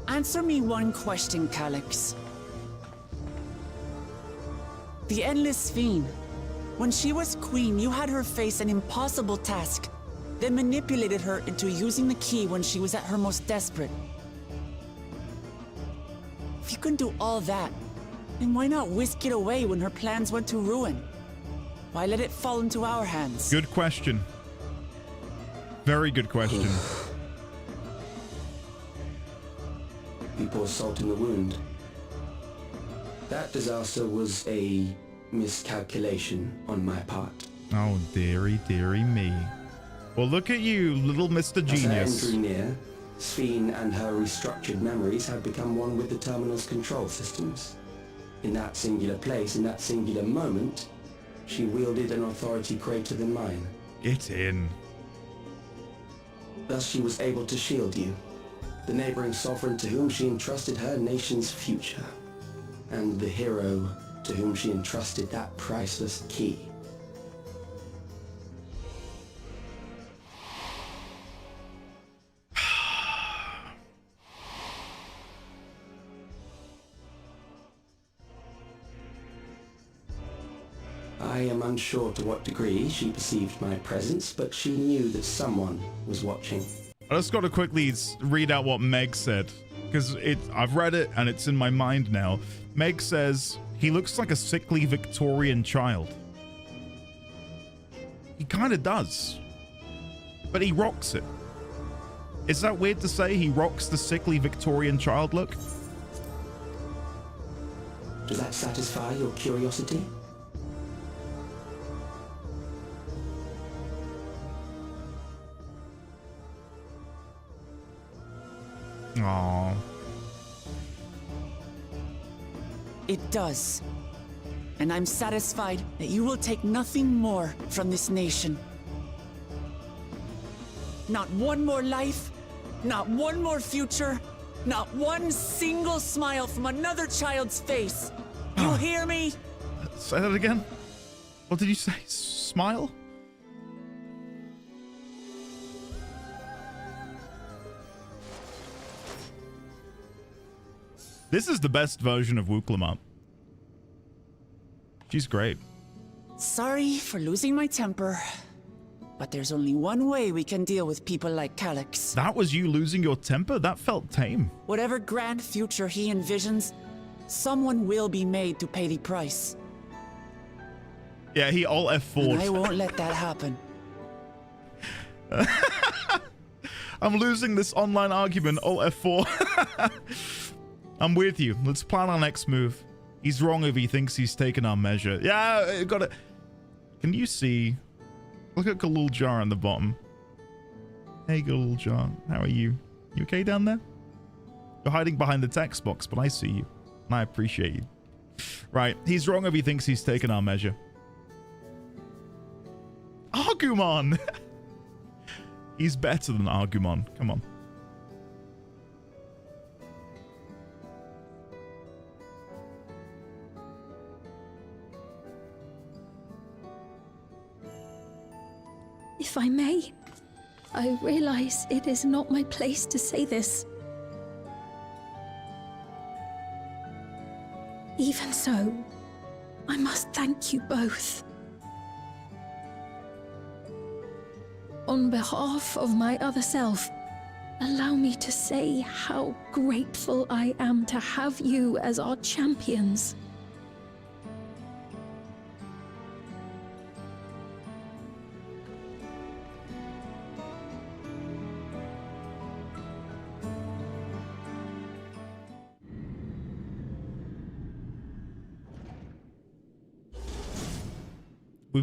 Answer me one question, Calyx. The Endless Fiend. When she was queen, you had her face an impossible task, then manipulated her into using the key when she was at her most desperate. If you can do all that, then why not whisk it away when her plans went to ruin? Why let it fall into our hands? Good question. Very good question. You pour salt in the wound. That disaster was a miscalculation on my part. Oh, dearie, dearie me. Well, look at you, little Mr. Genius. As I drew near, Sphene and her restructured memories had become one with the terminal's control systems. In that singular place, in that singular moment, she wielded an authority greater than mine. Get in. Thus she was able to shield you, the neighboring sovereign to whom she entrusted her nation's future, and the hero to whom she entrusted that priceless key. I am unsure to what degree she perceived my presence, but she knew that someone was watching. I just got to quickly read out what Meg said, because I've read it and it's in my mind now. Meg says, he looks like a sickly Victorian child. He kind of does, but he rocks it. Is that weird to say? He rocks the sickly Victorian child look? Does that satisfy your curiosity? Aww. It does. And I'm satisfied that you will take nothing more from this nation. Not one more life, not one more future, not one single smile from another child's face. You hear me? Say that again? What did you say? Smile? This is the best version of Wooklamant. She's great. Sorry for losing my temper, but there's only one way we can deal with people like Calyx. That was you losing your temper? That felt tame. Whatever grand future he envisions, someone will be made to pay the price. Yeah, he alt F4'd. And I won't let that happen. I'm losing this online argument, alt F4. I'm with you. Let's plan our next move. He's wrong if he thinks he's taken our measure. Yeah, got it. Can you see? Look at Galul Jar on the bottom. Hey, Galul Jar. How are you? You okay down there? You're hiding behind the text box, but I see you. And I appreciate you. Right. He's wrong if he thinks he's taken our measure. Argumon! He's better than Argumon. Come on. If I may, I realize it is not my place to say this. Even so, I must thank you both. On behalf of my other self, allow me to say how grateful I am to have you as our champions.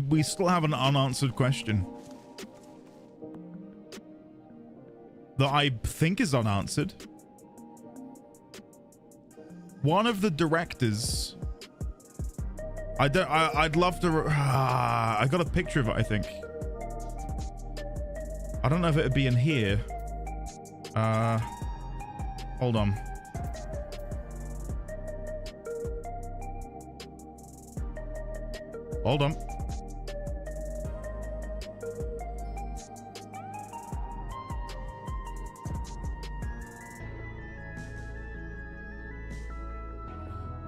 We still have an unanswered question that I think is unanswered. One of the directors, I'd love to, I got a picture of it, I think. I don't know if it'd be in here. Hold on. Hold on.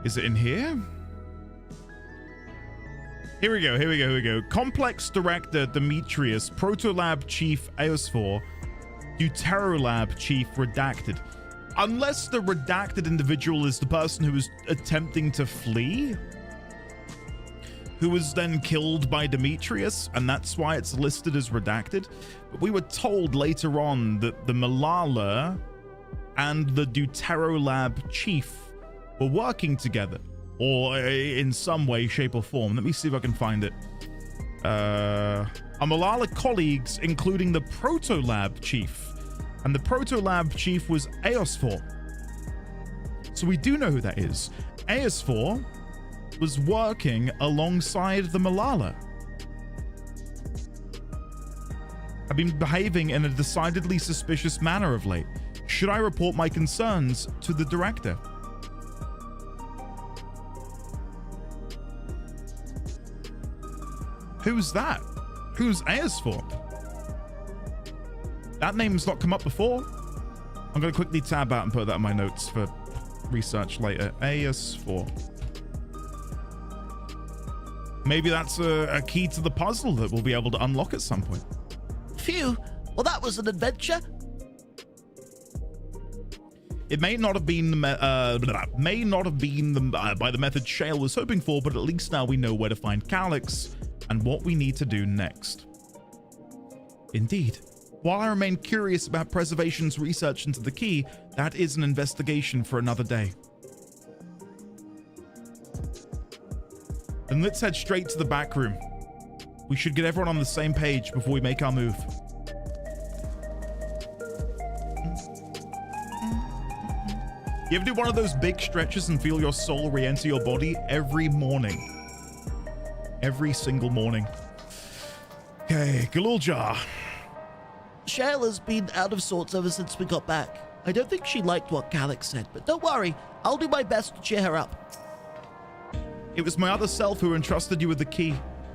Is it in here? Here we go, here we go, here we go. Complex Director Demetrius, Protolab Chief Eosfor, Deuterolab Chief Redacted. Unless the redacted individual is the person who was attempting to flee, who was then killed by Demetrius, and that's why it's listed as redacted. But we were told later on that the Malala and the Deuterolab Chief were working together, or in some way, shape, or form. Let me see if I can find it. Our Malala colleagues, including the Protolab Chief, and the Protolab Chief was Eosfor. So we do know who that is. Eosfor was working alongside the Malala. I've been behaving in a decidedly suspicious manner of late. Should I report my concerns to the director? Who's that? Who's Aesthorpe? That name's not come up before. I'm going to quickly tab out and put that in my notes for research later. Aesthorpe. Maybe that's a key to the puzzle that we'll be able to unlock at some point. Phew. Well, that was an adventure. It may not have been by the method Shale was hoping for, but at least now we know where to find Calyx and what we need to do next. Indeed. While I remain curious about Preservation's research into the key, that is an investigation for another day. Then let's head straight to the back room. We should get everyone on the same page before we make our move. You ever do one of those big stretches and feel your soul re-enter your body every morning? Every single morning. Okay, Galulja. Shale has been out of sorts ever since we got back. I don't think she liked what Calyx said, but don't worry, I'll do my best to cheer her up. It was my other self who entrusted you with the key.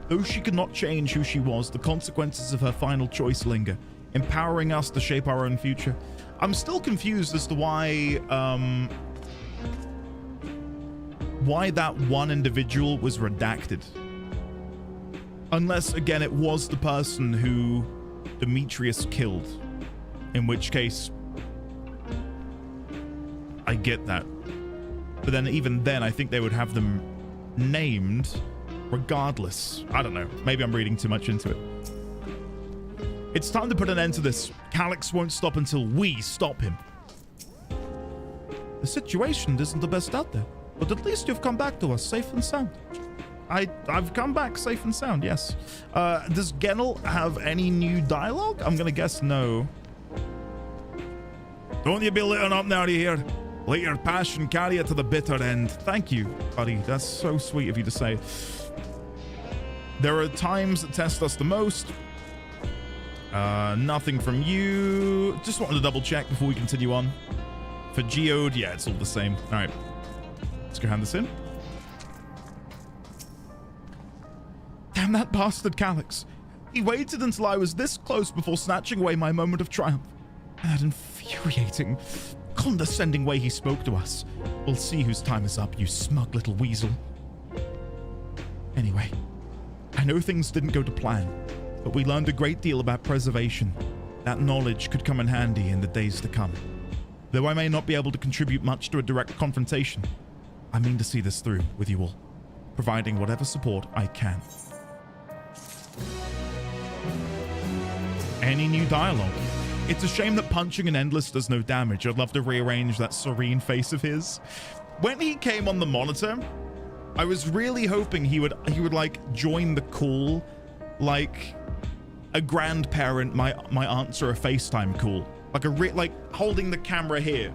Though she could not change who she was, the consequences of her final choice linger, empowering us to shape our own future. I'm still confused as to why that one individual was redacted. Unless, again, it was the person who Demetrius killed. In which case, I get that. But then even then, I think they would have them named regardless. I don't know. Maybe I'm reading too much into it. It's time to put an end to this. Calyx won't stop until we stop him. The situation isn't the best out there, but at least you've come back to us safe and sound. I've come back safe and sound, yes. Does Gennel have any new dialogue? I'm gonna guess no. Don't you be letting up now, do you hear? Let your passion carry it to the bitter end. Thank you, buddy. That's so sweet of you to say. There are times that test us the most. Nothing from you. Just wanted to double check before we continue on. For Geode, yeah, it's all the same. All right, let's go hand this in. Damn that bastard Calyx. He waited until I was this close before snatching away my moment of triumph. That infuriating, condescending way he spoke to us. We'll see whose time is up, you smug little weasel. Anyway, I know things didn't go to plan, but we learned a great deal about preservation. That knowledge could come in handy in the days to come. Though I may not be able to contribute much to a direct confrontation, I mean to see this through with you all, providing whatever support I can. Any new dialogue? It's a shame that punching an Endless does no damage. I'd love to rearrange that serene face of his. When he came on the monitor, I was really hoping he would like join the call like a grandparent might answer a FaceTime call. Like like holding the camera here.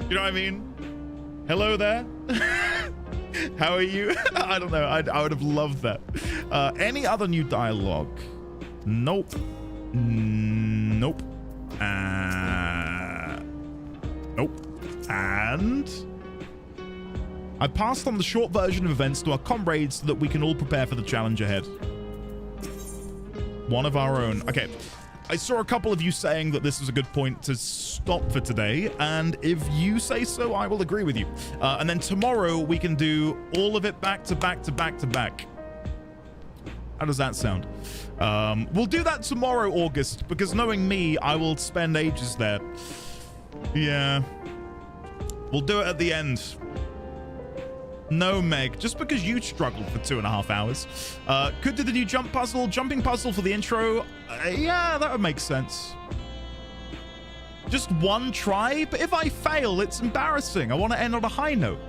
You know what I mean? Hello there. How are you? I don't know. I would have loved that. Any other new dialogue? Nope. Nope. Nope. And I passed on the short version of events to our comrades so that we can all prepare for the challenge ahead. One of our own. Okay. I saw a couple of you saying that this was a good point to stop for today, and if you say so, I will agree with you. And then tomorrow we can do all of it back to back to back to back. How does that sound? We'll do that tomorrow, August, because knowing me, I will spend ages there. Yeah. We'll do it at the end. No, Meg, just because you struggled for 2.5 hours. Could do the new jumping puzzle for the intro. Yeah, that would make sense. Just one try, but if I fail, it's embarrassing. I want to end on a high note.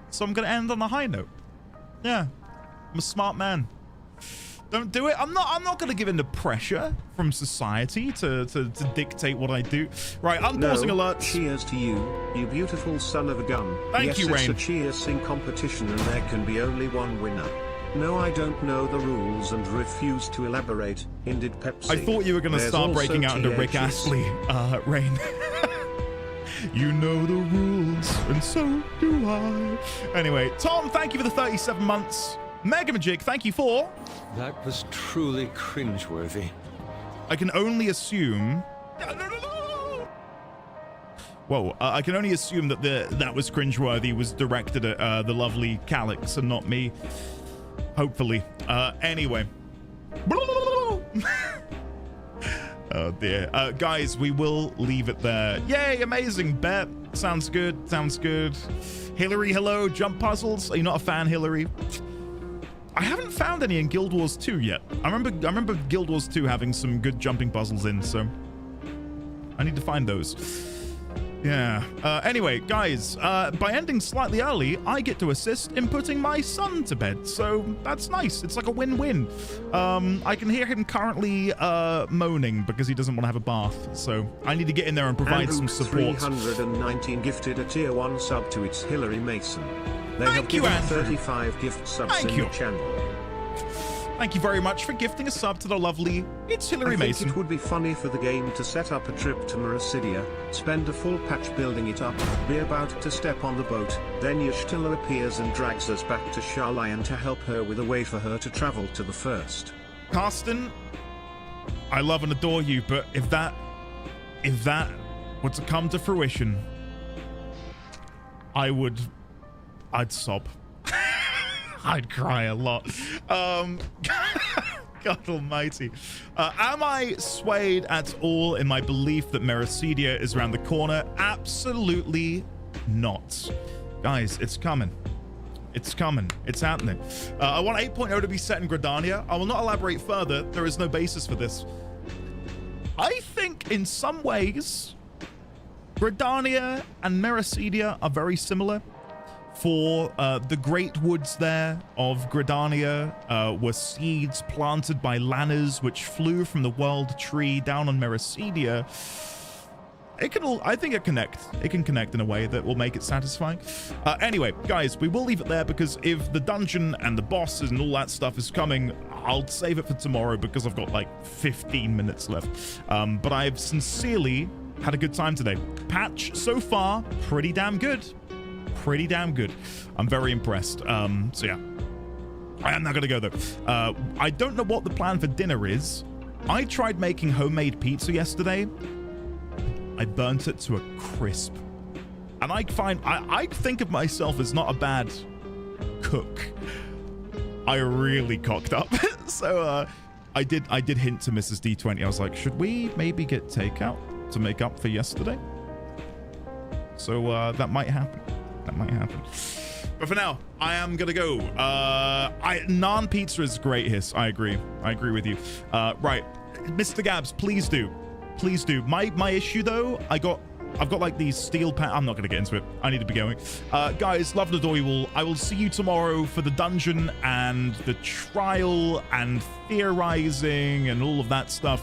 So I'm going to end on a high note. Yeah, I'm a smart man. Don't do it. I'm not going to give in to pressure from society to dictate what I do. Right, unpausing alert. Cheers to you, you beautiful son of a gun. Thank you, Rain. It's a cheersing competition and there can be only one winner. No, I don't know the rules and refuse to elaborate. Indeed, Pepsi. I thought you were going to start breaking out into Rick Astley, Rain. You know the rules, and so do I. Anyway, Tom, thank you for the 37 months. Mega Magic, thank you for... That was truly cringeworthy. I can only assume... Whoa, I can only assume that that was cringeworthy was directed at the lovely Calyx and not me. Hopefully. Anyway. Oh dear. Guys, we will leave it there. Yay, amazing bet. Sounds good, sounds good. Hillary, hello. Jump puzzles. Are you not a fan, Hillary? I haven't found any in Guild Wars 2 yet. I remember Guild Wars 2 having some good jumping puzzles in, so I need to find those. Yeah. Anyway, guys, by ending slightly early, I get to assist in putting my son to bed, so that's nice. It's like a win-win. I can hear him currently moaning because he doesn't want to have a bath, so I need to get in there and provide some support. 319 gifted a tier 1 sub to its Hillary Mason. They have given 35 gift subs in the channel. Thank you very much for gifting a sub to the lovely It's Hillary Mason. It would be funny for the game to set up a trip to Meracydia, spend a full patch building it up, be about to step on the boat, then Y'shtilla appears and drags us back to Sharlayan to help her with a way for her to travel to the first. Karsten, I love and adore you, but if that were to come to fruition, I'd sob. I'd cry a lot. God almighty. Am I swayed at all in my belief that Meracydia is around the corner? Absolutely not. Guys, it's coming. It's coming. It's happening. I want 8.0 to be set in Gridania. I will not elaborate further. There is no basis for this. I think in some ways, Gridania and Meracydia are very similar. For the great woods there of Gridania were seeds planted by lanners which flew from the world tree down on Meracydia. It can all, I think it connect. It can connect in a way that will make it satisfying. Anyway, guys, we will leave it there because if the dungeon and the bosses and all that stuff is coming, I'll save it for tomorrow because I've got like 15 minutes left. But I've sincerely had a good time today. Patch so far, pretty damn good. Pretty damn good. I'm very impressed. So yeah, I am not gonna go though. I don't know what the plan for dinner is. I tried making homemade pizza yesterday. I burnt it to a crisp, and I think of myself as not a bad cook. I really cocked up. So I did hint to Mrs. D20. I was like, should we maybe get takeout to make up for yesterday? So that might happen. That might happen. But for now, I am gonna go. Naan pizza is great, Hiss. I agree with you. Right, Mr. Gabs, please do. My issue though, I've got like these steel pan. I'm not gonna get into it. I need to be going. Guys, love and adore you all. I will see you tomorrow for the dungeon and the trial and theorizing and all of that stuff.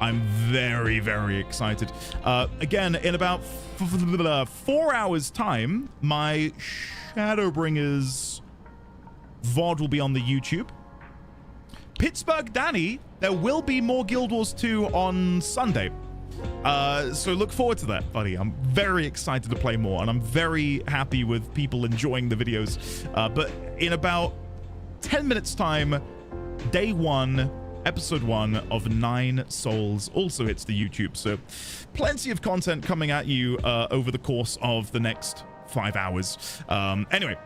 I'm very, very excited. Again, in about 4 hours time, my Shadowbringers VOD will be on the YouTube. Pittsburgh Danny, there will be more Guild Wars 2 on Sunday. So look forward to that, buddy. I'm very excited to play more, and I'm very happy with people enjoying the videos. But in about 10 minutes time, day 1, episode 1 of 9 Souls also hits the YouTube. So plenty of content coming at you over the course of the next 5 hours. Anyway,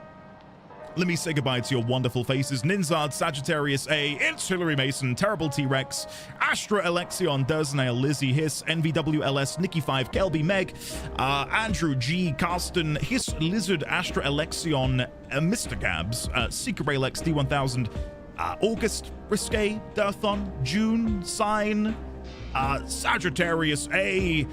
let me say goodbye to your wonderful faces. Ninzard, Sagittarius A, It's Hillary Mason, Terrible T-Rex, Astra Alexion, Durznail, Lizzie, Hiss, NVWLS, Nikki5, Kelby, Meg, Andrew G, Karsten, Hiss, Lizard, Astra Alexion, Mr. Gabs, Seeker Raylex, D1000, August, Risque, Dirthon, June, Sign, Sagittarius A,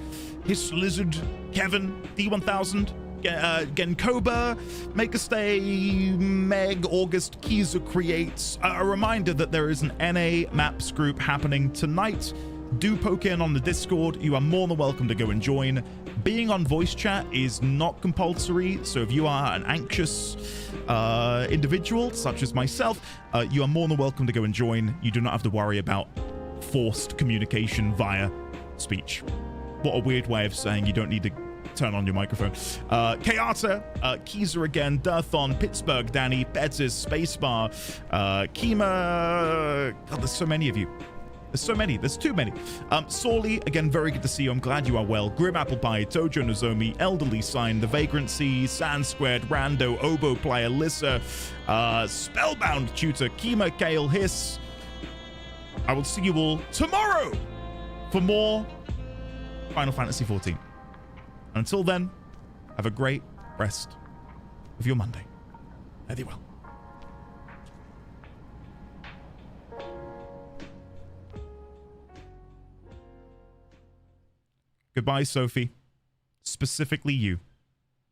Hiss Lizard, Kevin, D1000, Genkoba, Make a Stay, Meg, August, Kiza Creates. A reminder that there is an NA Maps group happening tonight. Do poke in on the Discord. You are more than welcome to go and join. Being on voice chat is not compulsory, so if you are an anxious individual, such as myself, you are more than welcome to go and join. You do not have to worry about forced communication via speech. What a weird way of saying you don't need to turn on your microphone. Kayata, Keezer again, Durthon, Pittsburgh, Danny, Betzes, Spacebar, Kima. God, there's so many of you. There's so many. There's too many. Sorley, again, very good to see you. I'm glad you are well. Grim Apple Pie, Tojo Nozomi, Elderly Sign, The Vagrancy, Sand Squared, Rando, Oboe Player, Lissa, Spellbound Tutor, Kima, Kale, Hiss. I will see you all tomorrow for more Final Fantasy XIV. And until then, have a great rest of your Monday. Fare thee well. Goodbye, Sophie. Specifically you.